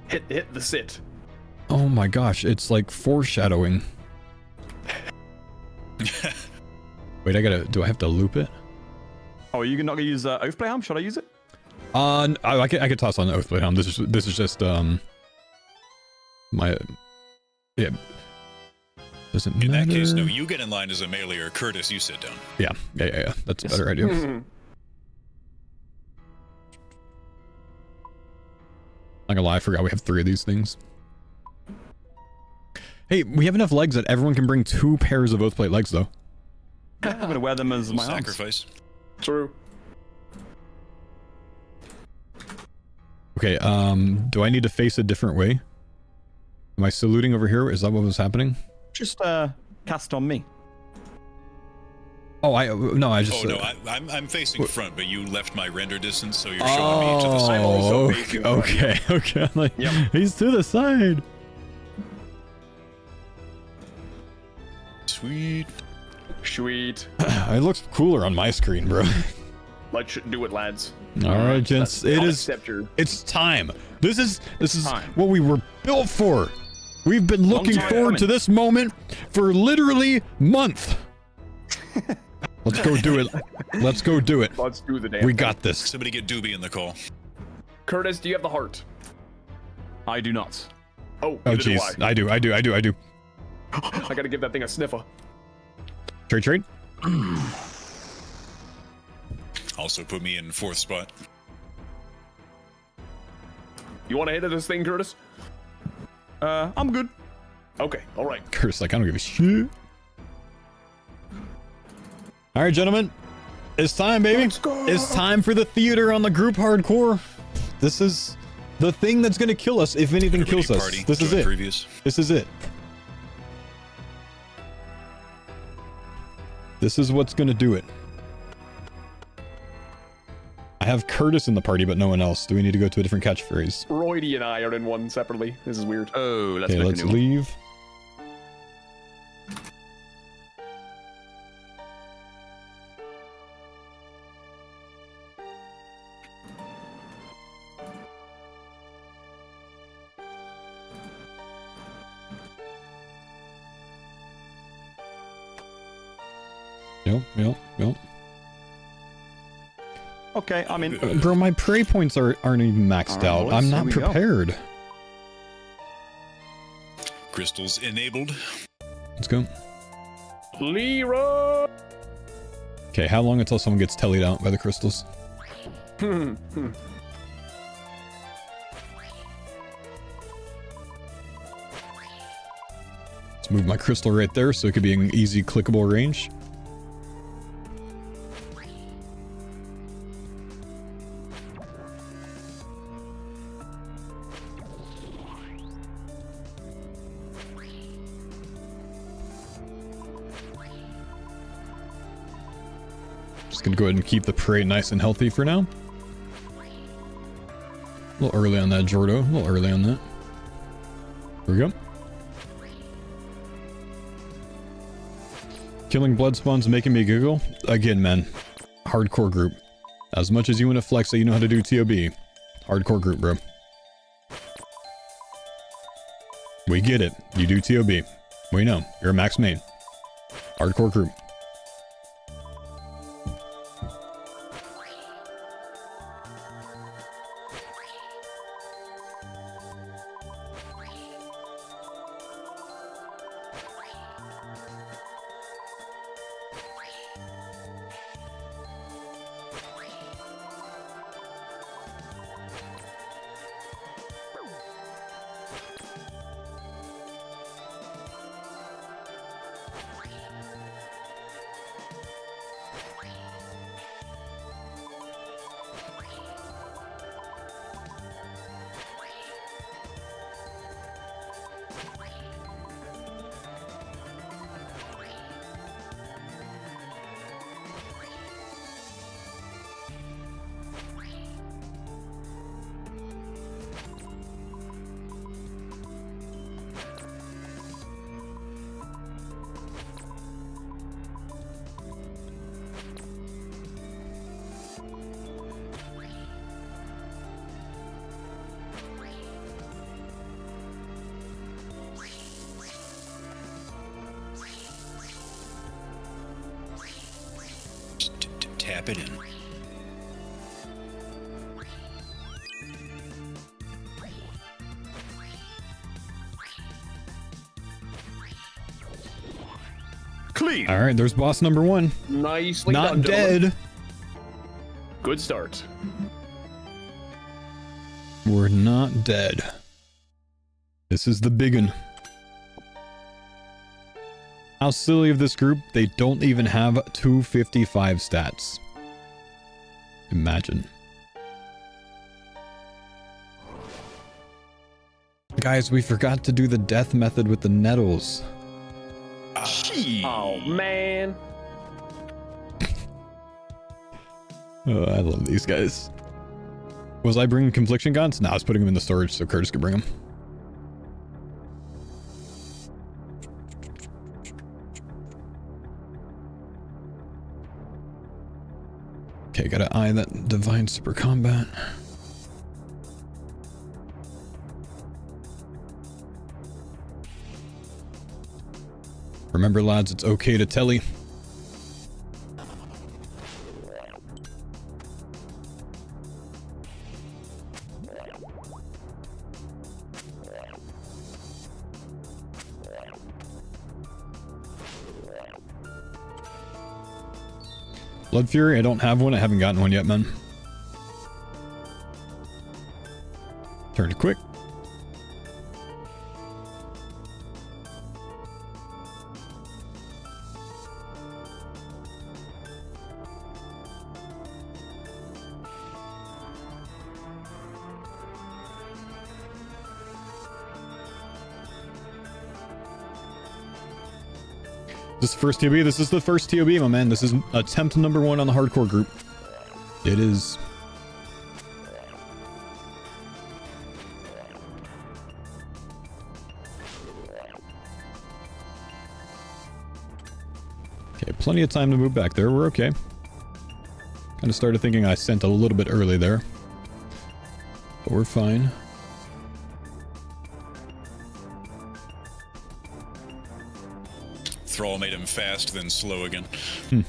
Hit the sit. oh my gosh, it's like foreshadowing. Wait, do I have to loop it? Oh, are you not gonna use Oathblade Helm? Should I use it? I could toss on the Oathblade Helm. This is just my, yeah. Doesn't In matter. that case, no, you get in line as a meleeer. Curtis, you sit down. Yeah. That's a better idea. Not gonna lie, I forgot we have 3 of these things. Hey, we have enough legs that everyone can bring 2 pairs of oath plate legs, though. I'm gonna wear them as my arms. Sacrifice. True. Okay, do I need to face a different way? Am I saluting over here? Is that what was happening? Just cast on me. Oh, I just... Oh, no, I'm facing front, but you left my render distance, so you're showing me to the side. I'm also facing front. Okay. I'm like, Yep. he's to the side. Sweet. Sweet. It looks cooler on my screen, bro. Let's do it, lads. All right, gents. I'll accept your... It's time. This is Time. what we were built for. We've been looking time forward to coming. this moment for literally month. Let's go do it. Let's go do it. Let's do the damn We thing. got this. Somebody get Doobie in the call. Curtis, do you have the heart? I do not. Oh, Oh, neither do jeez. I. I do. I gotta give that thing a sniffer. Trade. Also put me in 4th spot. You want to hit at this thing, Curtis? I'm good. Okay, all right. Curse, like, I don't give a shit. All right, gentlemen. It's time, baby. Let's go. It's time for the theater on the group hardcore. This is the thing that's going to kill us if anything Everybody kills us. party. This is Join it. Previous. This is it. This is what's going to do it. I have Curtis in the party, but no one else. Do we need to go to a different catchphrase? Roydy and I are in one separately. This is weird. Oh, let's Okay, make let's a new one. leave. Yep. Okay, I'm in. Bro, my prey points aren't even maxed Alright, out. boys, I'm here not we go. prepared. Crystals enabled. Let's go. Leroy! Okay, how long until someone gets tellied out by the crystals? Let's move my crystal right there so it could be an easy clickable range. Just gonna go ahead and keep the prey nice and healthy for now. A little early on that, Jordo. A little early on that. Here we go. Killing blood spawns making me giggle. Again, man. Hardcore group. As much as you want to flex that you know how to do TOB. Hardcore group, bro. We get it. You do TOB. We know. You're a max main. Hardcore group. Tap it in. Clean. All right, there's boss number 1. Nicely Not done, gentlemen. dead. Good start. We're not dead. This is the biggin. How silly of this group, they don't even have 255 stats. Imagine. Guys, we forgot to do the death method with the nettles. Oh, man. Oh, I love these guys. Was I bringing confliction guns? No, I was putting them in the storage so Curtis could bring them. Okay, gotta eye that divine super combat. Remember, lads, it's okay to telly. Blood Fury, I don't have one. I haven't gotten one yet, man. Turn to quick. This is the first TOB. This is the first TOB, my man. This is attempt number 1 on the hardcore group. It is. Okay, plenty of time to move back there. We're okay. Kind of started thinking I sent a little bit early there. But we're fine. Thrall made him fast, then slow again. I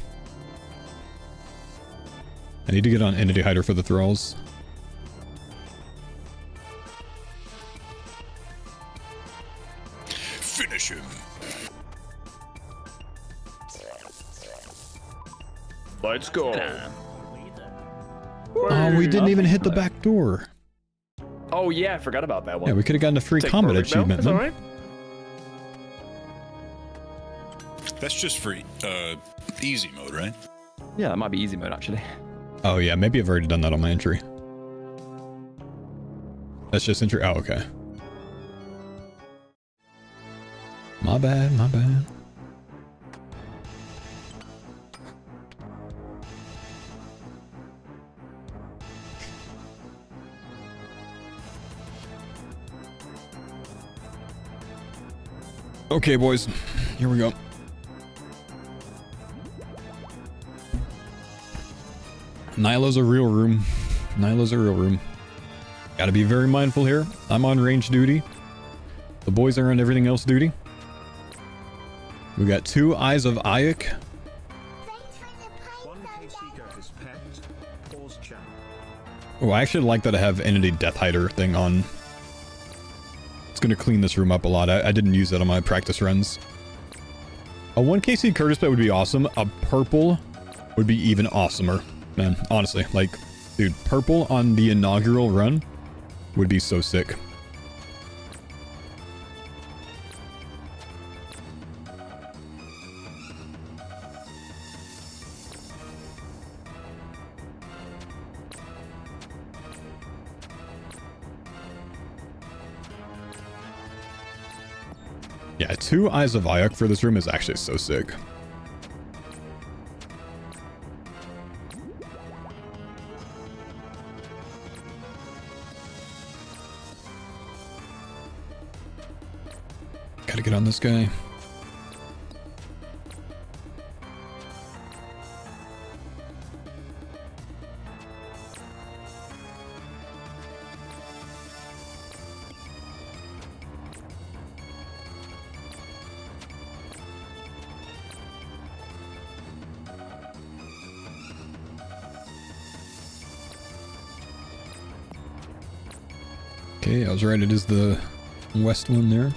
need to get on Entity Hider for the Thralls. Finish him. Let's go. Oh, we didn't even hit the back door. Oh, yeah, I forgot about that one. Yeah, we could have gotten a free Take combat perfect achievement. now. Man. It's all right. That's just for easy mode, right? Yeah, that might be easy mode actually. Oh yeah, maybe I've already done that on my entry. That's just entry. Oh, okay. My bad, my bad. Okay, boys. Here we go. Nyla's a real room. Nyla's a real room. Gotta be very mindful here. I'm on range duty. The boys are on everything else duty. We got 2 Eyes of Ayuk. Thanks for the One pint KC Curtis pet. Pause channel. Oh, I actually like that I have Entity Death Hider thing on. It's gonna clean this room up a lot. I didn't use that on my practice runs. A 1 KC Curtis pet would be awesome. A purple would be even awesomer. Man, honestly, like, dude, purple on the inaugural run would be so sick. Yeah, 2 Eyes of Ayuk for this room is actually so sick. Gotta get on this guy. Okay, I was right. It is the west one there.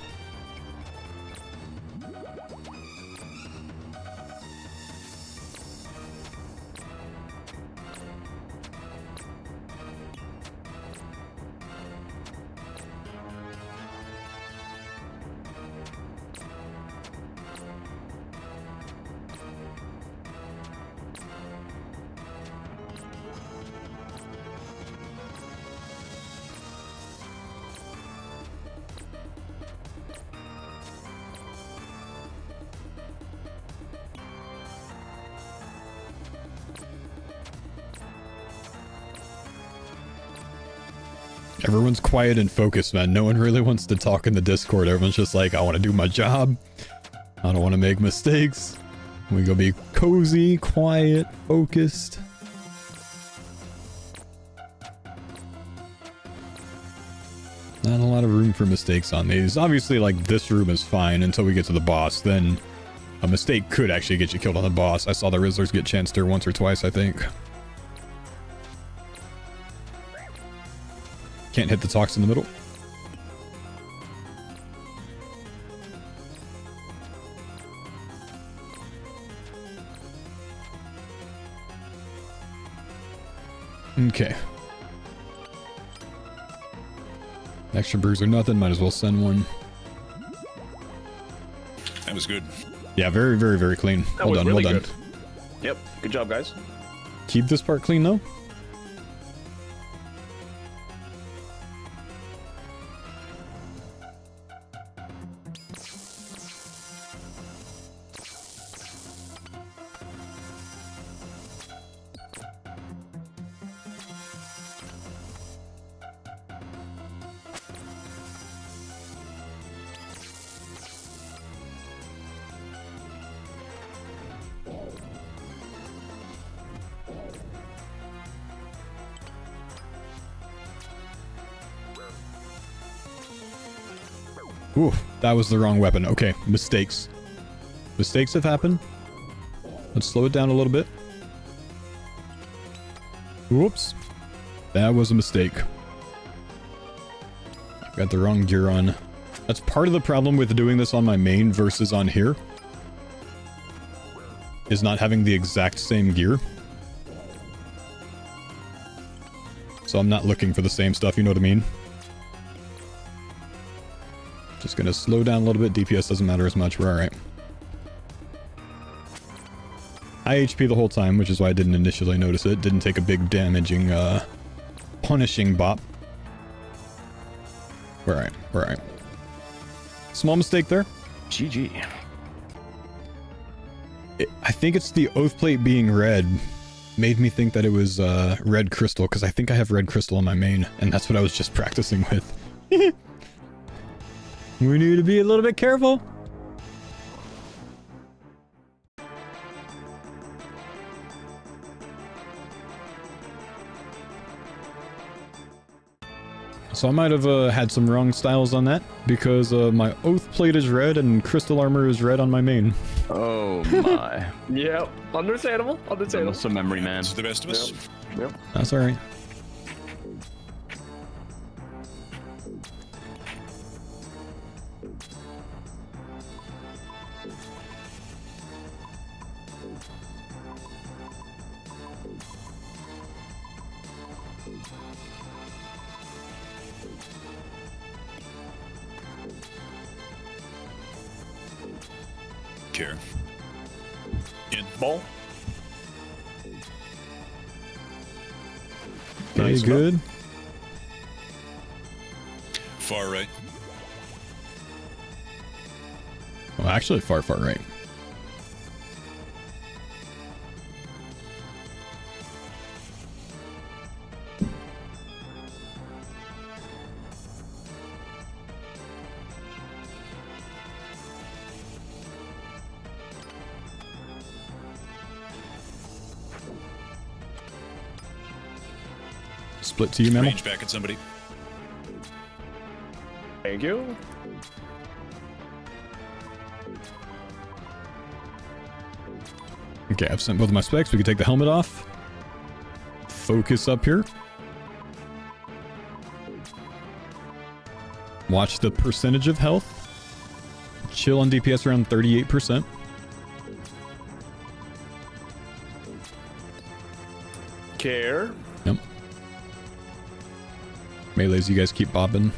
Everyone's quiet and focused, man. No one really wants to talk in the Discord. Everyone's just like, I want to do my job. I don't want to make mistakes. We go be cozy, quiet, focused. Not a lot of room for mistakes on these. Obviously, like, this room is fine until we get to the boss. Then a mistake could actually get you killed on the boss. I saw the Rizzlers get Chanster once or twice, I think. Can't hit the Tox in the middle. Okay. Extra brews or nothing, might as well send one. That was good. Yeah, very, very, very clean. Well done, really well done. good. Yep, good job, guys. Keep this part clean, though. Ooh, that was the wrong weapon. Okay, mistakes. Mistakes have happened. Let's slow it down a little bit. Whoops. That was a mistake. I've got the wrong gear on. That's part of the problem with doing this on my main versus on here. Is not having the exact same gear. So I'm not looking for the same stuff, you know what I mean? Just gonna slow down a little bit. DPS doesn't matter as much. We're alright. High HP the whole time, which is why I didn't initially notice it. Didn't take a big damaging, punishing bop. We're alright. We're alright. Small mistake there. GG. I think it's the oath plate being red made me think that it was red crystal, because I think I have red crystal on my main, and that's what I was just practicing with. We need to be a little bit careful. So I might have had some wrong styles on that, because my oath plate is red and crystal armor is red on my main. Oh my. Yep, understandable. Understandable. Some memory, man. It's the best of us. Yep. That's alright. Care. In. Ball. Okay, Nice. good. Far right. Well, actually, far, far right. Split to you, Mammal. Range back at somebody. Thank you. Okay, I've sent both of my specs. We can take the helmet off. Focus up here. Watch the percentage of health. Chill on DPS around 38%. Care. Yep. Melees, you guys keep bobbing.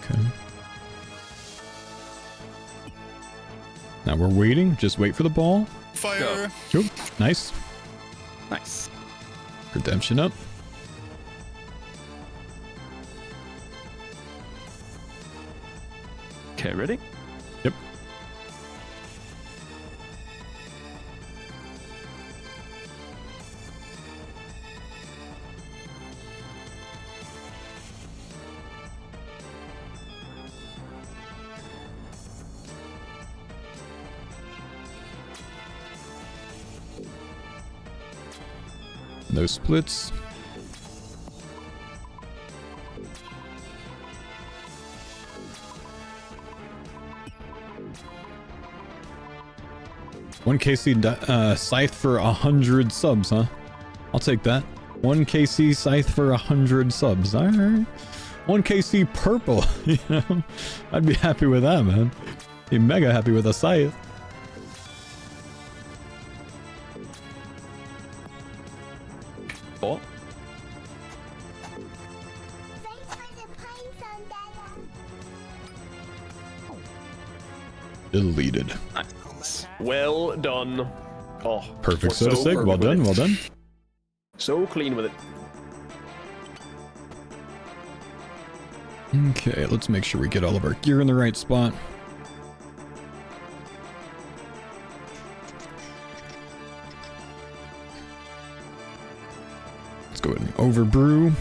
Okay. Now we're waiting. Just wait for the ball. Fire. Cool. Nice. Nice. Redemption up. Okay, ready? Yep. No splits. One KC scythe for 100 subs, huh? I'll take that. 1 KC scythe for 100 subs. All right. 1 KC purple. You know, I'd be happy with that, man. Be mega happy with a scythe. Oh. Thanks for the Pine Zone data. Deleted. Well done. Oh, Perfect we're soda so sig. Well perfect with done. it. Well done. So clean with it. Okay, let's make sure we get all of our gear in the right spot. Let's go ahead and overbrew.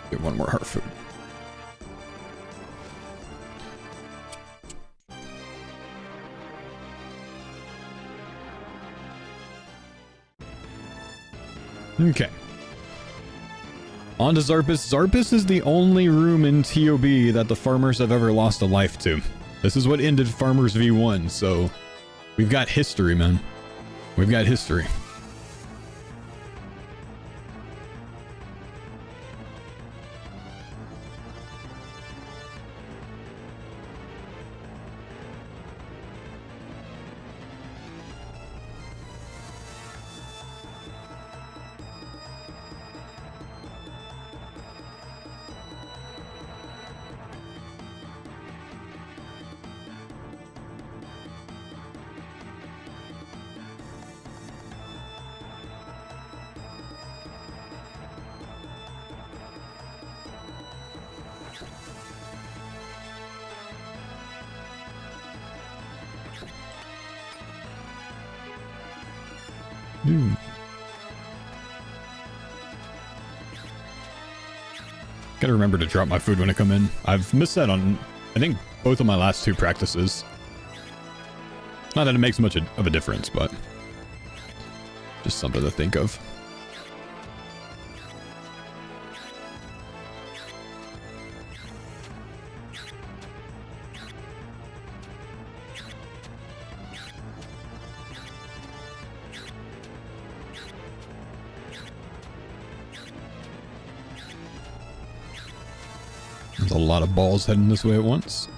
Get one more heart food. Okay. On to Zarpus. Zarpus is the only room in TOB that the farmers have ever lost a life to. This is what ended Farmers V1, so we've got history, man. We've got history. Gotta remember to drop my food when I come in. I've missed that on, I think, both of my last two practices. Not that it makes much of a difference, but just something to think of. There's a lot of balls heading this way at once.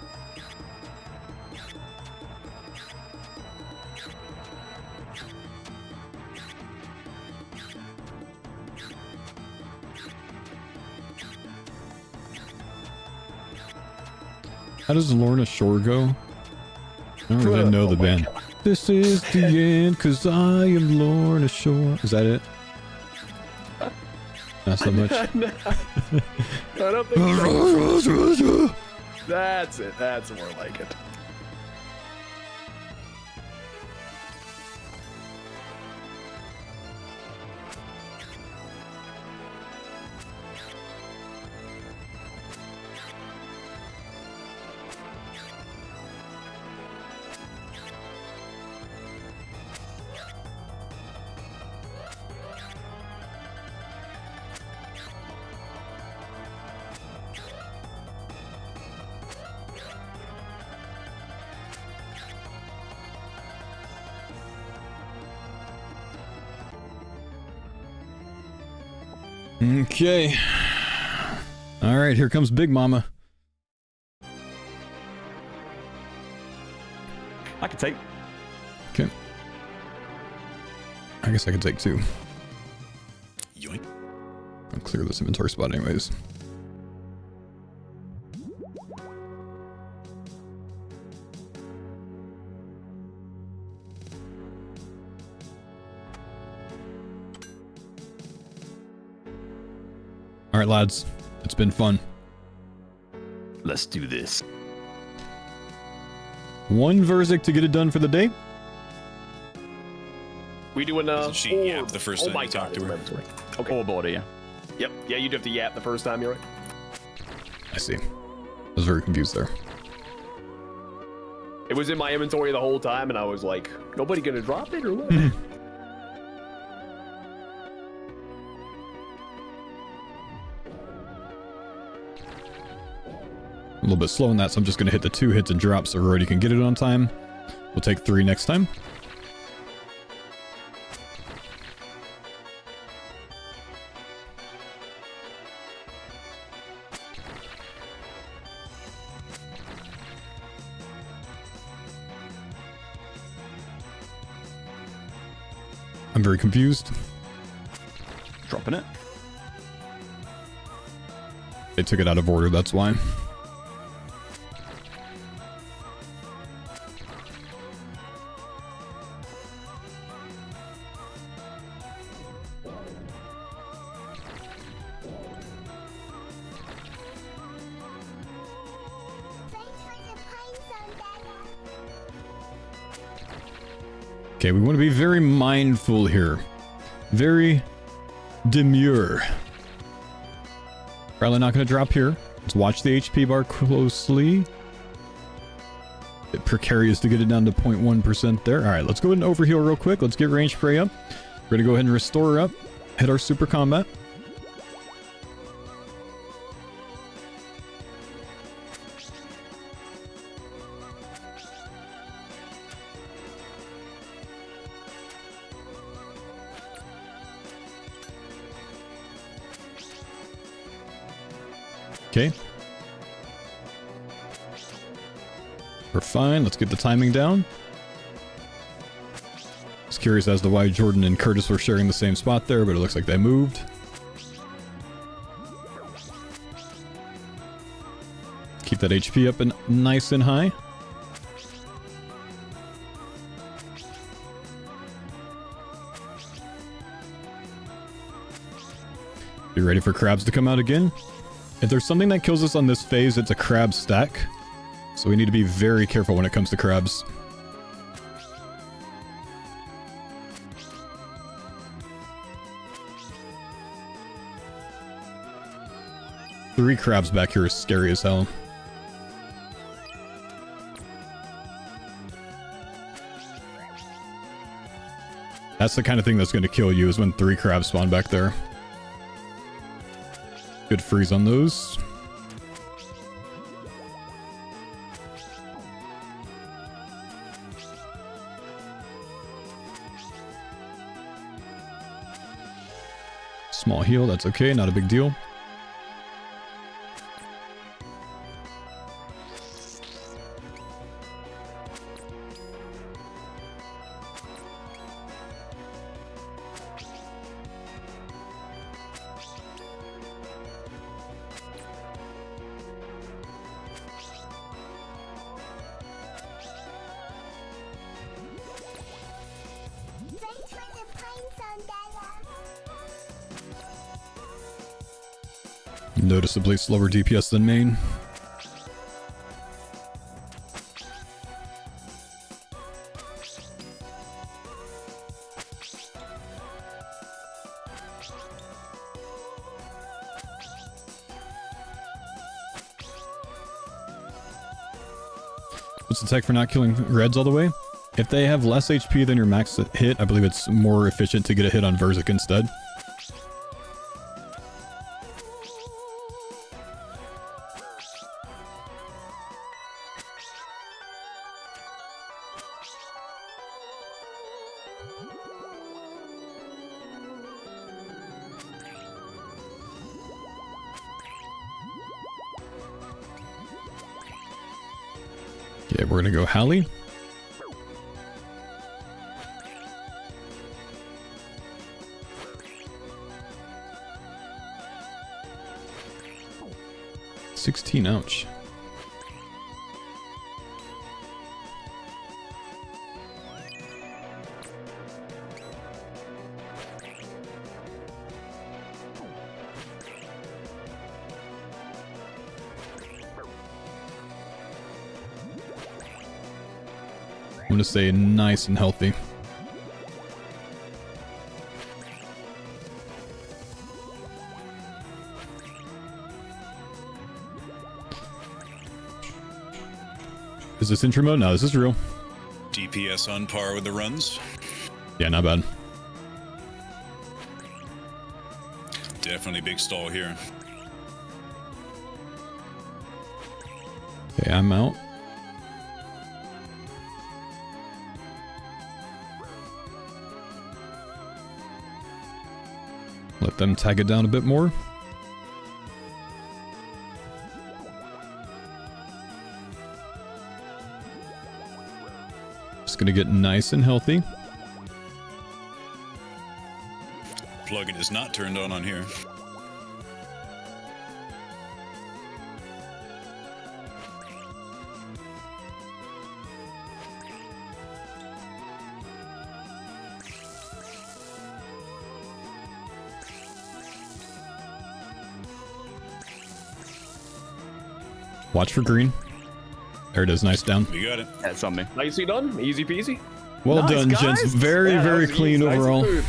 How does Lorna Shore go? I don't really know the band. This is the end, 'cause I am Lorna Shore. Is that it? Not so much. I don't think so. That's it. That's more like it. Okay. All right, here comes Big Mama. I can take. Okay. I guess I can take two. Yoink. I'll clear this inventory spot anyways. All right, lads. It's been fun. Let's do this. One Verzik to get it done for the day. We doing Doesn't she yap the first time my you talk to her? inventory. Okay. Or border, yeah. Yep. Yeah, you do have to yap the first time. You're right. I see. I was very confused there. It was in my inventory the whole time, and I was like, nobody gonna drop it or what? A little bit slow in that, so I'm just going to hit the 2 hits and drop so Rody can get it on time. We'll take 3 next time. I'm very confused. Dropping it. They took it out of order, that's why. Okay, we want to be very mindful here. Very demure. Probably not going to drop here. Let's watch the HP bar closely. Bit precarious to get it down to 0.1% there. Alright, let's go ahead and overheal real quick. Let's get range spray up. We're going to go ahead and restore her up. Hit our super combat. Okay. We're fine. Let's get the timing down. I was curious as to why Jordan and Curtis were sharing the same spot there, but it looks like they moved. Keep that HP up and nice and high. Be ready for crabs to come out again. If there's something that kills us on this phase, it's a crab stack. So we need to be very careful when it comes to crabs. Three crabs back here is scary as hell. That's the kind of thing that's going to kill you, is when 3 crabs spawn back there. Good freeze on those. Small heal, that's okay, not a big deal. Noticeably slower DPS than main. What's the tech for not killing reds all the way? If they have less HP than your max hit, I believe it's more efficient to get a hit on Verzik instead. Okay, we're gonna go Hallie. $16, ouch. I'm gonna stay nice and healthy. this intro mode? No, this is real. DPS on par with the runs. Yeah, not bad. Definitely big stall here. Okay, I'm out. Let them tag it down a bit more. Just gonna get nice and healthy. Plugin is not turned on here. Watch for green. There it is, nice down. We got it. That's on me. Nicely done. Easy peasy. Well Nice, done, guys. gents. Very, Yeah, very that was clean easy. Nice and overall. smooth.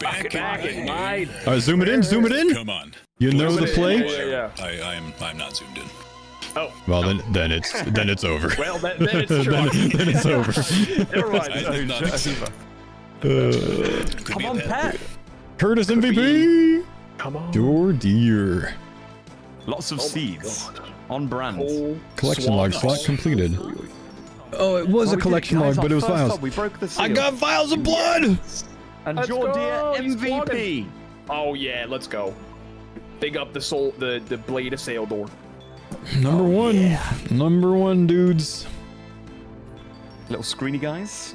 Back Back in in my mine. Zoom it in, zoom it in. Come on. You know Zoom the it in. play? Yeah. I'm not zoomed in. Oh, Well, then it's over. well, then it's true. then it's over. Never mind. I did not expect- Could Come be a on, pet. Pat. Curtis MVP. Come on. Your dear. Lots of Oh my seeds God. on brand. Whole Collection swamp. log slot completed. Oh, it was a collection log, but it was files. We broke the seal. I got vials of blood. And Let's your dear go, he's MVP. Oh yeah, let's go. Big up the soul, the blade of sail door. Number one. Number one, dudes. Little screeny guys.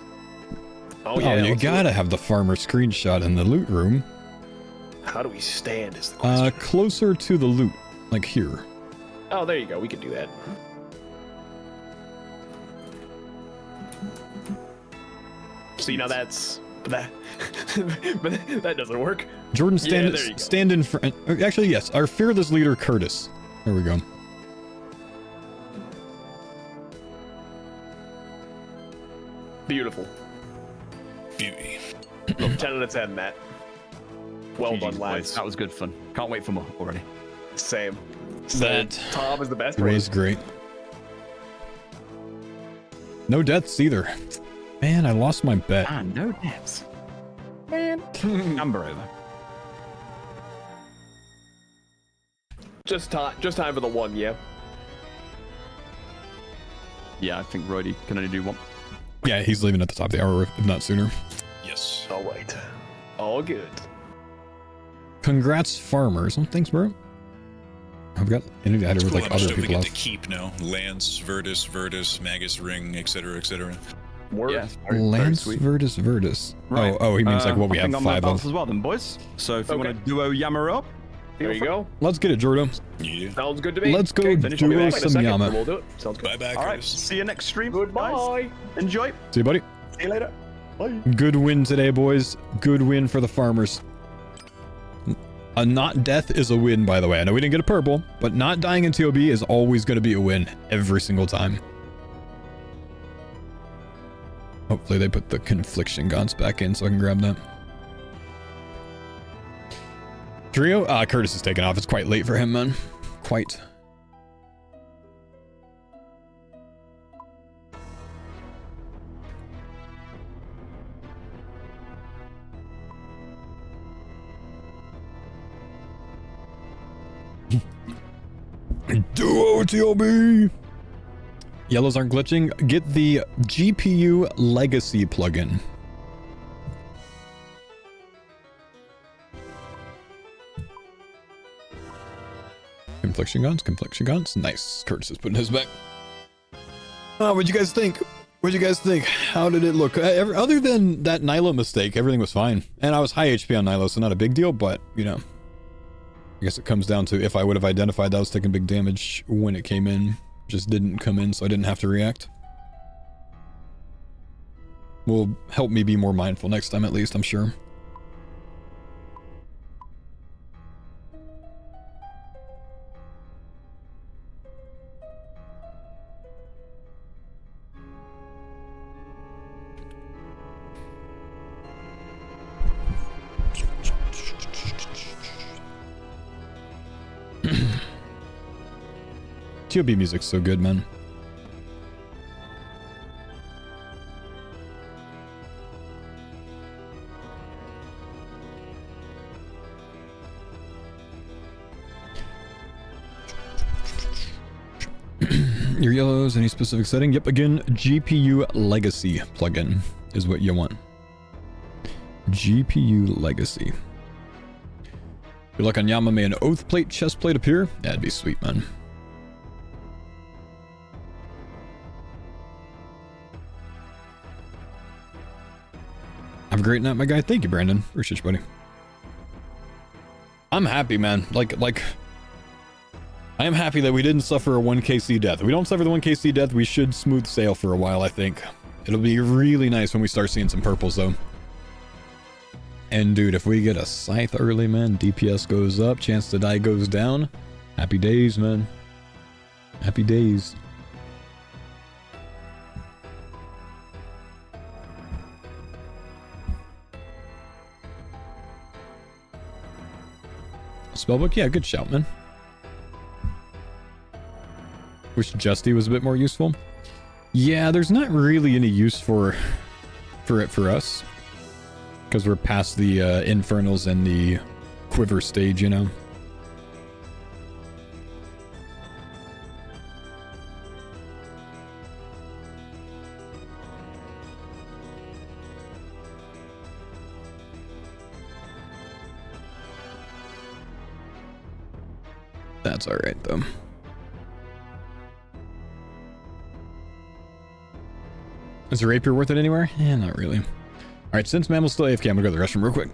Oh Oh, yeah. you let's do gotta it. have the farmer screenshot in the loot room. How do we stand? Is the question. Closer to the loot, like here. Oh, there you go. We can do that. See, now that's that. But that doesn't work. Jordan, Yeah, there you go. stand in front. Actually, yes, our fearless leader, Curtis. There we go. Beautiful. Beauty. 10 out of 10, Matt. Well GG's, done, boys. lads. That was good fun. Can't wait for more already. Same. That Tom is the best. was great. No deaths either. Man, I lost my bet. Ah, no deaths. Man. Amber over. Just time for the one, yeah. Yeah, I think Roddy can only do one. Yeah, he's leaving at the top of the hour, if not sooner. Yes. All right. All good. Congrats, farmers. Oh, thanks, bro. I've got interview It's with cool like how much other stuff we people get to else. keep now. Lance, Virtus, Magus Ring, etc., etc. Word. Yeah, very, very Lance sweet. Virtus. Right. Oh, he means like what we I have think I'm gonna 5 bounce of. as well then, boys. So if you Okay. want to duo Yammer up, There you go. Let's get it, Jordan. Yeah. Sounds good to me. Let's go finish duo up in a some second, Yama. and we'll do it. Sounds good. Bye bye, all right. Curtis. See you next stream. Goodbye. Guys. Enjoy. See you, buddy. See you later. Bye. Good win today, boys. Good win for the farmers. A not death is a win, by the way. I know we didn't get a purple, but not dying in TOB is always going to be a win every single time. Hopefully they put the confliction guns back in so I can grab that. Trio? Curtis is taking off. It's quite late for him, man. Quite. Duo TOB! Yellows aren't glitching. Get the GPU Legacy plugin. Confliction guns. Nice. Curtis is putting his back. What'd you guys think? How did it look? Other than that Nilo mistake, everything was fine. And I was high HP on Nilo, so not a big deal, but, you know. I guess it comes down to if I would have identified that I was taking big damage when it came in. Just didn't come in, so I didn't have to react. Will help me be more mindful next time, at least, I'm sure. TOB music's so good, man. Your yellows, any specific setting? Yep, again, GPU Legacy plugin is what you want. GPU Legacy. Good luck on Yama. May an oath plate, chest plate appear? That'd be sweet, man. Have a great night, my guy. Thank you, Brandon. Appreciate you, buddy. I'm happy, man. Like, I am happy that we didn't suffer a 1KC death. If we don't suffer the 1KC death, we should smooth sail for a while, I think. It'll be really nice when we start seeing some purples, though. And, dude, if we get a scythe early, man, DPS goes up, chance to die goes down. Happy days, man. Happy days. Spellbook? Yeah, good shout, man. Wish Justy was a bit more useful. Yeah, there's not really any use for it for us. Because we're past the Infernals and the Quiver stage, you know? That's alright, though. Is the rapier worth it anywhere? Yeah, not really. Alright, since Mammal's still AFK, I'm gonna go to the restroom real quick.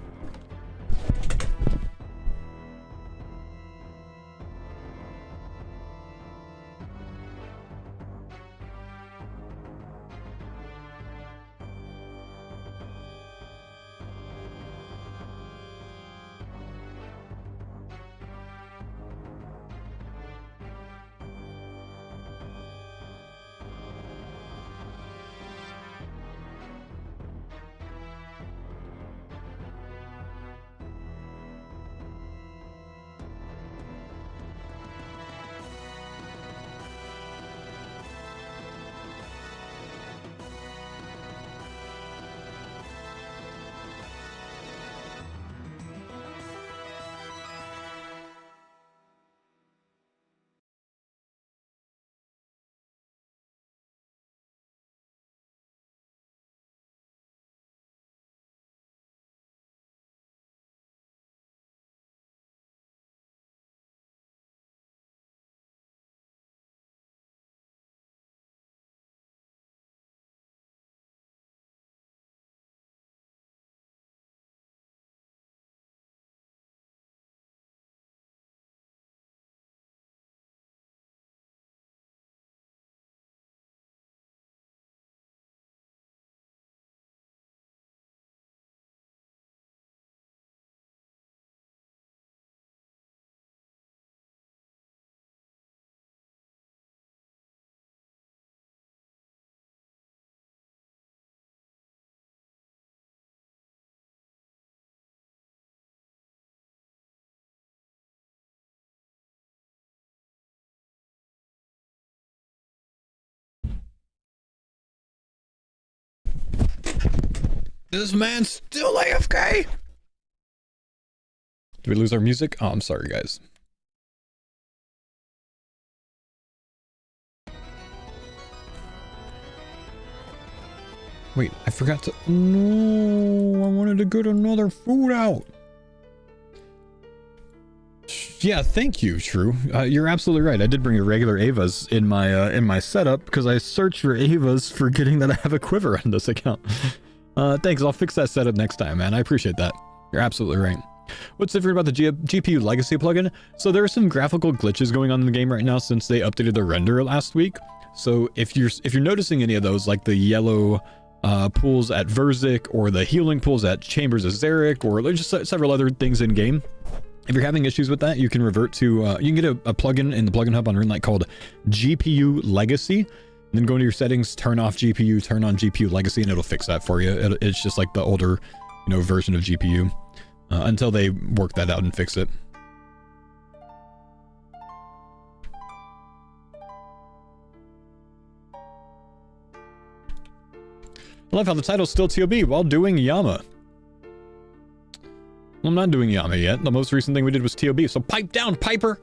This man's still AFK! Did we lose our music? Oh, I'm sorry, guys. Wait, I forgot to... No, I wanted to get another food out. Yeah, thank you, True. You're absolutely right. I did bring a regular Avas in my setup because I searched for Avas forgetting that I have a quiver on this account. Thanks, I'll fix that setup next time, man. I appreciate that. You're absolutely right. What's different about the GPU Legacy plugin? So there are some graphical glitches going on in the game right now since they updated the render last week. So if you're noticing any of those, like the yellow pools at Verzik or the healing pools at Chambers of Zarek or just several other things in game, if you're having issues with that, you can revert to you can get a plugin in the plugin hub on Runelight called GPU Legacy. And then go into your settings, turn off GPU, turn on GPU Legacy, and it'll fix that for you. It's just like the older, version of GPU until they work that out and fix it. I love how the title's still TOB while doing Yama. Well, I'm not doing Yama yet. The most recent thing we did was TOB, so pipe down, Piper!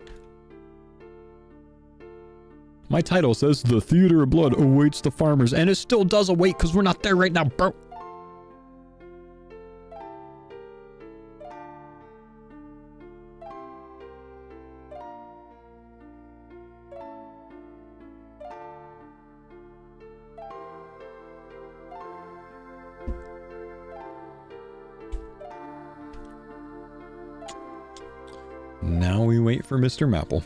My title says the Theater of Blood awaits the farmers, and it still does await because we're not there right now, bro. Now we wait for Mr. Mapple.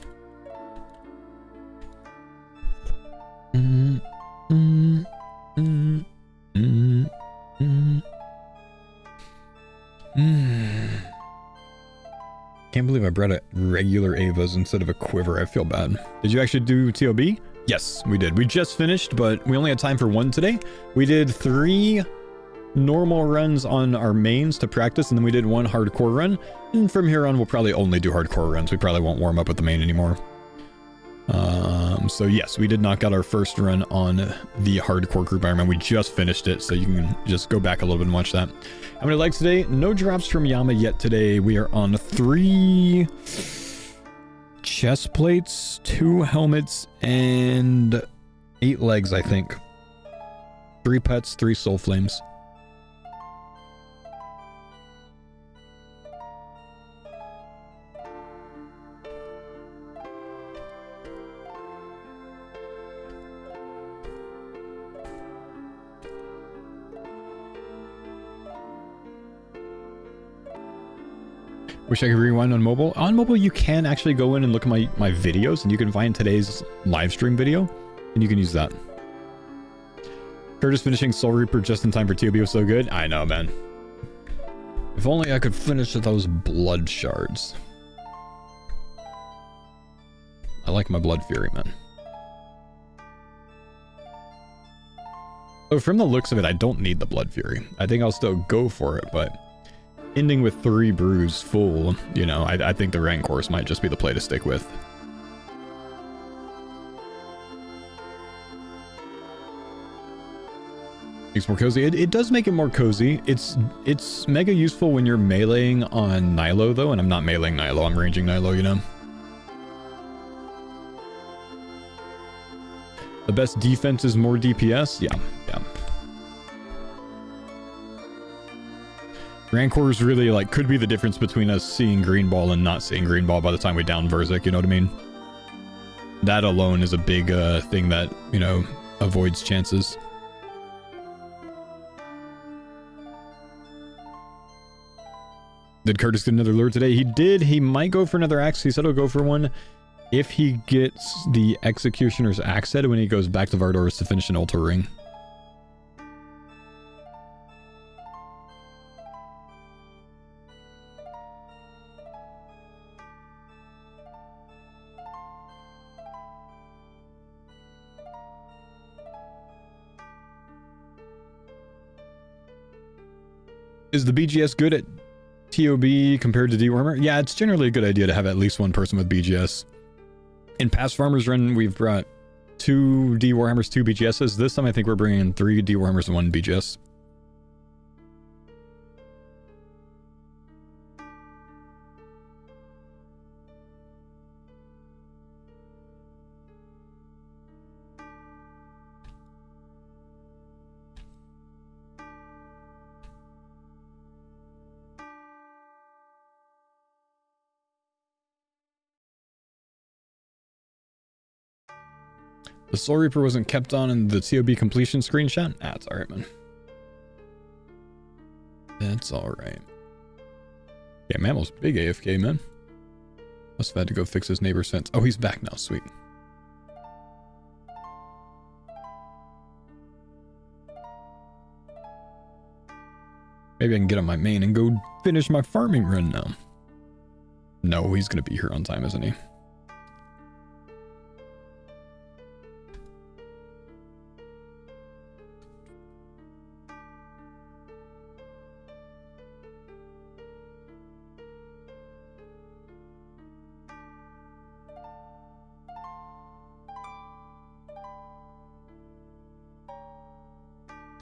Can't believe I brought a regular Ava's instead of a quiver. I feel bad. Did you actually do TOB? Yes, we did. We just finished, but we only had time for one today. We did 3 normal runs on our mains to practice, and then we did 1 hardcore run. And from here on, we'll probably only do hardcore runs. We probably won't warm up with the main anymore. So yes, we did knock out our first run on the hardcore group Ironman. We just finished it, so you can just go back a little bit and watch that. How many likes today? No drops from Yama yet today. We are on 3 chest plates, 2 helmets, and 8 legs, I think. 3 pets, 3 soul flames. Wish I could rewind on mobile. On mobile, you can actually go in and look at my videos, and you can find today's live stream video, and you can use that. Curtis finishing Soul Reaper just in time for TOB was so good. I know, man. If only I could finish those blood shards. I like my Blood Fury, man. Oh, from the looks of it, I don't need the Blood Fury. I think I'll still go for it, but ending with 3 brews full, you know, I think the rank course might just be the play to stick with. Makes more cozy. It does make it more cozy. It's mega useful when you're meleeing on Nilo, though, and I'm not meleeing Nilo, I'm ranging Nilo, you know. The best defense is more DPS? Yeah. Rancor is really, like, could be the difference between us seeing green ball and not seeing green ball by the time we down Verzik, you know what I mean? That alone is a big thing that, you know, avoids chances. Did Curtis get another lure today? He did. He might go for another axe. He said he'll go for one if he gets the Executioner's axe head when he goes back to Vardoris to finish an Ultra Ring. Is the BGS good at TOB compared to Dewormer? Yeah, it's generally a good idea to have at least one person with BGS. In past Farmers Run, we've brought 2 Dewarhammers, 2 BGSs. This time I think we're bringing in 3 Dewarhammers and 1 BGS. The Soul Reaper wasn't kept on in the TOB completion screenshot? Ah, it's alright, man. That's alright. Yeah, Mammal's big AFK, man. Must have had to go fix his neighbor's fence. Oh, he's back now, sweet. Maybe I can get on my main and go finish my farming run now. No, he's gonna be here on time, isn't he?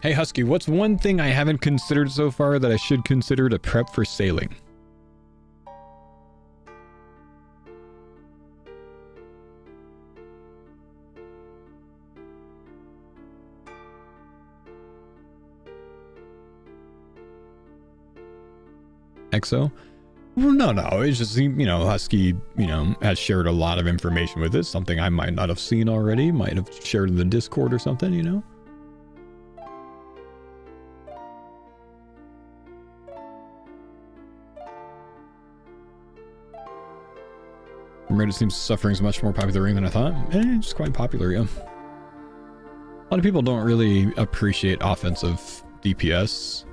Hey Husky, what's one thing I haven't considered so far that I should consider to prep for sailing? EXO? Well, no, it's just, Husky, has shared a lot of information with it, something I might not have seen already, might have shared in the Discord or something, Reddit seems suffering is much more popular ring than I thought. It's quite popular, yeah. A lot of people don't really appreciate offensive DPS.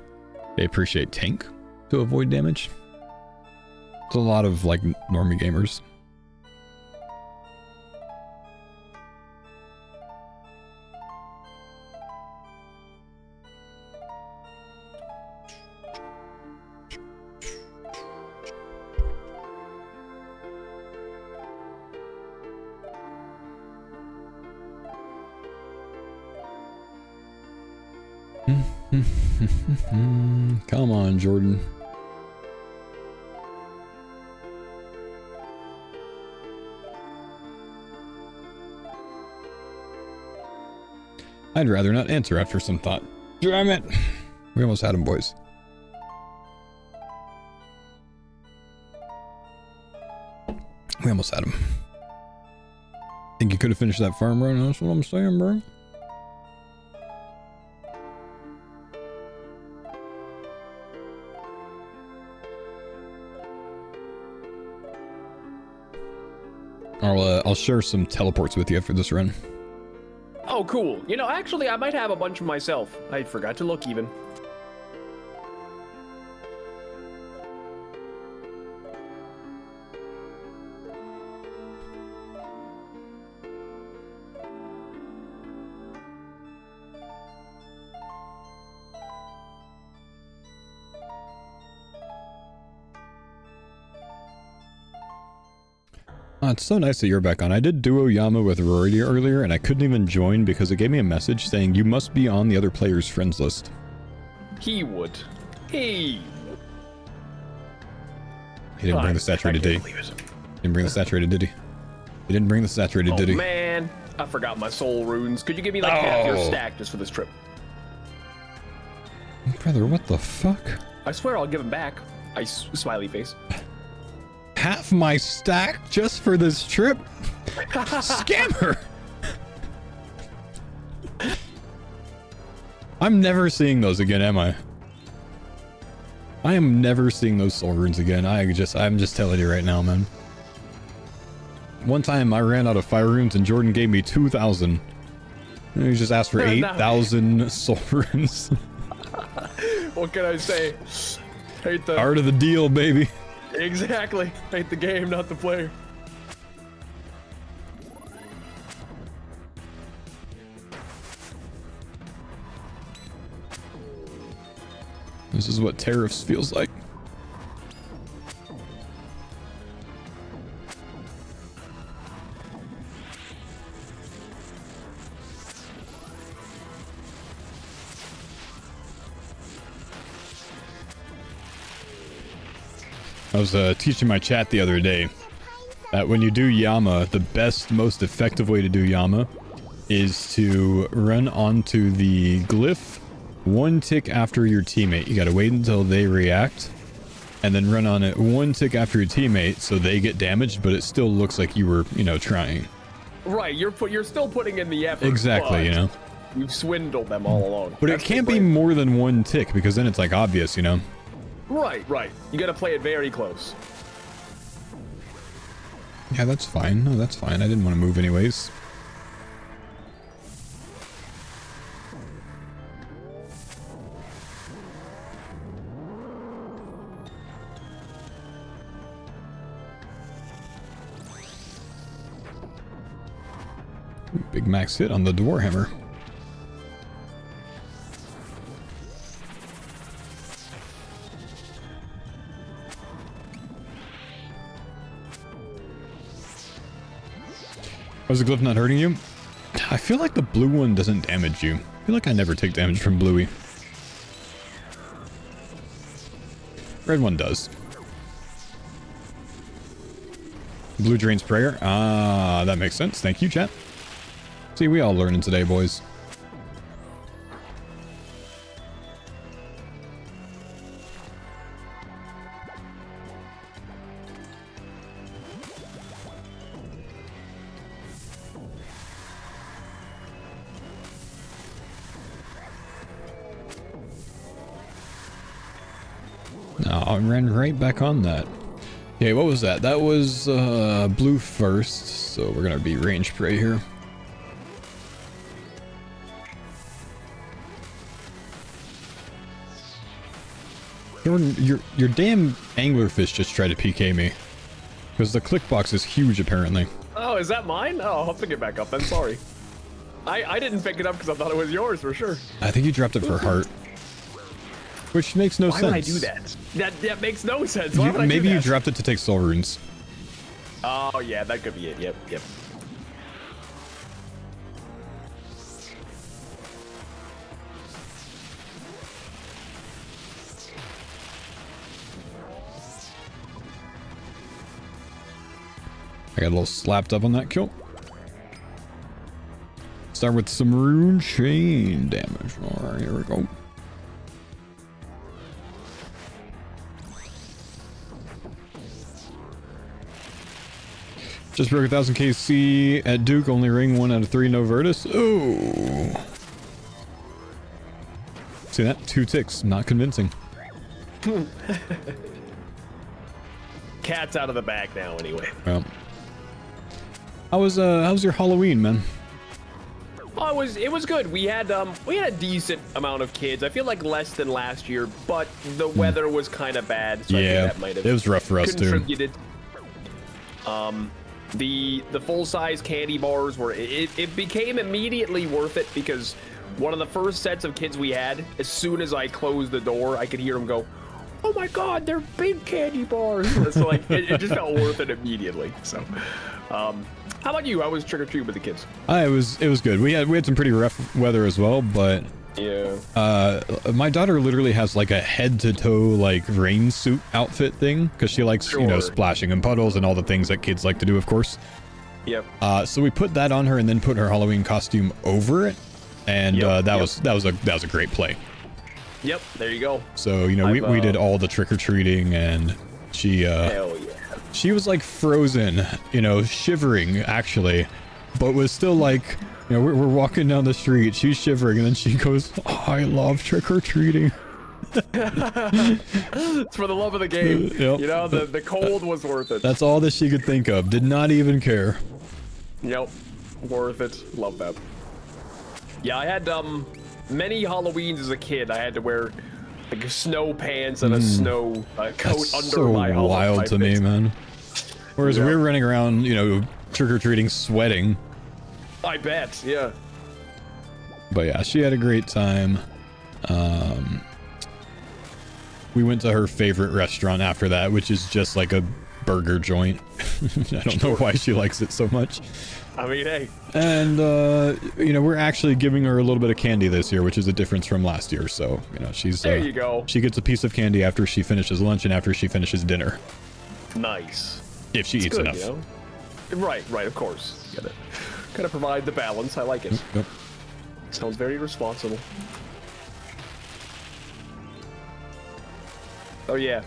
They appreciate tank to avoid damage. It's a lot of, like, normie gamers. Come on, Jordan. I'd rather not answer after some thought. Damn it! We almost had him, boys. We almost had him. Think you could have finished that farm run? That's what I'm saying, bro. I'll share some teleports with you after this run. Oh, cool. Actually, I might have a bunch of myself. I forgot to look even. It's so nice that you're back on. I did duo Yama with Rory earlier, and I couldn't even join because it gave me a message saying you must be on the other player's friends list. He would. He didn't bring the saturated, did he? Didn't bring the saturated, did he? He didn't bring the saturated, did he? Oh, man. I forgot my soul runes. Could you give me, like, half your stack just for this trip? Brother, what the fuck? I swear I'll give him back. Smiley face. Half my stack just for this trip? Scammer! I'm never seeing those again, am I? I am never seeing those soul runes again. I'm just telling you right now, man. One time I ran out of fire runes and Jordan gave me 2,000. And he just asked for 8,000 soul runes. What can I say? Hate the art of the deal, baby. Exactly. Hate the game, not the player. This is what tariffs feels like. I was teaching my chat the other day that when you do Yama, the best, most effective way to do Yama is to run onto the glyph one tick after your teammate. You gotta wait until they react and then run on it one tick after your teammate so they get damaged, but it still looks like you were, trying. Right, you're still putting in the effort. Exactly, You've swindled them all along. But it can't be more than one tick because then it's like obvious, Right. You gotta play it very close. Yeah, that's fine. No, that's fine. I didn't want to move anyways. Big max hit on the Dwarhammer. Was the glyph not hurting you? I feel like the blue one doesn't damage you. I feel like I never take damage from Bluey. Red one does. Blue drains prayer. Ah, that makes sense. Thank you, chat. See, we all learning today, boys. No, I ran right back on that. Okay, what was that? That was blue first, so we're gonna be ranged right here. Jordan, your damn anglerfish just tried to PK me. Because the click box is huge, apparently. Oh, is that mine? Oh, I'll pick it back up then. Sorry. I didn't pick it up because I thought it was yours for sure. I think you dropped it for heart. Which makes no sense. Why would I do that? That makes no sense. Why would I maybe do that? you dropped it to take soul runes. Oh, yeah, that could be it. Yep. I got a little slapped up on that kill. Start with some rune chain damage. Alright, here we go. Just broke 1000 KC at Duke, only ring 1 out of 3, no Virtus. Ooh. See that? 2 ticks, not convincing. Cat's out of the bag now anyway. Well. How was your Halloween, man? Oh, it was good. We had a decent amount of kids. I feel like less than last year, but the weather was kind of bad, so I think that might have it was rough for us contributed. The full-size candy bars were it became immediately worth it because one of the first sets of kids we had, as soon as I closed the door, I could hear them go, "Oh my God, they're big candy bars!" So like it just felt worth it immediately. So, how about you? How was trick or treat with the kids? It was good. We had some pretty rough weather as well, but yeah. My daughter literally has like a head to toe like rain suit outfit thing because she likes splashing in puddles and all the things that kids like to do, of course. Yep. So we put that on her and then put her Halloween costume over it, and that was a great play. Yep. There you go. So we did all the trick or treating, and she hell yeah. She was like frozen, shivering actually, but was still like, we're walking down the street, she's shivering, and then she goes, "Oh, I love trick-or-treating." It's for the love of the game. Yep. The cold was worth it. That's all that she could think of. Did not even care. Yep. Worth it. Love that. Yeah, I had many Halloweens as a kid. I had to wear like snow pants and a snow coat under my so wild to me, man. Whereas we were running around, trick-or-treating, sweating. I bet, yeah. But yeah, she had a great time. We went to her favorite restaurant after that, which is just like a burger joint. I don't know why she likes it so much. I mean, hey. And, we're actually giving her a little bit of candy this year, which is a difference from last year. So, she's... There you go. She gets a piece of candy after she finishes lunch and after she finishes dinner. Nice. If she eats good, enough. Right, of course. Gotta provide the balance. I like it. Yep. Sounds very responsible. Oh yeah,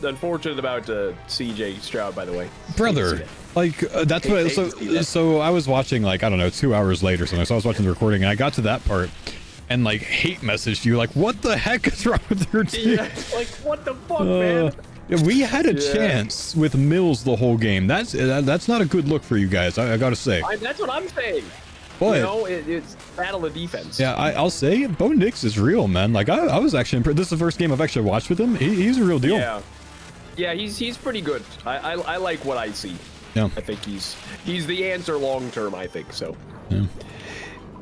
unfortunate about CJ Stroud, by the way. Brother, like that's what. So I was watching like, I don't know, 2 hours late or something. So I was watching the recording and I got to that part, and like hate messaged you like, "What the heck is wrong with her team?" Yeah, like what the fuck, man. We had a chance with Mills the whole game. That's not a good look for you guys. I gotta say. That's what I'm saying. But it's battle of defense. Yeah, I'll say Bo Nix is real, man. Like I was actually impressed. This is the first game I've actually watched with him. He's a real deal. Yeah, he's pretty good. I like what I see. Yeah. I think he's the answer long term. I think so. Yeah.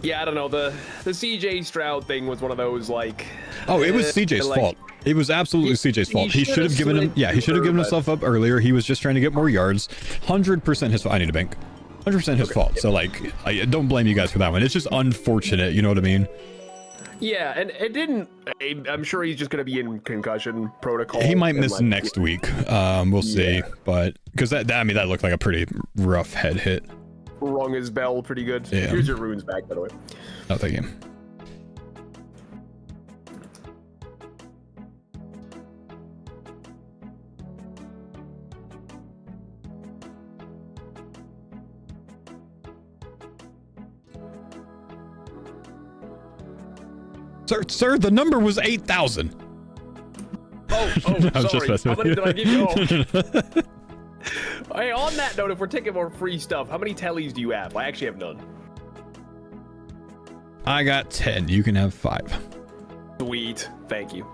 Yeah, I don't know. The CJ Stroud thing was one of those like. Oh, it was CJ's fault. It was absolutely CJ's fault. He should have given him. Yeah, he should have given himself up earlier. He was just trying to get more yards. 100% his fault. I need a bank. 100% his fault. So like, I don't blame you guys for that one. It's just unfortunate. You know what I mean? Yeah, and it didn't. I'm sure he's just gonna be in concussion protocol. He might miss next week. We'll see. But because that looked like a pretty rough head hit. Rung his bell pretty good. Yeah. Here's your runes back, by the way. Oh, thank you. Sir, the number was 8,000. I was just sorry. messing How with many you. did I give you? Oh. Hey, on that note, if we're taking more free stuff, how many tellies do you have? I actually have none. I got 10. You can have 5. Sweet. Thank you.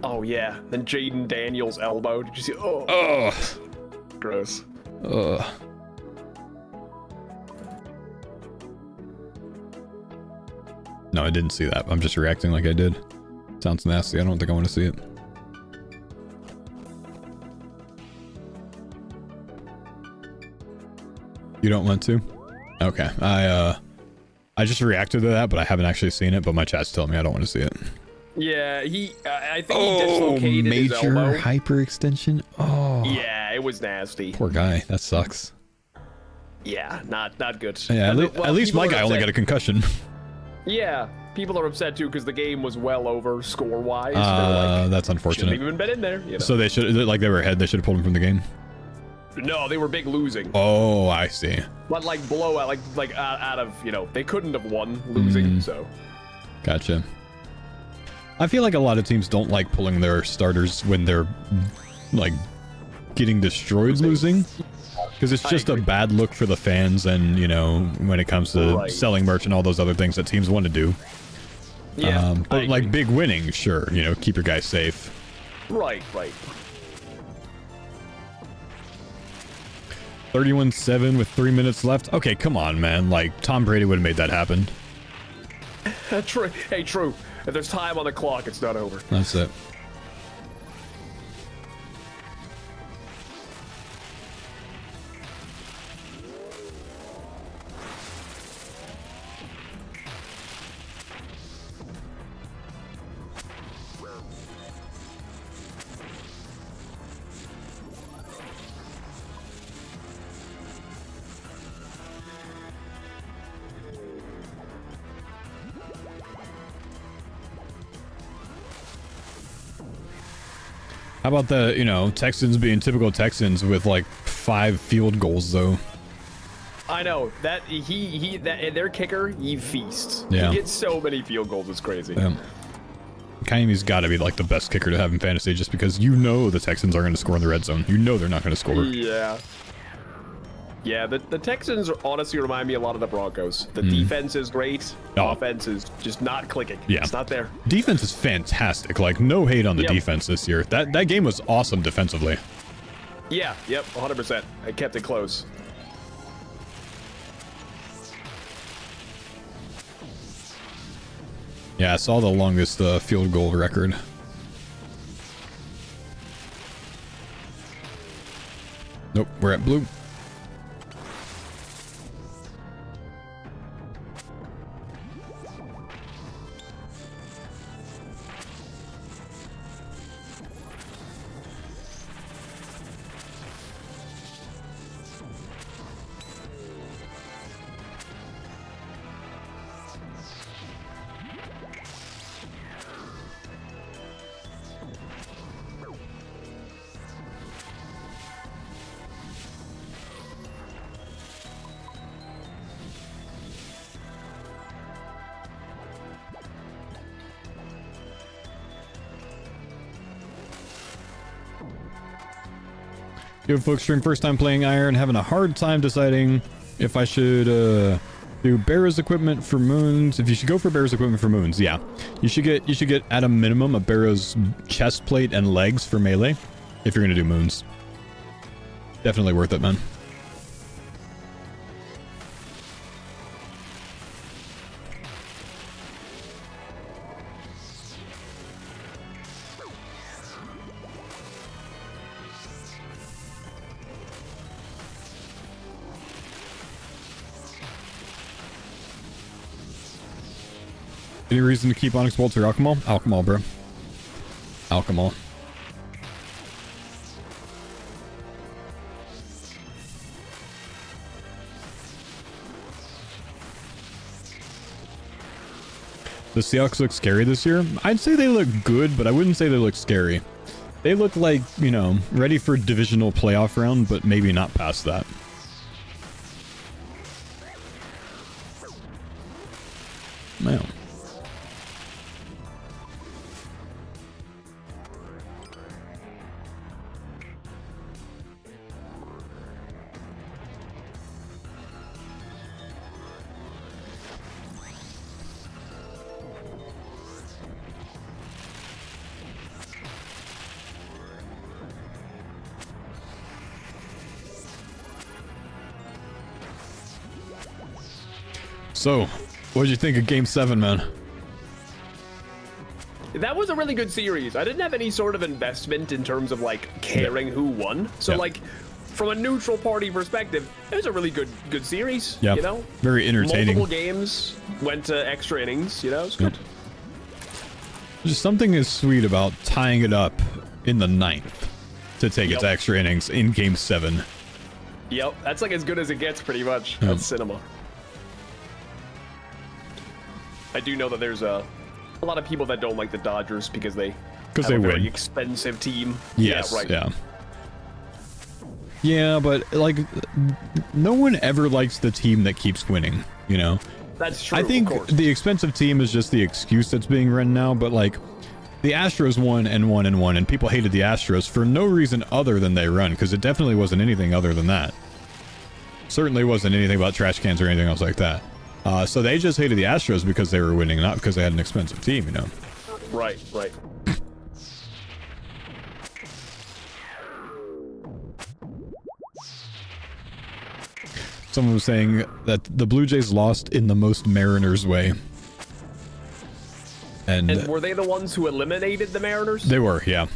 Oh, yeah. Then Jaden Daniels' elbow. Did you see? Oh. Oh. Gross. Ugh. No, I didn't see that. I'm just reacting like I did. Sounds nasty. I don't think I want to see it. You don't want to? Okay. I just reacted to that, but I haven't actually seen it, but my chat's telling me I don't want to see it. Yeah, I think he dislocated his major elbow. hyperextension. Oh. Yeah, it was nasty. Poor guy. That sucks. Yeah, not good. Yeah, And at least my guy only upset. got a concussion. Yeah, people are upset too because the game was well over score-wise. Like, that's shouldn't unfortunate. have even been in there. You know? So they should, like they were ahead, they should have pulled him from the game. No, they were big losing. Oh, I see. But like blowout, like out of, they couldn't have won losing. So. Gotcha. I feel like a lot of teams don't like pulling their starters when they're like getting destroyed losing, because it's just a bad look for the fans, and when it comes to selling merch and all those other things that teams want to do. Yeah. But like big winning, sure, keep your guys safe. Right. 31-7 with 3 minutes left. Okay, come on, man. Like Tom Brady would have made that happen. True. Hey, true. If there's time on the clock, it's not over. That's it. How about the, Texans being typical Texans with like 5 field goals though? I know that their kicker, he feasts. Yeah. He gets so many field goals, it's crazy. Kaimi's got to be like the best kicker to have in fantasy, just because the Texans are going to score in the red zone. They're not going to score. Yeah. Yeah, the Texans honestly remind me a lot of the Broncos. The defense is great. Offense is just not clicking. Yeah. It's not there. Defense is fantastic. Like, no hate on the defense this year. That game was awesome defensively. Yeah, 100%. I kept it close. Yeah, I saw the longest field goal record. Nope, we're at blue. Yo, folks, stream first time playing Iron, having a hard time deciding if I should do Barrow's equipment for moons. If you should go for Barrow's equipment for moons, yeah, you should get at a minimum a Barrow's chest plate and legs for melee if you're gonna do moons. Definitely worth it, man. Any reason to keep Onyx Bolts or Alchemol? Alchemol, bro. Alchemol. The Seahawks look scary this year? I'd say they look good, but I wouldn't say they look scary. They look like, ready for divisional playoff round, but maybe not past that. Man. So, what did you think of Game 7, man? That was a really good series. I didn't have any sort of investment in terms of like caring who won. So like from a neutral party perspective, it was a really good series. Yeah. You know? Very entertaining. Multiple games went to extra innings, you know, it's good. Just something is sweet about tying it up in the 9th to take its extra innings in Game 7. Yep, that's like as good as it gets pretty much. That's cinema. I do know that there's a lot of people that don't like the Dodgers because they have a very expensive team. Yes, yeah, right. Yeah. Yeah, but like no one ever likes the team that keeps winning, you know? That's true. I think the expensive team is just the excuse that's being run now, but like the Astros won and won and won, and people hated the Astros for no reason other than they run, because it definitely wasn't anything other than that. Certainly wasn't anything about trash cans or anything else like that. So they just hated the Astros because they were winning, not because they had an expensive team, you know? Right, right. Someone was saying that the Blue Jays lost in the most Mariners way. And were they the ones who eliminated the Mariners? They were, yeah.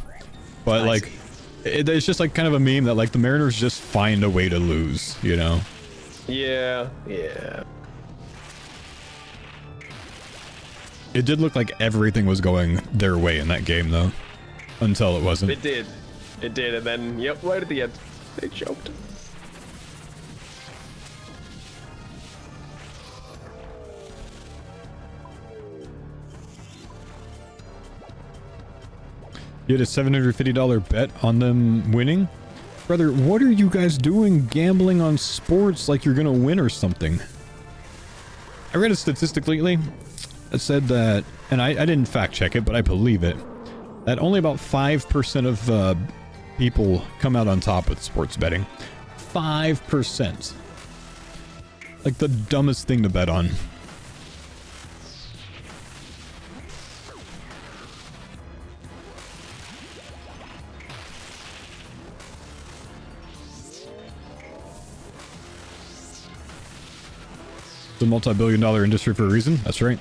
But like, it's just like kind of a meme that like the Mariners just find a way to lose, you know? Yeah, yeah. It did look like everything was going their way in that game, though. Until it wasn't. It did. It did, and then, yep, right at the end, they choked. You had a $750 bet on them winning? Brother, what are you guys doing gambling on sports like you're gonna win or something? I read a statistic lately that said that, and I didn't fact check it, but I believe it, that only about 5% of people come out on top with sports betting. 5%. Like the dumbest thing to bet on. The multi-billion-dollar industry for a reason. That's right.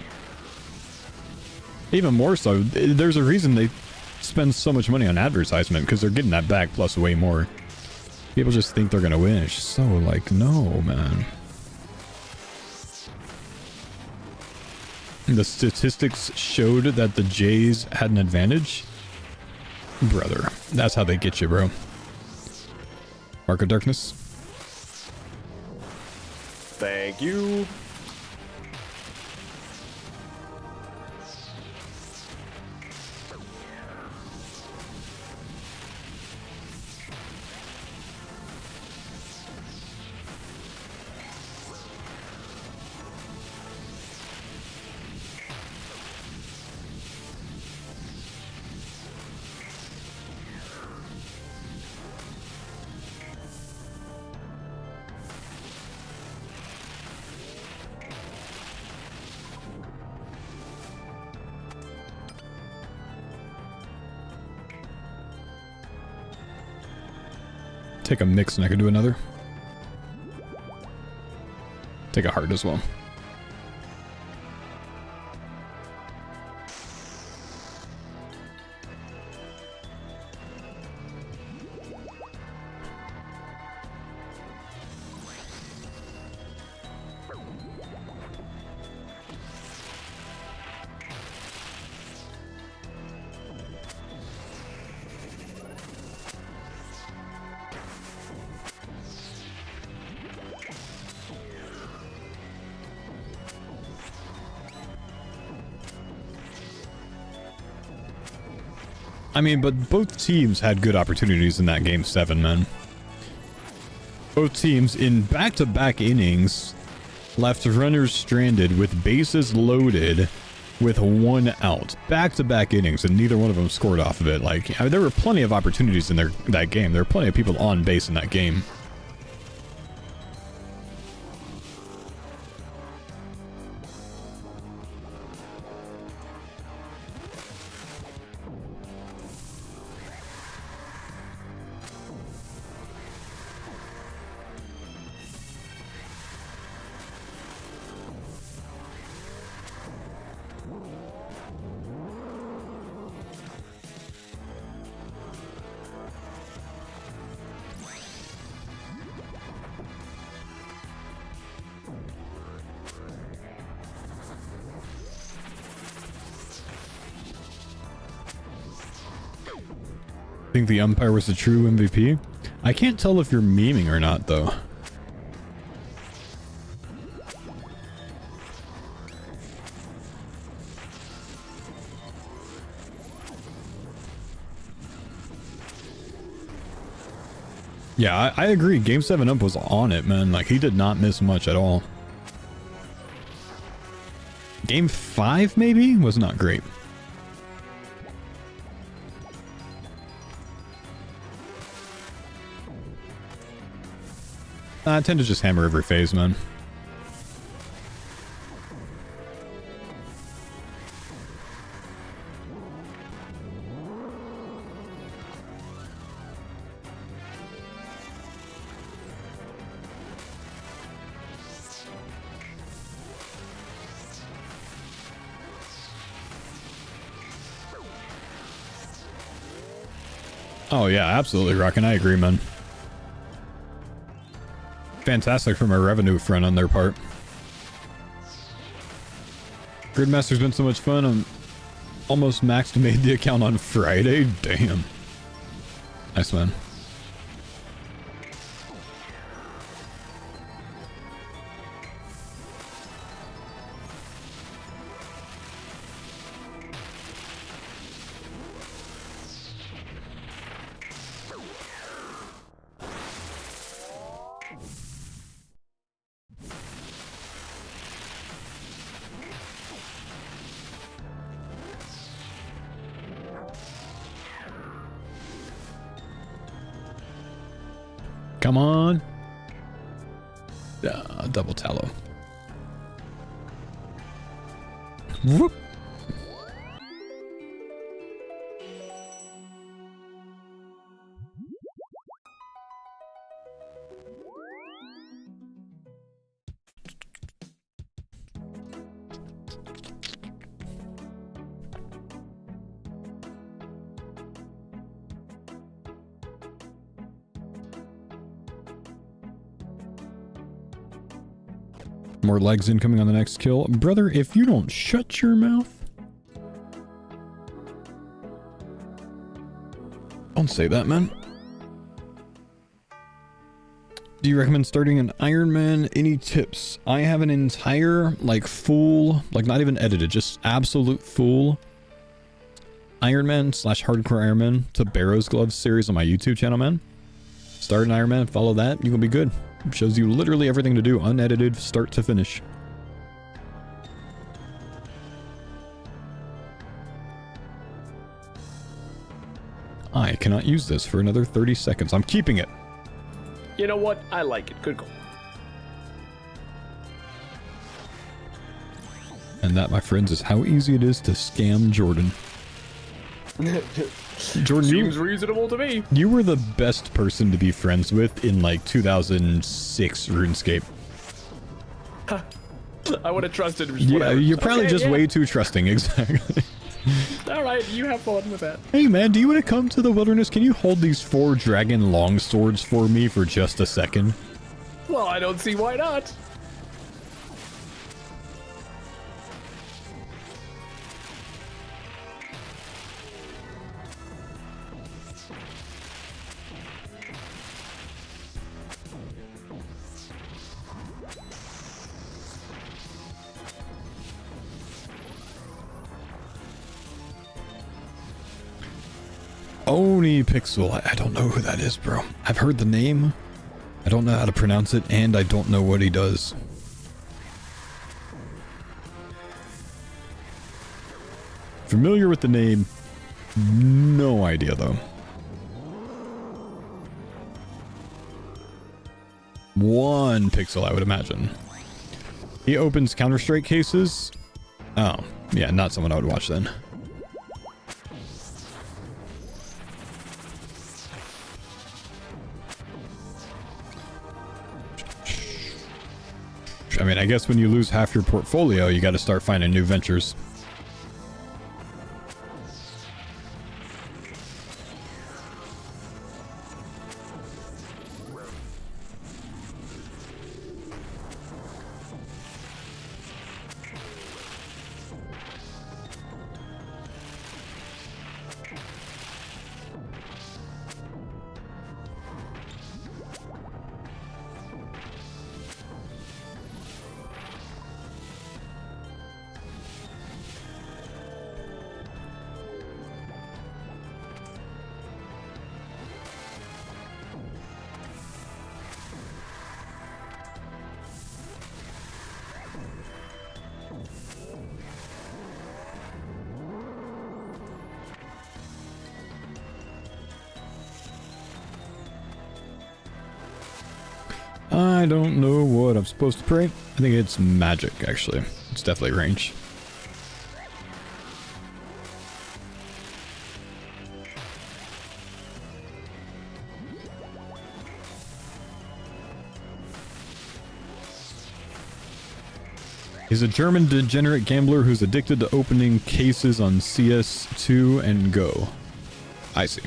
Even more so, there's a reason they spend so much money on advertisement, because they're getting that back plus way more. People just think they're gonna win. It's just so like, no, man. The statistics showed that the Jays had an advantage. Brother, that's how they get you, bro. Mark of Darkness. Thank you. Take a mix and I can do another. Take a heart as well. I mean, but both teams had good opportunities in that Game 7, man. Both teams in back-to-back innings left runners stranded with bases loaded with one out. Back-to-back innings, and neither one of them scored off of it. Like, I mean, there were plenty of opportunities in that game. There were plenty of people on base in that game. Think the umpire was the true MVP? I can't tell if you're memeing or not, though. Yeah, I agree. Game 7 Ump was on it, man. Like, he did not miss much at all. Game 5, maybe? Was not great. I tend to just hammer every phase, man. Oh yeah, absolutely, Rockin'. I agree, man. Fantastic from a revenue front on their part. Gridmaster's been so much fun. I'm almost maxed made the account on Friday. Damn. Nice, man. Come on. Double tallow. Whoop. More legs incoming on the next kill. Brother, if you don't shut your mouth. Don't say that, man. Do you recommend starting an Iron Man? Any tips? I have an entire, like, full, like, not even edited, just absolute full Iron Man / Hardcore Iron Man to Barrow's Gloves series on my YouTube channel, man. Start an Iron Man, follow that, you will be good. It shows you literally everything to do, unedited, start to finish. I cannot use this for another 30 seconds. I'm keeping it. You know what? I like it. Good call. And that, my friends, is how easy it is to scam Jordan. Jordan, seems reasonable to me. You were the best person to be friends with in like 2006 RuneScape. I would have trusted. Yeah, you're probably just way too trusting. Exactly. All right, you have fun with that. Hey man, do you want to come to the wilderness? Can you hold these 4 dragon long swords for me for just a second? Well, I don't see why not. Oni Pixel. I don't know who that is, bro. I've heard the name. I don't know how to pronounce it, and I don't know what he does. Familiar with the name. No idea, though. 1 pixel, I would imagine. He opens Counter-Strike cases. Oh, yeah, not someone I would watch then. I mean, I guess when you lose half your portfolio, you got to start finding new ventures. I don't know what I'm supposed to pray. I think it's magic, actually. It's definitely range. He's a German degenerate gambler who's addicted to opening cases on CS2 and Go. I see.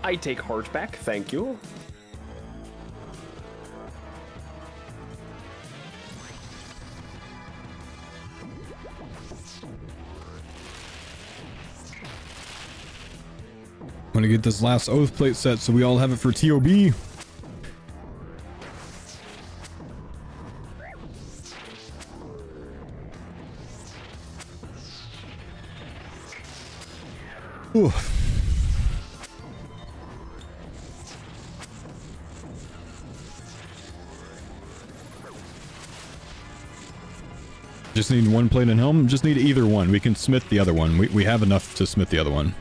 I take heart back, thank you. I'm gonna get this last oath plate set so we all have it for TOB. Ooh. Just need one plate and helm. Just need either one. We can smith the other one. We have enough to smith the other one.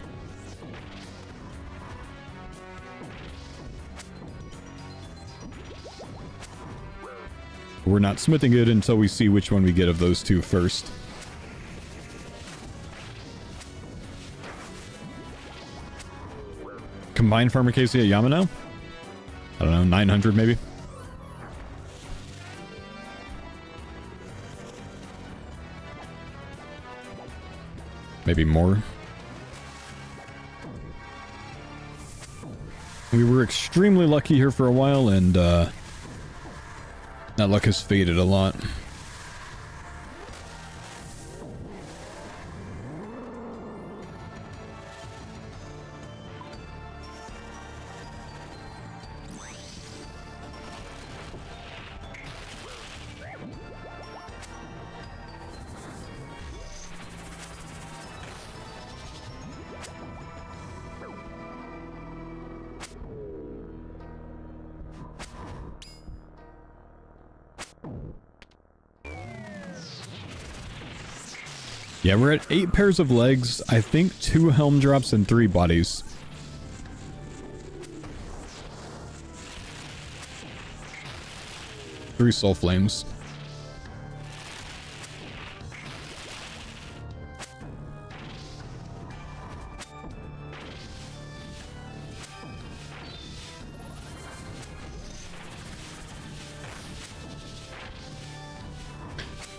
We're not smithing it until we see which one we get of those two first. Combined Pharmacacia Yamano? I don't know, 900 maybe? Maybe more. We were extremely lucky here for a while, and that luck has faded a lot. Yeah, we're at 8 pairs of legs, I think 2 helm drops and 3 bodies. Three soul flames.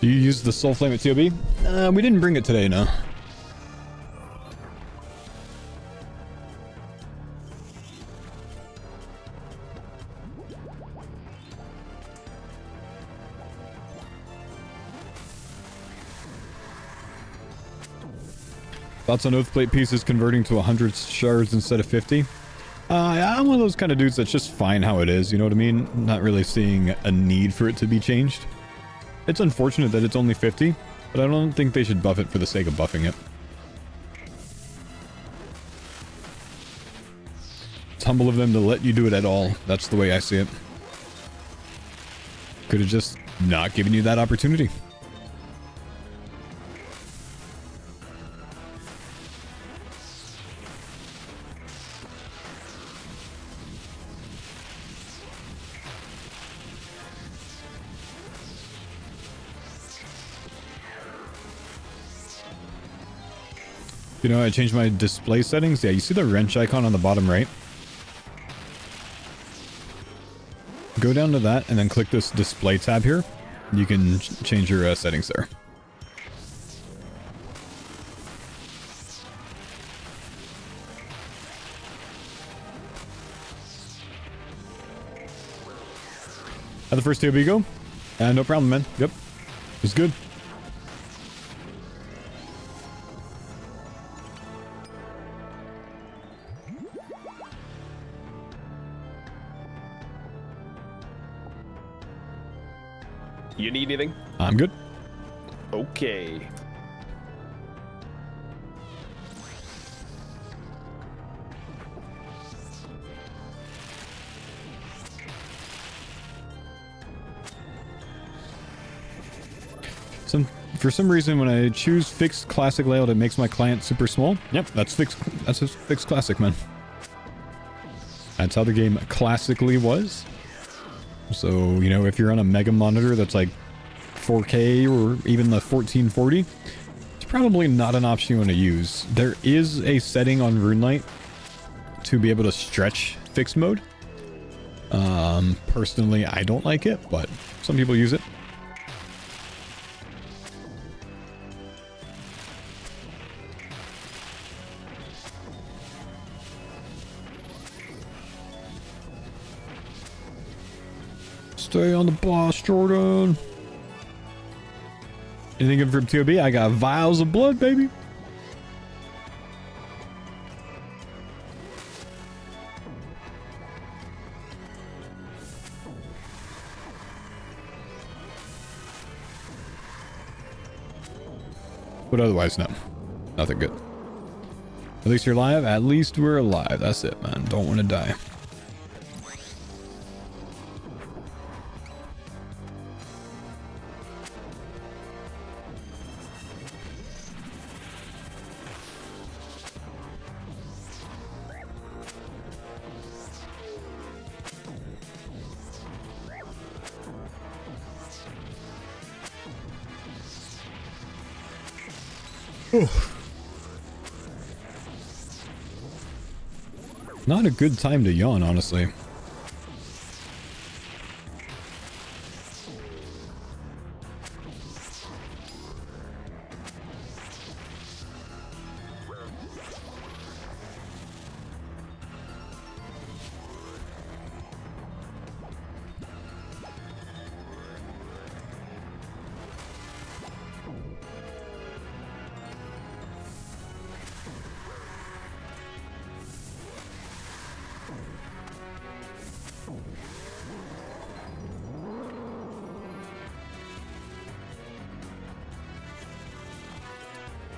Do you use the soul flame at TOB? We didn't bring it today, no. Thoughts on Oathplate pieces converting to 100 shards instead of 50? I'm one of those kind of dudes that's just fine how it is, you know what I mean? Not really seeing a need for it to be changed. It's unfortunate that it's only 50, but I don't think they should buff it for the sake of buffing it. It's humble of them to let you do it at all. That's the way I see it. Could have just not given you that opportunity. You know, I changed my display settings. Yeah, you see the wrench icon on the bottom right? Go down to that and then click this display tab here. You can change your settings there. How'd the first TOB go? No problem, man. Yep. It was good. You need anything? I'm good. Okay. For some reason, when I choose fixed classic layout, it makes my client super small. Yep, that's fixed. That's just fixed classic, man. That's how the game classically was. So, you know, if you're on a mega monitor that's like 4K or even the 1440, it's probably not an option you want to use. There is a setting on RuneLite to be able to stretch fixed mode. Personally, I don't like it, but some people use it. Stay on the boss, Jordan. Anything good from TOB? I got vials of blood, baby. But otherwise, no. Nothing good. At least you're alive. At least we're alive. That's it, man. Don't want to die. Not a good time to yawn, honestly.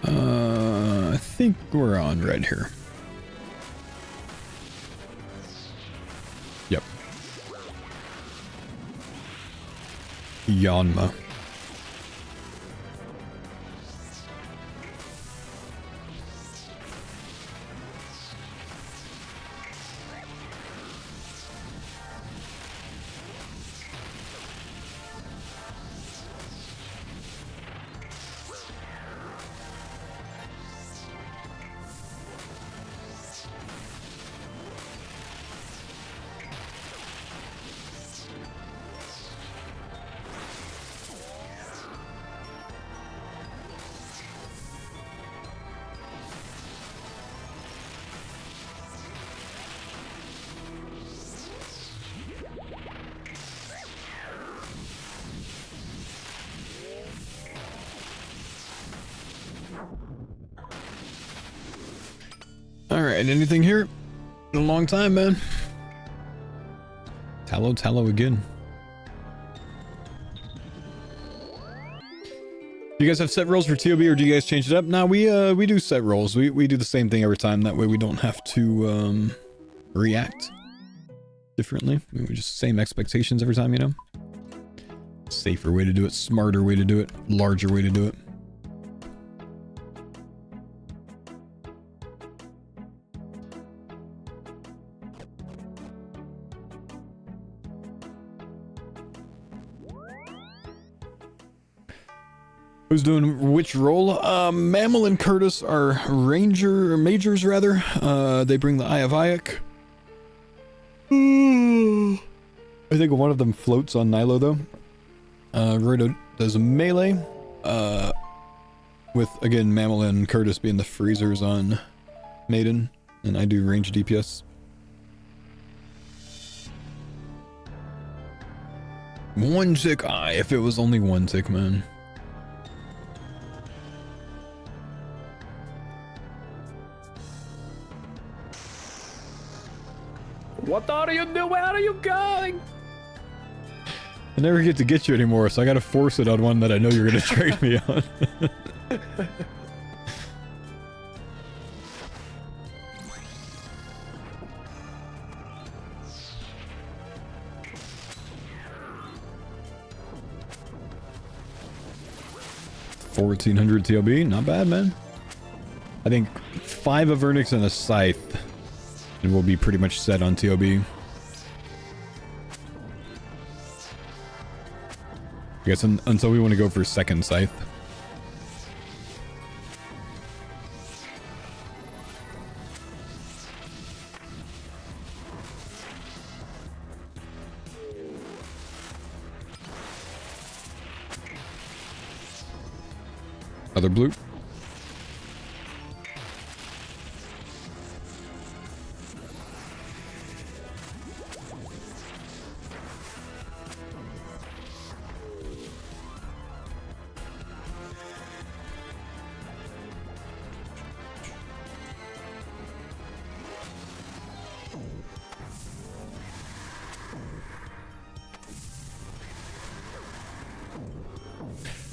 I think we're on red here. Yep. Yanma. Alright, anything here? In a long time, man. Tallow again. Do you guys have set rolls for TOB or do you guys change it up? No, we do set rolls. We do the same thing every time. That way we don't have to react differently. We just same expectations every time, you know? Safer way to do it, smarter way to do it, larger way to do it. Who's doing which role? Mammal and Curtis are majors rather. They bring the Eye of Ayek. I think one of them floats on Nilo though. Roydo does a melee. With again Mammal and Curtis being the freezers on Maiden, and I do range DPS. One tick eye, if it was only one tick, man. What are you doing? Where are you going? I never get to get you anymore, so I gotta force it on one that I know you're gonna trade me on. $1,400 TLB, not bad, man. I think 5 Avernix and a Scythe, and we'll be pretty much set on TLB. I guess until we want to go for second Scythe. Other blue.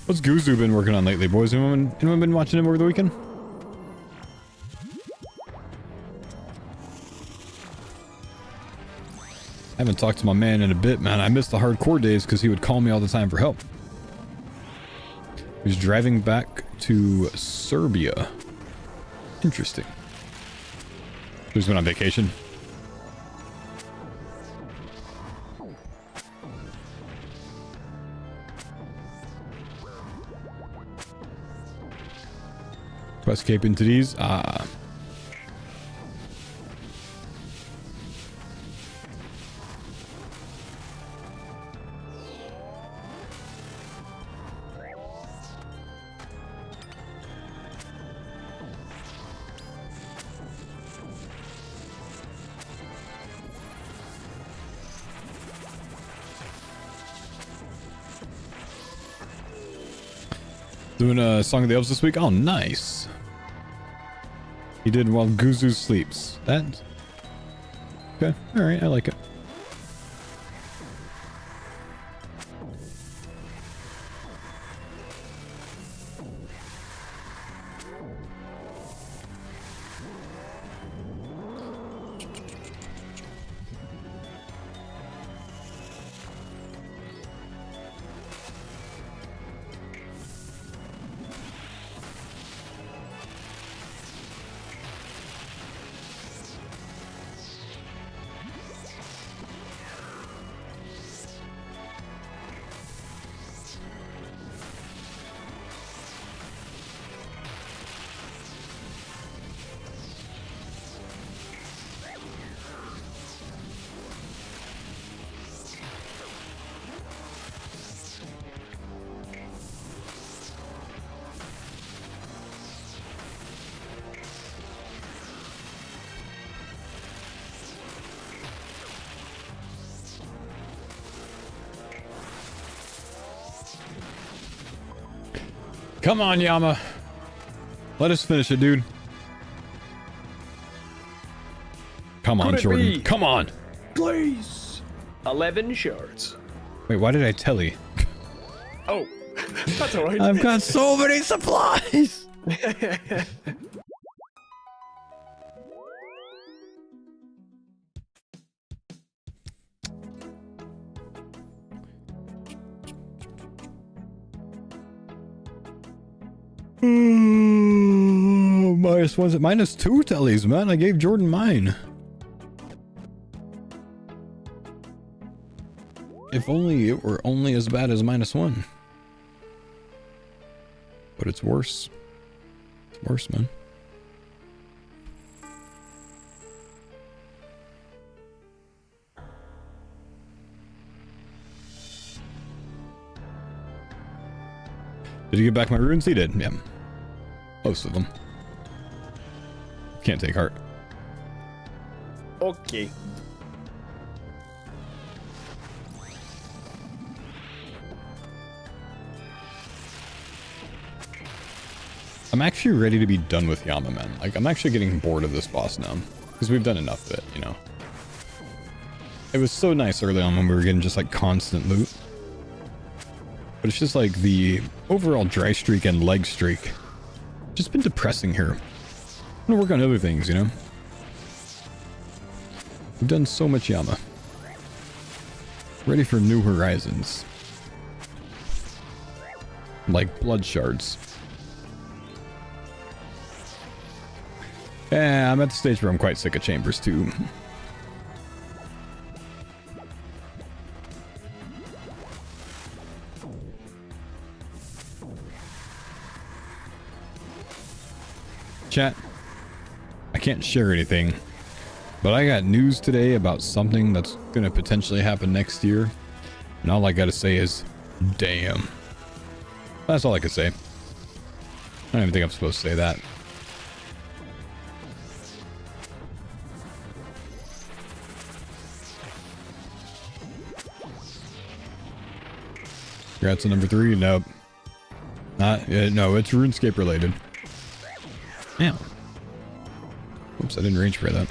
What's Guzu been working on lately, boys? Anyone been watching him over the weekend? I haven't talked to my man in a bit, man. I missed the hardcore days because he would call me all the time for help. He's driving back to Serbia. Interesting. He's been on vacation. Escape into these. Doing a Song of the Elves this week. Oh, nice. He did while Guzu sleeps. That... Okay, alright, I like it. Come on, Yama. Let us finish it, dude. Come on, Jordan. Come on. Please. 11 shards. Wait, why did I tell you? Oh, that's all right. I've got so many supplies. Minus one's minus 2 tellies, man. I gave Jordan mine. If only it were only as bad as -1. But it's worse. It's worse, man. Did you get back my runes? He did, yeah. Most of them. Can't take heart. Okay. I'm actually ready to be done with Yama, man. Like, I'm actually getting bored of this boss now. Because we've done enough of it, you know. It was so nice early on when we were getting just, like, constant loot. but it's just like the overall dry streak and leg streak. Just been depressing here. I'm gonna work on other things, you know? We've done so much Yama. Ready for new horizons. Like blood shards. Yeah, I'm at the stage where I'm quite sick of chambers too. Chat, I can't share anything, but I got news today about something that's gonna potentially happen next year, and all I gotta say is, damn. That's all I can say. I don't even think I'm supposed to say that. Congrats on number 3. Nope. Not. No, it's RuneScape related. Damn. Oops, I didn't range for that.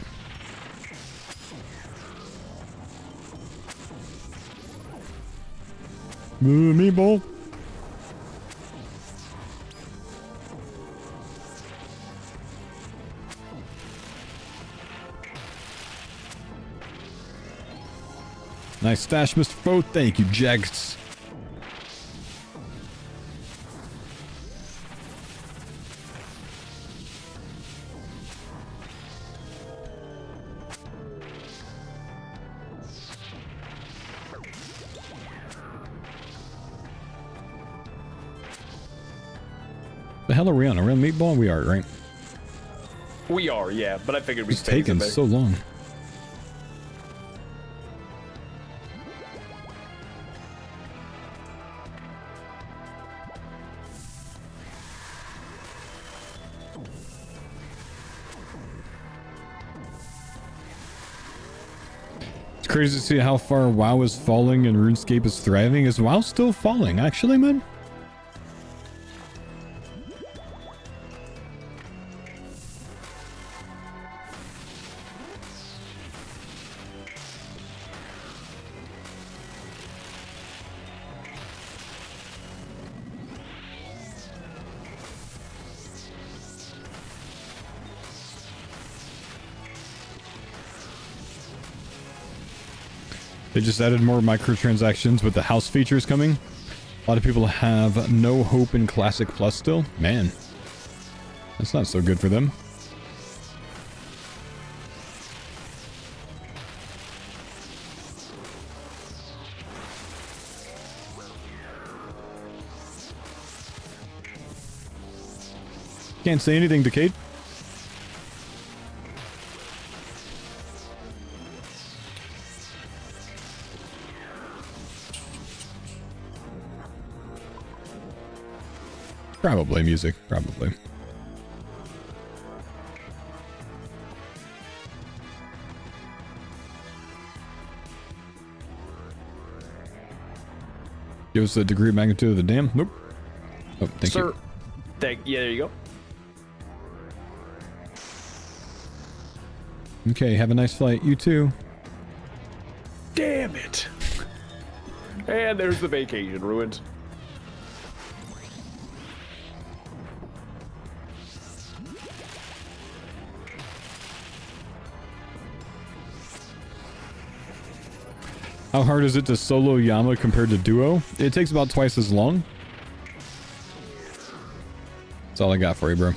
Meatball. Nice stash, Mr. Faux. Thank you, Jags. The hell are we on? Are we on Meatball? We are, right? We are, yeah, but I figured we'd It's taken so long. It's crazy to see how far WoW is falling and RuneScape is thriving. Is WoW still falling, actually, man? They just added more microtransactions with the house features coming. A lot of people have no hope in Classic Plus still. Man, that's not so good for them. Can't say anything, Decade. Probably music, probably. Give us the degree of magnitude of the dam. Nope. Oh, thank you. Yeah, there you go. Okay, have a nice flight. You too. Damn it. And there's the vacation ruined. How hard is it to solo Yama compared to duo? It takes about twice as long. That's all I got for you, bro.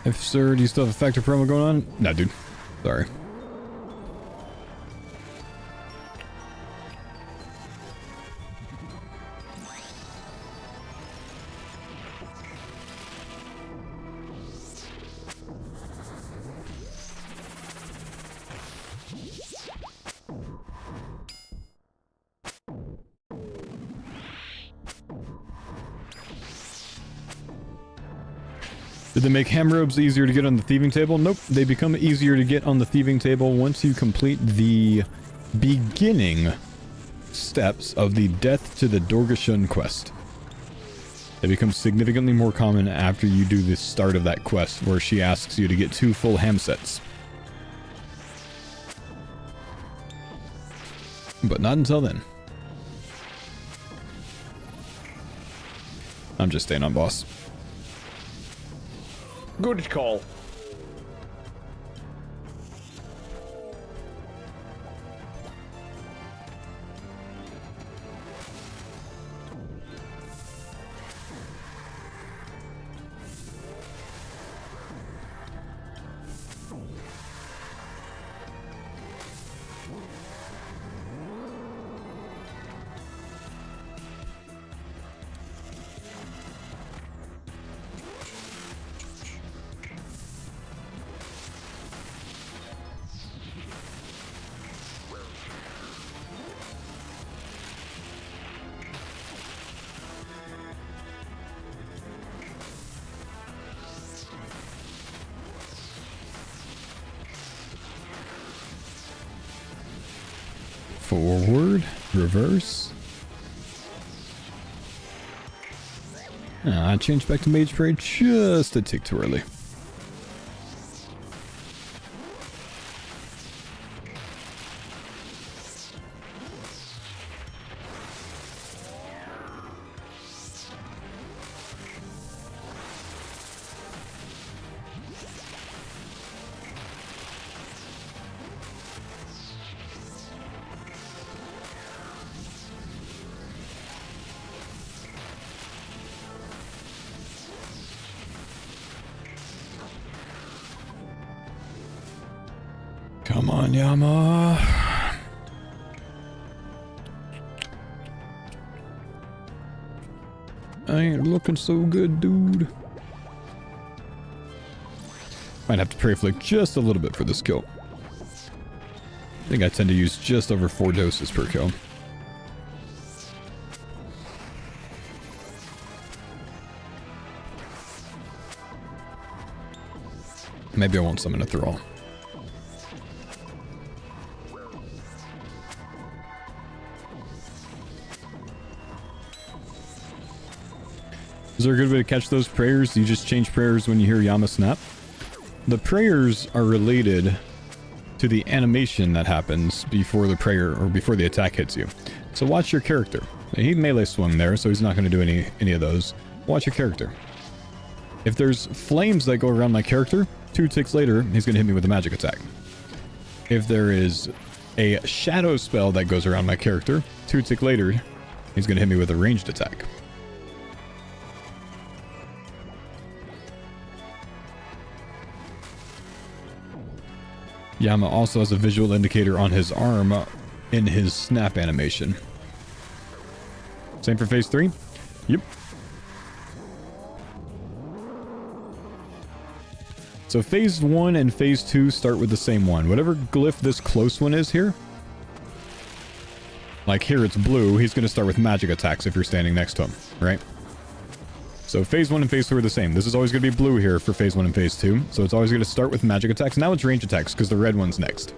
If sir, do you still have a factor promo going on? No, dude. Sorry. Did they make ham robes easier to get on the thieving table? Nope. They become easier to get on the thieving table once you complete the beginning steps of the Death to the Dorgashun quest. They become significantly more common after you do the start of that quest, where she asks you to get 2 full ham sets. But not until then. I'm just staying on boss. Good call. Forward, reverse. I changed back to Mage Parade just a tick too early. Come on, Yama. I ain't looking so good, dude. Might have to pray flick just a little bit for this kill. I think I tend to use just over 4 doses per kill. Maybe I won't summon a Thrall. Is there a good way to catch those prayers? Do you just change prayers when you hear Yama snap? The prayers are related to the animation that happens before the prayer or before the attack hits you. So watch your character. He melee swung there, so he's not going to do any of those. Watch your character. If there's flames that go around my character, 2 ticks later, he's going to hit me with a magic attack. If there is a shadow spell that goes around my character, 2 ticks later, he's going to hit me with a ranged attack. Yama also has a visual indicator on his arm in his snap animation. Same for phase 3? Yep. So phase 1 and phase 2 start with the same one. Whatever glyph this close one is here, like here it's blue, he's going to start with magic attacks if you're standing next to him, right? So phase 1 and phase 2 are the same. This is always going to be blue here for phase 1 and phase 2. So it's always going to start with magic attacks. Now it's range attacks because the red one's next.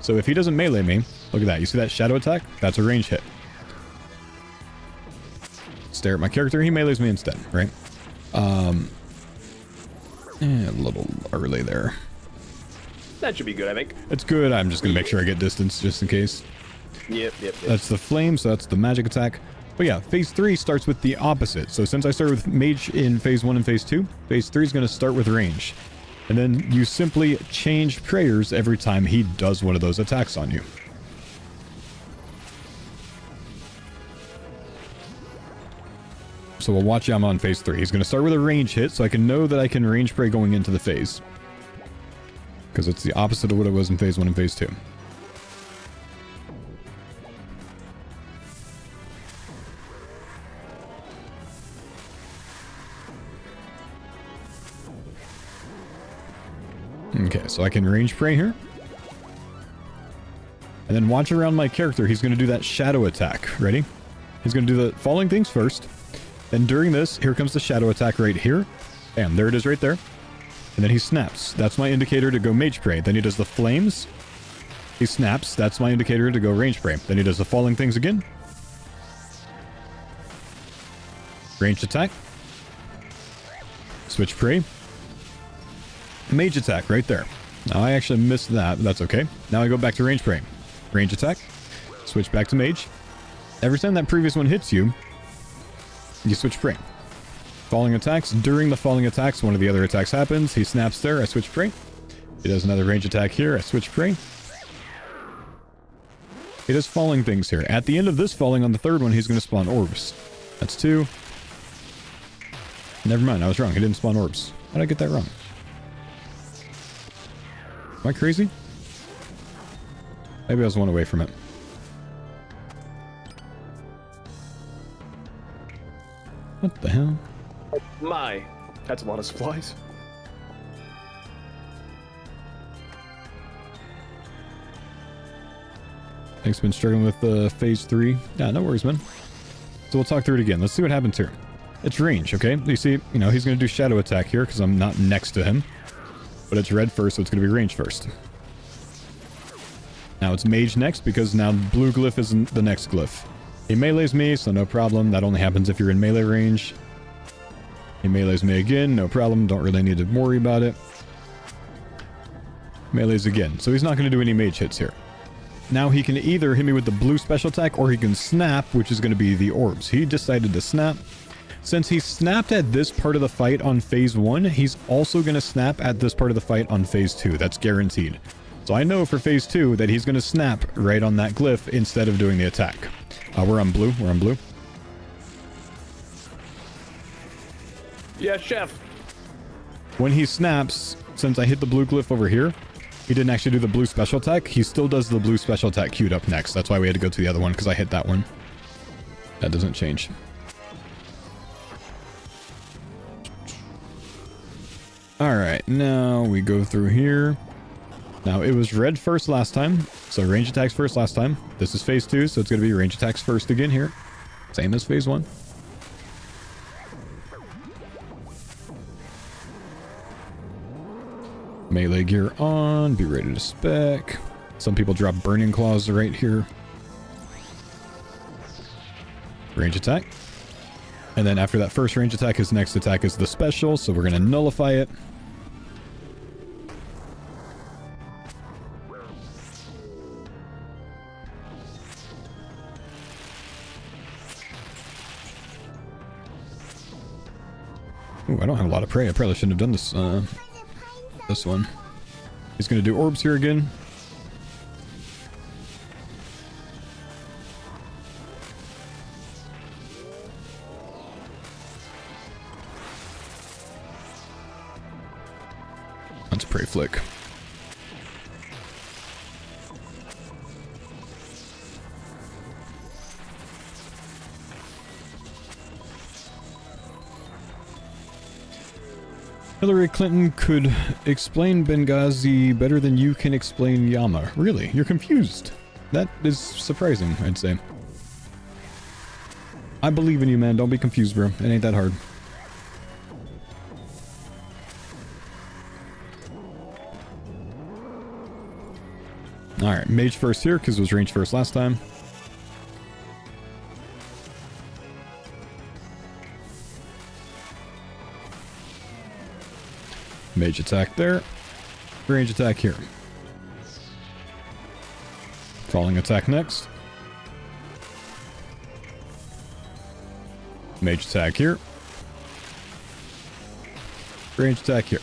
So if he doesn't melee me, look at that. You see that shadow attack? That's a range hit. Stare at my character. He melees me instead, right? A little early there. That should be good, I think. It's good. I'm just going to make sure I get distance just in case. Yep. That's the flame, so that's the magic attack. But yeah, phase 3 starts with the opposite. So since I started with mage in phase 1 and phase 2, phase 3 is going to start with range. And then you simply change prayers every time he does one of those attacks on you. So we'll watch Yama on phase 3. He's going to start with a range hit, so I can know that I can range pray going into the phase. Because it's the opposite of what it was in phase 1 and phase 2. Okay, so I can range pray here. And then watch around my character. He's going to do that shadow attack. Ready? He's going to do the following things first. Then during this, here comes the shadow attack right here. Bam, there it is right there. And then he snaps. That's my indicator to go mage spray. Then he does the flames. He snaps. That's my indicator to go range spray. Then he does the falling things again. Ranged attack. Switch prey. Mage attack right there. Now I actually missed that, but that's okay. Now I go back to range spray. Range attack. Switch back to mage. Every time that previous one hits you, you switch prey. Falling attacks. During the falling attacks, one of the other attacks happens. He snaps there. I switch prey. He does another range attack here. I switch prey. He does falling things here. At the end of this falling on the third one, he's going to spawn orbs. That's 2. Never mind, I was wrong. He didn't spawn orbs. How did I get that wrong? Am I crazy? Maybe I was one away from it. What the hell? My, that's a lot of supplies. Thanks, been struggling with phase 3. Yeah, no worries, man. So we'll talk through it again. Let's see what happens here. It's range, okay? You see, you know, he's going to do shadow attack here because I'm not next to him. But it's red first, so it's going to be range first. Now it's mage next because now blue glyph is the next glyph. He melees me, so no problem. That only happens if you're in melee range. He melees me again, no problem. Don't really need to worry about it. Melees again. So he's not going to do any mage hits here. Now he can either hit me with the blue special attack or he can snap, which is going to be the orbs. He decided to snap. Since he snapped at this part of the fight on phase 1, he's also going to snap at this part of the fight on phase 2. That's guaranteed. So I know for phase 2 that he's going to snap right on that glyph instead of doing the attack. We're on blue. We're on blue. Yeah, chef. When he snaps, since I hit the blue glyph over here, he didn't actually do the blue special attack. He still does the blue special attack queued up next. That's why we had to go to the other one, because I hit that one. That doesn't change. Alright, now we go through here. Now, it was red first last time, so range attacks first last time. This is phase 2, so it's going to be range attacks first again here. Same as phase 1. Melee gear on, be ready to spec. Some people drop burning claws right here. Range attack. And then after that first range attack, his next attack is the special, so we're going to nullify it. Ooh, I don't have a lot of prey. I probably shouldn't have done this, this one. He's going to do orbs here again. That's a prey flick. Hillary Clinton could explain Benghazi better than you can explain Yama. Really? You're confused. That is surprising, I'd say. I believe in you, man. Don't be confused, bro. It ain't that hard. Alright, mage first here, because it was range first last time. Mage attack there. Range attack here. Falling attack next. Mage attack here. Range attack here.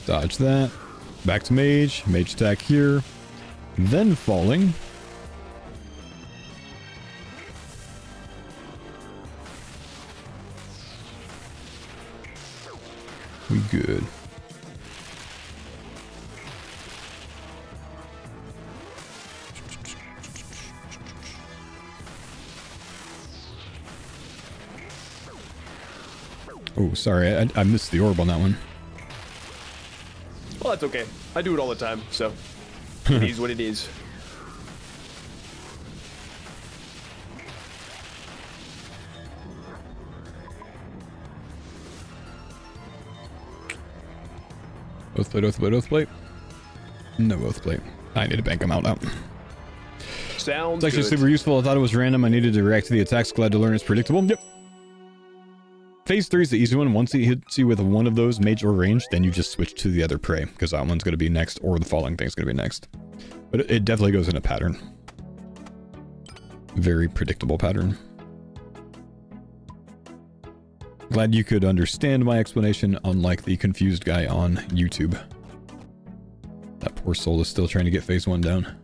Dodge that. Back to mage. Mage attack here. Then falling. We good. Oh, sorry, I missed the orb on that one. Well, that's okay. I do it all the time, so it is what it is. Oath plate, oath plate, oath plate. No oath plate. I need to bank them out now. Sounds It's actually good. super useful. I thought it was random. I needed to react to the attacks. Glad to learn it's predictable. Yep. Phase 3 is the easy one. Once he hits you with one of those, mage or range, then you just switch to the other prey, because that one's going to be next, or the falling thing's going to be next. But it definitely goes in a pattern. Very predictable pattern. Glad you could understand my explanation, unlike the confused guy on YouTube. That poor soul is still trying to get phase 1 down.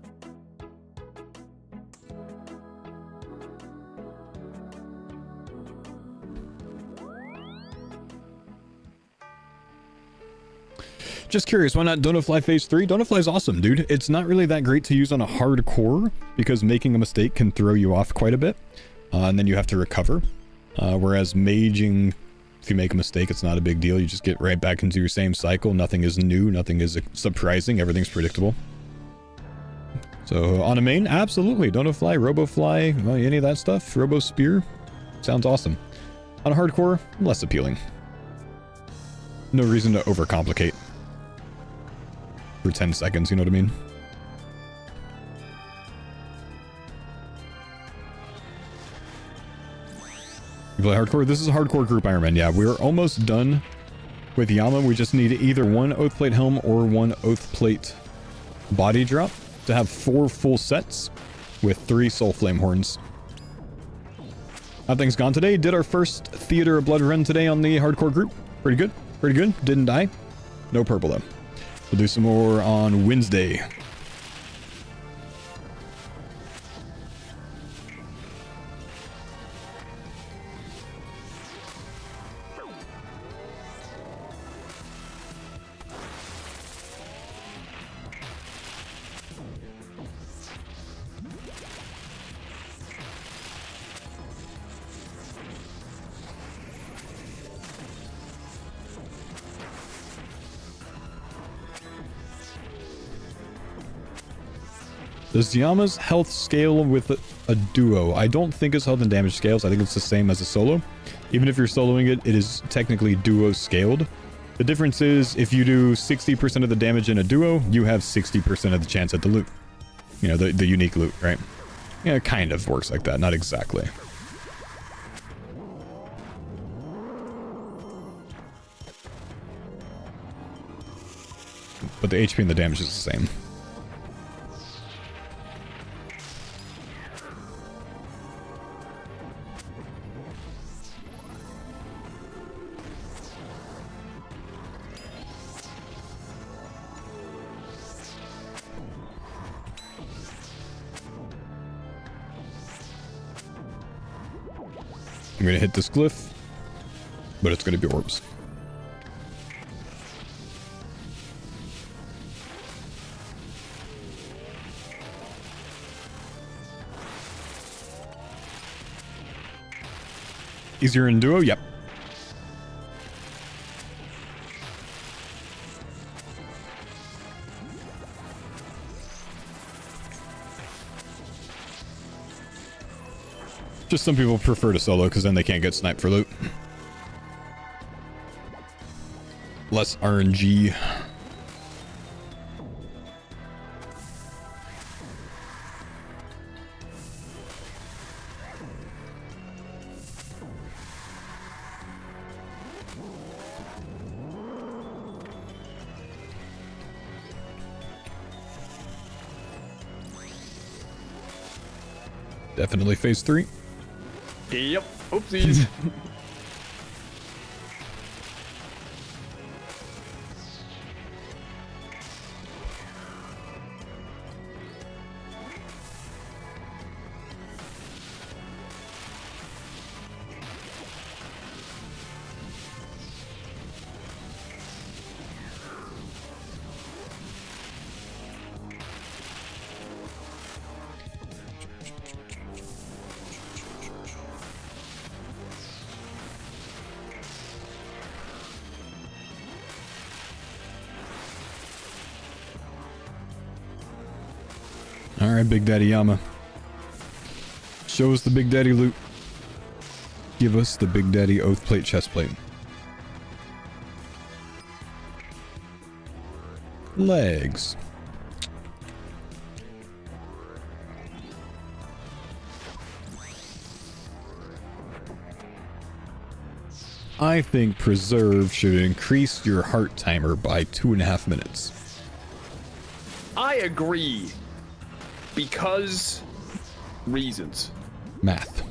Just curious, why not Donofly Phase 3? Donofly is awesome, dude. It's not really that great to use on a hardcore, because making a mistake can throw you off quite a bit, and then you have to recover. Whereas maging, if you make a mistake, it's not a big deal. You just get right back into your same cycle. Nothing is new, nothing is surprising, everything's predictable. So on a main, absolutely. Donofly, Robofly, well, any of that stuff. Robo Spear, sounds awesome. On a hardcore, less appealing. No reason to overcomplicate. For 10 seconds, you know what I mean? You play hardcore? This is a hardcore group Iron Man. Yeah, we're almost done with Yama. We just need either one Oath Plate helm or one Oath Plate body drop to have 4 full sets with 3 Soul Flame horns. How things gone today? Did our first Theater of Blood run today on the hardcore group. Pretty good. Pretty good. Didn't die. No purple though. We'll do some more on Wednesday. Does Yama's health scale with a duo? I don't think his health and damage scales. I think it's the same as a solo. Even if you're soloing it, it is technically duo scaled. The difference is if you do 60% of the damage in a duo, you have 60% of the chance at the loot. You know, the unique loot, right? Yeah, it kind of works like that. Not exactly. But the HP and the damage is the same. I'm gonna hit this glyph, but it's gonna be orbs. Easier in duo? Yep. Just some people prefer to solo because then they can't get sniped for loot. Less RNG. Definitely phase 3. Yep. Oopsies. Alright, Big Daddy Yama. Show us the Big Daddy loot. Give us the Big Daddy Oath Plate chest plate. Legs. I think preserve should increase your heart timer by 2.5 minutes. I agree. Because reasons. Math.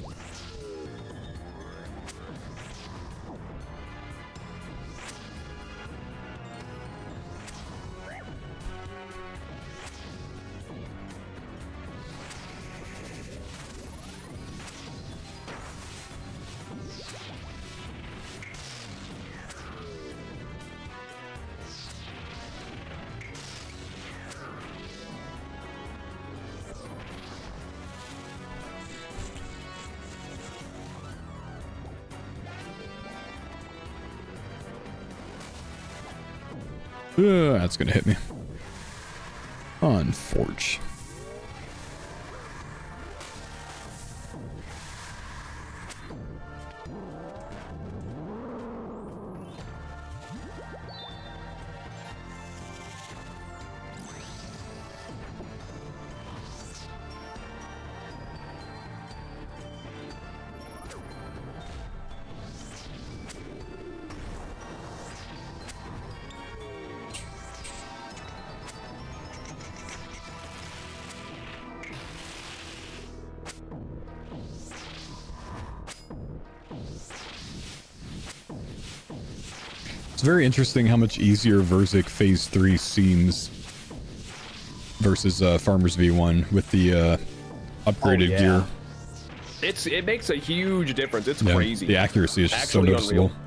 That's gonna hit me. On Forge. It's very interesting how much easier Verzik Phase 3 seems versus Farmers V1 with the upgraded gear. It makes a huge difference. It's crazy. The accuracy is just so Actually noticeable. unreal.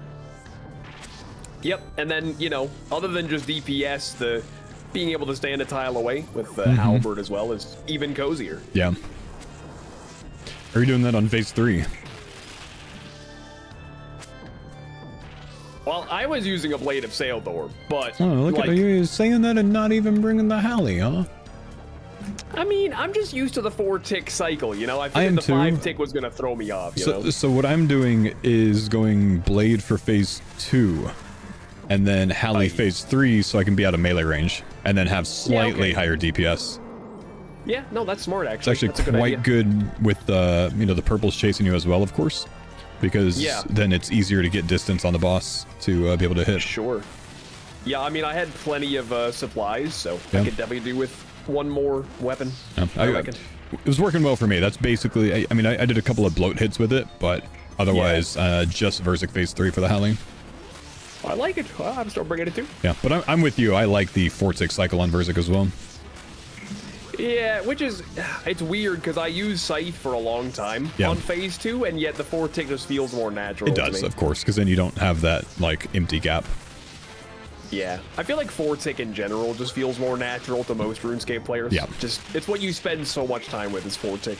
Yep, and then, you know, other than just DPS, the being able to stand a tile away with the halberd as well is even cozier. Yeah. Are you doing that on Phase 3? Well, I was using a Blade of Saildor, but Oh, look like, at you saying that and not even bringing the Halley, huh? I mean, I'm just used to the 4-tick cycle, you know? I I figured am the too. 5-tick was going to throw me off, you know? So what I'm doing is going Blade for Phase 2, and then Halley Phase 3 so I can be out of melee range, and then have slightly higher DPS. Yeah, no, that's smart, It's actually. actually That's a good idea. quite good with, you know, the purples chasing you as well, of course, because then it's easier to get distance on the boss to be able to hit. Sure. Yeah, I mean, I had plenty of supplies, so Yeah. I could definitely do with one more weapon. Yeah, I reckon. it was working well for me. That's basically, I mean, I did a couple of bloat hits with it, but otherwise, just Verzik Phase 3 for the Howling. I like it. Well, I'm still bringing it too. Yeah, but I'm with you. I like the 4-tick cycle on Verzik as well. Yeah, which is, it's weird because I used Scythe for a long time on Phase 2, and yet the 4-tick just feels more natural. It does, of course, because then you don't have that, like, empty gap. Yeah, I feel like 4-tick in general just feels more natural to most RuneScape players. Yeah. Just, it's what you spend so much time with is 4-tick.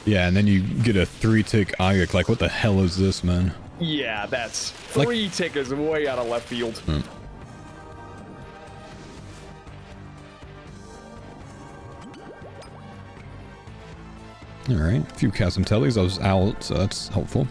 Yeah, and then you get a 3-tick Ayuk. Like, what the hell is this, man? Yeah, that's... Like- 3-tick is way out of left field. Alright, a few Chasm Tellies. I was out, so that's helpful.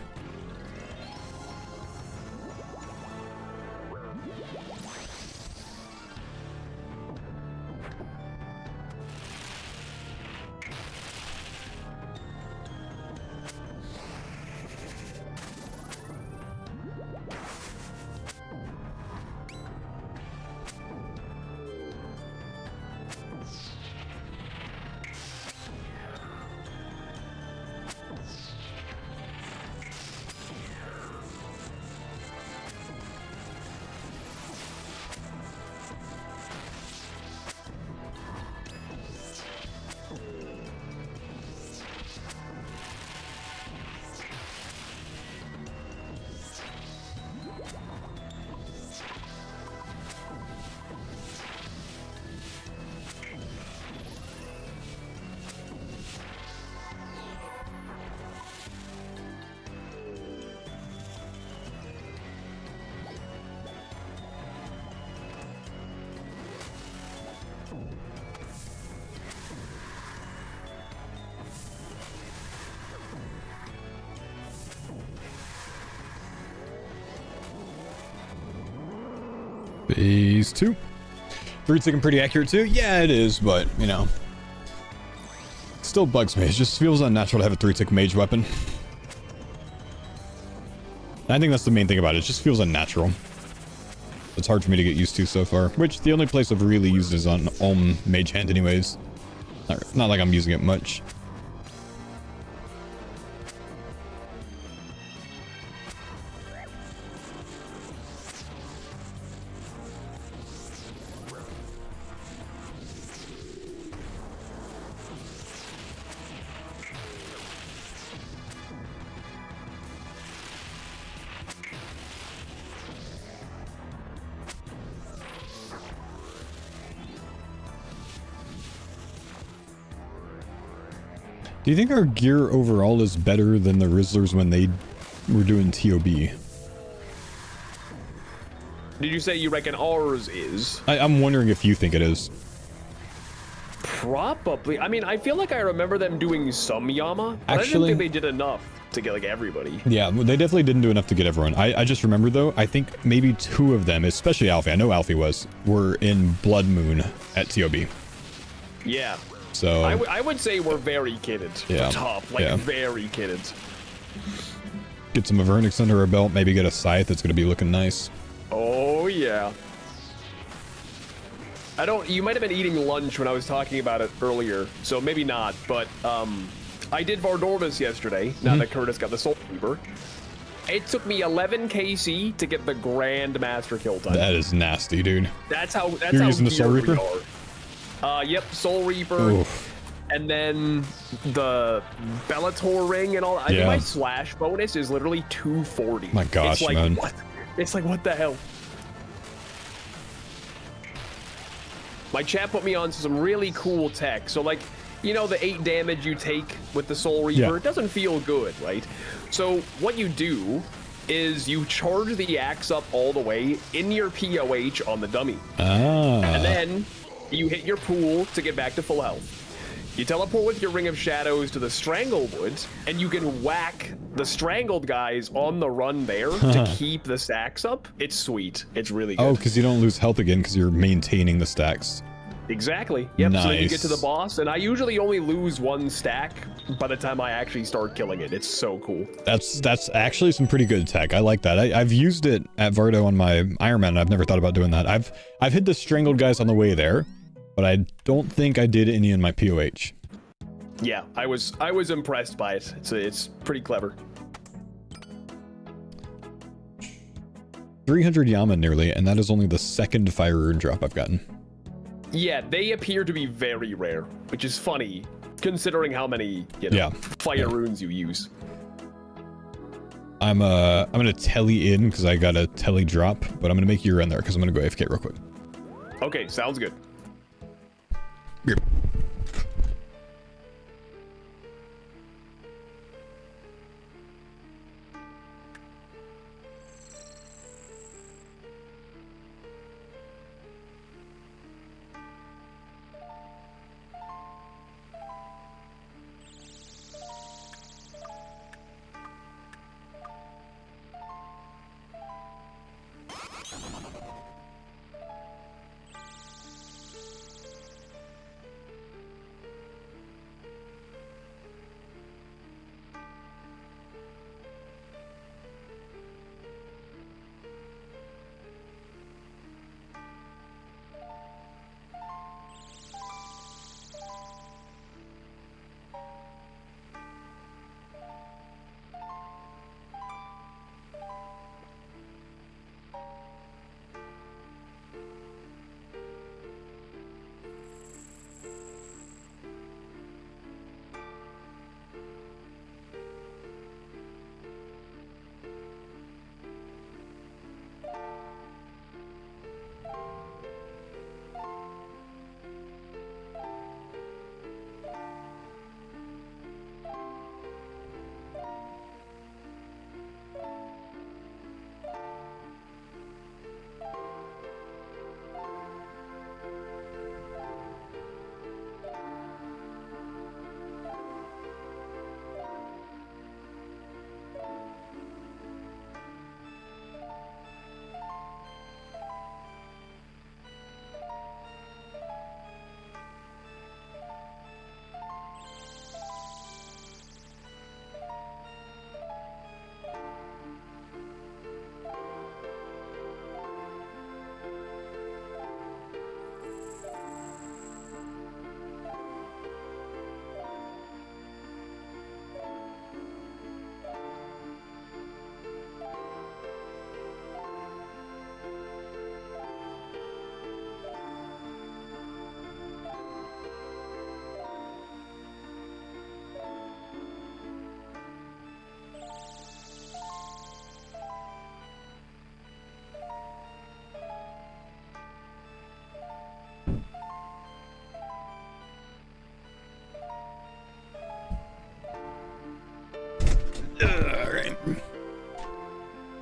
Phase 2. 3-tick pretty accurate too? Yeah, it is, but, you know. It still bugs me. It just feels unnatural to have a 3-tick mage weapon. I think that's the main thing about it. It just feels unnatural. It's hard for me to get used to so far. Which, the only place I've really used is on Mage Hand anyways. Not like I'm using it much. Do you think our gear overall is better than the Rizzlers when they were doing TOB? Did you say you reckon ours is? I'm wondering if you think it is. Probably. I mean, I feel like I remember them doing some Yama, but Actually, I didn't think they did enough to get like everybody. Yeah, they definitely didn't do enough to get everyone. I just remember though, I think maybe 2 of them, especially Alfie, I know Alfie were in Blood Moon at TOB. Yeah. So I would say we're very kitted. Yeah. Top, like very kitted. Get some Avernix under our belt, maybe get a Scythe that's gonna be looking nice. Oh yeah. You might have been eating lunch when I was talking about it earlier, so maybe not, but I did Vardorvis yesterday, now that Curtis got the Soul Reaper. It took me 11 KC to get the Grand Master kill time. That is nasty, dude. That's how You're using the Soul Reaper? Yep, Soul Reaper. Oof. And then the Bellator ring and all. I think my slash bonus is literally 240. My gosh, it's like, man. What? It's like, what the hell? My chat put me on some really cool tech. So, like, you know, the 8 damage you take with the Soul Reaper, it doesn't feel good, right? So, what you do is you charge the axe up all the way in your POH on the dummy. And then you hit your pool to get back to full health. You teleport with your Ring of Shadows to the Stranglewood, and you can whack the strangled guys on the run there to keep the stacks up. It's sweet. It's really good. Oh, because you don't lose health again because you're maintaining the stacks. Exactly. Yep. Nice. So then you get to the boss, and I usually only lose 1 stack by the time I actually start killing it. It's so cool. That's actually some pretty good tech. I like that. I've used it at Vardo on my Iron Man, and I've never thought about doing that. I've hit the strangled guys on the way there, but I don't think I did any in my POH. Yeah, I was impressed by it. It's pretty clever. 300 Yama nearly, and that is only the 2nd Fire Rune drop I've gotten. Yeah, they appear to be very rare, which is funny considering how many fire runes you use. I'm gonna telly in because I got a telly drop, but I'm gonna make you run there because I'm gonna go AFK real quick. Okay, sounds good. Here.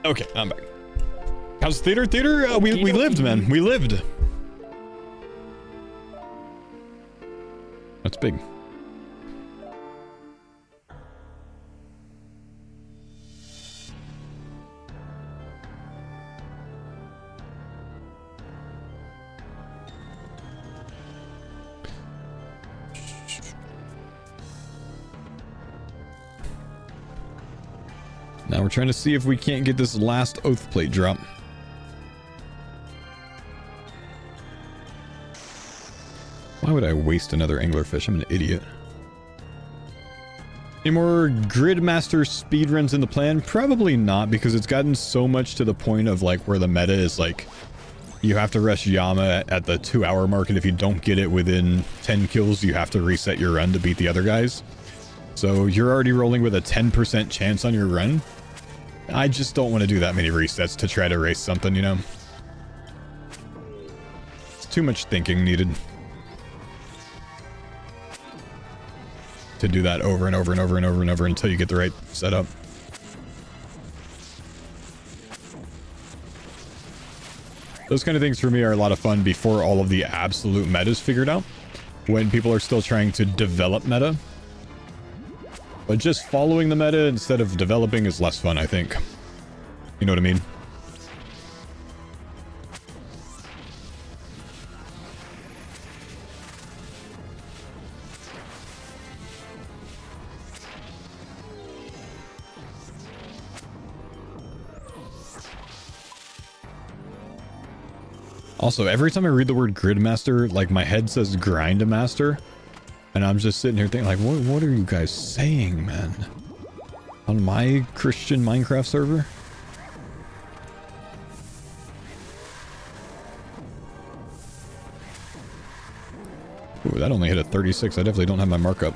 Okay, I'm back. How's theater? Theater? We lived, man. We lived. That's big. Now we're trying to see if we can't get this last oath plate drop. Why would I waste another anglerfish? I'm an idiot. Any more Gridmaster speedruns in the plan? Probably not, because it's gotten so much to the point of like where the meta is like you have to rush Yama at the 2-hour mark, and if you don't get it within 10 kills, you have to reset your run to beat the other guys. So you're already rolling with a 10% chance on your run. I just don't want to do that many resets to try to race something, you know? It's too much thinking needed to do that over and over and over and over and over until you get the right setup. Those kind of things for me are a lot of fun before all of the absolute meta is figured out, when people are still trying to develop meta. But just following the meta instead of developing is less fun, I think. You know what I mean? Also, every time I read the word Gridmaster, like my head says Grindmaster. And I'm just sitting here thinking, like, what are you guys saying, man? On my Christian Minecraft server? Ooh, that only hit a 36. I definitely don't have my markup.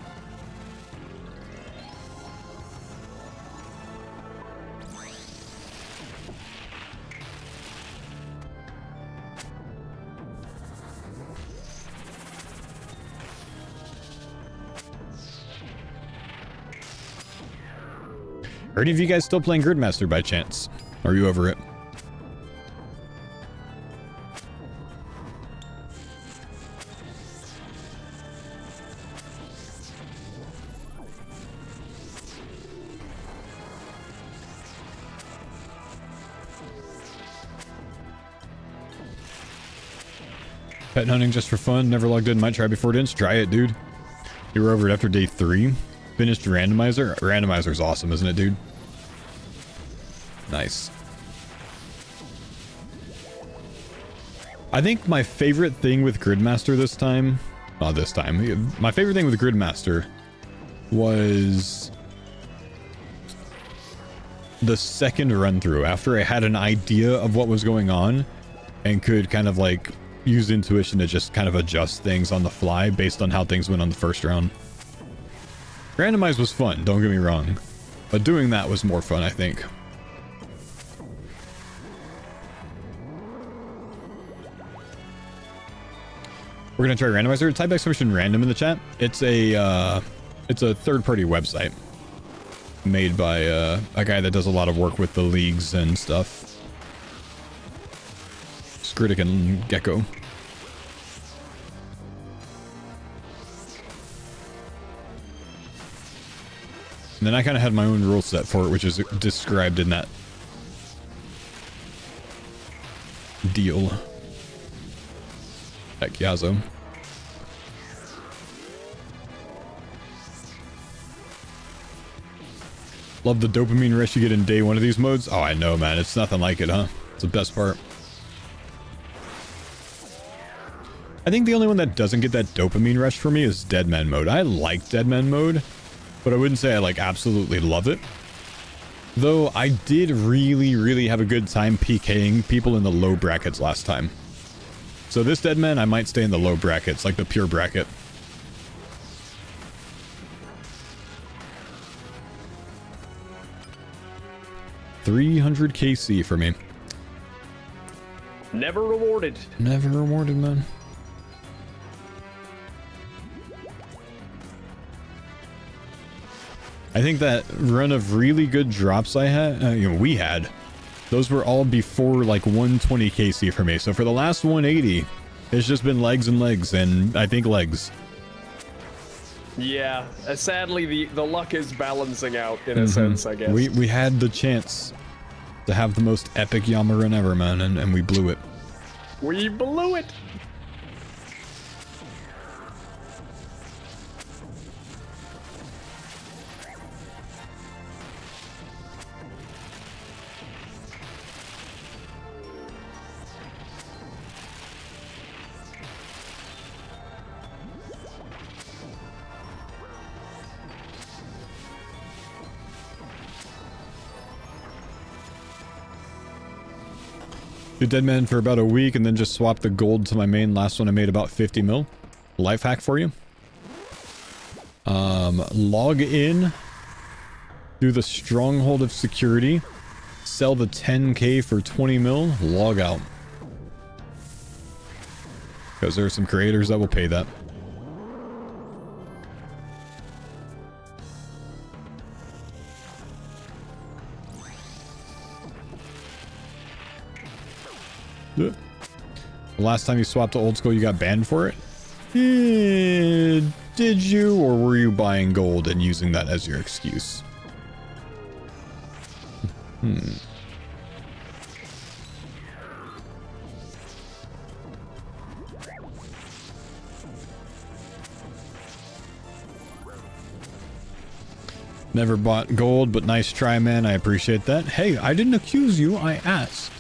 Are any of you guys still playing Gridmaster by chance? Are you over it? Pet hunting just for fun. Never logged in. Might try before it ends. Try it, dude. You were over it after day 3. Finished randomizer. Randomizer's awesome, isn't it, dude? Nice. I think my favorite thing with Gridmaster this time, not this time, my favorite thing with Gridmaster was the second run through, after I had an idea of what was going on and could kind of like use intuition to just kind of adjust things on the fly based on how things went on the first round. Randomize was fun, don't get me wrong, but doing that was more fun, I think. We're gonna try Randomizer. Type exclamation random in the chat. It's a third-party website made by a guy that does a lot of work with the leagues and stuff. Skritic and Gecko. And then I kind of had my own rule set for it, which is described in that deal. Heck, Yazo. Love the dopamine rush you get in day 1 of these modes. Oh, I know, man. It's nothing like it, huh? It's the best part. I think the only one that doesn't get that dopamine rush for me is Deadman mode. I like Deadman mode, but I wouldn't say I like absolutely love it. Though I did really have a good time PKing people in the low brackets last time. So this Deadman, I might stay in the low brackets, like the pure bracket. $300 KC for me. Never rewarded. Never rewarded, man. I think that run of really good drops I had, we had, Those were all before like 120 KC for me. So for the last 180, it's just been legs and legs, and I think legs. Yeah, sadly the luck is balancing out in a sense, I guess. We had the chance to have the most epic Yama run ever, man, and we blew it. We blew it. Do Deadman for about a week and then just swap the gold to my main. Last one I made about 50 mil. Life hack for you. Log in. Do the stronghold of security. Sell the 10k for 20 mil. Log out. Because there are some creators that will pay that. The last time you swapped to old school, you got banned for it? Did you, or were you buying gold and using that as your excuse? Never bought gold, but nice try, man. I appreciate that. Hey, I didn't accuse you. I asked.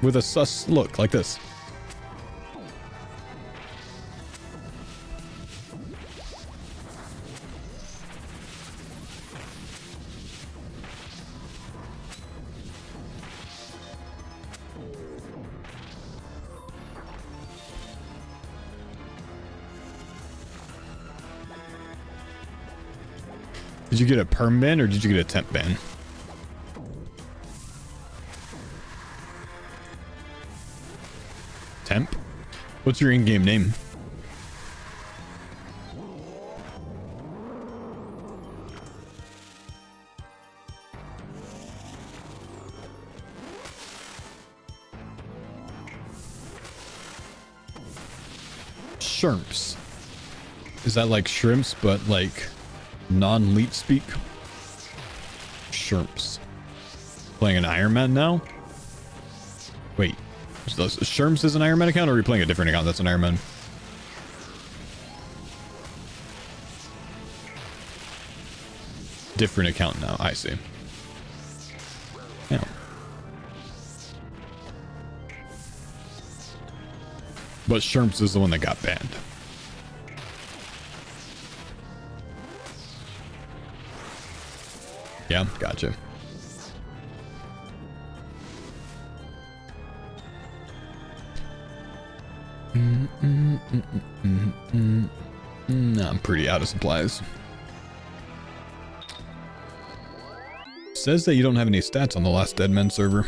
With a sus look like this. Did you get a perm ban or did you get a temp ban? Temp? What's your in-game name? Shrimps. Is that like shrimps, but like non-leet speak? Shrimps. Playing an Iron Man now? Wait. Sherms is an Iron Man account, or are you playing a different account that's an Iron Man? Different account now, I see. Yeah. But Sherms is the one that got banned. Yeah, gotcha. I'm pretty out of supplies. Says that you don't have any stats on the last Deadman server.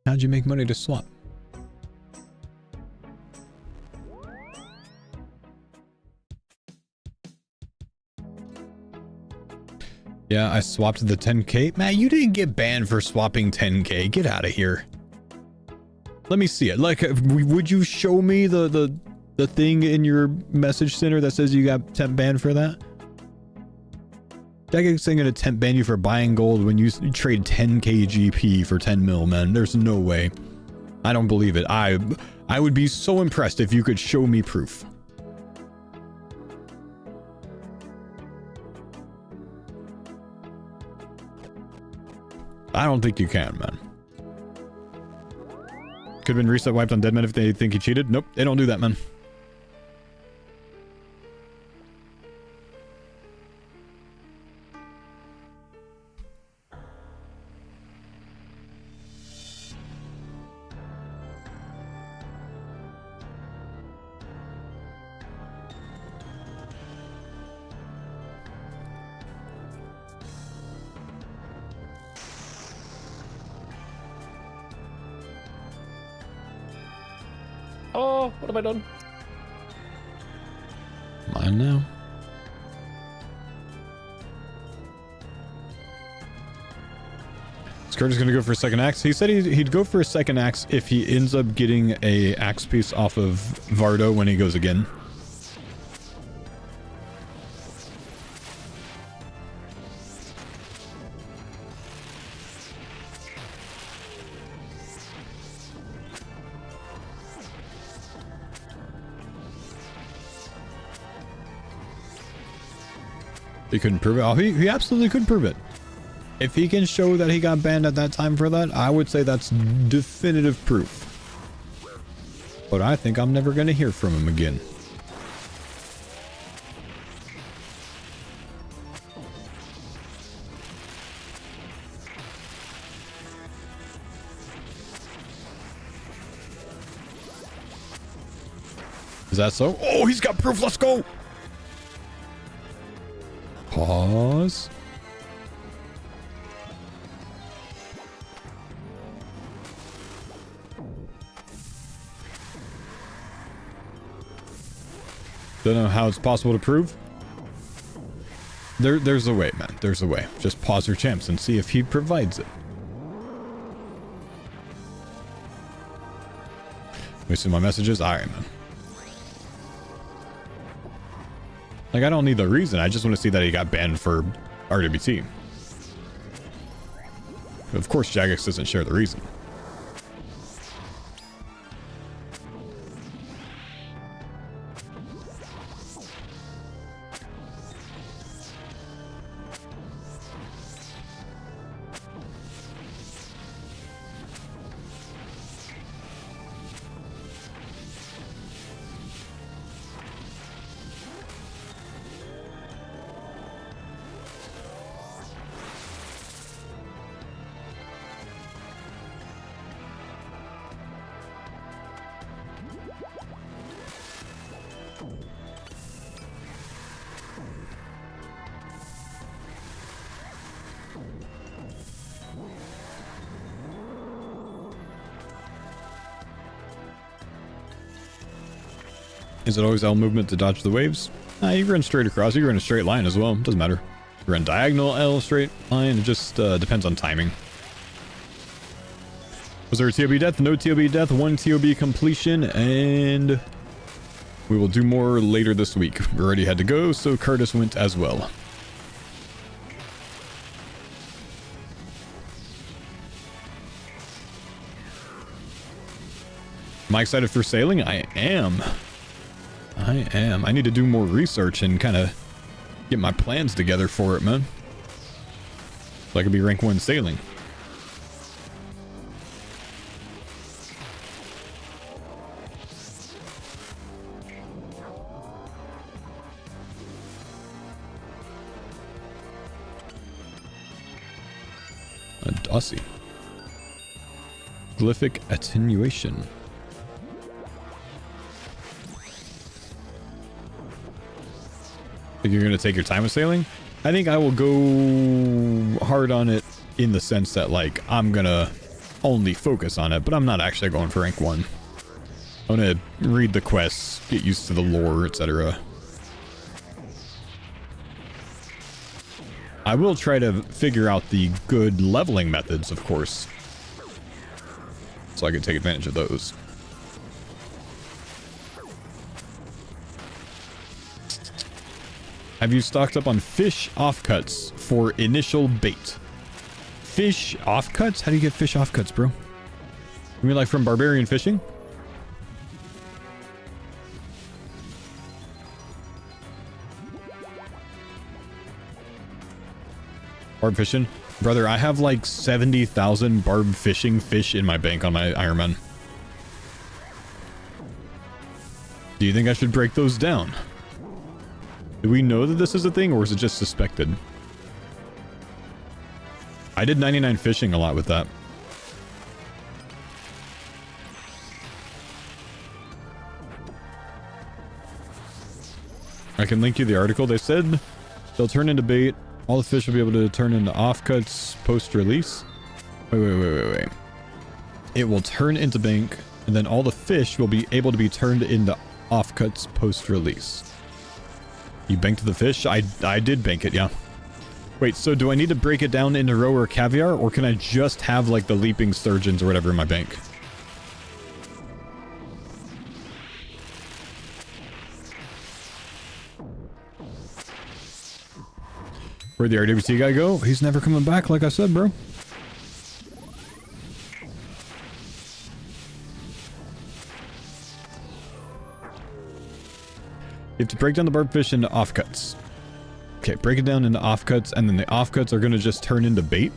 How'd you make money to swap? Yeah, I swapped the 10k. Matt, you didn't get banned for swapping 10k. Get out of here. Let me see it. Like, would you show me the thing in your message center that says you got temp banned for that? That guy's gonna temp ban you for buying gold when you trade 10k GP for 10 mil, man. There's no way. I don't believe it. I would be so impressed if you could show me proof. I don't think you can, man. Could have been reset wiped on Deadman if they think he cheated. Nope, they don't do that, man. Oh, what have I done? Mine now. Is Curtis gonna go for a second axe? He said he'd go for a second axe if he ends up getting a axe piece off of Vardo when he goes again. He couldn't prove it. Oh, he absolutely could prove it. If he can show that he got banned at that time for that, I would say that's definitive proof. But I think I'm never going to hear from him again. Is that so? Oh, he's got proof. Let's go. Pause. Don't know how it's possible to prove. There's a way, man. There's a way. Just pause your champs and see if he provides it. Let me see my messages. All right, man. Like, I don't need the reason. I just want to see that he got banned for RWT. Of course, Jagex doesn't share the reason. Is it always L movement to dodge the waves? Nah, you run straight across. You run a straight line as well. Doesn't matter. You run diagonal, L, straight line. It just depends on timing. Was there a TOB death? No TOB death. 1 TOB completion. And we will do more later this week. We already had to go, so Curtis went as well. Am I excited for sailing? I am. I need to do more research and kind of get my plans together for it, man. So I could be rank 1 sailing. A Dossie. Glyphic attenuation. Think you're going to take your time with sailing? I think I will go hard on it in the sense that, like, I'm going to only focus on it, but I'm not actually going for rank 1. I'm going to read the quests, get used to the lore, etc. I will try to figure out the good leveling methods, of course, so I can take advantage of those. Have you stocked up on fish offcuts for initial bait? Fish offcuts? How do you get fish offcuts, bro? You mean like from barbarian fishing? Barb fishing? Brother, I have like 70,000 barb fishing fish in my bank on my Iron Man. Do you think I should break those down? Do we know that this is a thing, or is it just suspected? I did 99 fishing a lot with that. I can link you the article. They said they'll turn into bait. All the fish will be able to turn into offcuts post-release. Wait. It will turn into bank. And then all the fish will be able to be turned into offcuts post-release. You banked the fish? I did bank it, yeah. Wait, so do I need to break it down into roe or caviar, or can I just have like the leaping sturgeons or whatever in my bank? Where'd the RWT guy go? He's never coming back, like I said, bro. You have to break down the barbed fish into offcuts. Okay, break it down into offcuts, and then the offcuts are going to just turn into bait.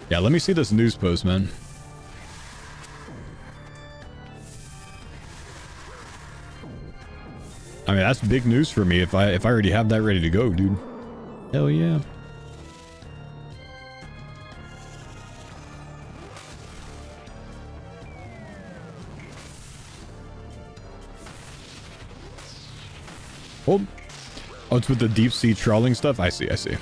Yeah, let me see this news post, man. I mean, that's big news for me if I already have that ready to go, dude. Hell yeah. Oh, it's with the deep sea trawling stuff? I see, I see.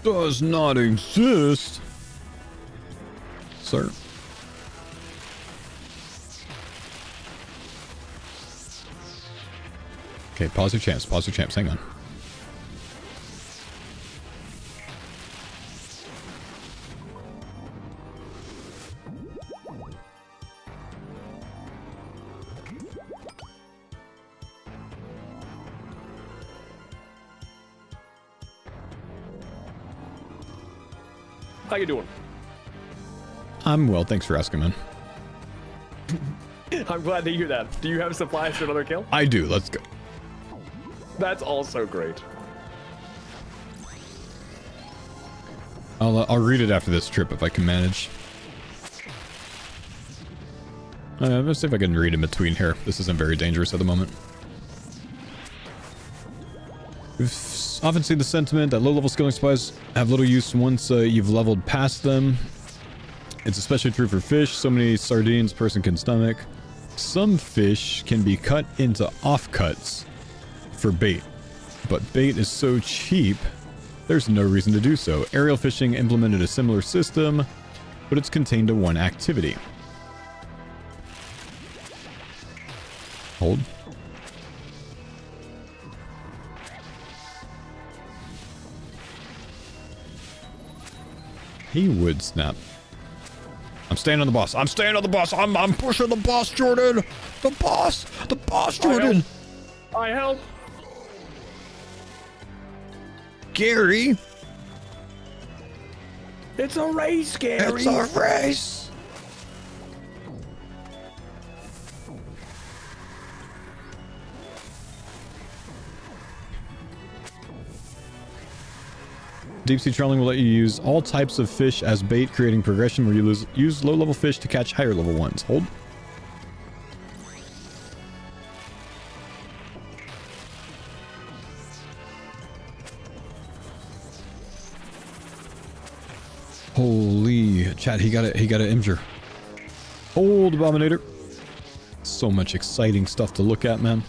Does not exist, sir. Okay, pause your champs, hang on. How you doing? I'm well, thanks for asking, man. I'm glad to hear that. Do you have supplies for another kill? I do, let's go. That's also great. I'll read it after this trip if I can manage. Let's see if I can read in between here. This isn't very dangerous at the moment. We've often seen the sentiment that low-level skilling supplies have little use once you've leveled past them. It's especially true for fish. So many sardines a person can stomach. Some fish can be cut into offcuts for bait, but bait is so cheap, there's no reason to do so. Aerial fishing implemented a similar system, but it's contained to one activity. Hold. He would snap. I'm staying on the boss. I'm staying on the boss. I'm pushing the boss, Jordan. The boss, Jordan. I help. Gary. It's a race, Gary. It's a race. Deep sea trolling will let you use all types of fish as bait, creating progression where you use low-level fish to catch higher-level ones. Hold. Holy chat, he got an injure. Hold, Abominator. So much exciting stuff to look at, man.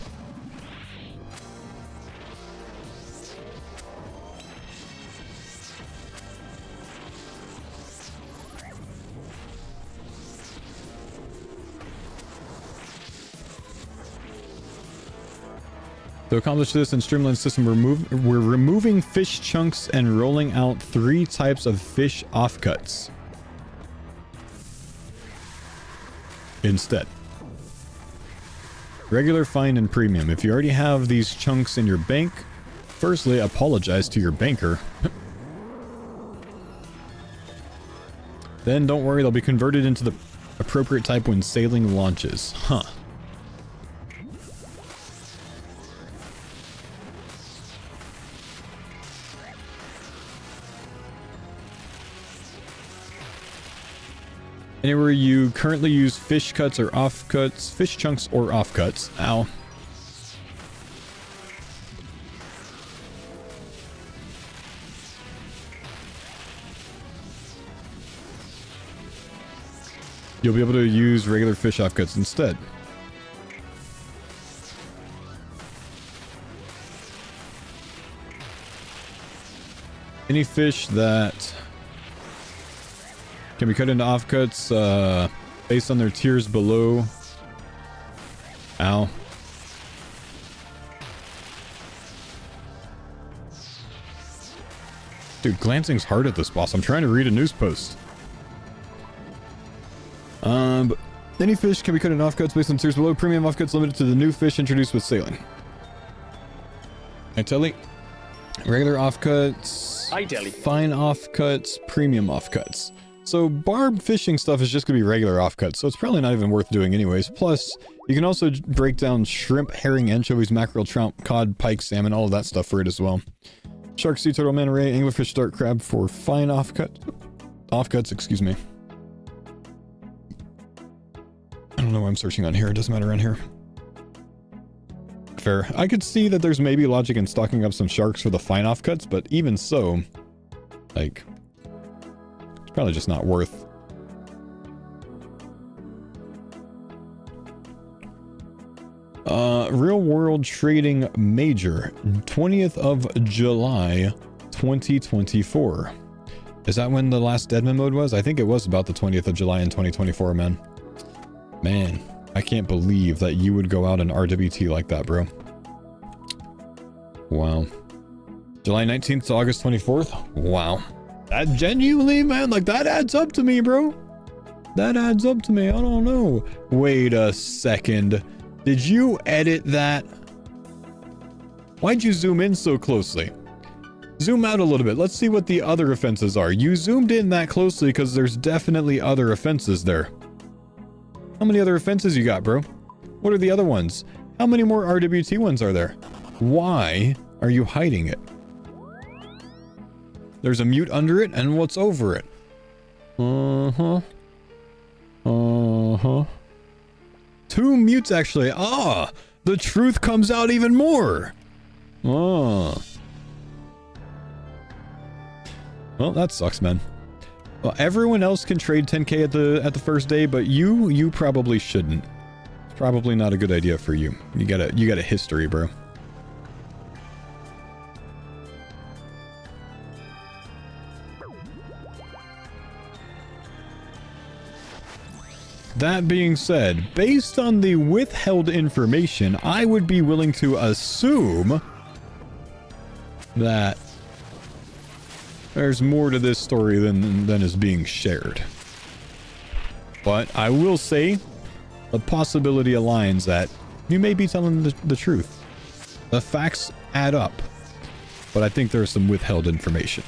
To accomplish this in Streamline System, we're removing fish chunks and rolling out 3 types of fish offcuts instead. Regular, fine, and premium. If you already have these chunks in your bank, firstly, apologize to your banker. Then don't worry, they'll be converted into the appropriate type when sailing launches. Huh. Anywhere you currently use fish cuts or offcuts, fish chunks or offcuts. Ow. You'll be able to use regular fish offcuts instead. Any fish that can be cut into offcuts based on their tiers below. Ow. Dude, glancing's hard at this boss. I'm trying to read a news post. But any fish can be cut in offcuts based on tiers below. Premium offcuts limited to the new fish introduced with sailing. I tell you, regular offcuts, fine offcuts, premium offcuts. So barb fishing stuff is just gonna be regular offcuts, so it's probably not even worth doing anyways. Plus, you can also break down shrimp, herring, anchovies, mackerel, trout, cod, pike, salmon, all of that stuff for it as well. Shark, sea turtle, manta ray, anglerfish, dart crab for fine offcuts, excuse me. I don't know what I'm searching on here. It doesn't matter on here. Fair. I could see that there's maybe logic in stocking up some sharks for the fine offcuts, but even so, like, it's probably just not worth. Real World Trading Major, 20th of July, 2024. Is that when the last Deadman mode was? I think it was about the 20th of July in 2024, man. Man, I can't believe that you would go out in RWT like that, bro. Wow. July 19th to August 24th? Wow. That genuinely, man, like that adds up to me, bro. That adds up to me. I don't know. Wait a second. Did you edit that? Why'd you zoom in so closely? Zoom out a little bit. Let's see what the other offenses are. You zoomed in that closely because there's definitely other offenses there. How many other offenses you got, bro? What are the other ones? How many more RWT ones are there? Why are you hiding it? There's a mute under it, and what's over it? Uh-huh. Uh-huh. 2 mutes, actually. Ah! The truth comes out even more! Ah. Well, that sucks, man. Well, everyone else can trade 10k at the first day, but you probably shouldn't. It's probably not a good idea for you. You got a history, bro. That being said, based on the withheld information, I would be willing to assume that there's more to this story than is being shared. But I will say, the possibility aligns that you may be telling the truth. The facts add up, but I think there's some withheld information.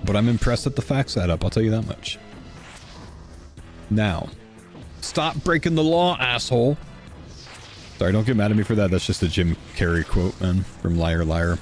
But I'm impressed that the facts add up, I'll tell you that much. Now, stop breaking the law, asshole. Sorry, don't get mad at me for that. That's just a Jim Carrey quote, man, from Liar Liar.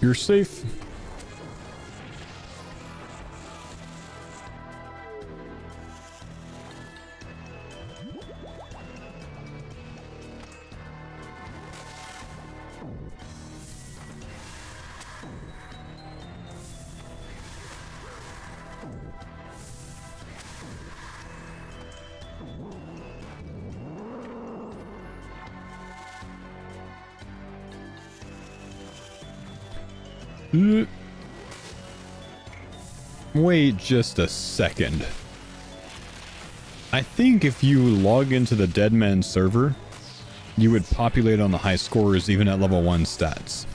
You're safe. Wait just a second. I think if you log into the Deadman server, you would populate on the high scorers even at level 1 stats.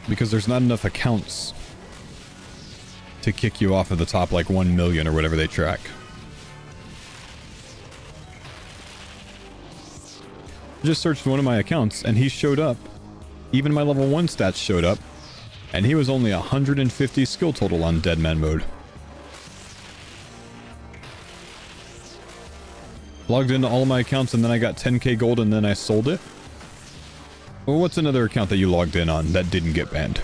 Because there's not enough accounts to kick you off of the top like 1 million or whatever they track. Just searched one of my accounts and he showed up. Even my level 1 stats showed up. And he was only 150 skill total on Deadman mode. Logged into all of my accounts and then I got 10k gold and then I sold it. Well, what's another account that you logged in on that didn't get banned?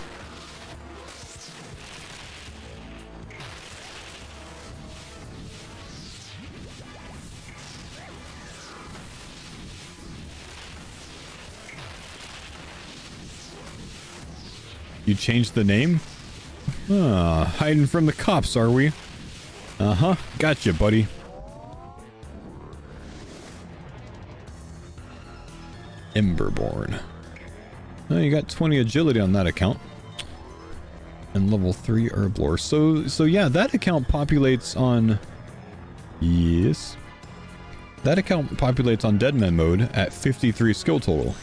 You changed the name? Ah, hiding from the cops, are we? Uh-huh, gotcha, buddy. Emberborn. Oh, you got 20 agility on that account. And level 3 herblore. So yeah, that account populates on... Yes. That account populates on Deadman mode at 53 skill total.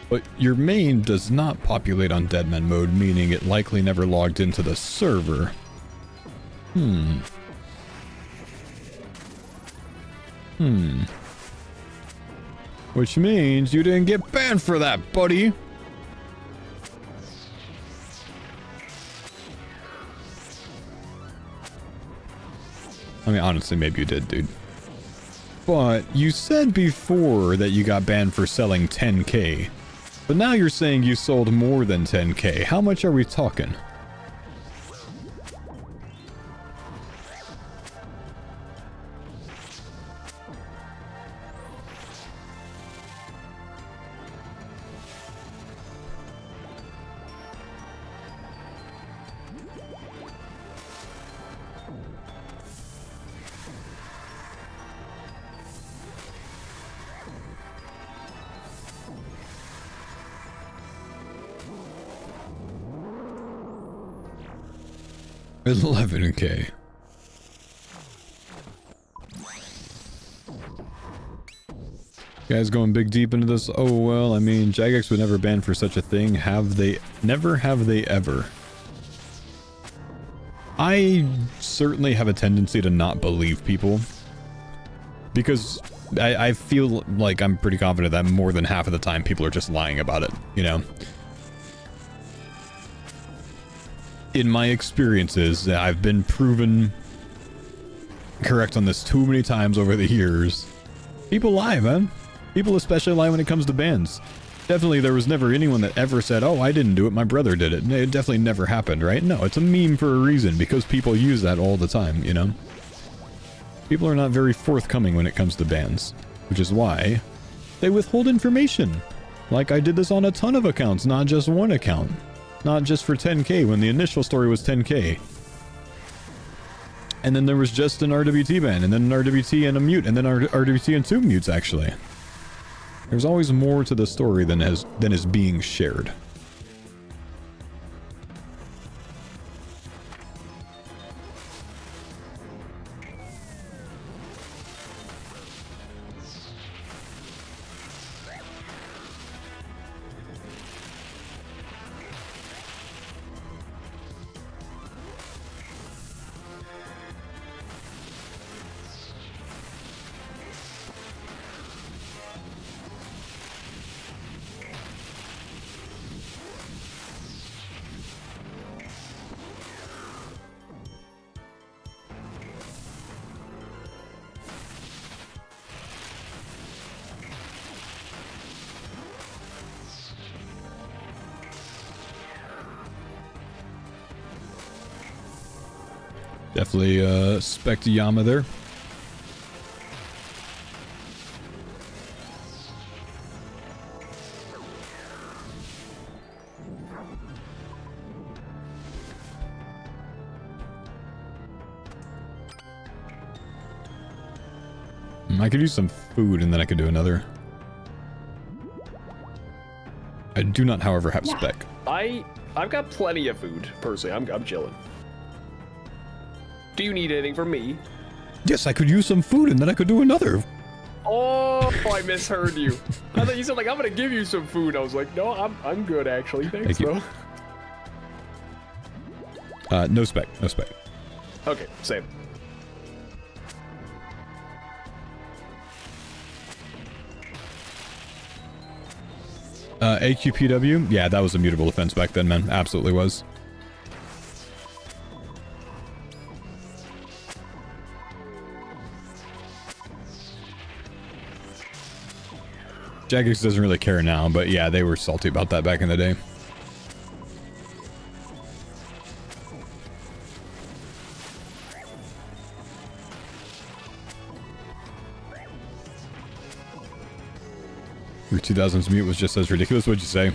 But your main does not populate on Deadman mode, meaning it likely never logged into the server. Which means you didn't get banned for that, buddy! I mean, honestly, maybe you did, dude. But you said before that you got banned for selling 10k. But now you're saying you sold more than 10k. How much are we talking? $11k. Guys going big deep into this. Oh well, I mean, Jagex would never ban for such a thing. Have they? Never have they ever. I certainly have a tendency to not believe people. Because I feel like I'm pretty confident that more than half of the time people are just lying about it, you know? In my experiences, I've been proven correct on this too many times over the years. People lie, man. People especially lie when it comes to bans. Definitely, there was never anyone that ever said, oh, I didn't do it, my brother did it. It definitely never happened, right? No, it's a meme for a reason, because people use that all the time, you know? People are not very forthcoming when it comes to bans, which is why they withhold information. Like, I did this on a ton of accounts, not just one account. Not just for 10k, when the initial story was 10k. And then there was just an RWT ban, and then an RWT and a mute, and then RWT and 2 mutes, actually. There's always more to the story than is being shared. Definitely spec Yama there. I could use some food and then I could do another. I do not, however, have spec. I've got plenty of food, personally. I'm chilling. Do you need anything from me? Yes, I could use some food and then I could do another. Oh, I misheard you. I thought you said, like, I'm gonna give you some food. I was like, no, I'm good, actually. Thanks, Thank bro. No spec, no spec. Okay, same. AQPW? Yeah, that was a mutable defense back then, man. Absolutely was. Jagex doesn't really care now, but yeah, they were salty about that back in the day. Your 2000s mute was just as ridiculous. What'd you say?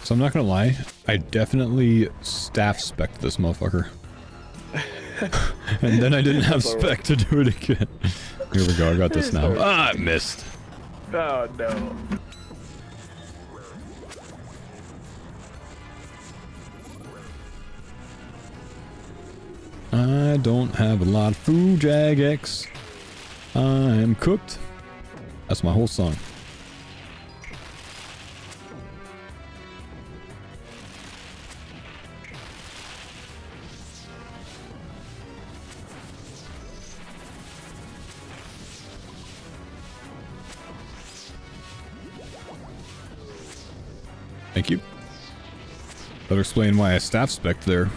So I'm not gonna lie, I definitely staff spec'd this motherfucker. And then I didn't have spec to do it again. Here we go, I got this now. Ah, I missed. Oh, no. I don't have a lot of food, Jagex. I'm cooked. That's my whole song. Thank you. Better explain why I staff spec there.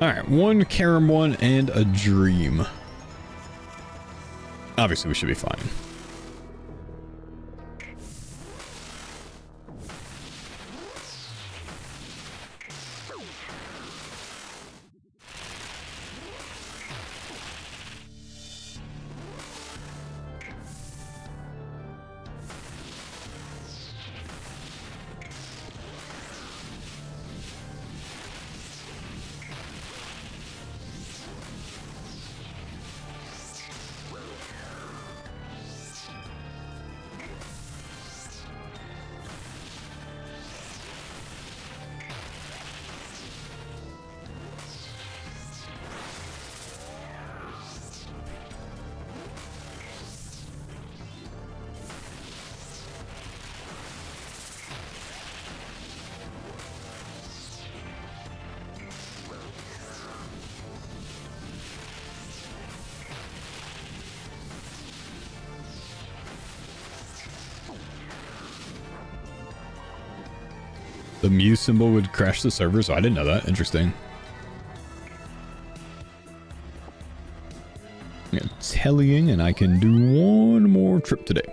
Alright, one Karam one and a dream. Obviously, we should be fine. The Mew symbol would crash the server, so I didn't know that. Interesting. Tellying, and I can do one more trip today.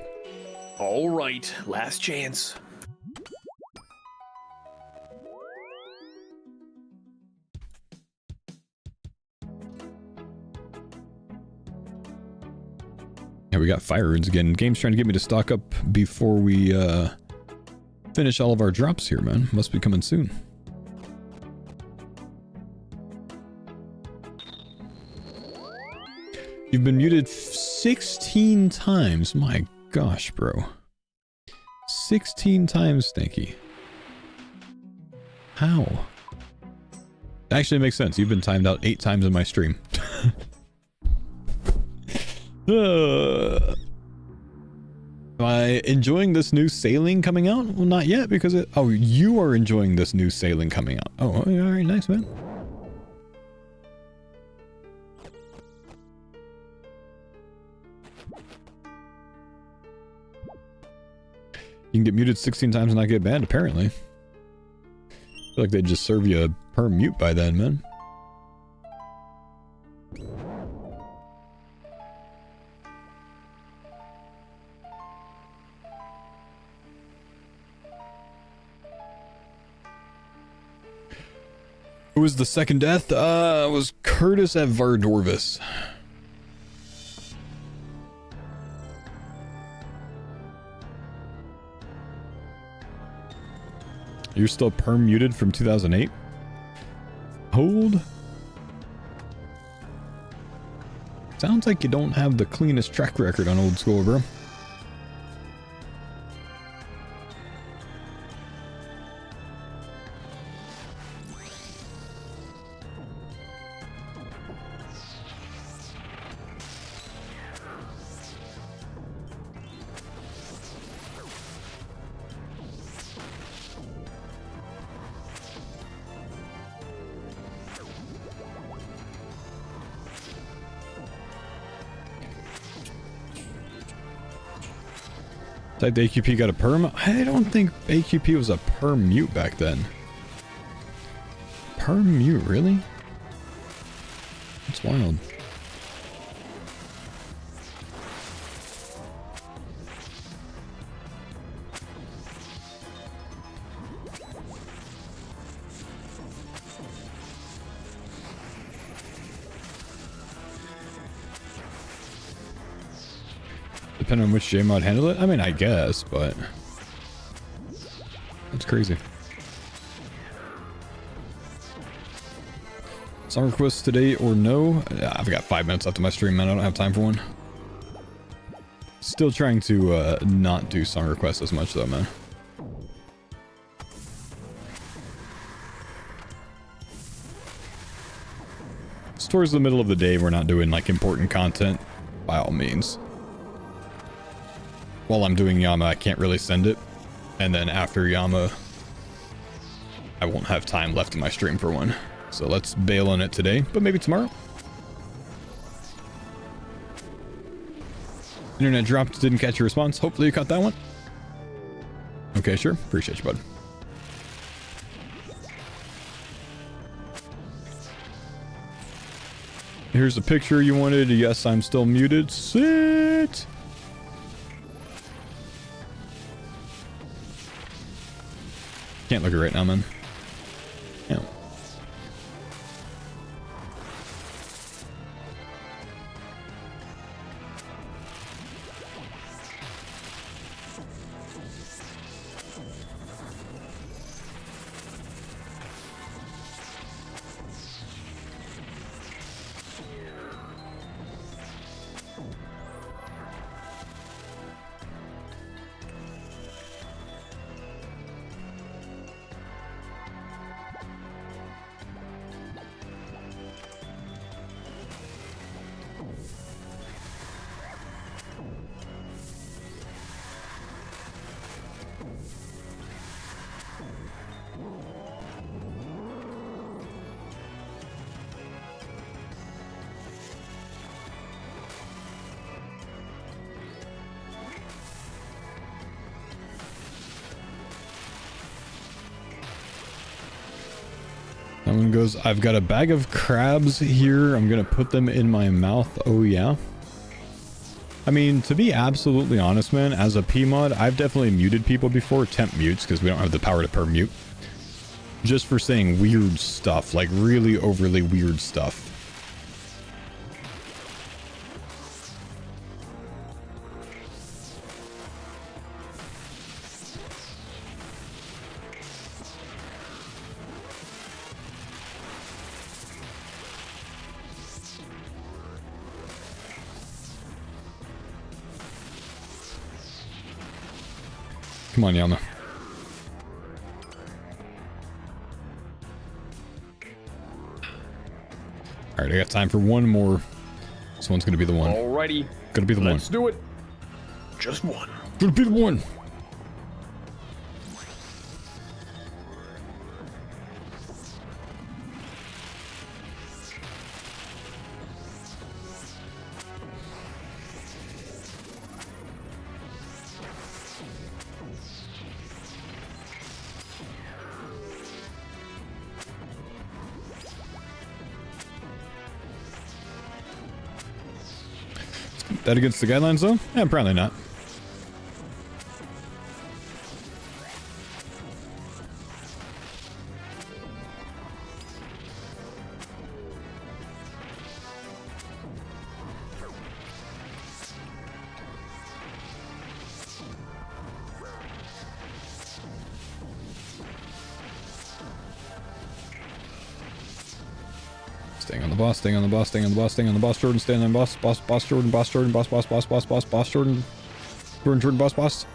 All right, last chance. Yeah, we got fire runes again. Game's trying to get me to stock up before we finish all of our drops here, man. Must be coming soon. You've been muted 16 times. My gosh, bro. 16 times, Stinky. How? Actually, it makes sense. You've been timed out 8 times in my stream. Am I enjoying this new sailing coming out? Well, not yet, because it... Oh, you are enjoying this new sailing coming out. Oh, alright, nice, man. You can get muted 16 times and not get banned, apparently. I feel like they'd just serve you a perm mute by then, man. Who was the second death? It was Curtis at Vardorvis. You're still perm muted from 2008? Hold. Sounds like you don't have the cleanest track record on old school, bro. Type AQP got a perm? I don't think AQP was a perm mute back then. Perm mute, really? That's wild. Depending on which JMod handle it? I mean, I guess, but... That's crazy. Song requests today or no? I've got 5 minutes left of my stream, man. I don't have time for one. Still trying to not do song requests as much, though, man. It's towards the middle of the day. We're not doing, like, important content. By all means. While I'm doing Yama, I can't really send it. And then after Yama, I won't have time left in my stream for one. So let's bail on it today, but maybe tomorrow. Internet dropped, didn't catch your response. Hopefully you caught that one. Okay, sure. Appreciate you, bud. Here's the picture you wanted. Yes, I'm still muted. Sit! Can't look at it right now, man. Yeah. That one goes, I've got a bag of crabs here. I'm going to put them in my mouth. Oh, yeah. I mean, to be absolutely honest, man, as a PMod, I've definitely muted people before. Temp mutes, because we don't have the power to perm mute. Just for saying weird stuff, like really overly weird stuff. Come on, Yalna. Alright, I got time for one more. This one's gonna be the one. Alrighty. Gonna be the one. Let's do it. Just one. Gonna be the one. That against the guidelines though? Yeah, probably not. Staying on the boss, staying on the boss, staying on the boss, staying on the boss, Jordan, staying on the boss, boss, Jordan, boss, Jordan, boss, boss, boss, boss, boss, boss, Jordan, Jordan, boss, boss.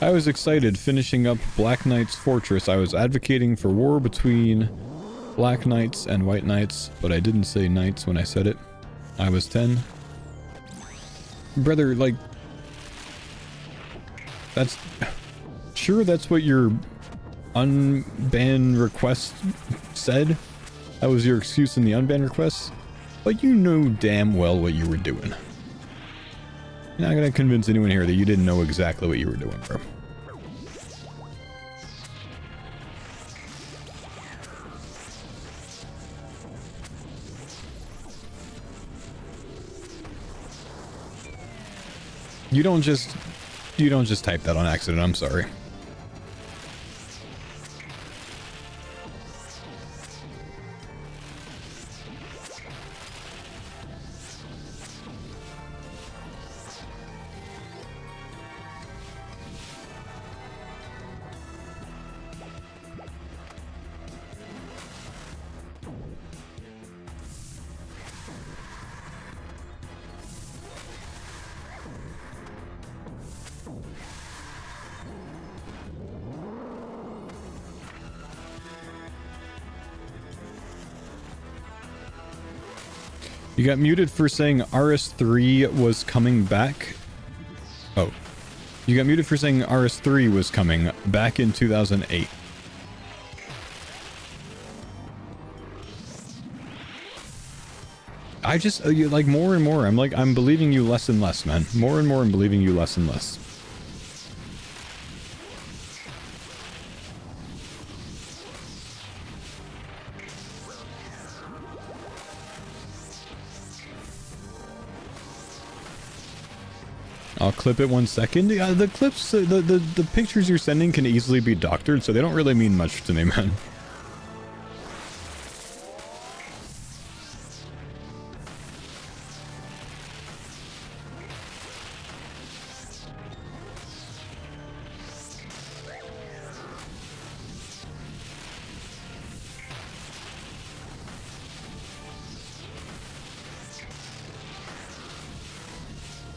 I was excited finishing up Black Knight's Fortress. I was advocating for war between Black Knights and White Knights, but I didn't say Knights when I said it. I was 10. Brother, like... That's... Sure, that's what your unban request said? That was your excuse in the unban request? But you know damn well what you were doing. You're not gonna convince anyone here that you didn't know exactly what you were doing, bro. You don't just type that on accident, I'm sorry. You got muted for saying RS3 was coming back. Oh. You got muted for saying RS3 was coming back in 2008. I just, like, more and more, I'm believing you less and less, man. More and more I'm believing you less and less. I'll clip it 1 second. Yeah, the clips, the pictures you're sending can easily be doctored, so they don't really mean much to me, man.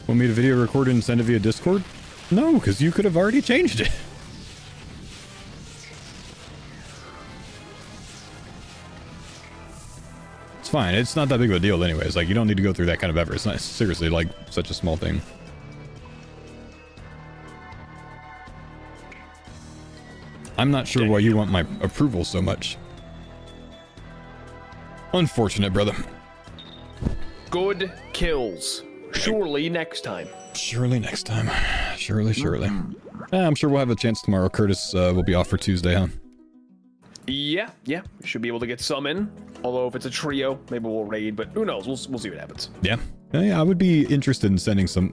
Want me to video record it and send it via Discord? No, because you could have already changed it. It's fine. It's not that big of a deal anyways. Like, you don't need to go through that kind of effort. It's not seriously, like, such a small thing. I'm not sure why you want my approval so much. Unfortunate, brother. Good kills. Surely next time. Surely next time. Surely, surely. I'm sure we'll have a chance tomorrow. Curtis will be off for Tuesday, huh? Yeah. Should be able to get some in. Although if it's a trio, maybe we'll raid, but who knows? We'll see what happens. Yeah, I would be interested in sending some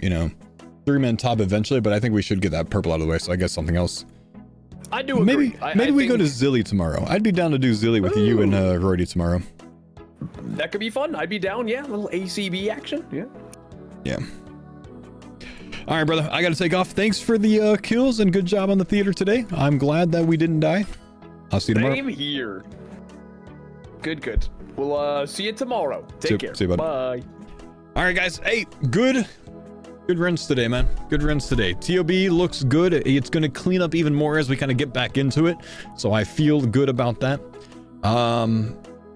you know, 3-man top eventually, but I think we should get that purple out of the way, so I guess something else. I do agree. Maybe we go to Zilly tomorrow. I'd be down to do Zilly with you and Rory tomorrow. that could be fun. I'd be down. Yeah, a little ACB action. Yeah. Yeah. All right, brother. I got to take off. Thanks for the kills and good job on the theater today. I'm glad that we didn't die. I'll see you tomorrow. Same here. Good. We'll see you tomorrow. Take care. See you, buddy. Bye. All right, guys. Hey, good runs today, man. Good runs today. TOB looks good. It's going to clean up even more as we kind of get back into it. So I feel good about that.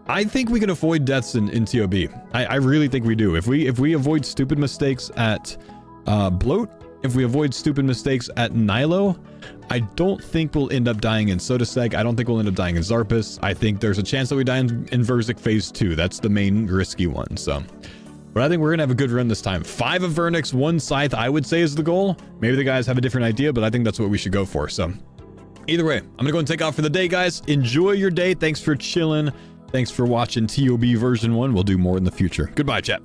I think we can avoid deaths in TOB. I really think we do. If we avoid stupid mistakes at Bloat, if we avoid stupid mistakes at Nilo, I don't think we'll end up dying in Sodaseg. I don't think we'll end up dying in Zarpus. I think there's a chance that we die in Verzik Phase 2. That's the main risky one. So, but I think we're going to have a good run this time. 5 of Vernix, 1 Scythe, I would say is the goal. Maybe the guys have a different idea, but I think that's what we should go for. So either way, I'm going to go and take off for the day, guys. Enjoy your day. Thanks for chilling. Thanks for watching TOB version 1. We'll do more in the future. Goodbye, chat.